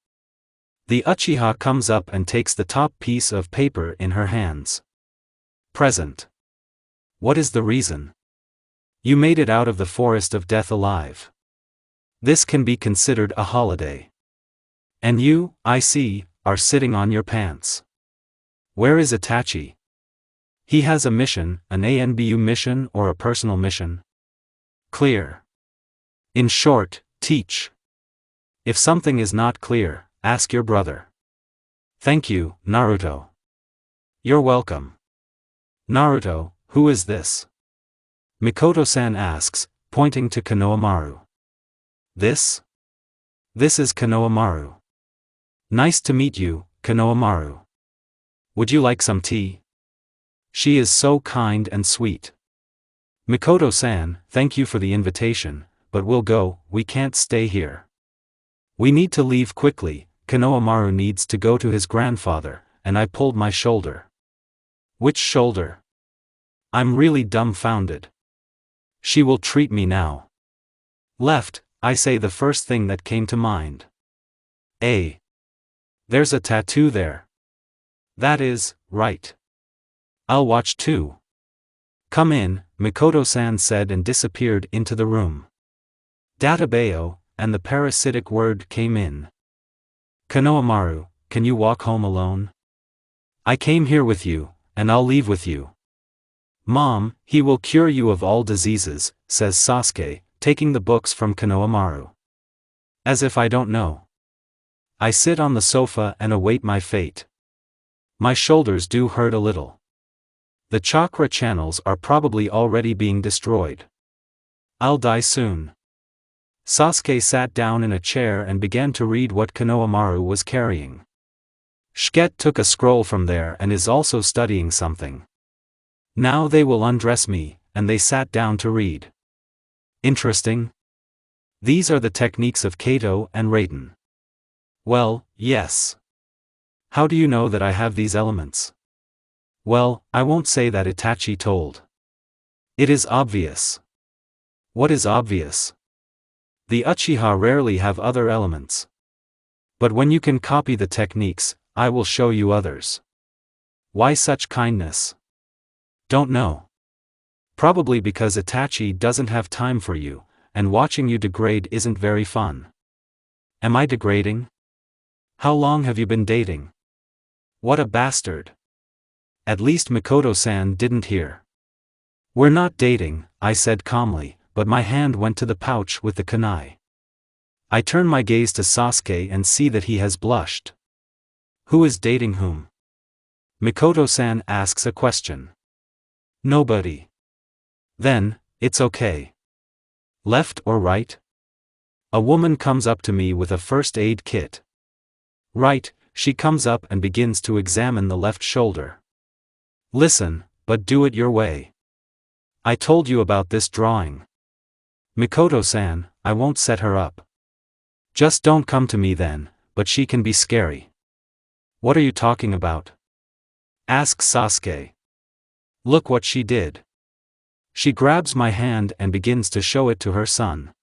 The Uchiha comes up and takes the top piece of paper in her hands. Present. What is the reason? You made it out of the forest of death alive. This can be considered a holiday. And you, I see, are sitting on your pants. Where is Itachi? He has a mission, an ANBU mission or a personal mission? Clear. In short, teach. If something is not clear, ask your brother. Thank you, Naruto. You're welcome. Naruto, who is this? Mikoto-san asks, pointing to Konohamaru. This? This is Konohamaru. Nice to meet you, Konohamaru. Would you like some tea? She is so kind and sweet. Mikoto-san, thank you for the invitation, but we'll go, we can't stay here. We need to leave quickly, Konohamaru needs to go to his grandfather, and I pulled my shoulder. Which shoulder? I'm really dumbfounded. She will treat me now. Left, I say the first thing that came to mind. There's a tattoo there. That is, right. I'll watch too. Come in, Mikoto-san said and disappeared into the room. Databeo, and the parasitic word came in. Konohamaru, can you walk home alone? I came here with you, and I'll leave with you. Mom, he will cure you of all diseases, says Sasuke, taking the books from Konohamaru. As if I don't know. I sit on the sofa and await my fate. My shoulders do hurt a little. The chakra channels are probably already being destroyed. I'll die soon. Sasuke sat down in a chair and began to read what Konohamaru was carrying. Shget took a scroll from there and is also studying something. Now they will undress me, and they sat down to read. Interesting. These are the techniques of Kato and Raiden. Well, yes. How do you know that I have these elements? Well, I won't say that, Itachi told. It is obvious. What is obvious? The Uchiha rarely have other elements. But when you can copy the techniques, I will show you others. Why such kindness? Don't know. Probably because Itachi doesn't have time for you, and watching you degrade isn't very fun. Am I degrading? How long have you been dating? What a bastard. At least Mikoto-san didn't hear. We're not dating, I said calmly, but my hand went to the pouch with the kunai. I turn my gaze to Sasuke and see that he has blushed. Who is dating whom? Mikoto-san asks a question. Nobody. Then, it's okay. Left or right? A woman comes up to me with a first aid kit. Right, she comes up and begins to examine the left shoulder. Listen, but do it your way. I told you about this drawing. Mikoto-san, I won't set her up. Just don't come to me then, but she can be scary. What are you talking about? Asks Sasuke. Look what she did. She grabs my hand and begins to show it to her son.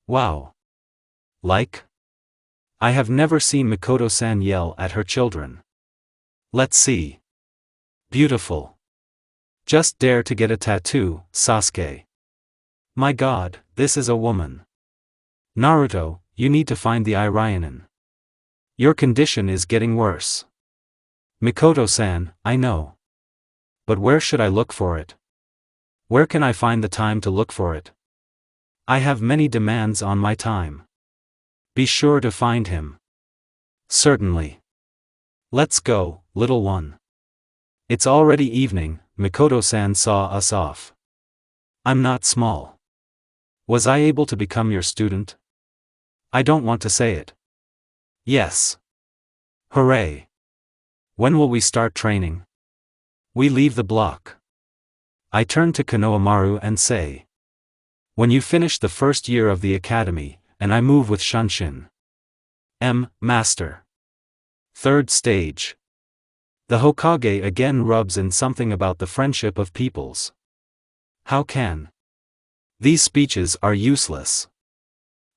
Wow. Like? I have never seen Mikoto-san yell at her children. Let's see. Beautiful. Just dare to get a tattoo, Sasuke. My god, this is a woman. Naruto, you need to find the Irionin. Your condition is getting worse. Mikoto-san, I know. But where should I look for it? Where can I find the time to look for it? I have many demands on my time. Be sure to find him. Certainly. Let's go, little one. It's already evening, Mikoto-san saw us off. I'm not small. Was I able to become your student? I don't want to say it. Yes. Hooray. When will we start training? We leave the block. I turn to Konohamaru and say. When you finish the first year of the academy, and I move with Shunshin. Master. Third stage. The Hokage again rubs in something about the friendship of peoples. How can? These speeches are useless.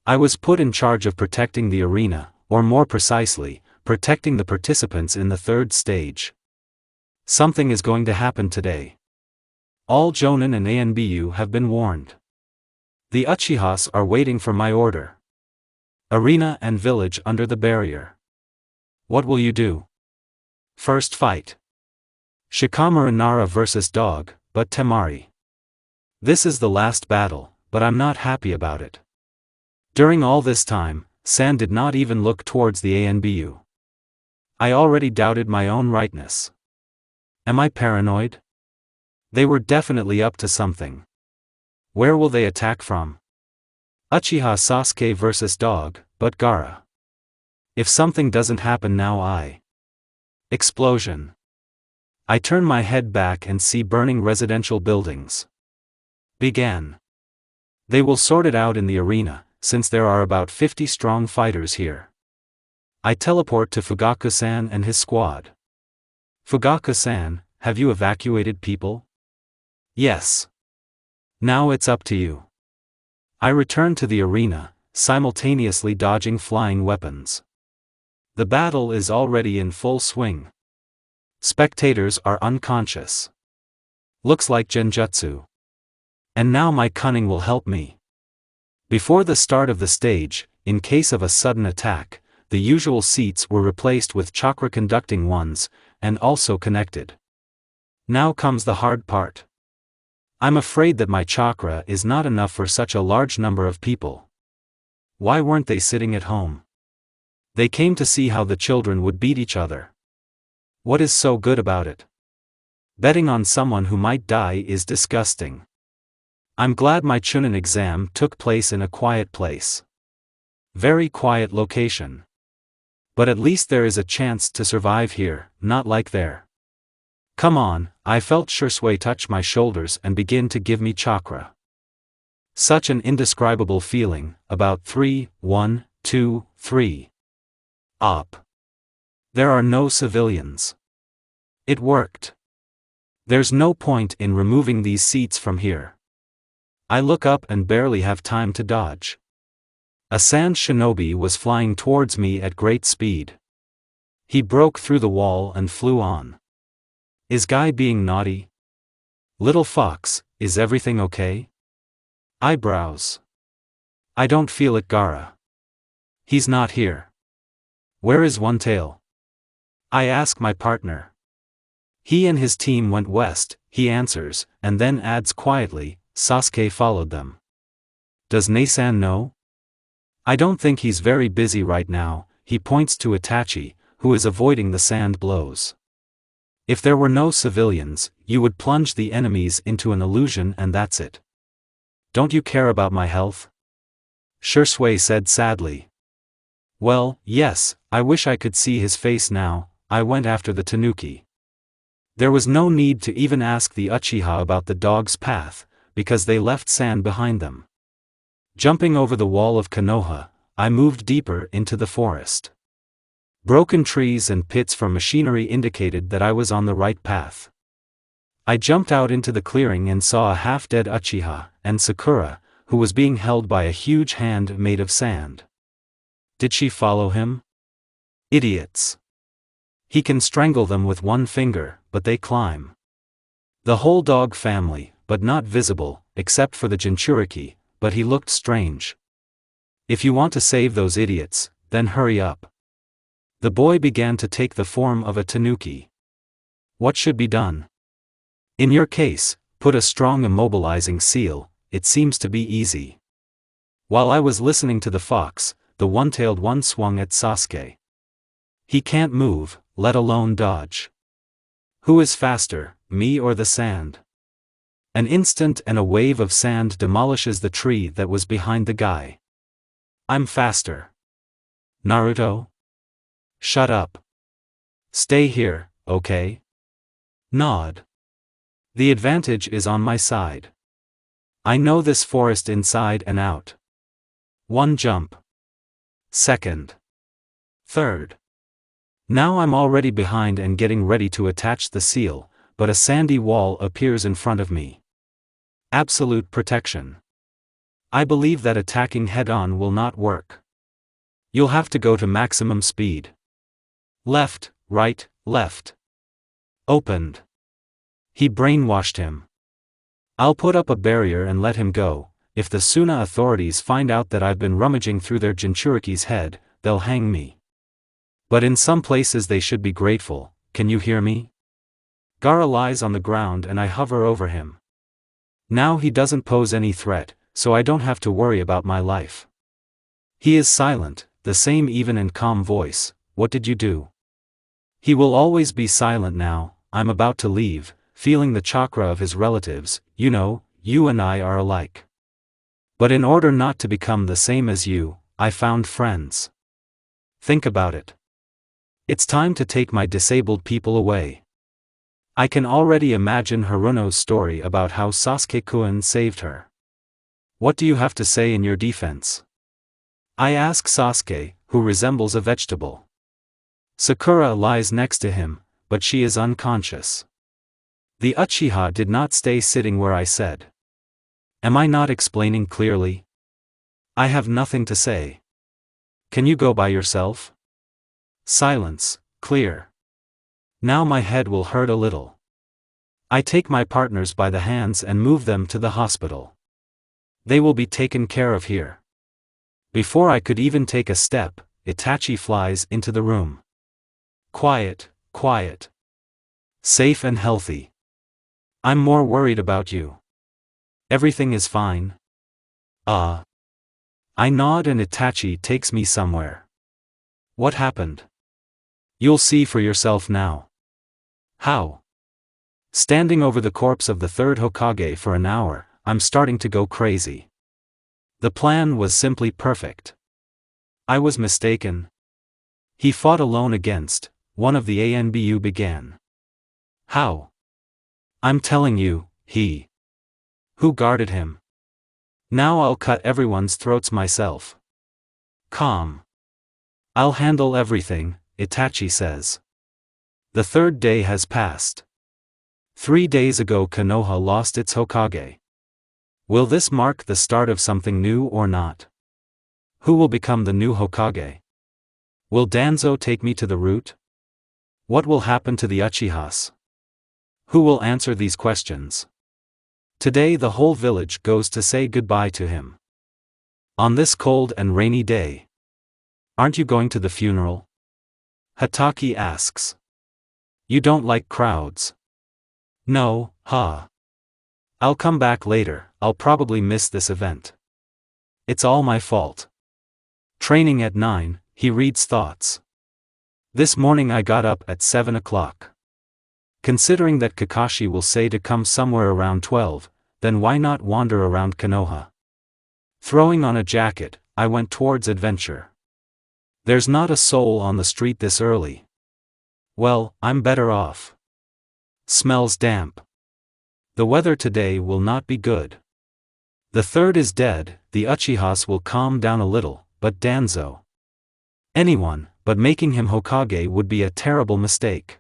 I was put in charge of protecting the arena, or more precisely, protecting the participants in the third stage. Something is going to happen today. All Jonin and Anbu have been warned. The Uchihas are waiting for my order. Arena and village under the barrier. What will you do? First fight. Shikamaru Nara vs dog, but Temari. This is the last battle, but I'm not happy about it. During all this time, San did not even look towards the Anbu. I already doubted my own rightness. Am I paranoid? They were definitely up to something. Where will they attack from? Uchiha Sasuke vs dog, but Gaara. If something doesn't happen now Explosion. I turn my head back and see burning residential buildings. Began. They will sort it out in the arena, since there are about 50 strong fighters here. I teleport to Fugaku-san and his squad. Fugaku-san, have you evacuated people? Yes. Now it's up to you. I return to the arena, simultaneously dodging flying weapons. The battle is already in full swing. Spectators are unconscious. Looks like genjutsu. And now my cunning will help me. Before the start of the stage, in case of a sudden attack, the usual seats were replaced with chakra-conducting ones, and also connected. Now comes the hard part. I'm afraid that my chakra is not enough for such a large number of people. Why weren't they sitting at home? They came to see how the children would beat each other. What is so good about it? Betting on someone who might die is disgusting. I'm glad my Chunin exam took place in a quiet place. Very quiet location. But at least there is a chance to survive here, not like there. Come on, I felt Shursui touch my shoulders and begin to give me chakra. Such an indescribable feeling, about 3, 1, 2, 3. Up. There are no civilians. It worked. There's no point in removing these seats from here. I look up and barely have time to dodge. A sand shinobi was flying towards me at great speed. He broke through the wall and flew on. Is Guy being naughty? Little fox, is everything okay? Eyebrows. I don't feel it, Gaara. He's not here. Where is One Tail? I ask my partner. He and his team went west, he answers, and then adds quietly, Sasuke followed them. Does Nasan know? I don't think he's very busy right now, he points to Itachi, who is avoiding the sand blows. If there were no civilians, you would plunge the enemies into an illusion and that's it. Don't you care about my health? Shursui said sadly. Well, yes, I wish I could see his face now. I went after the tanuki. There was no need to even ask the Uchiha about the dog's path, because they left sand behind them. Jumping over the wall of Konoha, I moved deeper into the forest. Broken trees and pits from machinery indicated that I was on the right path. I jumped out into the clearing and saw a half-dead Uchiha, and Sakura, who was being held by a huge hand made of sand. Did she follow him? Idiots. He can strangle them with one finger, but they climb. The whole dog family, but not visible, except for the Jinchuriki, but he looked strange. If you want to save those idiots, then hurry up. The boy began to take the form of a tanuki. What should be done? In your case, put a strong immobilizing seal, it seems to be easy. While I was listening to the fox, the one-tailed one swung at Sasuke. He can't move, let alone dodge. Who is faster, me or the sand? An instant and a wave of sand demolishes the tree that was behind the guy. I'm faster. Naruto? Shut up. Stay here, okay? Nod. The advantage is on my side. I know this forest inside and out. One jump. Second. Third. Now I'm already behind and getting ready to attach the seal, but a sandy wall appears in front of me. Absolute protection. I believe that attacking head-on will not work. You'll have to go to maximum speed. Left, right, left. Opened. He brainwashed him. I'll put up a barrier and let him go. If the Suna authorities find out that I've been rummaging through their Jinchuriki's head, they'll hang me. But in some places they should be grateful. Can you hear me? Gaara lies on the ground and I hover over him. Now he doesn't pose any threat, so I don't have to worry about my life. He is silent, the same even and calm voice. What did you do? He will always be silent now. I'm about to leave, feeling the chakra of his relatives. You know, you and I are alike. But in order not to become the same as you, I found friends. Think about it. It's time to take my disabled people away. I can already imagine Haruno's story about how Sasuke-kun saved her. What do you have to say in your defense? I ask Sasuke, who resembles a vegetable. Sakura lies next to him, but she is unconscious. The Uchiha did not stay sitting where I said. Am I not explaining clearly? I have nothing to say. Can you go by yourself? Silence, clear. Now my head will hurt a little. I take my partners by the hands and move them to the hospital. They will be taken care of here. Before I could even take a step, Itachi flies into the room. Quiet, quiet. Safe and healthy. I'm more worried about you. Everything is fine? I nod and Itachi takes me somewhere. What happened? You'll see for yourself now. How? Standing over the corpse of the third Hokage for an hour, I'm starting to go crazy. The plan was simply perfect. I was mistaken. He fought alone against one of the ANBU began. How? I'm telling you, he. Who guarded him? Now I'll cut everyone's throats myself. Calm. I'll handle everything, Itachi says. The third day has passed. 3 days ago Konoha lost its Hokage. Will this mark the start of something new or not? Who will become the new Hokage? Will Danzo take me to the root? What will happen to the Uchihas? Who will answer these questions? Today the whole village goes to say goodbye to him. On this cold and rainy day. Aren't you going to the funeral? Hataki asks. You don't like crowds? No, I'll come back later. I'll probably miss this event. It's all my fault. Training at 9, he reads thoughts. This morning I got up at 7 o'clock. Considering that Kakashi will say to come somewhere around 12, then why not wander around Konoha? Throwing on a jacket, I went towards adventure. There's not a soul on the street this early. Well, I'm better off. Smells damp. The weather today will not be good. The third is dead, the Uchihas will calm down a little, but Danzo. Anyone, but making him Hokage would be a terrible mistake.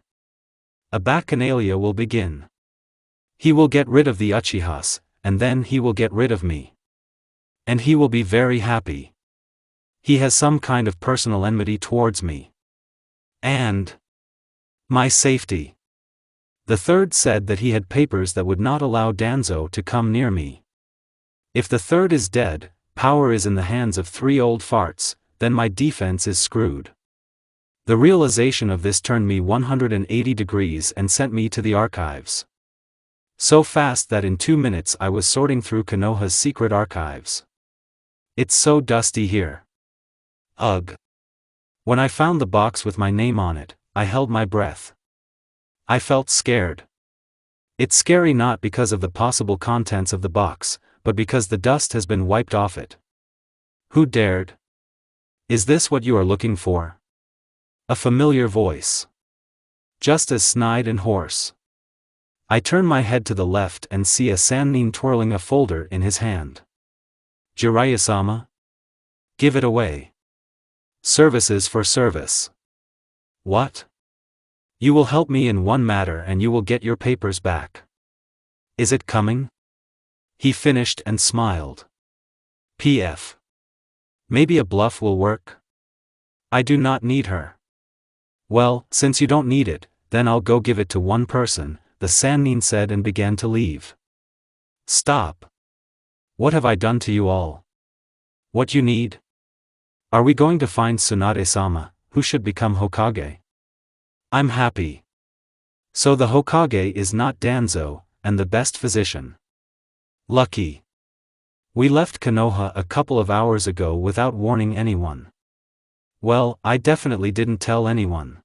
A bacchanalia will begin. He will get rid of the Uchihas, and then he will get rid of me. And he will be very happy. He has some kind of personal enmity towards me. And my safety. The third said that he had papers that would not allow Danzo to come near me. If the third is dead, power is in the hands of 3 old farts, then my defense is screwed. The realization of this turned me 180 degrees and sent me to the archives. So fast that in 2 minutes I was sorting through Konoha's secret archives. It's so dusty here. Ugh. When I found the box with my name on it, I held my breath. I felt scared. It's scary not because of the possible contents of the box, but because the dust has been wiped off it. Who dared? Is this what you are looking for? A familiar voice. Just as snide and hoarse. I turn my head to the left and see a Sannin twirling a folder in his hand. Jiraiya-sama? Give it away. Services for service. What? You will help me in one matter and you will get your papers back. Is it coming? He finished and smiled. P.F. Maybe a bluff will work? I do not need her. Well, since you don't need it, then I'll go give it to one person, the Sannin said and began to leave. Stop. What have I done to you all? What you need? Are we going to find Tsunade-sama, who should become Hokage? I'm happy. So the Hokage is not Danzo, and the best physician. Lucky. We left Konoha a couple of hours ago without warning anyone. Well, I definitely didn't tell anyone.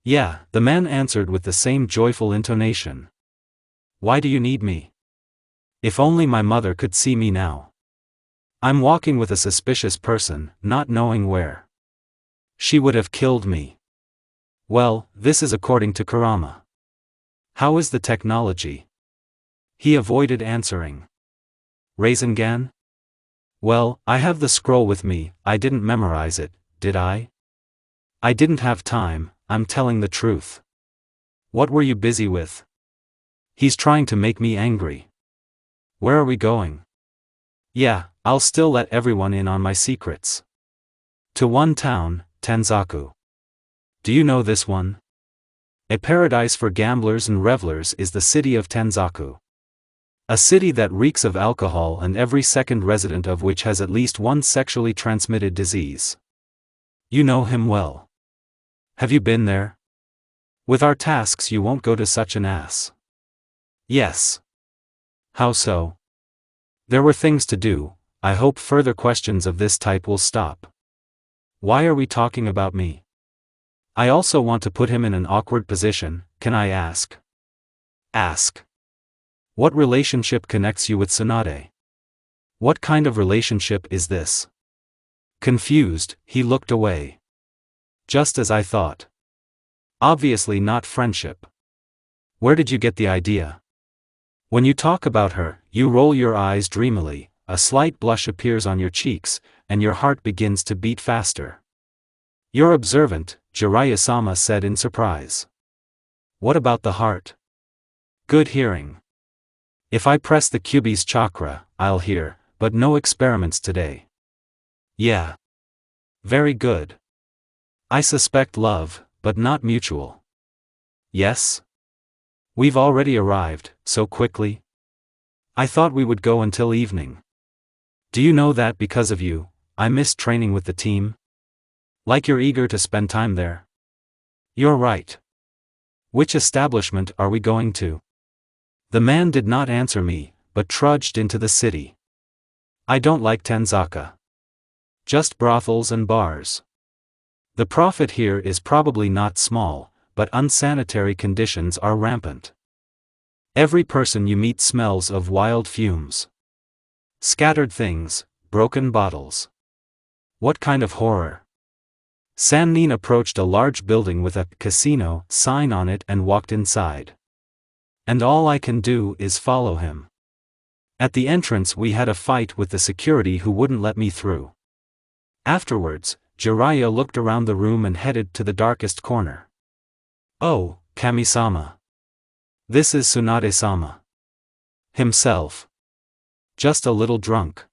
Yeah, the man answered with the same joyful intonation. Why do you need me? If only my mother could see me now. I'm walking with a suspicious person, not knowing where. She would have killed me. Well, this is according to Kurama. How is the technology? He avoided answering. Rasengan? Well, I have the scroll with me, I didn't memorize it, did I? I didn't have time, I'm telling the truth. What were you busy with? He's trying to make me angry. Where are we going? Yeah, I'll still let everyone in on my secrets. To one town, Tenzaku. Do you know this one? A paradise for gamblers and revelers is the city of Tenzaku. A city that reeks of alcohol and every second resident of which has at least one sexually transmitted disease. You know him well. Have you been there? With our tasks you won't go to such an ass. Yes. How so? There were things to do, I hope further questions of this type will stop. Why are we talking about me? I also want to put him in an awkward position, can I ask? Ask. What relationship connects you with Tsunade? What kind of relationship is this? Confused, he looked away. Just as I thought. Obviously not friendship. Where did you get the idea? When you talk about her, you roll your eyes dreamily, a slight blush appears on your cheeks, and your heart begins to beat faster. You're observant, Jiraiya-sama said in surprise. What about the heart? Good hearing. If I press the Kyuubi's chakra, I'll hear, but no experiments today. Yeah. Very good. I suspect love, but not mutual. Yes? We've already arrived, so quickly? I thought we would go until evening. Do you know that because of you, I missed training with the team? Like you're eager to spend time there? You're right. Which establishment are we going to? The man did not answer me, but trudged into the city. I don't like Tenzaka. Just brothels and bars. The profit here is probably not small, but unsanitary conditions are rampant. Every person you meet smells of wild fumes. Scattered things, broken bottles. What kind of horror? Sannin approached a large building with a casino sign on it and walked inside. And all I can do is follow him. At the entrance we had a fight with the security who wouldn't let me through. Afterwards, Jiraiya looked around the room and headed to the darkest corner. Oh, Kami-sama. This is Tsunade-sama. Himself. Just a little drunk.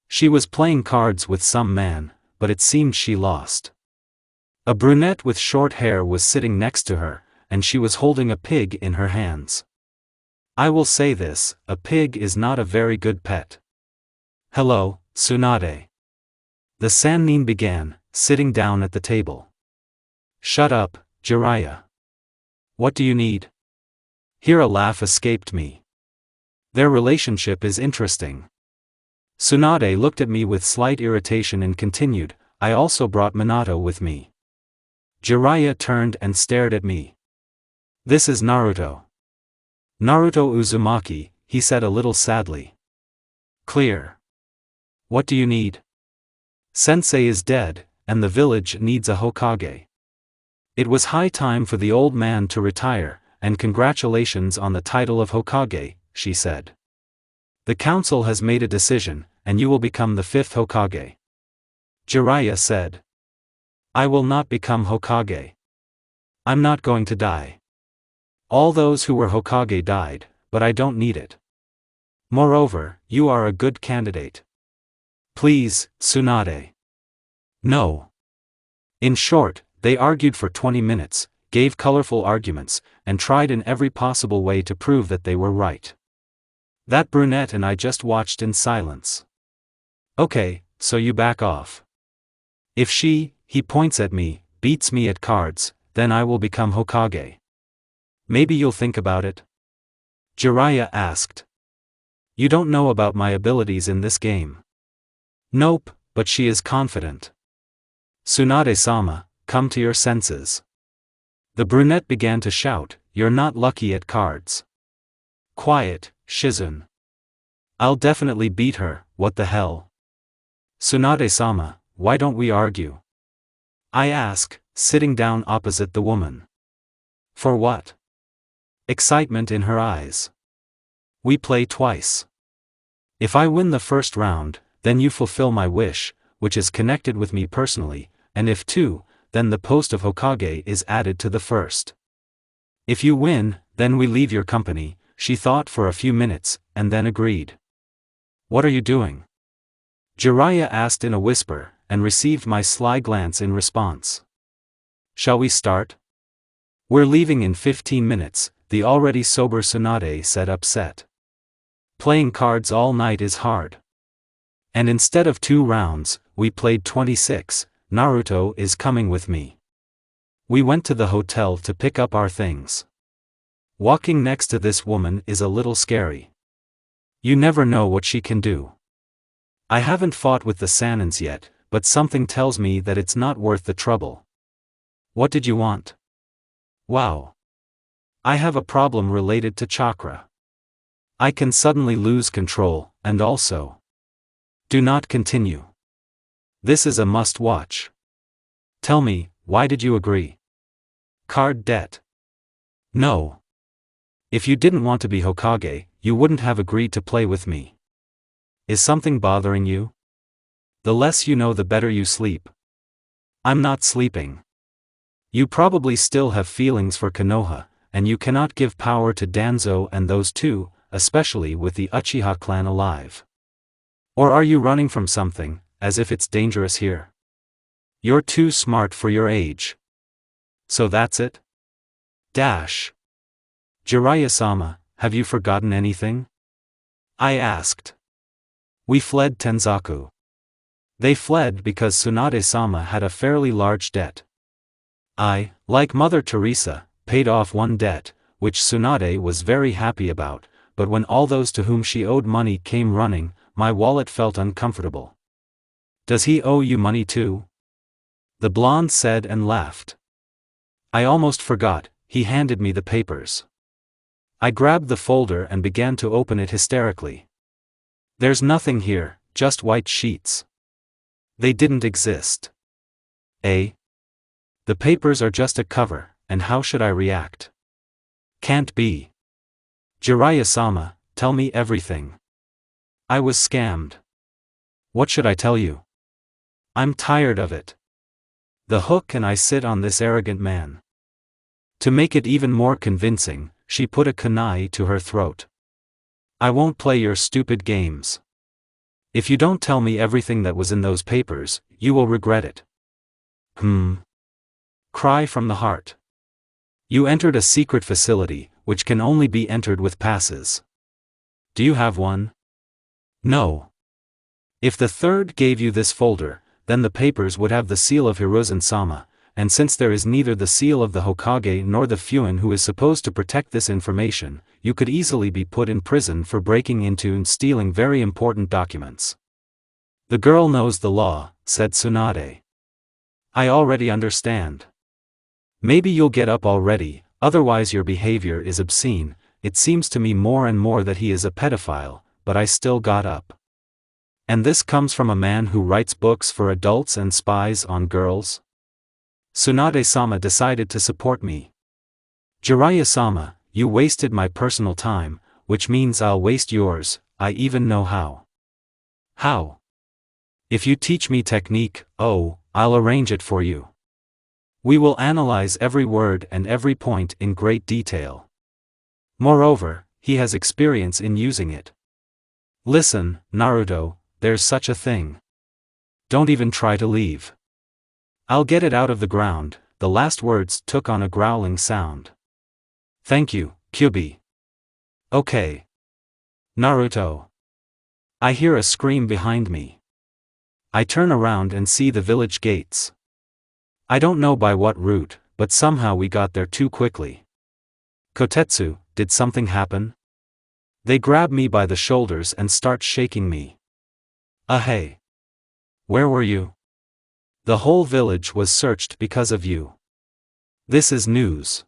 She was playing cards with some man, but it seemed she lost. A brunette with short hair was sitting next to her, and she was holding a pig in her hands. I will say this, a pig is not a very good pet. Hello, Tsunade. The Sannin began, sitting down at the table. Shut up, Jiraiya. What do you need? Here a laugh escaped me. Their relationship is interesting. Tsunade looked at me with slight irritation and continued, I also brought Minato with me. Jiraiya turned and stared at me. This is Naruto. Naruto Uzumaki, he said a little sadly. Clear. What do you need? Sensei is dead, and the village needs a Hokage. It was high time for the old man to retire, and congratulations on the title of Hokage, she said. The council has made a decision, and you will become the fifth Hokage. Jiraiya said. I will not become Hokage. I'm not going to die. All those who were Hokage died, but I don't need it. Moreover, you are a good candidate. Please, Tsunade. No. In short, they argued for 20 minutes, gave colorful arguments, and tried in every possible way to prove that they were right. That brunette and I just watched in silence. Okay, so you back off. If she, he points at me, beats me at cards, then I will become Hokage. Maybe you'll think about it? Jiraiya asked. You don't know about my abilities in this game. Nope, but she is confident. Tsunade-sama, come to your senses. The brunette began to shout, you're not lucky at cards. Quiet, Shizun. I'll definitely beat her, what the hell? Tsunade-sama, why don't we argue? I ask, sitting down opposite the woman. For what? Excitement in her eyes. We play twice. If I win the first round, then you fulfill my wish, which is connected with me personally, and if two, then the post of Hokage is added to the first. If you win, then we leave your company. She thought for a few minutes, and then agreed. What are you doing? Jiraiya asked in a whisper, and received my sly glance in response. Shall we start? We're leaving in 15 minutes, the already sober Tsunade said upset. Playing cards all night is hard. And instead of 2 rounds, we played 26, Naruto is coming with me. We went to the hotel to pick up our things. Walking next to this woman is a little scary. You never know what she can do. I haven't fought with the Sanins yet, but something tells me that it's not worth the trouble. What did you want? Wow. I have a problem related to chakra. I can suddenly lose control, and also. Do not continue. This is a must-watch. Tell me, why did you agree? Card debt. No. If you didn't want to be Hokage, you wouldn't have agreed to play with me. Is something bothering you? The less you know the better you sleep. I'm not sleeping. You probably still have feelings for Konoha, and you cannot give power to Danzo and those two, especially with the Uchiha clan alive. Or are you running from something, as if it's dangerous here? You're too smart for your age. So that's it? Dash. Jiraiya-sama, have you forgotten anything? I asked. We fled Tenzaku. They fled because Tsunade-sama had a fairly large debt. I, like Mother Teresa, paid off one debt, which Tsunade was very happy about, but when all those to whom she owed money came running, my wallet felt uncomfortable. Does he owe you money too? The blonde said and laughed. I almost forgot, he handed me the papers. I grabbed the folder and began to open it hysterically. There's nothing here, just white sheets. They didn't exist. Eh? The papers are just a cover, and how should I react? Can't be. Jiraiya-sama, tell me everything. I was scammed. What should I tell you? I'm tired of it. The hook and I sit on this arrogant man. To make it even more convincing, she put a kunai to her throat. I won't play your stupid games. If you don't tell me everything that was in those papers, you will regret it. Cry from the heart. You entered a secret facility, which can only be entered with passes. Do you have one? No. If the third gave you this folder, then the papers would have the seal of Hiruzen-sama, and since there is neither the seal of the Hokage nor the Fuin who is supposed to protect this information, you could easily be put in prison for breaking into and stealing very important documents. The girl knows the law, said Tsunade. I already understand. Maybe you'll get up already, otherwise your behavior is obscene. It seems to me more and more that he is a pedophile, but I still got up. And this comes from a man who writes books for adults and spies on girls? Tsunade-sama decided to support me. Jiraiya-sama, you wasted my personal time, which means I'll waste yours. I even know how. How? If you teach me technique, I'll arrange it for you. We will analyze every word and every point in great detail. Moreover, he has experience in using it. Listen, Naruto, there's such a thing. Don't even try to leave. I'll get it out of the ground. The last words took on a growling sound. Thank you, Kyubi. Okay. Naruto. I hear a scream behind me. I turn around and see the village gates. I don't know by what route, but somehow we got there too quickly. Kotetsu, did something happen? They grab me by the shoulders and start shaking me. Hey. Where were you? The whole village was searched because of you. This is news.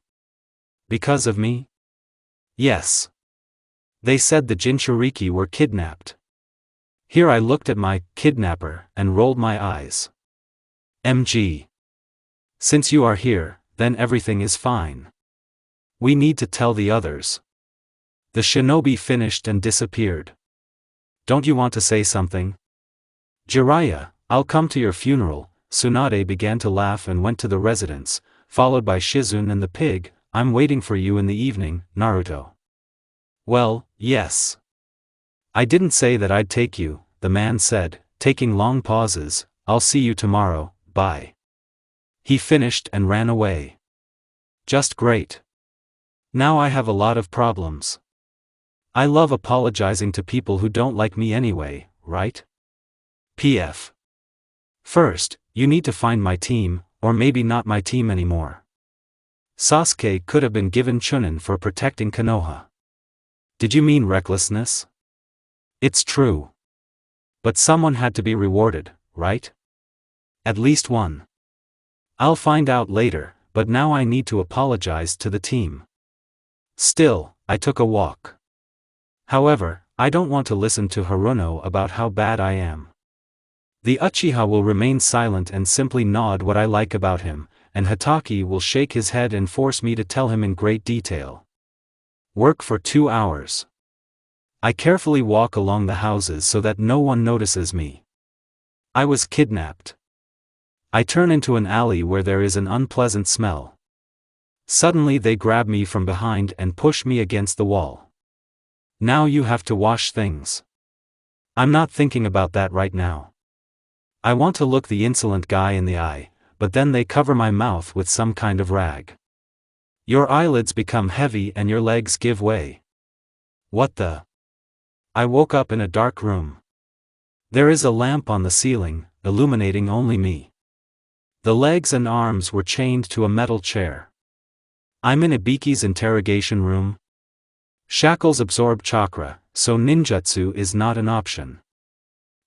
Because of me? Yes. They said the Jinchuriki were kidnapped. Here I looked at my kidnapper and rolled my eyes. MG. Since you are here, then everything is fine. We need to tell the others. The shinobi finished and disappeared. Don't you want to say something? Jiraiya, I'll come to your funeral. Tsunade began to laugh and went to the residence, followed by Shizune and the pig. I'm waiting for you in the evening, Naruto. Well, yes. I didn't say that I'd take you, the man said, taking long pauses. I'll see you tomorrow, bye. He finished and ran away. Just great. Now I have a lot of problems. I love apologizing to people who don't like me anyway, right? PF. First, you need to find my team, or maybe not my team anymore. Sasuke could have been given Chunin for protecting Konoha. Did you mean recklessness? It's true. But someone had to be rewarded, right? At least one. I'll find out later, but now I need to apologize to the team. Still, I took a walk. However, I don't want to listen to Haruno about how bad I am. The Uchiha will remain silent and simply nod what I like about him, and Hatake will shake his head and force me to tell him in great detail. Work for 2 hours. I carefully walk along the houses so that no one notices me. I was kidnapped. I turn into an alley where there is an unpleasant smell. Suddenly they grab me from behind and push me against the wall. Now you have to wash things. I'm not thinking about that right now. I want to look the insolent guy in the eye, but then they cover my mouth with some kind of rag. Your eyelids become heavy and your legs give way. What the? I woke up in a dark room. There is a lamp on the ceiling, illuminating only me. The legs and arms were chained to a metal chair. I'm in Ibiki's interrogation room. Shackles absorb chakra, so ninjutsu is not an option.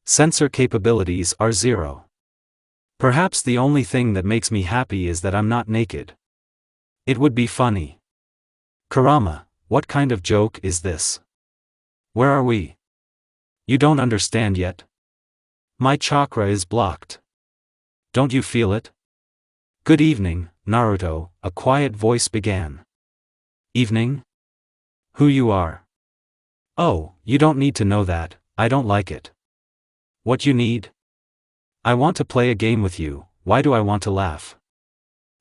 Sensor capabilities are 0. Perhaps the only thing that makes me happy is that I'm not naked. It would be funny. Kurama, what kind of joke is this? Where are we? You don't understand yet? My chakra is blocked. Don't you feel it? Good evening, Naruto, a quiet voice began. Evening? Who you are? Oh, you don't need to know that, I don't like it. What you need? I want to play a game with you. Why do I want to laugh?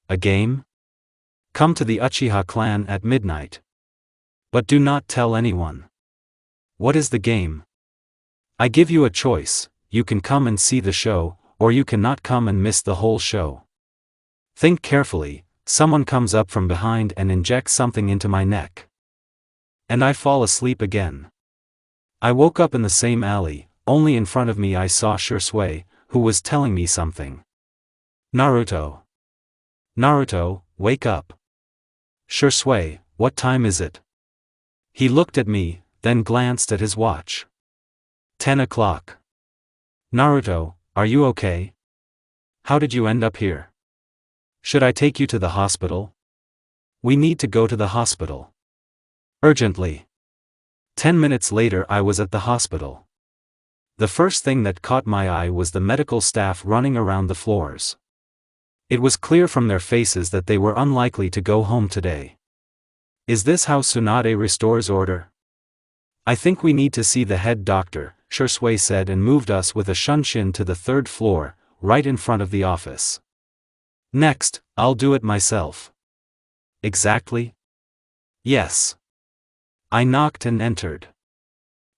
A game? Come to the Uchiha clan at midnight. But do not tell anyone. What is the game? I give you a choice, you can come and see the show, or you cannot come and miss the whole show. Think carefully, someone comes up from behind and injects something into my neck. And I fall asleep again. I woke up in the same alley, only in front of me I saw Sasuke, who was telling me something. Naruto. Naruto, wake up. Sasuke, what time is it? He looked at me, then glanced at his watch. 10 o'clock. Naruto, are you okay? How did you end up here? Should I take you to the hospital? We need to go to the hospital. Urgently. 10 minutes later I was at the hospital. The first thing that caught my eye was the medical staff running around the floors. It was clear from their faces that they were unlikely to go home today. Is this how Tsunade restores order? I think we need to see the head doctor, Sasuke said, and moved us with a shunshin to the 3rd floor, right in front of the office. Next, I'll do it myself. Exactly? Yes. I knocked and entered.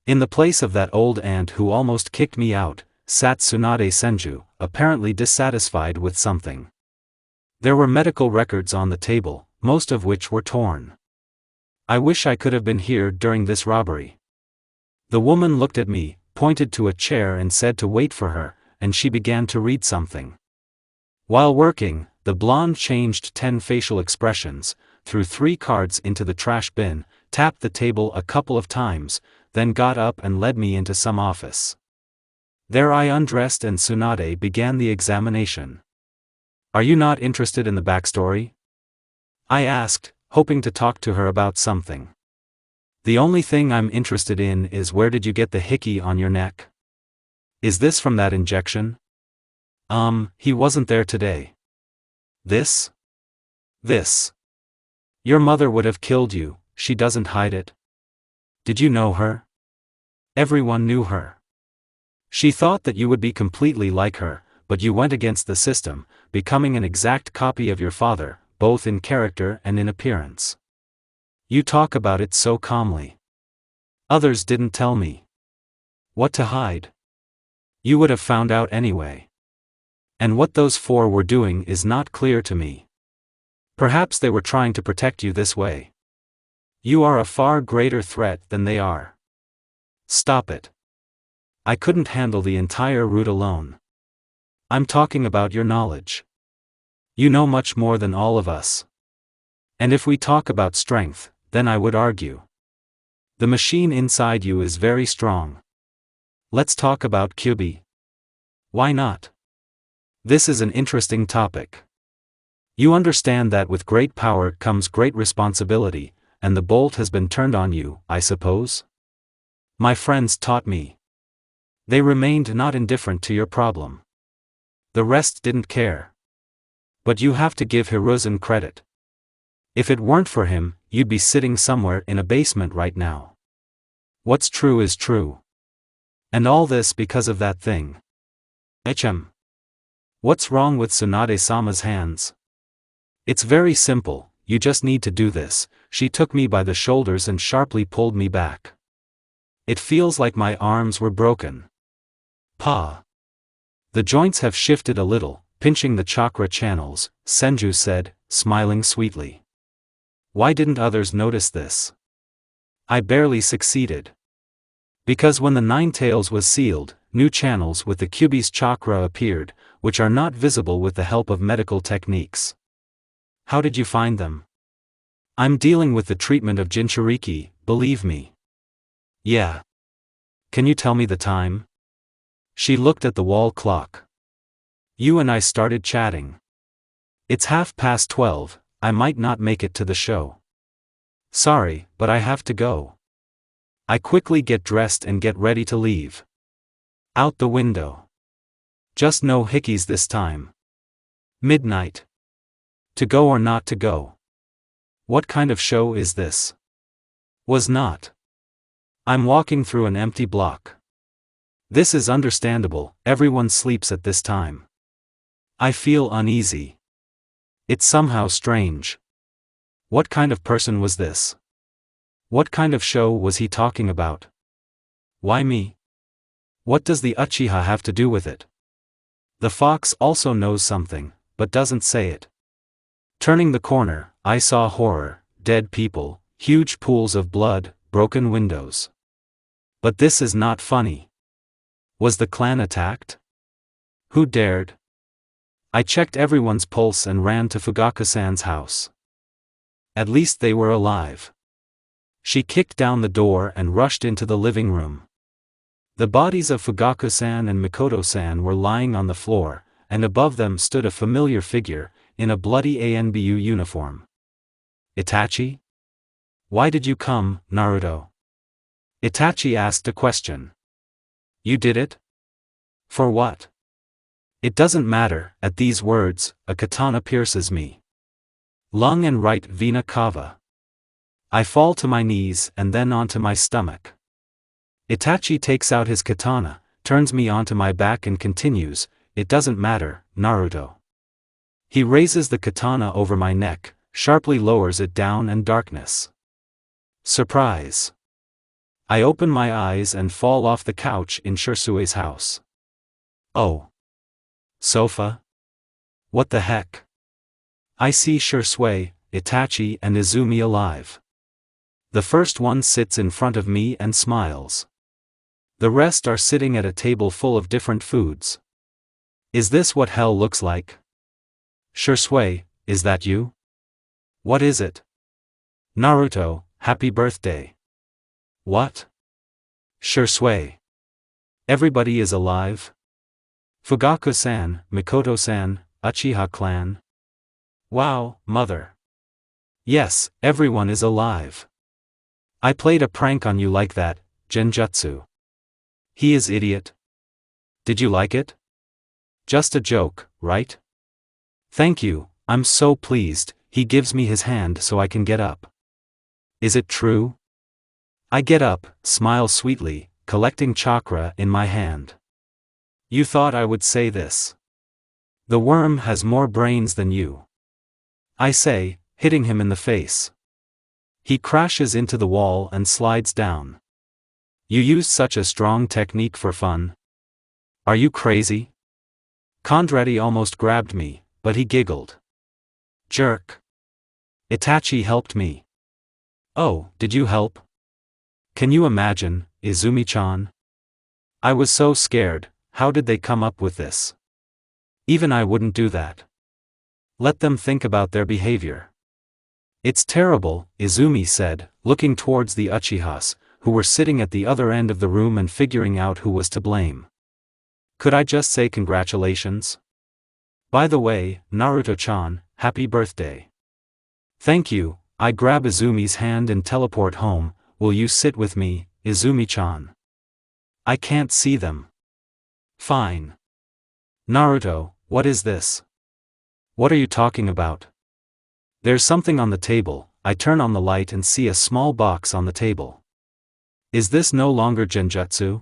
In the place of that old aunt who almost kicked me out, sat Tsunade Senju, apparently dissatisfied with something. There were medical records on the table, most of which were torn. I wish I could have been here during this robbery. The woman looked at me, pointed to a chair and said to wait for her, and she began to read something. While working, the blonde changed 10 facial expressions, threw 3 cards into the trash bin, tapped the table a couple of times, then got up and led me into some office. There I undressed and Tsunade began the examination. "Are you not interested in the backstory?" I asked, hoping to talk to her about something. "The only thing I'm interested in is where did you get the hickey on your neck? Is this from that injection?" He wasn't there today." This? Your mother would have killed you, she doesn't hide it." "Did you know her?" "Everyone knew her. She thought that you would be completely like her, but you went against the system, becoming an exact copy of your father, both in character and in appearance. You talk about it so calmly. Others didn't tell me. What to hide? You would have found out anyway. And what those 4 were doing is not clear to me. Perhaps they were trying to protect you this way. You are a far greater threat than they are. Stop it. I couldn't handle the entire route alone. I'm talking about your knowledge. You know much more than all of us. And if we talk about strength, then I would argue. The machine inside you is very strong. Let's talk about Kyubi. Why not? This is an interesting topic. You understand that with great power comes great responsibility, and the bolt has been turned on you, I suppose? My friends taught me. They remained not indifferent to your problem. The rest didn't care. But you have to give Hiruzen credit. If it weren't for him, you'd be sitting somewhere in a basement right now. What's true is true. And all this because of that thing. Hm. What's wrong with Tsunade-sama's hands? It's very simple, you just need to do this. She took me by the shoulders and sharply pulled me back. It feels like my arms were broken. Pa. The joints have shifted a little, pinching the chakra channels, Senju said, smiling sweetly. Why didn't others notice this? I barely succeeded. Because when the 9 tails was sealed, new channels with the Kyubi's chakra appeared, which are not visible with the help of medical techniques. How did you find them? I'm dealing with the treatment of Jinchuriki, believe me. Yeah. Can you tell me the time? She looked at the wall clock. You and I started chatting. It's 12:30, I might not make it to the show. Sorry, but I have to go. I quickly get dressed and get ready to leave. Out the window. Just no hickeys this time. Midnight. To go or not to go? What kind of show is this? Was not. I'm walking through an empty block. This is understandable, everyone sleeps at this time. I feel uneasy. It's somehow strange. What kind of person was this? What kind of show was he talking about? Why me? What does the Uchiha have to do with it? The fox also knows something, but doesn't say it. Turning the corner, I saw horror, dead people, huge pools of blood, broken windows. But this is not funny. Was the clan attacked? Who dared? I checked everyone's pulse and ran to Fugaku-san's house. At least they were alive. She kicked down the door and rushed into the living room. The bodies of Fugaku-san and Mikoto-san were lying on the floor, and above them stood a familiar figure, in a bloody ANBU uniform. Itachi? Why did you come, Naruto? Itachi asked a question. You did it? For what? It doesn't matter, at these words, a katana pierces me. Lung and right vena cava. I fall to my knees and then onto my stomach. Itachi takes out his katana, turns me onto my back and continues, it doesn't matter, Naruto. He raises the katana over my neck, sharply lowers it down and darkness. Surprise. I open my eyes and fall off the couch in Shirsue's house. Oh. Sofa? What the heck? I see Shirsue, Itachi and Izumi alive. The first one sits in front of me and smiles. The rest are sitting at a table full of different foods. Is this what hell looks like? Shirsue, is that you? What is it? Naruto, happy birthday. What? Shirsue. Everybody is alive? Fugaku-san, Mikoto-san, Uchiha clan. Wow, mother. Yes, everyone is alive. I played a prank on you like that, Genjutsu. He is idiot. Did you like it? Just a joke, right? Thank you, I'm so pleased. He gives me his hand so I can get up. Is it true? I get up, smile sweetly, collecting chakra in my hand. You thought I would say this. The worm has more brains than you. I say, hitting him in the face. He crashes into the wall and slides down. You used such a strong technique for fun? Are you crazy? Kondrati almost grabbed me, but he giggled. Jerk. Itachi helped me. Oh, did you help? Can you imagine, Izumi-chan? I was so scared. How did they come up with this? Even I wouldn't do that. Let them think about their behavior. It's terrible, Izumi said, looking towards the Uchihas, who were sitting at the other end of the room and figuring out who was to blame. Could I just say congratulations? By the way, Naruto-chan, happy birthday. Thank you. I grab Izumi's hand and teleport home. Will you sit with me, Izumi-chan? I can't see them. Fine. Naruto, what is this? What are you talking about? There's something on the table. I turn on the light and see a small box on the table. Is this no longer genjutsu?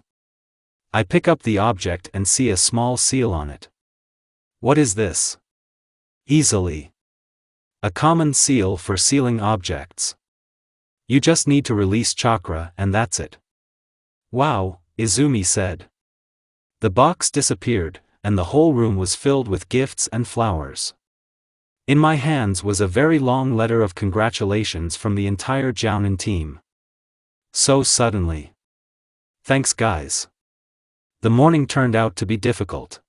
I pick up the object and see a small seal on it. What is this? Easily. A common seal for sealing objects. You just need to release chakra and that's it. Wow, Izumi said. The box disappeared, and the whole room was filled with gifts and flowers. In my hands was a very long letter of congratulations from the entire Junin team. So suddenly. Thanks guys. The morning turned out to be difficult.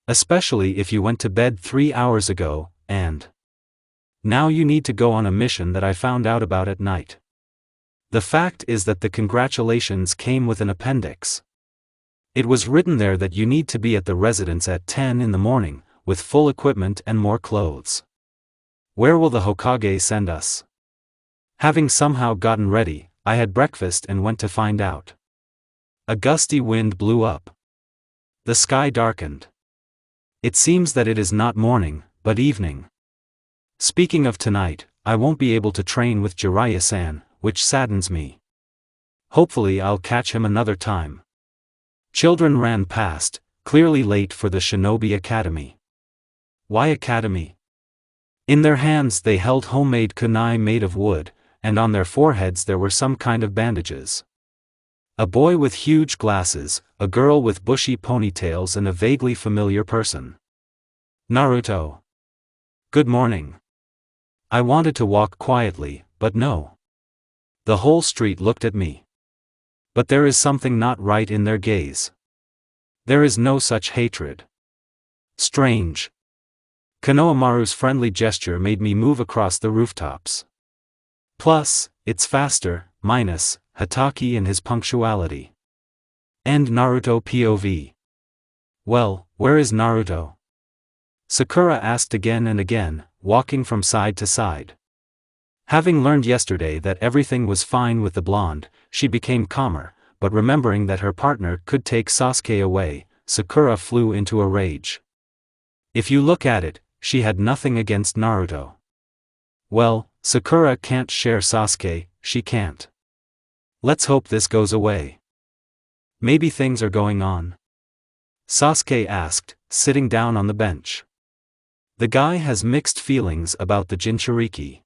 Especially if you went to bed 3 hours ago, and now you need to go on a mission that I found out about at night. The fact is that the congratulations came with an appendix. It was written there that you need to be at the residence at 10 in the morning, with full equipment and more clothes. Where will the Hokage send us? Having somehow gotten ready, I had breakfast and went to find out. A gusty wind blew up. The sky darkened. It seems that it is not morning, but evening. Speaking of tonight, I won't be able to train with Jiraiya-san, which saddens me. Hopefully I'll catch him another time. Children ran past, clearly late for the Shinobi Academy. Why academy? In their hands they held homemade kunai made of wood, and on their foreheads there were some kind of bandages. A boy with huge glasses, a girl with bushy ponytails and a vaguely familiar person. Naruto. Good morning. I wanted to walk quietly, but no. The whole street looked at me. But there is something not right in their gaze. There is no such hatred. Strange. Konohamaru's friendly gesture made me move across the rooftops. Plus, it's faster, minus, Hatake and his punctuality. End Naruto POV. Well, where is Naruto? Sakura asked again and again, walking from side to side. Having learned yesterday that everything was fine with the blonde, she became calmer, but remembering that her partner could take Sasuke away, Sakura flew into a rage. If you look at it, she had nothing against Naruto. Well, Sakura can't share Sasuke, she can't. Let's hope this goes away. Maybe things are going on. Sasuke asked, sitting down on the bench. The guy has mixed feelings about the Jinchuriki.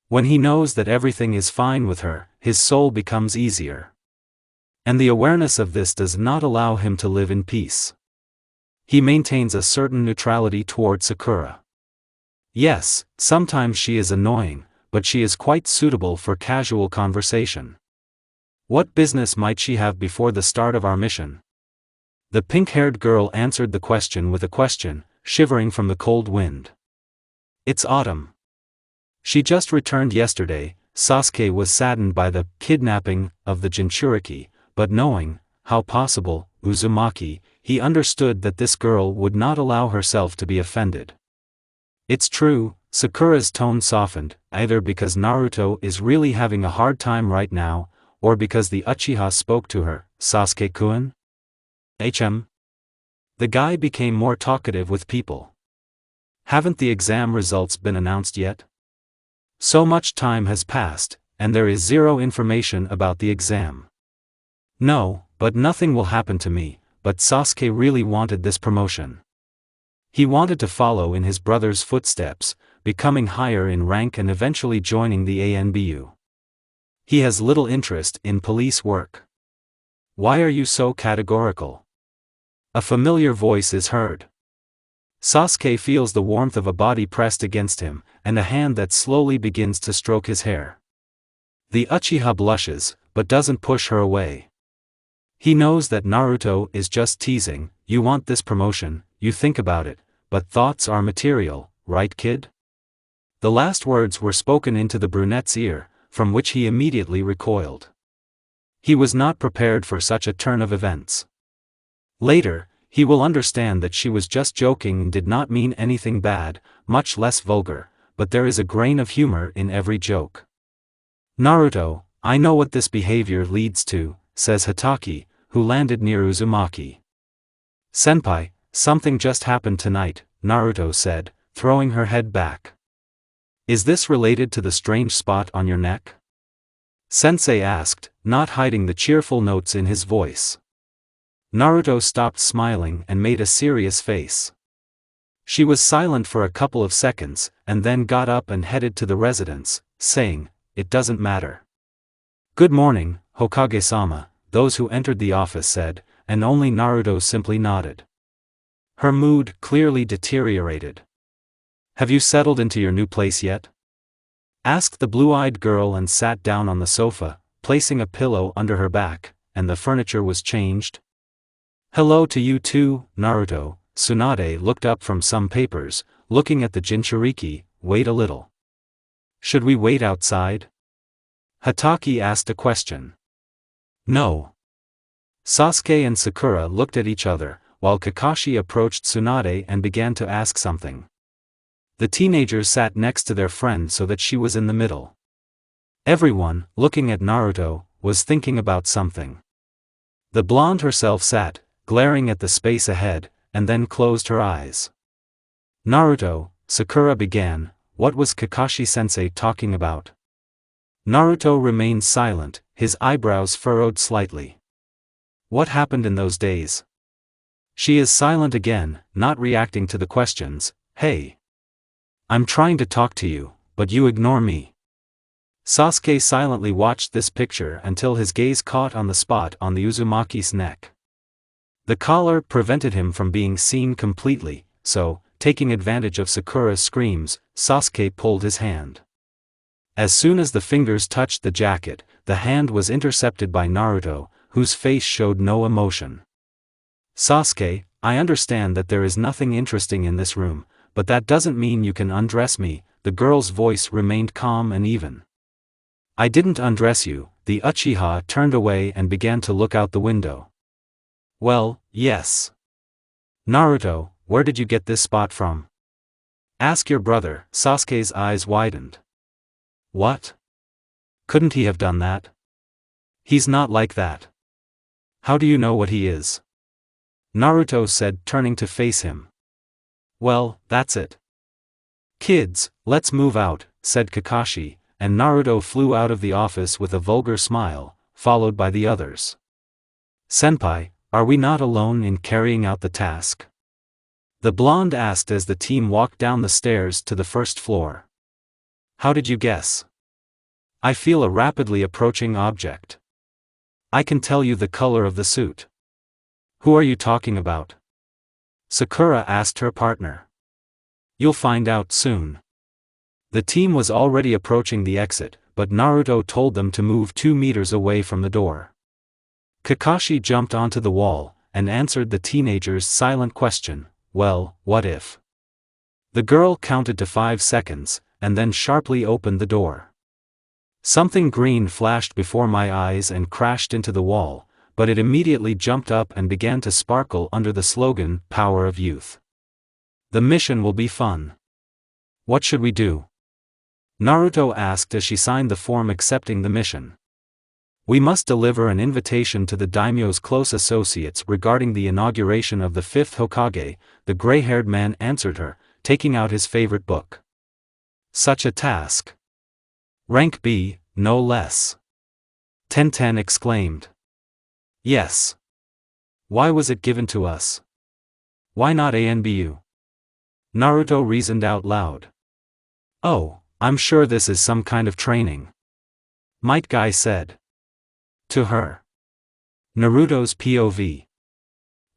When he knows that everything is fine with her, his soul becomes easier. And the awareness of this does not allow him to live in peace. He maintains a certain neutrality toward Sakura. Yes, sometimes she is annoying, but she is quite suitable for casual conversation. What business might she have before the start of our mission? The pink-haired girl answered the question with a question, shivering from the cold wind. It's autumn. She just returned yesterday. Sasuke was saddened by the kidnapping of the Jinchuriki, but knowing, how possible, Uzumaki, he understood that this girl would not allow herself to be offended. It's true, Sakura's tone softened, either because Naruto is really having a hard time right now, or because the Uchiha spoke to her. Sasuke-kun? The guy became more talkative with people. Haven't the exam results been announced yet? So much time has passed, and there is zero information about the exam. No, but nothing will happen to me, but Sasuke really wanted this promotion. He wanted to follow in his brother's footsteps, becoming higher in rank and eventually joining the ANBU. He has little interest in police work. Why are you so categorical? A familiar voice is heard. Sasuke feels the warmth of a body pressed against him, and a hand that slowly begins to stroke his hair. The Uchiha blushes, but doesn't push her away. He knows that Naruto is just teasing. You want this promotion, you think about it, but thoughts are material, right kid? The last words were spoken into the brunette's ear, from which he immediately recoiled. He was not prepared for such a turn of events. Later, he will understand that she was just joking and did not mean anything bad, much less vulgar, but there is a grain of humor in every joke. Naruto, I know what this behavior leads to, says Hatake, who landed near Uzumaki. Senpai, something just happened tonight, Naruto said, throwing her head back. Is this related to the strange spot on your neck? Sensei asked, not hiding the cheerful notes in his voice. Naruto stopped smiling and made a serious face. She was silent for a couple of seconds, and then got up and headed to the residence, saying, "It doesn't matter." "Good morning, Hokage-sama," those who entered the office said, and only Naruto simply nodded. Her mood clearly deteriorated. "Have you settled into your new place yet?" asked the blue-eyed girl and sat down on the sofa, placing a pillow under her back, and the furniture was changed. "Hello to you too, Naruto." Tsunade looked up from some papers, looking at the Jinchuriki. "Wait a little. Should we wait outside?" Hatake asked a question. "No." Sasuke and Sakura looked at each other, while Kakashi approached Tsunade and began to ask something. The teenagers sat next to their friend so that she was in the middle. Everyone, looking at Naruto, was thinking about something. The blonde herself sat, glaring at the space ahead, and then closed her eyes. "Naruto," Sakura began, "what was Kakashi-sensei talking about?" Naruto remained silent, his eyebrows furrowed slightly. "What happened in those days?" She is silent again, not reacting to the questions. "Hey. I'm trying to talk to you, but you ignore me." Sasuke silently watched this picture until his gaze caught on the spot on the Uzumaki's neck. The collar prevented him from being seen completely, so, taking advantage of Sakura's screams, Sasuke pulled his hand. As soon as the fingers touched the jacket, the hand was intercepted by Naruto, whose face showed no emotion. "Sasuke, I understand that there is nothing interesting in this room, but that doesn't mean you can undress me." The girl's voice remained calm and even. "I didn't undress you." The Uchiha turned away and began to look out the window. "Well, yes. Naruto, where did you get this spot from?" "Ask your brother." Sasuke's eyes widened. "What? Couldn't he have done that? He's not like that." "How do you know what he is?" Naruto said, turning to face him. "Well, that's it. Kids, let's move out," said Kakashi, and Naruto flew out of the office with a vulgar smile, followed by the others. "Senpai, are we not alone in carrying out the task?" the blonde asked as the team walked down the stairs to the first floor. "How did you guess?" I feel a rapidly approaching object. I can tell you the color of the suit. Who are you talking about? Sakura asked her partner. You'll find out soon. The team was already approaching the exit, but Naruto told them to move 2 meters away from the door. Kakashi jumped onto the wall, and answered the teenager's silent question, well, what if? The girl counted to 5 seconds, and then sharply opened the door. Something green flashed before my eyes and crashed into the wall, but it immediately jumped up and began to sparkle under the slogan, Power of Youth. The mission will be fun. What should we do? Naruto asked as she signed the form accepting the mission. We must deliver an invitation to the daimyo's close associates regarding the inauguration of the 5th Hokage, the gray-haired man answered her, taking out his favorite book. Such a task. Rank B, no less. Tenten exclaimed. Yes. Why was it given to us? Why not ANBU? Naruto reasoned out loud. Oh, I'm sure this is some kind of training. Might Guy said. To her. Naruto's POV.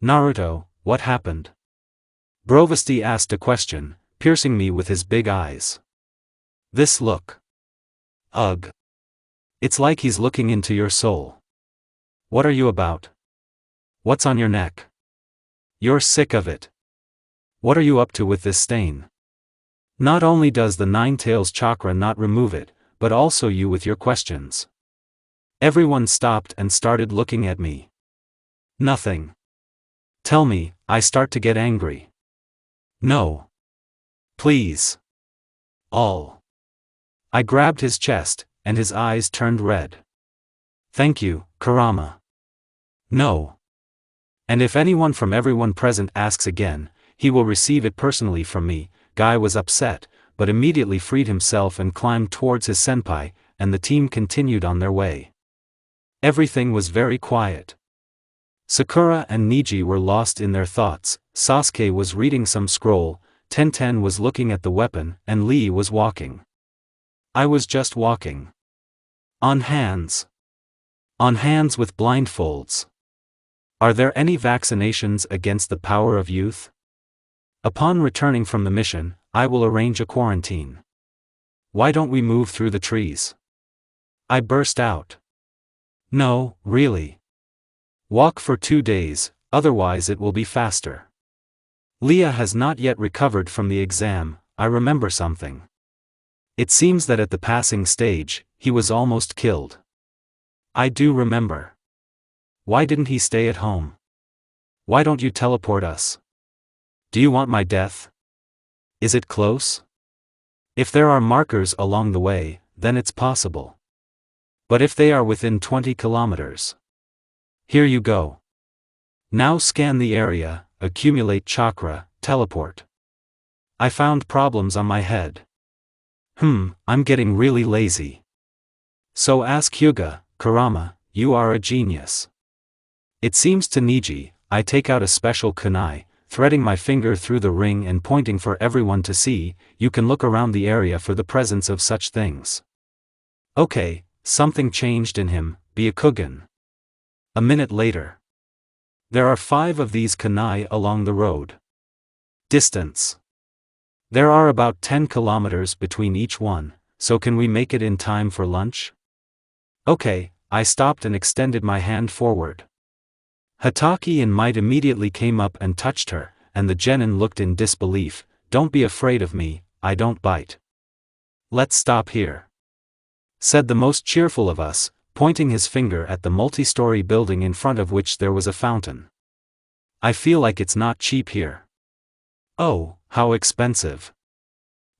Naruto, what happened? Brovasti asked a question, piercing me with his big eyes. This look. Ugh. It's like he's looking into your soul. What are you about? What's on your neck? You're sick of it. What are you up to with this stain? Not only does the Nine Tails chakra not remove it, but also you with your questions. Everyone stopped and started looking at me. Nothing. Tell me, I start to get angry. No. Please. All. I grabbed his chest, and his eyes turned red. Thank you, Kurama. No. And if anyone from everyone present asks again, he will receive it personally from me. Guy was upset, but immediately freed himself and climbed towards his senpai, and the team continued on their way. Everything was very quiet. Sakura and Niji were lost in their thoughts, Sasuke was reading some scroll, Tenten was looking at the weapon, and Lee was walking. I was just walking. On hands. On hands with blindfolds. Are there any vaccinations against the power of youth? Upon returning from the mission, I will arrange a quarantine. Why don't we move through the trees? I burst out. No, really. Walk for 2 days, otherwise it will be faster. Leah has not yet recovered from the exam, I remember something. It seems that at the passing stage, he was almost killed. I do remember. Why didn't he stay at home? Why don't you teleport us? Do you want my death? Is it close? If there are markers along the way, then it's possible. But if they are within 20 kilometers. Here you go. Now scan the area, accumulate chakra, teleport. I found problems on my head. I'm getting really lazy. So ask Hyuga, Kurama, you are a genius. It seems to Niji, I take out a special kunai, threading my finger through the ring and pointing for everyone to see, you can look around the area for the presence of such things. Okay, something changed in him, Byakugan. A minute later. There are 5 of these kunai along the road. Distance. There are about 10 kilometers between each one, so can we make it in time for lunch? Okay, I stopped and extended my hand forward. Hataki and Might immediately came up and touched her, and the genin looked in disbelief. Don't be afraid of me, I don't bite. Let's stop here. Said the most cheerful of us, pointing his finger at the multi-story building in front of which there was a fountain. I feel like it's not cheap here. Oh, how expensive.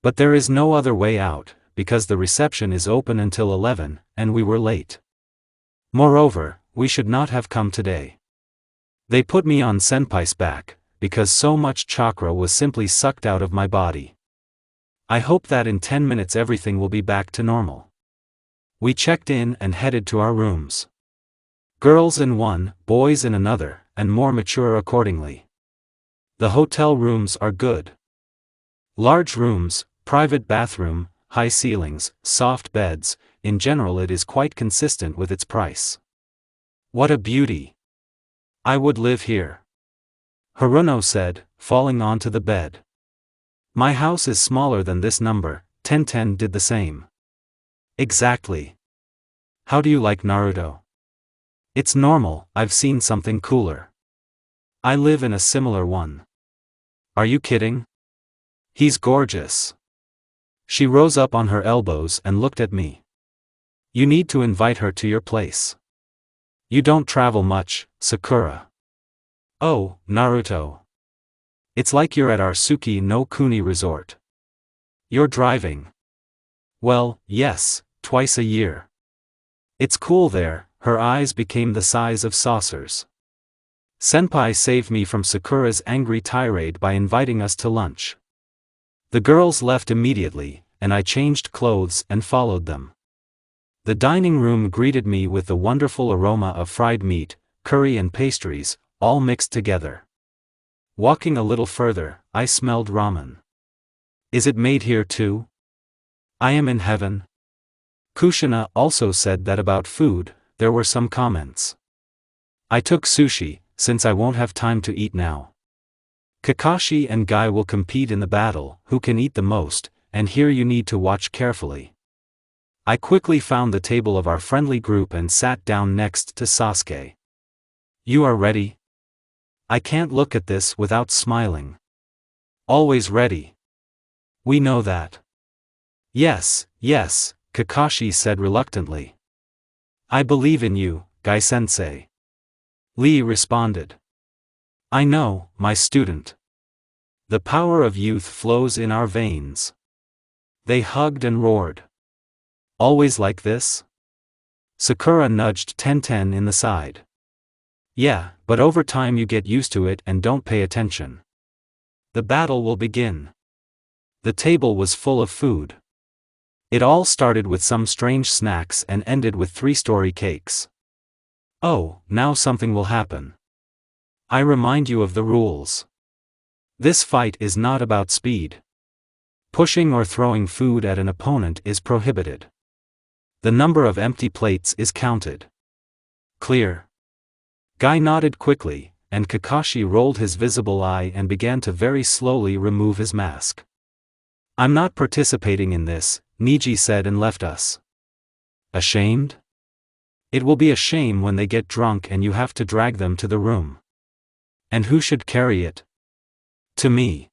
But there is no other way out, because the reception is open until 11, and we were late. Moreover, we should not have come today. They put me on senpai's back, because so much chakra was simply sucked out of my body. I hope that in 10 minutes everything will be back to normal. We checked in and headed to our rooms. Girls in one, boys in another, and more mature accordingly. The hotel rooms are good. Large rooms, private bathroom, high ceilings, soft beds, in general it is quite consistent with its price. What a beauty! I would live here. Haruno said, falling onto the bed. My house is smaller than this number. Tenten did the same. Exactly. How do you like Naruto? It's normal, I've seen something cooler. I live in a similar one. Are you kidding? He's gorgeous. She rose up on her elbows and looked at me. You need to invite her to your place. You don't travel much, Sakura. Oh, Naruto. It's like you're at our Suki no Kuni resort. You're driving. Well, yes, twice a year. It's cool there. Her eyes became the size of saucers. Senpai saved me from Sakura's angry tirade by inviting us to lunch. The girls left immediately, and I changed clothes and followed them. The dining room greeted me with the wonderful aroma of fried meat, curry and pastries, all mixed together. Walking a little further, I smelled ramen. Is it made here too? I am in heaven. Kushina also said that about food, there were some comments. I took sushi, since I won't have time to eat now. Kakashi and Guy will compete in the battle, who can eat the most, and here you need to watch carefully. I quickly found the table of our friendly group and sat down next to Sasuke. You are ready? I can't look at this without smiling. Always ready. We know that. Yes, Kakashi said reluctantly. I believe in you, Guy-sensei. Lee responded. I know, my student. The power of youth flows in our veins. They hugged and roared. Always like this? Sakura nudged Tenten in the side. Yeah, but over time you get used to it and don't pay attention. The battle will begin. The table was full of food. It all started with some strange snacks and ended with 3-story cakes. Oh, now something will happen. I remind you of the rules. This fight is not about speed. Pushing or throwing food at an opponent is prohibited. The number of empty plates is counted. Clear? Guy nodded quickly, and Kakashi rolled his visible eye and began to very slowly remove his mask. I'm not participating in this, Niji said and left us. Ashamed? It will be a shame when they get drunk and you have to drag them to the room. And who should carry it? To me.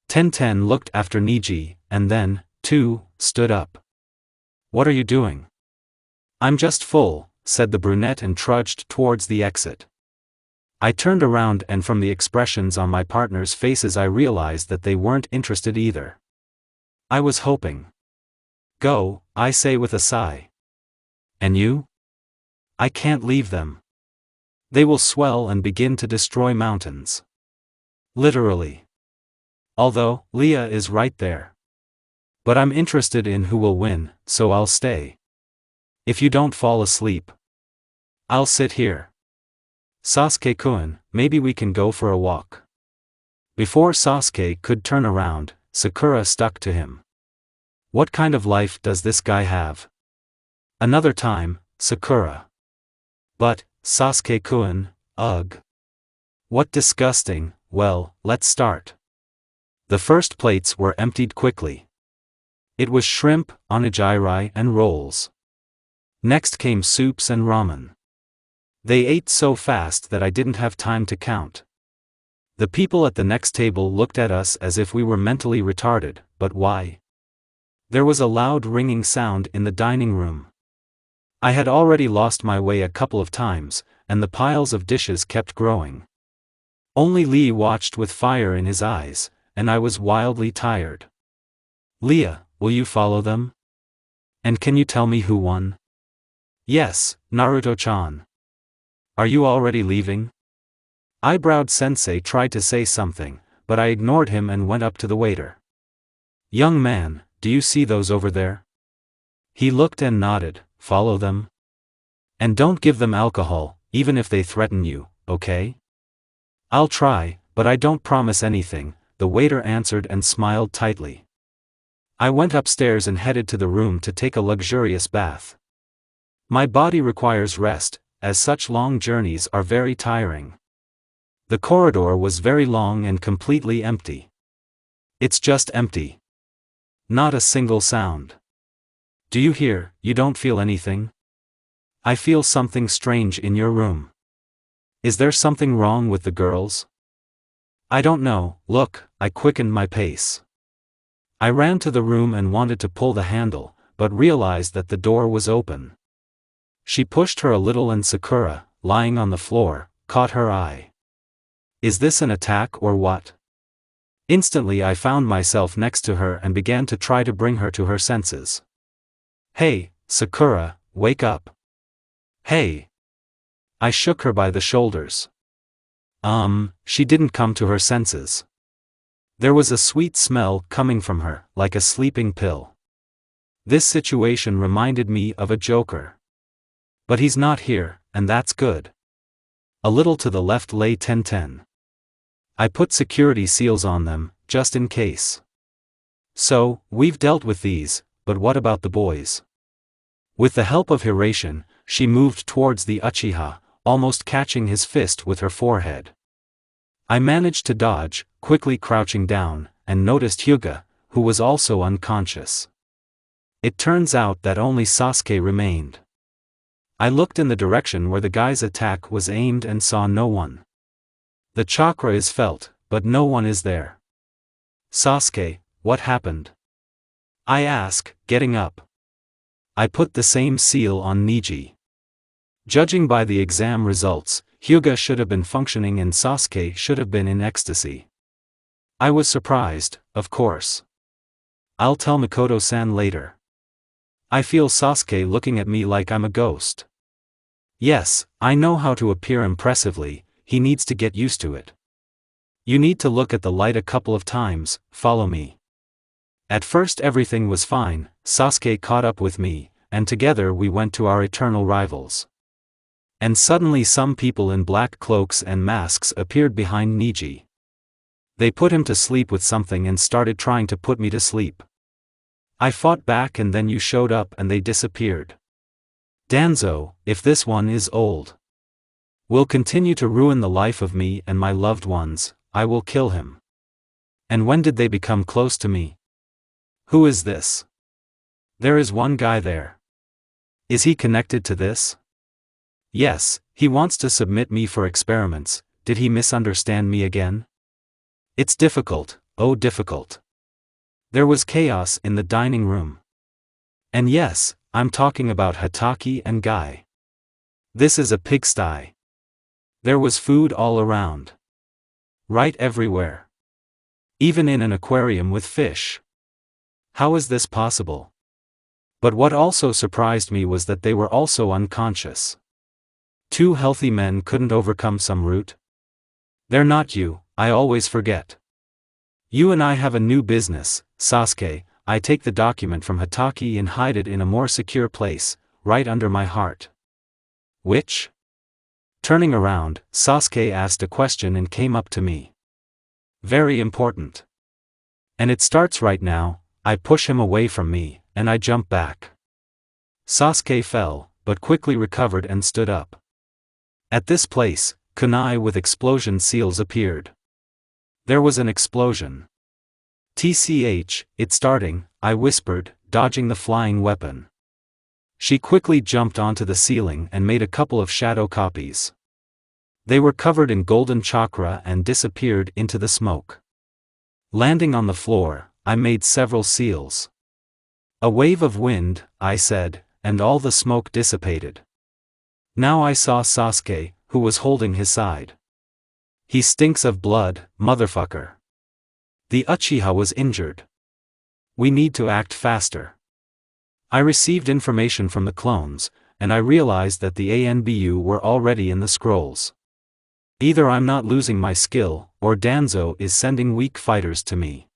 Tenten looked after Niji, and then, too, stood up. What are you doing? I'm just full, said the brunette and trudged towards the exit. I turned around and from the expressions on my partner's faces I realized that they weren't interested either. I was hoping. Go, I say with a sigh. And you? I can't leave them. They will swell and begin to destroy mountains. Literally. Although, Leah is right there. But I'm interested in who will win, so I'll stay. If you don't fall asleep, I'll sit here. Sasuke-kun, maybe we can go for a walk. Before Sasuke could turn around, Sakura stuck to him. What kind of life does this guy have? Another time, Sakura. But, Sasuke-kun, ugh. What disgusting. Well, let's start. The first plates were emptied quickly. It was shrimp, onigiri and rolls. Next came soups and ramen. They ate so fast that I didn't have time to count. The people at the next table looked at us as if we were mentally retarded, but why? There was a loud ringing sound in the dining room. I had already lost my way a couple of times, and the piles of dishes kept growing. Only Lee watched with fire in his eyes, and I was wildly tired. Leah, will you follow them? And can you tell me who won? Yes, Naruto-chan. Are you already leaving? Eyebrowed sensei tried to say something, but I ignored him and went up to the waiter. Young man, do you see those over there? He looked and nodded. Follow them. And don't give them alcohol, even if they threaten you, okay? I'll try, but I don't promise anything, the waiter answered and smiled tightly. I went upstairs and headed to the room to take a luxurious bath. My body requires rest, as such long journeys are very tiring. The corridor was very long and completely empty. It's just empty. Not a single sound. Do you hear? You don't feel anything? I feel something strange in your room. Is there something wrong with the girls? I don't know. Look, I quickened my pace. I ran to the room and wanted to pull the handle, but realized that the door was open. She pushed her a little and Sakura, lying on the floor, caught her eye. Is this an attack or what? Instantly I found myself next to her and began to try to bring her to her senses. Hey, Sakura, wake up. Hey. I shook her by the shoulders. She didn't come to her senses. There was a sweet smell coming from her, like a sleeping pill. This situation reminded me of a joker. But he's not here, and that's good. A little to the left lay 1010. I put security seals on them, just in case. So, we've dealt with these, but what about the boys? With the help of Hiration, she moved towards the Uchiha, almost catching his fist with her forehead. I managed to dodge, quickly crouching down, and noticed Hyuga, who was also unconscious. It turns out that only Sasuke remained. I looked in the direction where the guy's attack was aimed and saw no one. The chakra is felt, but no one is there. Sasuke, what happened? I ask, getting up. I put the same seal on Niji. Judging by the exam results, Hyuga should have been functioning and Sasuke should have been in ecstasy. I was surprised, of course. I'll tell Mikoto-san later. I feel Sasuke looking at me like I'm a ghost. Yes, I know how to appear impressively, he needs to get used to it. You need to look at the light a couple of times, follow me. At first everything was fine, Sasuke caught up with me, and together we went to our eternal rivals. And suddenly some people in black cloaks and masks appeared behind Niji. They put him to sleep with something and started trying to put me to sleep. I fought back and then you showed up and they disappeared. Danzo, if this one is old, will continue to ruin the life of me and my loved ones, I will kill him. And when did they become close to me? Who is this? There is one guy there. Is he connected to this? Yes, he wants to submit me for experiments. Did he misunderstand me again? It's difficult, oh difficult. There was chaos in the dining room. And yes, I'm talking about Hatake and Guy. This is a pigsty. There was food all around. Right everywhere. Even in an aquarium with fish. How is this possible? But what also surprised me was that they were also unconscious. Two healthy men couldn't overcome some root. They're not you, I always forget. You and I have a new business, Sasuke. I take the document from Hatake and hide it in a more secure place, right under my heart. Which? Turning around, Sasuke asked a question and came up to me. Very important. And it starts right now. I push him away from me, and I jump back. Sasuke fell, but quickly recovered and stood up. At this place, kunai with explosion seals appeared. There was an explosion. TCH, it's starting, I whispered, dodging the flying weapon. She quickly jumped onto the ceiling and made a couple of shadow copies. They were covered in golden chakra and disappeared into the smoke. Landing on the floor, I made several seals. A wave of wind, I said, and all the smoke dissipated. Now I saw Sasuke, who was holding his side. He stinks of blood, motherfucker. The Uchiha was injured. We need to act faster. I received information from the clones, and I realized that the ANBU were already in the scrolls. Either I'm not losing my skill, or Danzo is sending weak fighters to me.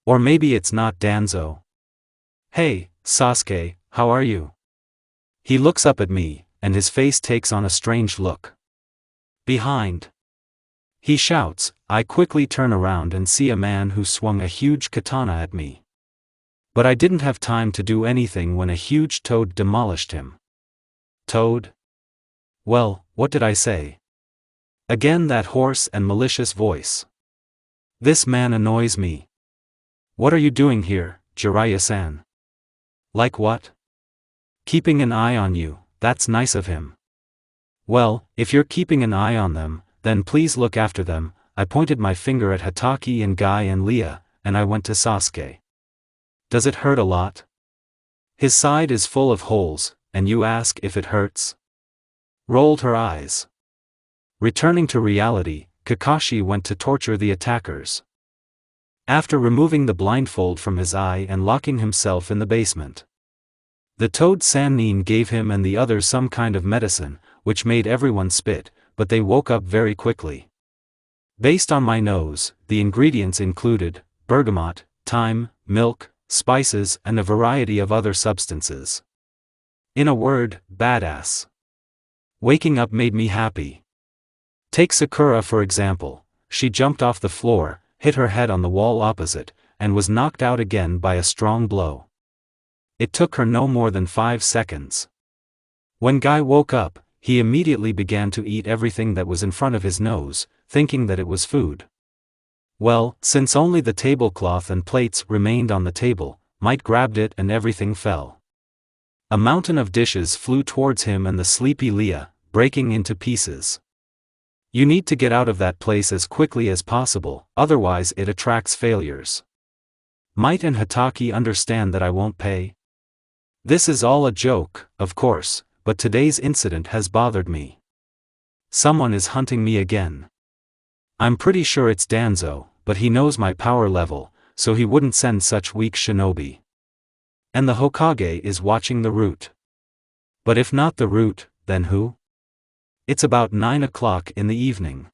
Or maybe it's not Danzo. Hey, Sasuke, how are you? He looks up at me, and his face takes on a strange look. Behind. He shouts. I quickly turn around and see a man who swung a huge katana at me. But I didn't have time to do anything when a huge toad demolished him. Toad? Well, what did I say? Again that hoarse and malicious voice. This man annoys me. What are you doing here, Jiraiya-san? Like what? Keeping an eye on you, that's nice of him. Well, if you're keeping an eye on them, then please look after them. I pointed my finger at Hatake and Guy and Leah, and I went to Sasuke. Does it hurt a lot? His side is full of holes, and you ask if it hurts? Rolled her eyes. Returning to reality, Kakashi went to torture the attackers. After removing the blindfold from his eye and locking himself in the basement, the Toad Sannin gave him and the others some kind of medicine, which made everyone spit, but they woke up very quickly. Based on my nose, the ingredients included bergamot, thyme, milk, spices, and a variety of other substances. In a word, badass. Waking up made me happy. Take Sakura for example. She jumped off the floor, hit her head on the wall opposite, and was knocked out again by a strong blow. It took her no more than 5 seconds. When Guy woke up, he immediately began to eat everything that was in front of his nose, thinking that it was food. Well, since only the tablecloth and plates remained on the table, Might grabbed it and everything fell. A mountain of dishes flew towards him and the sleepy Leah, breaking into pieces. You need to get out of that place as quickly as possible, otherwise it attracts failures. Might and Hatake understand that I won't pay? This is all a joke, of course, but today's incident has bothered me. Someone is hunting me again. I'm pretty sure it's Danzo, but he knows my power level, so he wouldn't send such weak shinobi. And the Hokage is watching the route. But if not the route, then who? It's about 9 o'clock in the evening.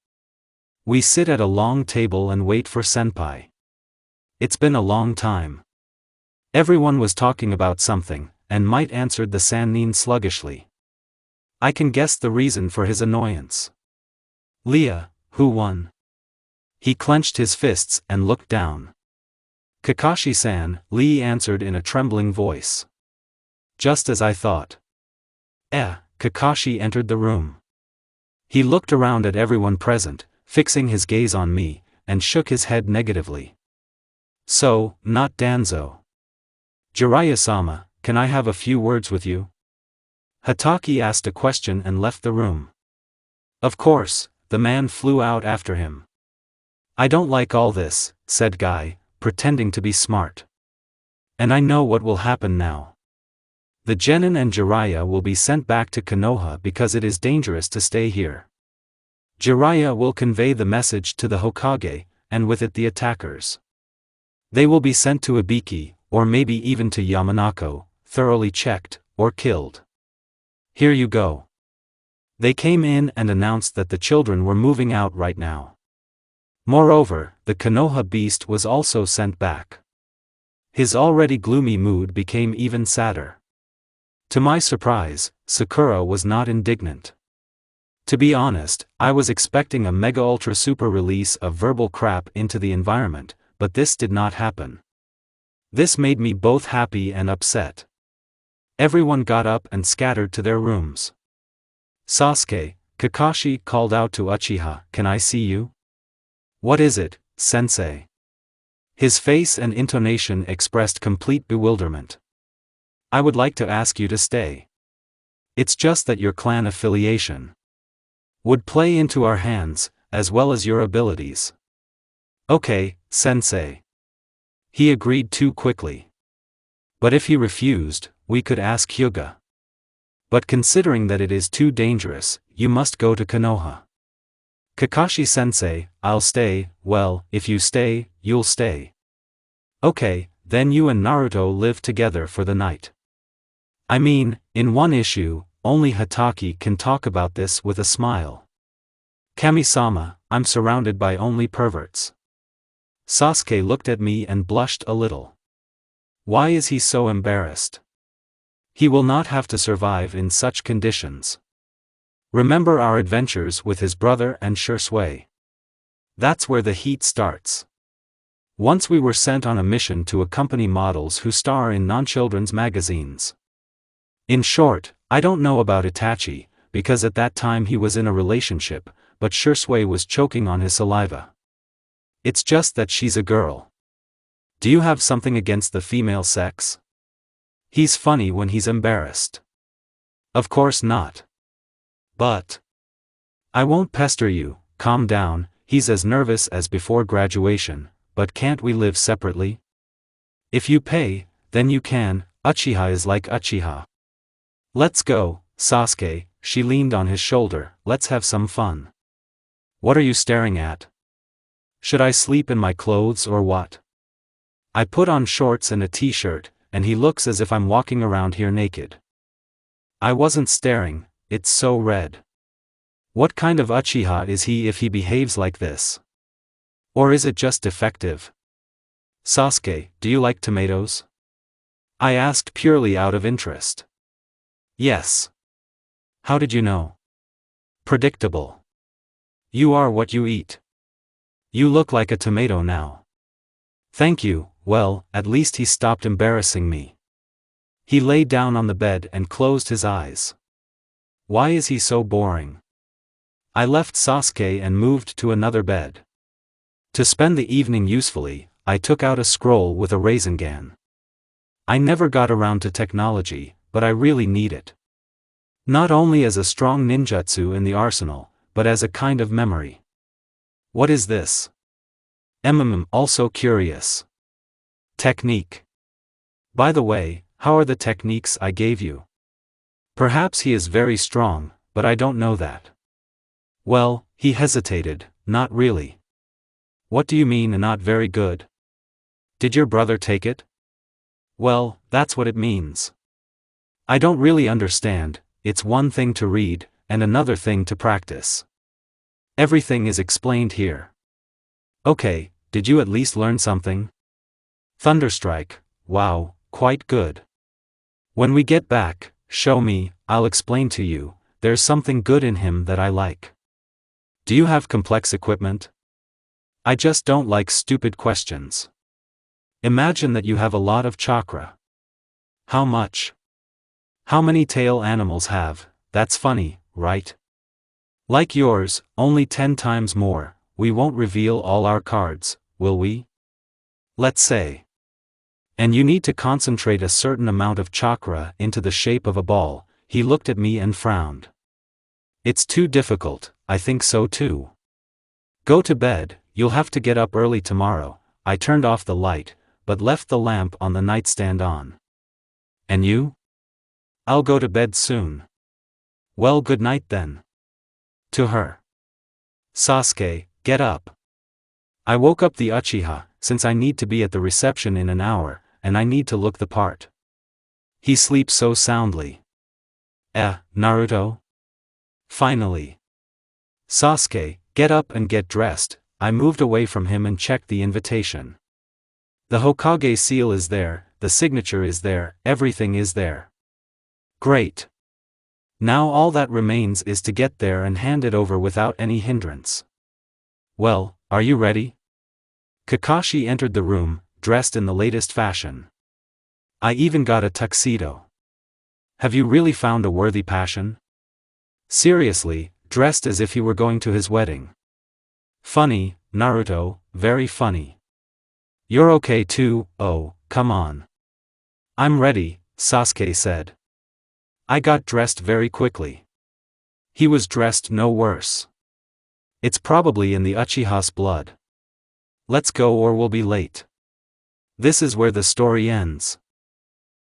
We sit at a long table and wait for Senpai. It's been a long time. Everyone was talking about something, and Might answered the Sannin sluggishly. I can guess the reason for his annoyance. Leah, who won? He clenched his fists and looked down. Kakashi-san, Lee answered in a trembling voice. Just as I thought. Kakashi entered the room. He looked around at everyone present, fixing his gaze on me, and shook his head negatively. So, not Danzo. Jiraiya-sama, can I have a few words with you? Hatake asked a question and left the room. Of course, the man flew out after him. I don't like all this, said Guy, pretending to be smart. And I know what will happen now. The Junin and Jiraiya will be sent back to Konoha because it is dangerous to stay here. Jiraiya will convey the message to the Hokage, and with it the attackers. They will be sent to Ibiki, or maybe even to Yamanako, thoroughly checked, or killed. Here you go. They came in and announced that the children were moving out right now. Moreover, the Konoha beast was also sent back. His already gloomy mood became even sadder. To my surprise, Sakura was not indignant. To be honest, I was expecting a mega ultra super release of verbal crap into the environment, but this did not happen. This made me both happy and upset. Everyone got up and scattered to their rooms. Sasuke, Kakashi called out to Uchiha, "Can I see you?" "What is it, sensei?" His face and intonation expressed complete bewilderment. "I would like to ask you to stay. It's just that your clan affiliation would play into our hands, as well as your abilities." "Okay, sensei." He agreed too quickly. But if he refused, we could ask Hyuga. But considering that it is too dangerous, you must go to Konoha. Kakashi-sensei, I'll stay. Well, if you stay, you'll stay. Okay, then you and Naruto live together for the night. I mean, in one issue, only Hatake can talk about this with a smile. Kami-sama, I'm surrounded by only perverts. Sasuke looked at me and blushed a little. Why is he so embarrassed? He will not have to survive in such conditions. Remember our adventures with his brother and Shursui. That's where the heat starts. Once we were sent on a mission to accompany models who star in non-children's magazines. In short, I don't know about Itachi, because at that time he was in a relationship, but Shursui was choking on his saliva. It's just that she's a girl. Do you have something against the female sex? He's funny when he's embarrassed. Of course not. But I won't pester you, calm down, he's as nervous as before graduation, but can't we live separately? If you pay, then you can, Uchiha is like Uchiha. Let's go, Sasuke, she leaned on his shoulder, let's have some fun. What are you staring at? Should I sleep in my clothes or what? I put on shorts and a t-shirt, and he looks as if I'm walking around here naked. I wasn't staring, it's so red. What kind of Uchiha is he if he behaves like this? Or is it just defective? Sasuke, do you like tomatoes? I asked purely out of interest. Yes. How did you know? Predictable. You are what you eat. You look like a tomato now. Thank you, well, at least he stopped embarrassing me. He lay down on the bed and closed his eyes. Why is he so boring? I left Sasuke and moved to another bed. To spend the evening usefully, I took out a scroll with a Rasengan. I never got around to technology, but I really need it. Not only as a strong ninjutsu in the arsenal, but as a kind of memory. What is this? Also curious. Technique. By the way, how are the techniques I gave you? Perhaps he is very strong, but I don't know that. Well, he hesitated, not really. What do you mean not very good? Did your brother take it? Well, that's what it means. I don't really understand, it's one thing to read, and another thing to practice. Everything is explained here. Okay, did you at least learn something? Thunderstrike, wow, quite good. When we get back, show me, I'll explain to you, there's something good in him that I like. Do you have complex equipment? I just don't like stupid questions. Imagine that you have a lot of chakra. How much? How many tail animals have? That's funny, right? Like yours, only 10 times more. We won't reveal all our cards, will we? Let's say. And you need to concentrate a certain amount of chakra into the shape of a ball. He looked at me and frowned. It's too difficult, I think so too. Go to bed, you'll have to get up early tomorrow. I turned off the light, but left the lamp on the nightstand on. And you? I'll go to bed soon. Well, good night then. To her. Sasuke, get up. I woke up the Uchiha, since I need to be at the reception in an hour, and I need to look the part. He sleeps so soundly. Naruto? Finally. Sasuke, get up and get dressed. I moved away from him and checked the invitation. The Hokage seal is there, the signature is there, everything is there. Great. Now all that remains is to get there and hand it over without any hindrance. Well, are you ready? Kakashi entered the room, dressed in the latest fashion. I even got a tuxedo. Have you really found a worthy passion? Seriously, dressed as if he were going to his wedding. Funny, Naruto, very funny. You're okay too, oh, come on. I'm ready, Sasuke said. I got dressed very quickly. He was dressed no worse. It's probably in the Uchiha's blood. Let's go or we'll be late. This is where the story ends.